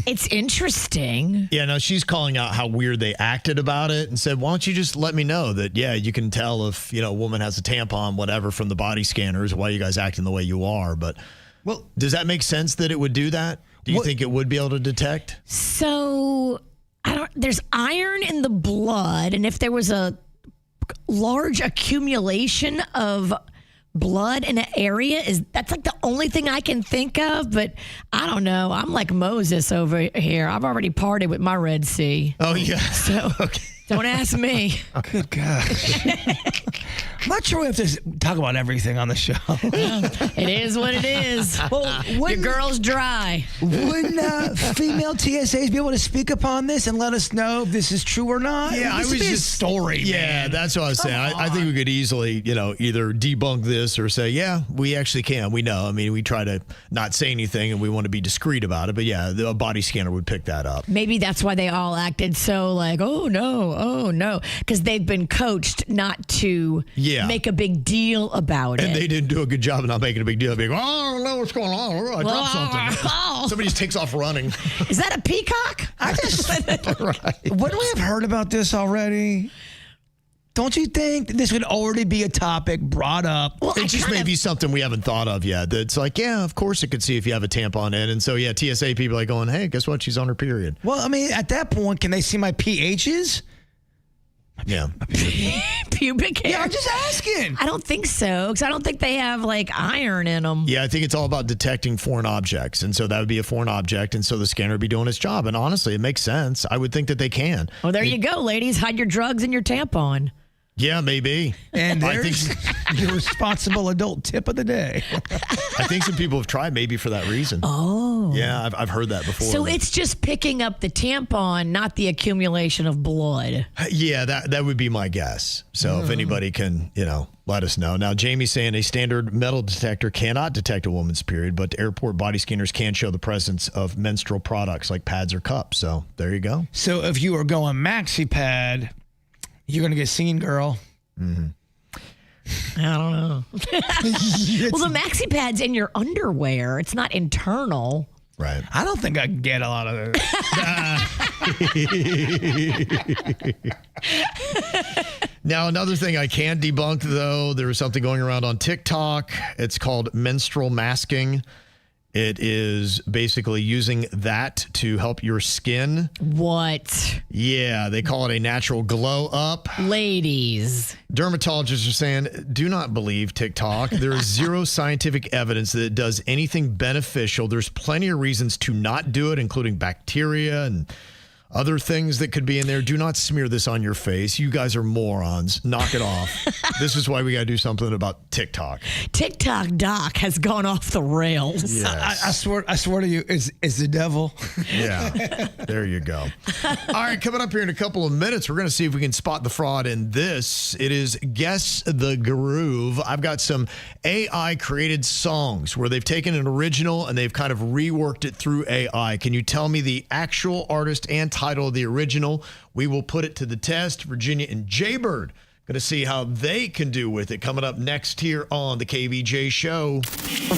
Speaker 6: It's interesting.
Speaker 5: Yeah, no, she's calling out how weird they acted about it and said, why don't you just let me know that, yeah, you can tell if, a woman has a tampon, whatever, from the body scanners, why you guys acting the way you are. But, well, does that make sense that it would do that? Do you think it would be able to detect?
Speaker 6: So, there's iron in the blood, and if there was a large accumulation of blood in an area, that's like the only thing I can think of, but I don't know. I'm like Moses over here. I've already partied with my Red Sea.
Speaker 5: Oh, yeah.
Speaker 6: So don't ask me.
Speaker 7: Good gosh. I'm not sure we have to talk about everything on the show.
Speaker 6: It is what it is.
Speaker 7: Well,
Speaker 6: your girl's dry.
Speaker 7: Wouldn't female TSAs be able to speak upon this and let us know if this is true or not?
Speaker 5: Yeah,
Speaker 7: this would be a story.
Speaker 5: Yeah,
Speaker 7: man.
Speaker 5: that's what I was saying. I think we could easily, either debunk this or say, yeah, we actually can. We know. I mean, we try to not say anything and we want to be discreet about it. But yeah, the body scanner would pick that up.
Speaker 6: Maybe that's why they all acted so like, oh no, because they've been coached not to make a big deal about it.
Speaker 5: And they didn't do a good job of not making a big deal. Being, oh, I don't know what's going on. I dropped something. Somebody just takes off running.
Speaker 6: Is that a peacock?
Speaker 7: Wouldn't we have heard about this already? Don't you think this would already be a topic brought up?
Speaker 5: Well, it just may be something we haven't thought of yet. That's like, yeah, of course it could see if you have a tampon in. And so, yeah, TSA people are like going, hey, guess what? She's on her period.
Speaker 7: Well, I mean, at that point, can they see my pHs?
Speaker 5: Yeah.
Speaker 6: Pubic hair?
Speaker 7: Yeah, I'm just asking.
Speaker 6: I don't think so, because I don't think they have, like, iron in them.
Speaker 5: Yeah, I think it's all about detecting foreign objects. And so that would be a foreign object. And so the scanner would be doing its job. And honestly, it makes sense. I would think that they can.
Speaker 6: Well, there you go, ladies. Hide your drugs in your tampon.
Speaker 5: Yeah, maybe.
Speaker 7: And there's your responsible adult tip of the day.
Speaker 5: I think some people have tried maybe for that reason.
Speaker 6: Oh.
Speaker 5: Yeah, I've heard that before.
Speaker 6: So it's just picking up the tampon, not the accumulation of blood.
Speaker 5: Yeah, that would be my guess. So if anybody can, let us know. Now, Jamie's saying a standard metal detector cannot detect a woman's period, but airport body scanners can show the presence of menstrual products like pads or cups. So there you go.
Speaker 7: So if you are going maxi pad, you're going to get seen, girl.
Speaker 5: Mm-hmm.
Speaker 6: I don't know. Well, the maxi pad's in your underwear. It's not internal.
Speaker 5: Right.
Speaker 7: I don't think I can get a lot of
Speaker 5: it. Now, another thing I can debunk, though, there was something going around on TikTok. It's called menstrual masking. It is basically using that to help your skin.
Speaker 6: What?
Speaker 5: Yeah, they call it a natural glow up.
Speaker 6: Ladies.
Speaker 5: Dermatologists are saying, do not believe TikTok. There is zero scientific evidence that it does anything beneficial. There's plenty of reasons to not do it, including bacteria and other things that could be in there. Do not smear this on your face. You guys are morons. Knock it off. This is why we got to do something about TikTok.
Speaker 6: TikTok Doc has gone off the rails.
Speaker 5: Yes.
Speaker 7: I swear to you, it's the devil.
Speaker 5: Yeah, there you go. All right, coming up here in a couple of minutes, we're going to see if we can spot the fraud in this. It is Guess the Groove. I've got some AI-created songs where they've taken an original and they've kind of reworked it through AI. Can you tell me the actual artist and title of the original? We will put it to the test. Virginia and Jbird going to see how they can do with it. Coming up next here on the KVJ Show.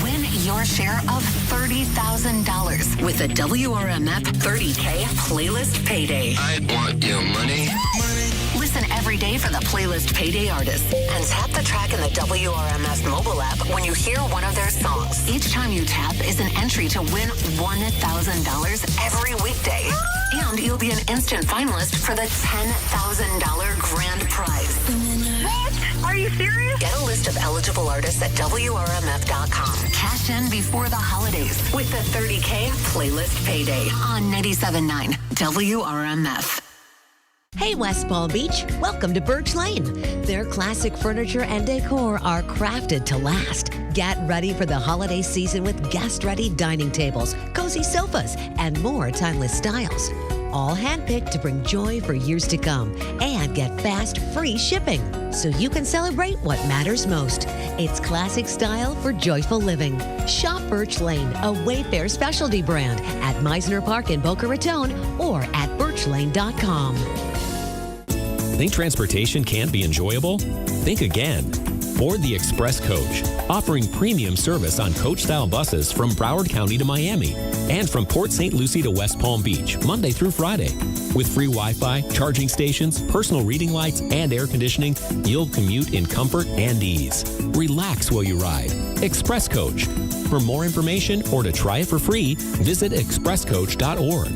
Speaker 2: Win your share of $30,000 with the WRMF 30K Playlist Payday.
Speaker 3: I want your money.
Speaker 2: Listen every day for the playlist Payday Artists and tap the track in the WRMF mobile app when you hear one of their songs. Each time you tap is an entry to win $1,000 every weekday. And you'll be an instant finalist for the $10,000 grand prize. What? Are you serious? Get a list of eligible artists at WRMF.com. Cash in before the holidays with the 30K Playlist Payday on 97.9 WRMF.
Speaker 15: Hey, West Palm Beach, welcome to Birch Lane. Their classic furniture and decor are crafted to last. Get ready for the holiday season with guest-ready dining tables, cozy sofas, and more timeless styles. All handpicked to bring joy for years to come and get fast, free shipping so you can celebrate what matters most. It's classic style for joyful living. Shop Birch Lane, a Wayfair specialty brand at Meisner Park in Boca Raton or at birchlane.com.
Speaker 10: Think transportation can't be enjoyable? Think again. Board the Express Coach, offering premium service on coach-style buses from Broward County to Miami and from Port St. Lucie to West Palm Beach, Monday through Friday. With free Wi-Fi, charging stations, personal reading lights, and air conditioning, you'll commute in comfort and ease. Relax while you ride. Express Coach. For more information or to try it for free, visit expresscoach.org.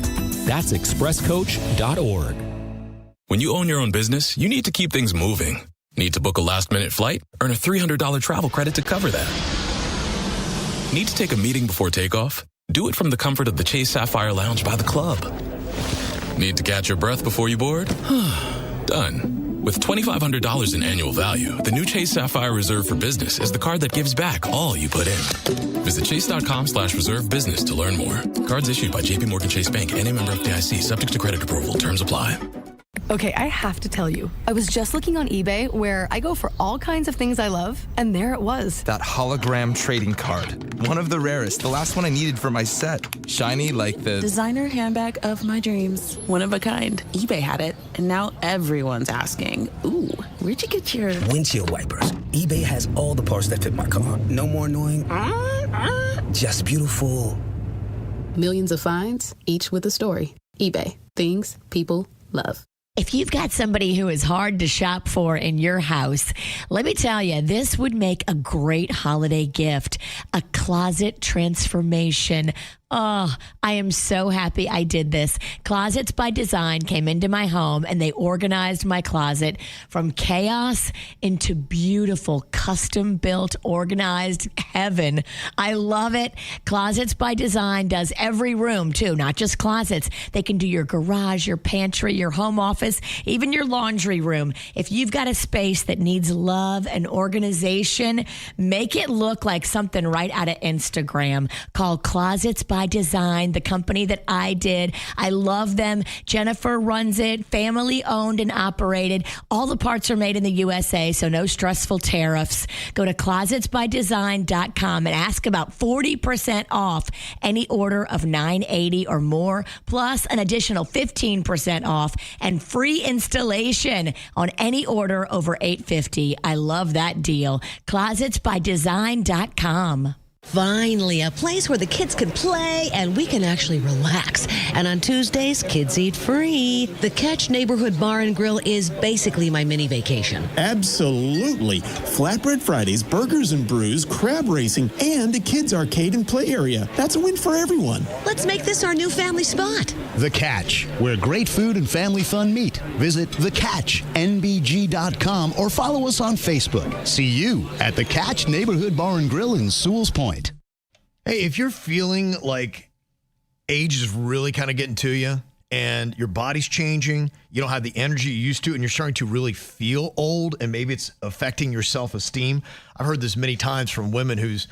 Speaker 10: That's expresscoach.org.
Speaker 9: When you own your own business, you need to keep things moving. Need to book a last-minute flight? Earn a $300 travel credit to cover that. Need to take a meeting before takeoff? Do it from the comfort of the Chase Sapphire Lounge by the club. Need to catch your breath before you board? Done. With $2,500 in annual value, the new Chase Sapphire Reserve for Business is the card that gives back all you put in. Visit chase.com/reserve business to learn more. Cards issued by JPMorgan Chase Bank and a member of FDIC, subject to credit approval. Terms apply.
Speaker 14: Okay, I have to tell you, I was just looking on eBay where I go for all kinds of things I love, and there it was.
Speaker 23: That hologram trading card. One of the rarest. The last one I needed for my set. Shiny like the...
Speaker 24: Designer handbag of my dreams. One of a kind. eBay had it, and now everyone's asking, ooh, where'd you get your...
Speaker 25: Windshield wipers. eBay has all the parts that fit my car. No more annoying... Just beautiful.
Speaker 18: Millions of finds, each with a story. eBay. Things people love.
Speaker 6: If you've got somebody who is hard to shop for in your house, let me tell you, this would make a great holiday gift, a closet transformation. Oh, I am so happy I did this. Closets by Design came into my home and they organized my closet from chaos into beautiful, custom-built, organized heaven. I love it. Closets by Design does every room, too, not just closets. They can do your garage, your pantry, your home office, even your laundry room. If you've got a space that needs love and organization, make it look like something right out of Instagram. Call Closets by Design, the company that I did. I love them. Jennifer runs it, family owned and operated. All the parts are made in the USA, so no stressful tariffs. Go to closetsbydesign.com and ask about 40% off any order of $9.80 or more, plus an additional 15% off and free installation on any order over $8.50. I love that deal. Closetsbydesign.com.
Speaker 15: Finally, a place where the kids can play and we can actually relax. And on Tuesdays, kids eat free. The Catch Neighborhood Bar and Grill is basically my mini vacation.
Speaker 26: Absolutely. Flatbread Fridays, burgers and brews, crab racing, and a kids arcade and play area. That's a win for everyone.
Speaker 15: Let's make this our new family spot.
Speaker 27: The Catch, where great food and family fun meet. Visit thecatchnbg.com or follow us on Facebook. See you at the Catch Neighborhood Bar and Grill in Sewell's Point.
Speaker 5: Hey, if you're feeling like age is really kind of getting to you and your body's changing, you don't have the energy you used to, and you're starting to really feel old, and maybe it's affecting your self-esteem. I've heard this many times from women whose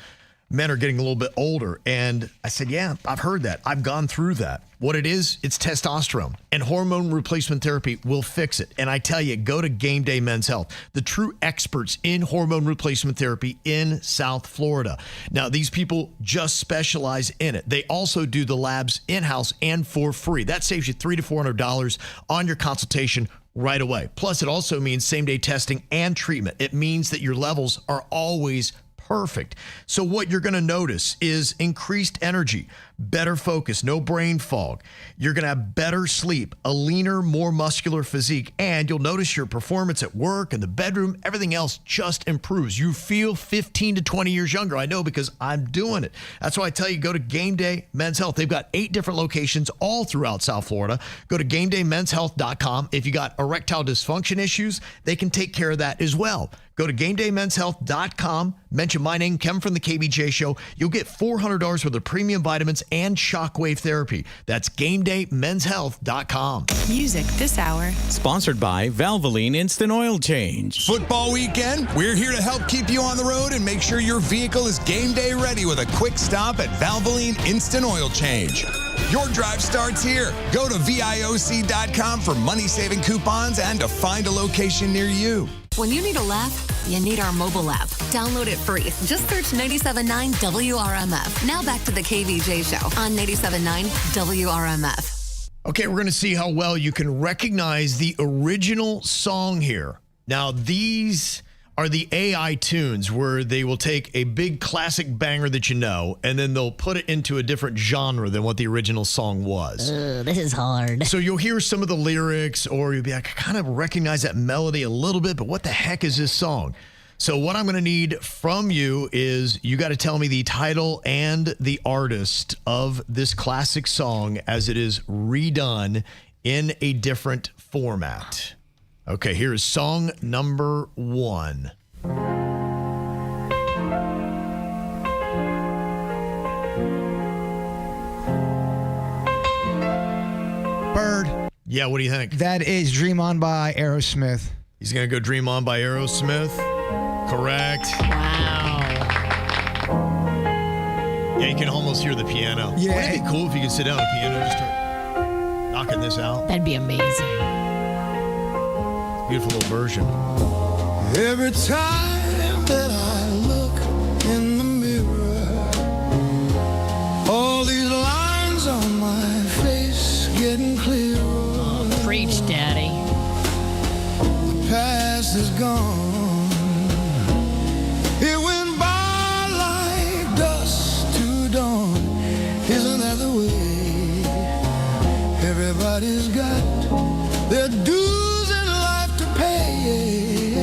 Speaker 5: men are getting a little bit older. And I said, yeah, I've heard that. I've gone through that. What it is, it's testosterone, and hormone replacement therapy will fix it. And I tell you, go to Game Day Men's Health, the true experts in hormone replacement therapy in South Florida. Now, these people just specialize in it. They also do the labs in-house and for free. That saves you $300 to $400 on your consultation right away. Plus, it also means same-day testing and treatment. It means that your levels are always perfect. So what you're going to notice is increased energy, better focus, no brain fog. You're going to have better sleep, a leaner, more muscular physique, and you'll notice your performance at work and the bedroom, everything else just improves. You feel 15 to 20 years younger. I know because I'm doing it. That's why I tell you, go to Game Day Men's Health. They've got 8 different locations all throughout South Florida. Go to GameDayMen'sHealth.com. If you got erectile dysfunction issues, they can take care of that as well. Go to GameDayMen'sHealth.com. Mention my name, Kevin from the KVJ Show. You'll get $400 worth of premium vitamins and shockwave therapy. That's GameDayMen'sHealth.com.
Speaker 11: Music this hour.
Speaker 13: Sponsored by Valvoline Instant Oil Change.
Speaker 16: Football weekend, we're here to help keep you on the road and make sure your vehicle is game day ready with a quick stop at Valvoline Instant Oil Change. Your drive starts here. Go to VIOC.com for money-saving coupons and to find a location near you.
Speaker 2: When you need a laugh, you need our mobile app. Download it free. Just search 97.9 WRMF. Now back to the KVJ Show on 97.9 WRMF.
Speaker 5: Okay, we're going to see how well you can recognize the original song here. Now, these are the AI tunes where they will take a big classic banger that you know, and then they'll put it into a different genre than what the original song was.
Speaker 6: This is hard.
Speaker 5: So you'll hear some of the lyrics, or you'll be like, I kind of recognize that melody a little bit, but what the heck is this song? So what I'm going to need from you is you got to tell me the title and the artist of this classic song as it is redone in a different format. Okay, here's song number 1.
Speaker 7: Bird.
Speaker 5: Yeah, what do you think?
Speaker 7: That is Dream On by Aerosmith.
Speaker 5: He's going to go Dream On by Aerosmith. Correct.
Speaker 6: Wow.
Speaker 5: Yeah, you can almost hear the piano.
Speaker 7: Yeah.
Speaker 5: Wouldn't it be cool if you could sit down at the piano and just start knocking this out?
Speaker 6: That'd be amazing.
Speaker 5: Beautiful little version.
Speaker 8: Every time that I look in the mirror, all these lines on my face getting clearer.
Speaker 6: Oh, preach, Daddy.
Speaker 8: The past is gone. It went by like dust to dawn. Isn't that the way? Everybody's got their dues to pay.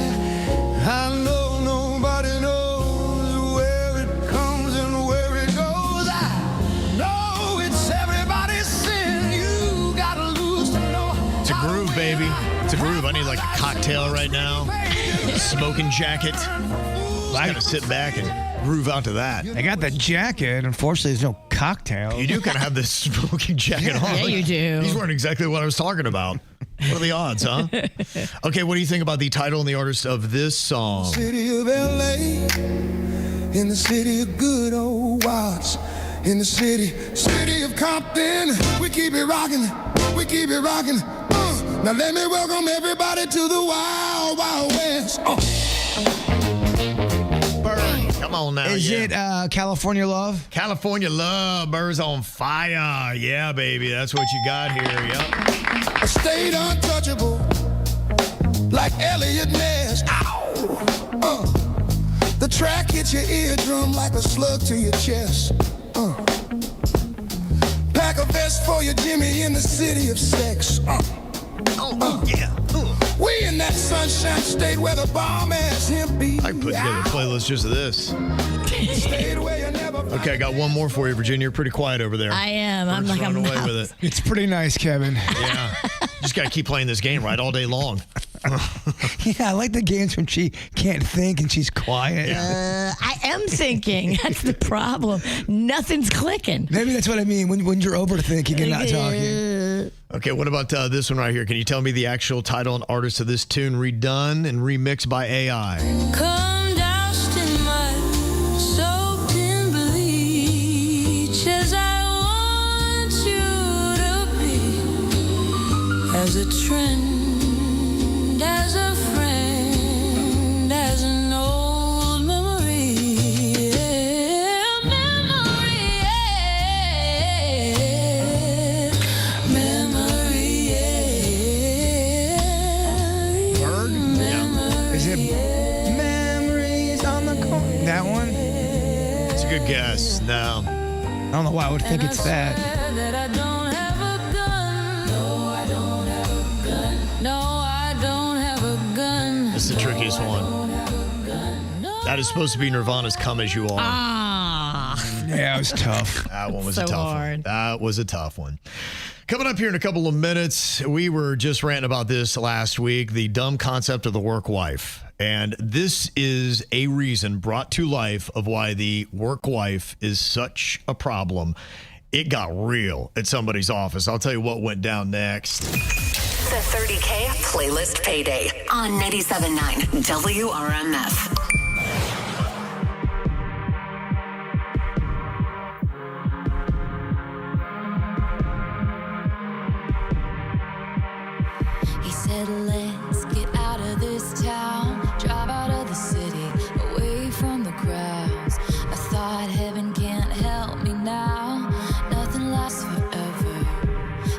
Speaker 8: I know nobody knows where it comes and where it goes. I know it's everybody's sin. You gotta lose to know.
Speaker 5: It's a groove, baby. It's a groove. I need like a cocktail right now. Smoking jacket. Just gotta sit back and groove out to that.
Speaker 7: I got the jacket. Unfortunately, there's no cocktail.
Speaker 5: You do kind of have this smoking jacket on.
Speaker 6: Yeah, you do.
Speaker 5: These weren't exactly what I was talking about. What are the odds, huh? Okay, what do you think about the title and the artist of this song?
Speaker 8: City of LA, in the city of good old wilds, in the city of Compton, we keep it rocking, we keep it rocking. Now let me welcome everybody to the Wild Wild West.
Speaker 5: Bird, come on now.
Speaker 7: Is it California Love?
Speaker 5: California Love, Bird's on fire. Yeah, baby, that's what you got here. Yep.
Speaker 8: A state untouchable, like Elliot Ness. Ow! The track hits your eardrum like a slug to your chest. Pack a vest for your Jimmy in the city of sex.
Speaker 5: Yeah.
Speaker 8: We in that sunshine state where the bomb ass him beat.
Speaker 5: I put together a playlist just of this. Okay, I got one more for you, Virginia. You're pretty quiet over there.
Speaker 6: I am. I'm like, I'm
Speaker 5: away
Speaker 6: not.
Speaker 5: with it.
Speaker 7: It's pretty nice, Kevin.
Speaker 5: Yeah. Just got to keep playing this game, right, all day long.
Speaker 7: Yeah, I like the games when she can't think and she's quiet.
Speaker 6: I am thinking. That's the problem. Nothing's clicking.
Speaker 7: Maybe that's what I mean when you're overthinking and not talking.
Speaker 5: Okay, what about this one right here? Can you tell me the actual title and artist of this tune redone and remixed by AI?
Speaker 17: Come doused in mud, soaked in bleach, as I want you to be, as a trend, as a friend, as an old memory.
Speaker 7: Memories on the corner. That one?
Speaker 5: It's a good guess. No.
Speaker 7: I don't know why I would think it's that.
Speaker 17: That I don't have a gun. No, I don't have a gun. No, I don't have a gun.
Speaker 5: That's the trickiest one. That is supposed to be Nirvana's Come As You Are.
Speaker 7: Yeah, it was tough.
Speaker 5: That one was
Speaker 6: So
Speaker 5: a tough
Speaker 6: hard.
Speaker 5: one. That was a tough one. Coming up here in a couple of minutes, we were just ranting about this last week, the dumb concept of the work wife. And this is a reason brought to life of why the work wife is such a problem. It got real at somebody's office. I'll tell you what went down next.
Speaker 2: The 30K Playlist Payday on 97.9 WRMF.
Speaker 17: He said, let's get out of this town, drive out of the city, away from the crowds. I thought heaven can't help me now, nothing lasts forever.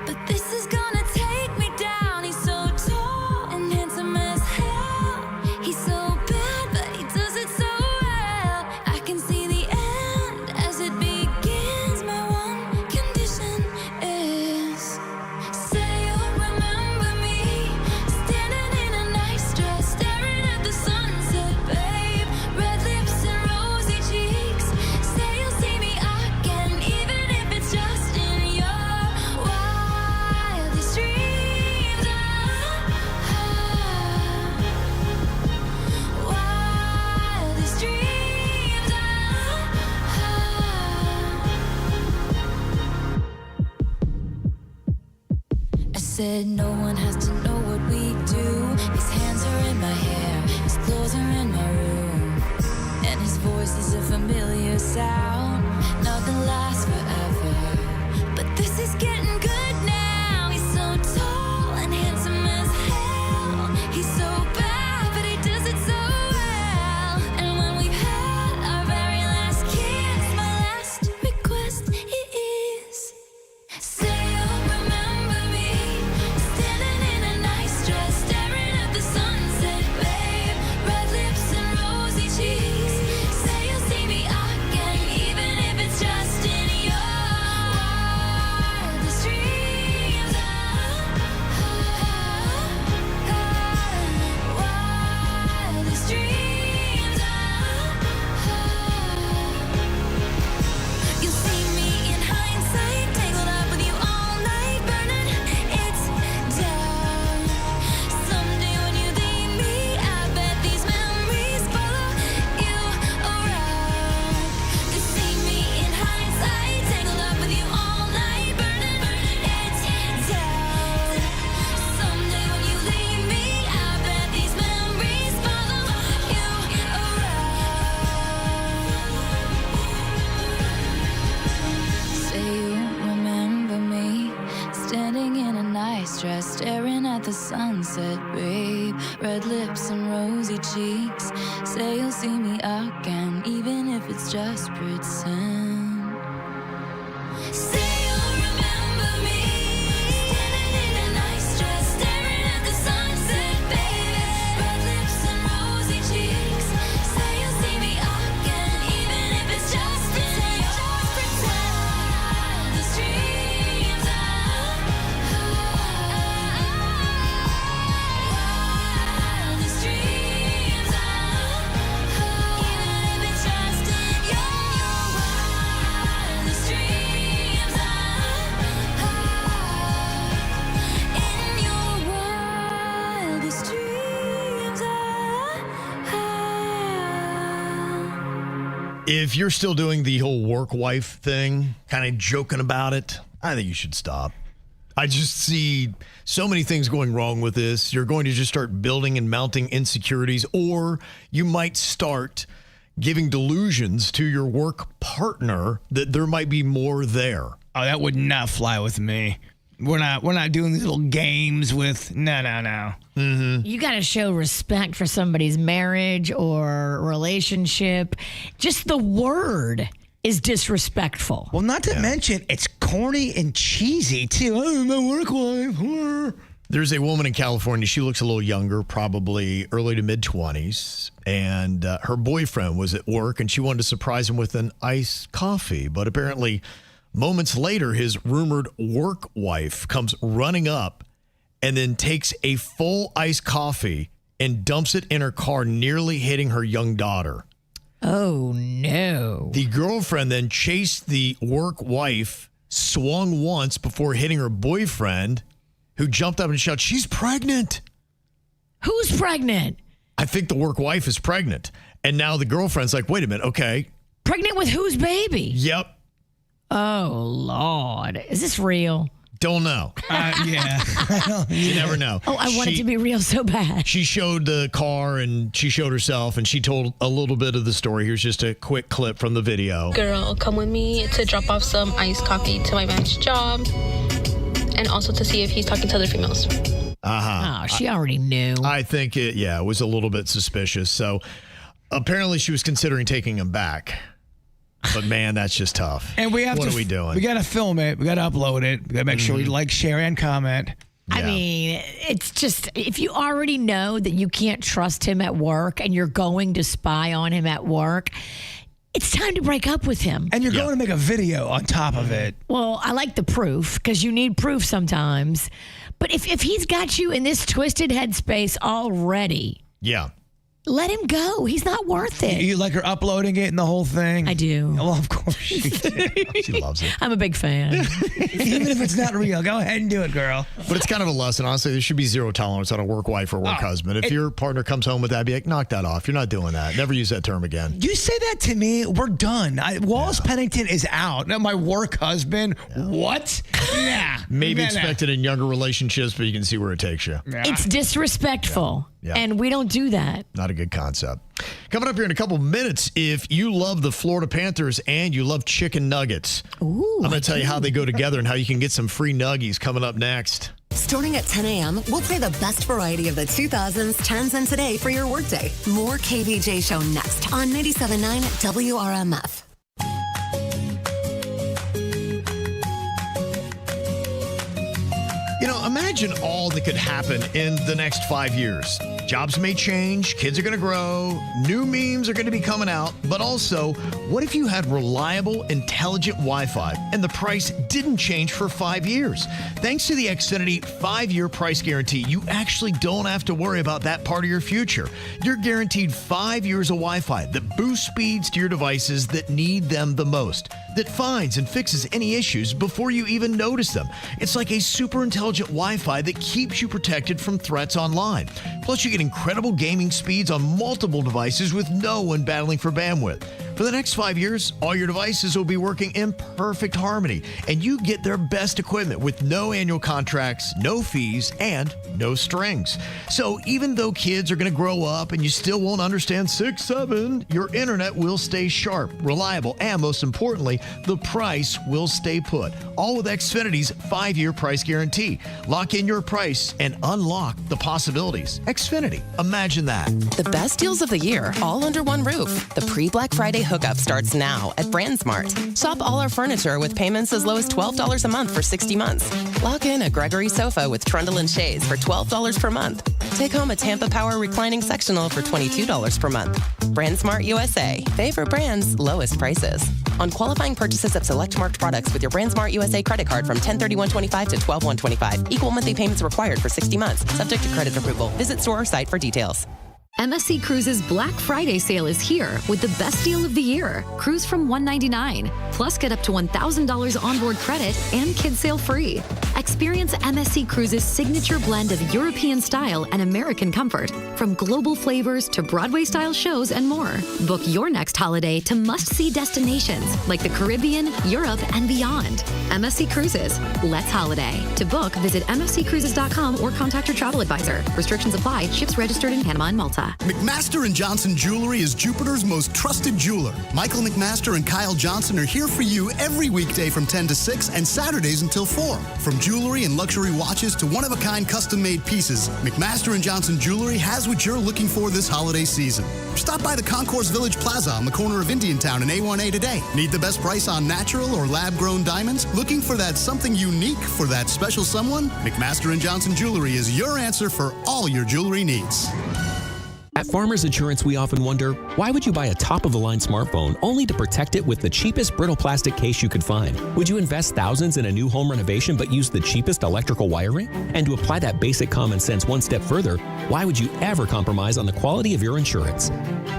Speaker 17: But this is gonna take me down. He's so tall and handsome as hell. He's so bad, but he does it so well. I can see the end as it begins. My one condition is, say you'll remember me, standing in a nice dress, staring at the sunset, babe. Red lips and rosy cheeks. Say you'll see me again, even if it's just in your wildest dreams. Wildest dreams. I said no one has to know what we do. His hands are in my hair, his clothes are in my room, and his voice is a familiar sound. Nothing lasts forever, but this is getting good now. He's so tall and handsome as hell. He's so bad, but he does it so well. And when we've had our very last kiss, my last request is, say you'll remember me, standing in a nice dress, staring at the sunset, babe. Red lips and rosy cheeks. Say you'll see me again, even if it's just in your wildest dreams. Wildest dreams. You'll see me in hindsight, tangled up with you all night, burning it down. Someday when you leave me, I bet these memories follow you around. You see me in hindsight, tangled up with you all night, burning it down. Someday when you leave me, I bet these memories follow you around. Say you remember me, standing in a nice dress, staring at the sunset, babe. Red lips and rosy cheeks. Say you'll see me again, even if it's just pretend. Say you'll remember me, standing in a nice dress, staring at the sunset, baby. Red lips and rosy cheeks. Say you'll see me again, even if it's just pretend. Wildest dreams. Wildest dreams. Even if it's just in your wildest dreams. In your wildest dreams.
Speaker 5: If you're still doing the whole work wife thing, kind of joking about it, I think you should stop. I just see so many things going wrong with this. You're going to just start building and mounting insecurities, or you might start giving delusions to your work partner that there might be more there.
Speaker 7: Oh, that would not fly with me. We're not doing these little games with no.
Speaker 6: You got to show respect for somebody's marriage or relationship. Just the word is disrespectful.
Speaker 7: Well, not to mention, it's corny and cheesy, too. Oh, my work wife.
Speaker 5: There's a woman in California. She looks a little younger, probably early to mid-20s. And her boyfriend was at work, and she wanted to surprise him with an iced coffee. But apparently, moments later, his rumored work wife comes running up and then takes a full iced coffee and dumps it in her car, nearly hitting her young daughter.
Speaker 6: Oh, no.
Speaker 5: The girlfriend then chased the work wife, swung once before hitting her boyfriend, who jumped up and shouted, "She's pregnant."
Speaker 6: Who's pregnant?
Speaker 5: I think the work wife is pregnant. And now the girlfriend's like, wait a minute, okay.
Speaker 6: Pregnant with whose baby?
Speaker 5: Yep.
Speaker 6: Oh, Lord. Is this real?
Speaker 5: Don't know.
Speaker 7: Yeah.
Speaker 5: You never know.
Speaker 6: Oh, I want it to be real so bad.
Speaker 5: She showed the car and she showed herself and she told a little bit of the story. Here's just a quick clip from the video.
Speaker 1: Girl, come with me to drop off some iced coffee to my man's job and also to see if he's talking to other females.
Speaker 6: Oh, she already knew.
Speaker 5: I think it was a little bit suspicious. So apparently she was considering taking him back. But man, that's just tough.
Speaker 7: And we have
Speaker 5: what
Speaker 7: to.
Speaker 5: Are we doing?
Speaker 7: We got to film it. We got to upload it. We got to make sure we like, share, and comment.
Speaker 6: I mean, it's just, if you already know that you can't trust him at work and you're going to spy on him at work, it's time to break up with him.
Speaker 7: And you're going to make a video on top of it.
Speaker 6: Well, I like the proof because you need proof sometimes. But if he's got you in this twisted headspace already, let him go. He's not worth it.
Speaker 7: You like her uploading it and the whole thing?
Speaker 6: I do.
Speaker 7: Well, of course she do.
Speaker 5: She loves it.
Speaker 6: I'm a big fan.
Speaker 7: Even if it's not real, go ahead and do it, girl.
Speaker 5: But it's kind of a lesson. Honestly, there should be zero tolerance on a work wife or work husband. If your partner comes home with that, be like, knock that off. You're not doing that. Never use that term again.
Speaker 7: You say that to me, we're done. Wallace Pennington is out. Now, my work husband, what? Nah.
Speaker 5: Maybe expected in younger relationships, but you can see where it takes you.
Speaker 6: It's disrespectful.
Speaker 5: Yeah.
Speaker 6: And we don't do that.
Speaker 5: Not a good concept. Coming up here in a couple minutes, if you love the Florida Panthers and you love chicken nuggets, I'm going to tell you how they go together and how you can get some free nuggies coming up next.
Speaker 2: Starting at 10 a.m., we'll play the best variety of the 2000s, 10s, and today for your workday. More KVJ Show next on 97.9 WRMF.
Speaker 5: You know, imagine all that could happen in the next 5 years. Jobs may change, kids are going to grow, new memes are going to be coming out, but also, what if you had reliable, intelligent Wi-Fi and the price didn't change for 5 years? Thanks to the Xfinity 5-year price guarantee, you actually don't have to worry about that part of your future. You're guaranteed 5 years of Wi-Fi that boosts speeds to your devices that need them the most, that finds and fixes any issues before you even notice them. It's like a super intelligent Wi-Fi that keeps you protected from threats online. Plus, you get incredible gaming speeds on multiple devices with no one battling for bandwidth. For the next 5 years, all your devices will be working in perfect harmony, and you get their best equipment with no annual contracts, no fees, and no strings. So even though kids are going to grow up and you still won't understand 6-7, your internet will stay sharp, reliable, and most importantly, the price will stay put. All with Xfinity's 5-year price guarantee. Lock in your price and unlock the possibilities. Xfinity, imagine that.
Speaker 11: The best deals of the year, all under one roof. The pre-Black Friday hookup starts now at BrandSmart. Shop all our furniture with payments as low as $12 a month for 60 months. Lock in a Gregory sofa with trundle and chaise for $12 per month. Take home a Tampa Power reclining sectional for $22 per month. BrandSmart USA. Favorite brands, lowest prices. On qualifying purchases of select marked products with your BrandSmart USA credit card from 10/31/25 to 12/1/25. Equal monthly payments required for 60 months. Subject to credit approval. Visit store or site for details.
Speaker 12: MSC Cruises Black Friday sale is here with the best deal of the year. Cruise from $199. Plus, get up to $1,000 onboard credit and kids sail free. Experience MSC Cruises' signature blend of European style and American comfort. From global flavors to Broadway-style shows and more. Book your next holiday to must-see destinations like the Caribbean, Europe, and beyond. MSC Cruises. Let's holiday. To book, visit msccruises.com or contact your travel advisor. Restrictions apply. Ships registered in Panama and Malta. Florida.
Speaker 27: McMaster and Johnson Jewelry is Jupiter's most trusted jeweler. Michael McMaster and Kyle Johnson are here for you every weekday from 10 to 6 and Saturdays until 4. From jewelry and luxury watches to one-of-a-kind custom-made pieces, McMaster and Johnson Jewelry has what you're looking for this holiday season. Stop by the Concourse Village Plaza on the corner of Indiantown and A1A today. Need the best price on natural or lab-grown diamonds? Looking for that something unique for that special someone? McMaster and Johnson Jewelry is your answer for all your jewelry needs.
Speaker 3: At Farmers Insurance, we often wonder, why would you buy a top-of-the-line smartphone only to protect it with the cheapest brittle plastic case you could find? Would you invest thousands in a new home renovation but use the cheapest electrical wiring? And to apply that basic common sense one step further, why would you ever compromise on the quality of your insurance?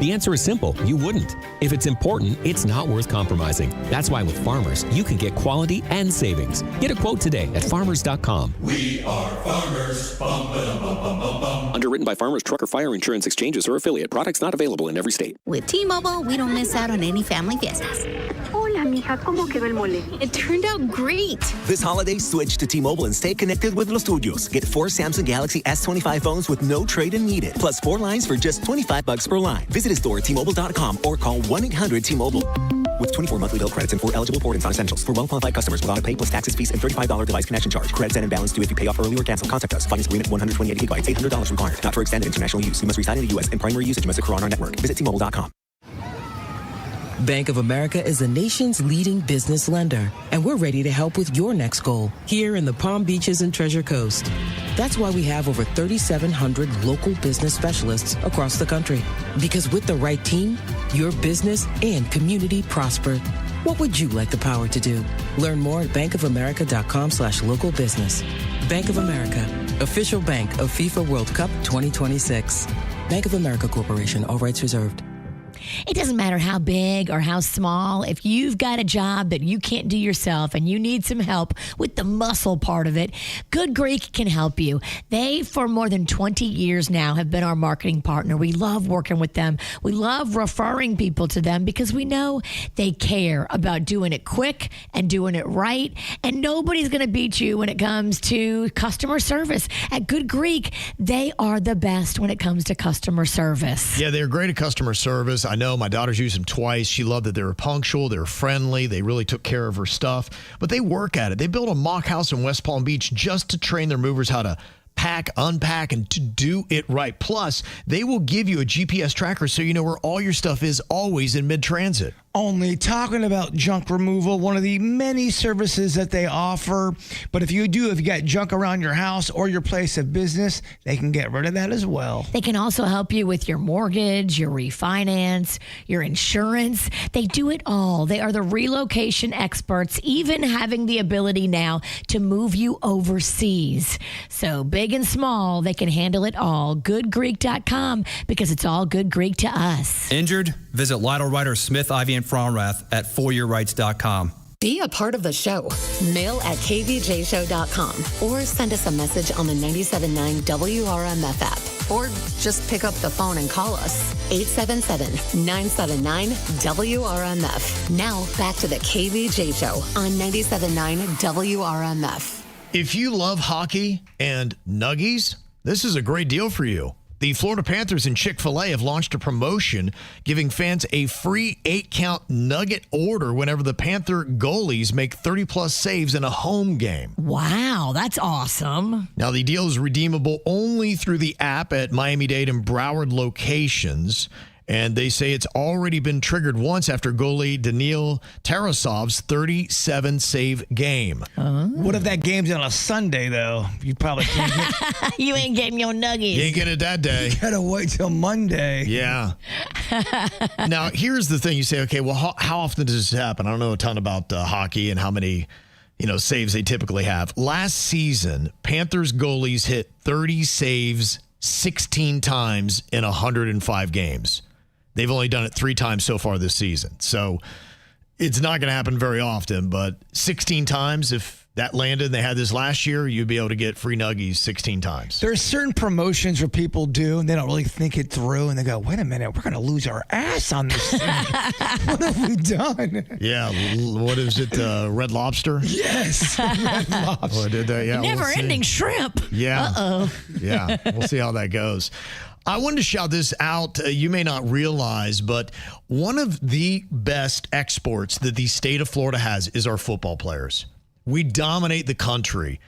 Speaker 3: The answer is simple, you wouldn't. If it's important, it's not worth compromising. That's why with Farmers, you can get quality and savings. Get a quote today at farmers.com.
Speaker 4: We are farmers. Bum, ba-dum, bum, bum, bum, bum.
Speaker 3: Underwritten by Farmers Truck or Fire Insurance Exchanges or affiliate. Products not available in every state.
Speaker 10: With T-Mobile, we don't miss out on any family fiestas.
Speaker 19: Hola, mija, ¿cómo quedó el mole?
Speaker 10: It turned out great.
Speaker 20: This holiday, switch to T-Mobile and stay connected with los tuyos. Get 4 Samsung Galaxy S25 phones with no trade-in needed, plus 4 lines for just $25 per line. Visit a store at T-Mobile.com or call 1-800-T-Mobile. With 24 monthly bill credits and 4 eligible port-ins on essentials. For well-qualified customers with auto pay plus taxes, fees, and $35 device connection charge. Credits and imbalance due if you pay off early or cancel. Contact us. Finance agreement 128 gigabytes, $800 required. Not for extended international use. You must reside in the U.S. and primary usage must occur on our network. Visit T-Mobile.com.
Speaker 21: Bank of America is the nation's leading business lender, and we're ready to help with your next goal here in the Palm Beaches and Treasure Coast. That's why we have over 3,700 local business specialists across the country. Because with the right team, your business and community prosper. What would you like the power to do? Learn more at bankofamerica.com/local business. Bank of America, official bank of FIFA World Cup 2026. Bank of America Corporation, all rights reserved.
Speaker 6: It doesn't matter how big or how small. If you've got a job that you can't do yourself and you need some help with the muscle part of it, Good Greek can help you. They, for more than 20 years now, have been our marketing partner. We love working with them. We love referring people to them because we know they care about doing it quick and doing it right. And nobody's going to beat you when it comes to customer service. At Good Greek, they are the best when it comes to customer service.
Speaker 5: Yeah, they're great at customer service. I know my daughter's used them twice. She loved that they were punctual, they were friendly, they really took care of her stuff. But they work at it. They built a mock house in West Palm Beach just to train their movers how to pack, unpack, and to do it right. Plus, they will give you a GPS tracker so you know where all your stuff is always in mid-transit.
Speaker 7: Only talking about junk removal, one of the many services that they offer. But if you got junk around your house or your place of business, they can get rid of that as well.
Speaker 6: They can also help you with your mortgage, your refinance, your insurance. They do it all. They are the relocation experts, even having the ability now to move you overseas. So big and small, they can handle it all. GoodGreek.com, because it's all Good Greek to us.
Speaker 22: Injured? Visit Lytle Ryder Smith, Ivy, and Fromrath at foryourrights.com.
Speaker 2: Be a part of the show. Mail at kvjshow.com or send us a message on the 97.9 WRMF app. Or just pick up the phone and call us. 877-979-WRMF. Now back to the KVJ Show on 97.9 WRMF.
Speaker 5: If you love hockey and nuggies, this is a great deal for you. The Florida Panthers and Chick-fil-A have launched a promotion giving fans a free 8-count nugget order whenever the Panther goalies make 30-plus saves in a home game.
Speaker 6: Wow, that's awesome.
Speaker 5: Now, the deal is redeemable only through the app at Miami-Dade and Broward locations. And they say it's already been triggered once after goalie Daniil Tarasov's 37-save game.
Speaker 7: What if that game's on a Sunday, though? You probably can't get...
Speaker 6: You ain't getting your nuggies.
Speaker 5: You ain't getting it that day.
Speaker 7: You gotta wait till Monday.
Speaker 5: Yeah. Now, here's the thing. You say, okay, well, how often does this happen? I don't know a ton about hockey and how many saves they typically have. Last season, Panthers goalies hit 30 saves 16 times in 105 games. They've only done it 3 times so far this season. So it's not going to happen very often, but 16 times, if that landed and they had this last year, you'd be able to get free nuggies 16 times.
Speaker 7: There's certain promotions where people do, and they don't really think it through, and they go, wait a minute, we're going to lose our ass on this thing. What have we done?
Speaker 5: Yeah, what is it, Red Lobster?
Speaker 7: Yes, Red Lobster.
Speaker 5: Oh, I did that, yeah.
Speaker 6: Never-ending shrimp.
Speaker 5: Yeah.
Speaker 6: Uh-oh.
Speaker 5: Yeah, we'll see how that goes. I wanted to shout this out. You may not realize, but one of the best exports that the state of Florida has is our football players. We dominate the country.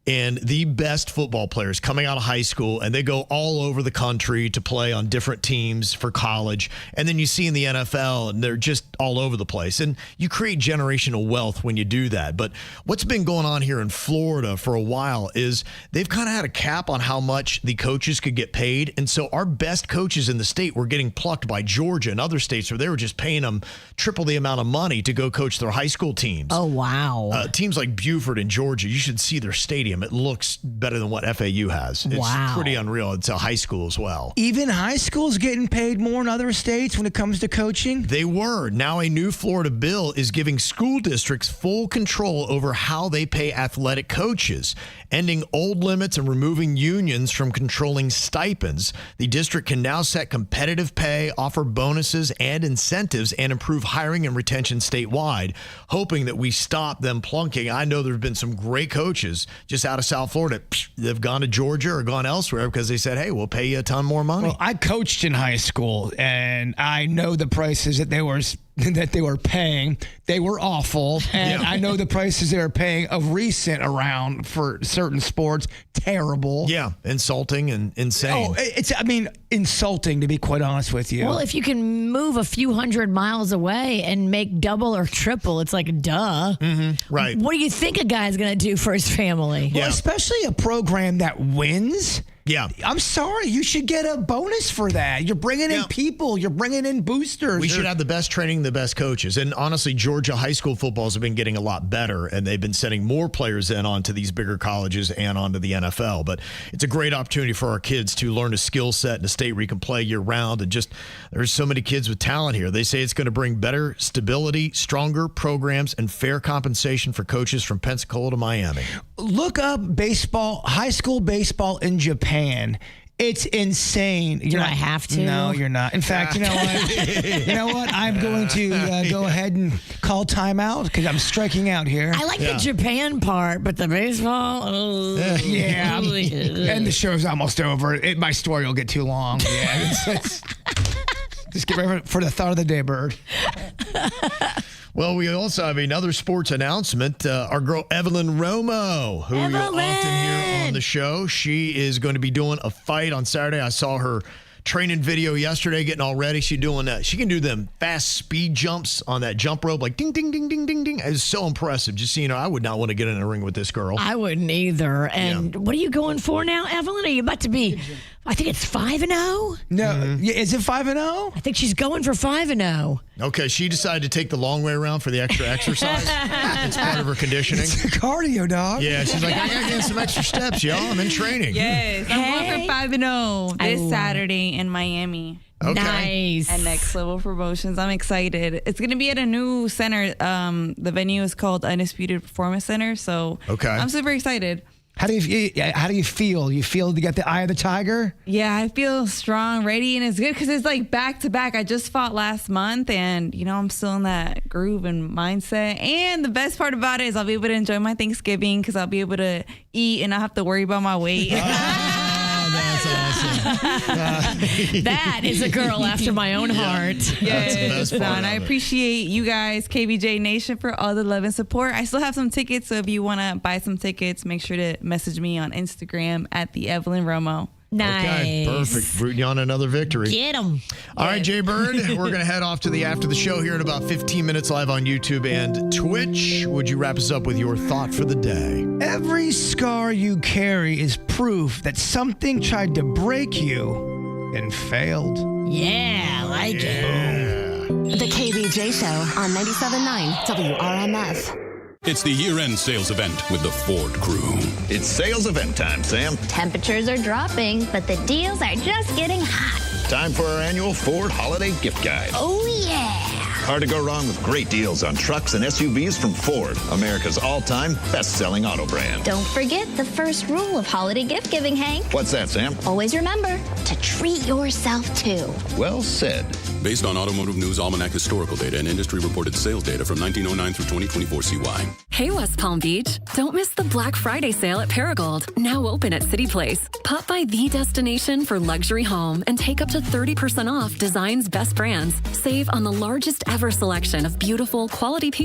Speaker 5: And the best football players coming out of high school, and they go all over the country to play on different teams for college. And then you see in the NFL, and they're just all over the place. And you create generational wealth when you do that. But what's been going on here in Florida for a while is they've kind of had a cap on how much the coaches could get paid. And so our best coaches in the state were getting plucked by Georgia and other states where they were just paying them triple the amount of money to go coach their high school teams.
Speaker 6: Oh, wow.
Speaker 5: Teams like Buford in Georgia, you should see their stadium. It looks better than what FAU has. It's pretty unreal. It's a high school as well.
Speaker 7: Even high school's getting paid more in other states when it comes to coaching?
Speaker 5: They were. Now a new Florida bill is giving school districts full control over how they pay athletic coaches, ending old limits and removing unions from controlling stipends. The district can now set competitive pay, offer bonuses and incentives, and improve hiring and retention statewide, hoping that we stop them plunking. I know there have been some great coaches just out of South Florida. They've gone to Georgia or gone elsewhere because they said, hey, we'll pay you a ton more money.
Speaker 7: Well, I coached in high school, and I know the prices that they were paying. They were awful. And I know the prices they were paying of recent around for certain sports. Terrible.
Speaker 5: Yeah, insulting and insane.
Speaker 7: Oh, it's insulting, to be quite honest with you.
Speaker 6: Well, if you can move a few hundred miles away and make double or triple, it's like, duh.
Speaker 5: Mm-hmm. Right.
Speaker 6: What do you think a guy's going to do for his family?
Speaker 7: Well, especially a program that wins.
Speaker 5: Yeah.
Speaker 7: I'm sorry. You should get a bonus for that. You're bringing in people. You're bringing in boosters.
Speaker 5: We should have the best training, the best coaches. And honestly, Georgia high school footballs have been getting a lot better, and they've been sending more players in onto these bigger colleges and onto the NFL. But it's a great opportunity for our kids to learn a skill set in a state where you can play year-round. And just there's so many kids with talent here. They say it's going to bring better stability, stronger programs, and fair compensation for coaches from Pensacola to Miami.
Speaker 7: Look up baseball, high school baseball in Japan. It's insane.
Speaker 6: Do I have to?
Speaker 7: No, you're not. In fact, you know what? I'm going to go ahead and call timeout because I'm striking out here.
Speaker 6: I like the Japan part, but the baseball,
Speaker 7: yeah. And the show's almost over. My story will get too long. Yeah. Just get ready for the thought of the day, Bird.
Speaker 5: Well, we also have another sports announcement. Our girl Evelyn Romo, who you'll often hear on the show, she is going to be doing a fight on Saturday. I saw her training video yesterday, getting all ready. She can do them fast speed jumps on that jump rope, like ding, ding, ding, ding, ding, ding. It's so impressive. Just so you know, I would not want to get in a ring with this girl.
Speaker 6: I wouldn't either. And what are you going for now, Evelyn? Are you about to be? I think it's 5-0.
Speaker 7: No, is it 5-0?
Speaker 6: I think she's going for 5-0.
Speaker 5: Okay, she decided to take the long way around for the extra exercise. It's part of her conditioning.
Speaker 7: It's a cardio, dog.
Speaker 5: Yeah, she's like, I gotta get some extra steps, y'all. I'm in training.
Speaker 9: Yes, I'm going for 5-0 this Saturday in Miami.
Speaker 5: Okay.
Speaker 6: Nice.
Speaker 9: At Next Level Promotions. I'm excited. It's going to be at a new center. The venue is called Undisputed Performance Center. So I'm super excited.
Speaker 7: How do you feel? You feel you got the eye of the tiger?
Speaker 9: Yeah, I feel strong, ready, and it's good because it's like back to back. I just fought last month, and I'm still in that groove and mindset. And the best part about it is I'll be able to enjoy my Thanksgiving because I'll be able to eat and not have to worry about my weight.
Speaker 5: That's awesome.
Speaker 6: That is a girl after my own heart.
Speaker 9: Yes, and I appreciate you guys, KVJ Nation, for all the love and support. I still have some tickets, so if you want to buy some tickets, make sure to message me on Instagram at the Evelyn Romo.
Speaker 6: Nice.
Speaker 5: Okay, perfect. Rooting on another victory.
Speaker 6: Get them.
Speaker 5: All right, Jbird, we're going to head off to the after the show here in about 15 minutes live on YouTube and Twitch. Would you wrap us up with your thought for the day?
Speaker 7: Every scar you carry is proof that something tried to break you and failed.
Speaker 6: Yeah, I like it.
Speaker 2: The KVJ Show on 97.9 WRMF.
Speaker 14: It's the year-end sales event with the Ford crew.
Speaker 18: It's sales event time, Sam.
Speaker 10: Temperatures are dropping, but the deals are just getting hot.
Speaker 18: Time for our annual Ford Holiday Gift Guide.
Speaker 10: Oh, yeah.
Speaker 18: Hard to go wrong with great deals on trucks and SUVs from Ford, America's all-time best-selling auto brand.
Speaker 10: Don't forget the first rule of holiday gift giving, Hank.
Speaker 18: What's that, Sam?
Speaker 10: Always remember to treat yourself, too.
Speaker 18: Well said.
Speaker 14: based on Automotive News Almanac historical data and industry-reported sales data from 1909 through 2024 CY.
Speaker 12: Hey, West Palm Beach. Don't miss the Black Friday sale at Paragold, now open at City Place. Pop by the destination for luxury home and take up to 30% off Design's best brands. Save on the largest ever selection of beautiful, quality pieces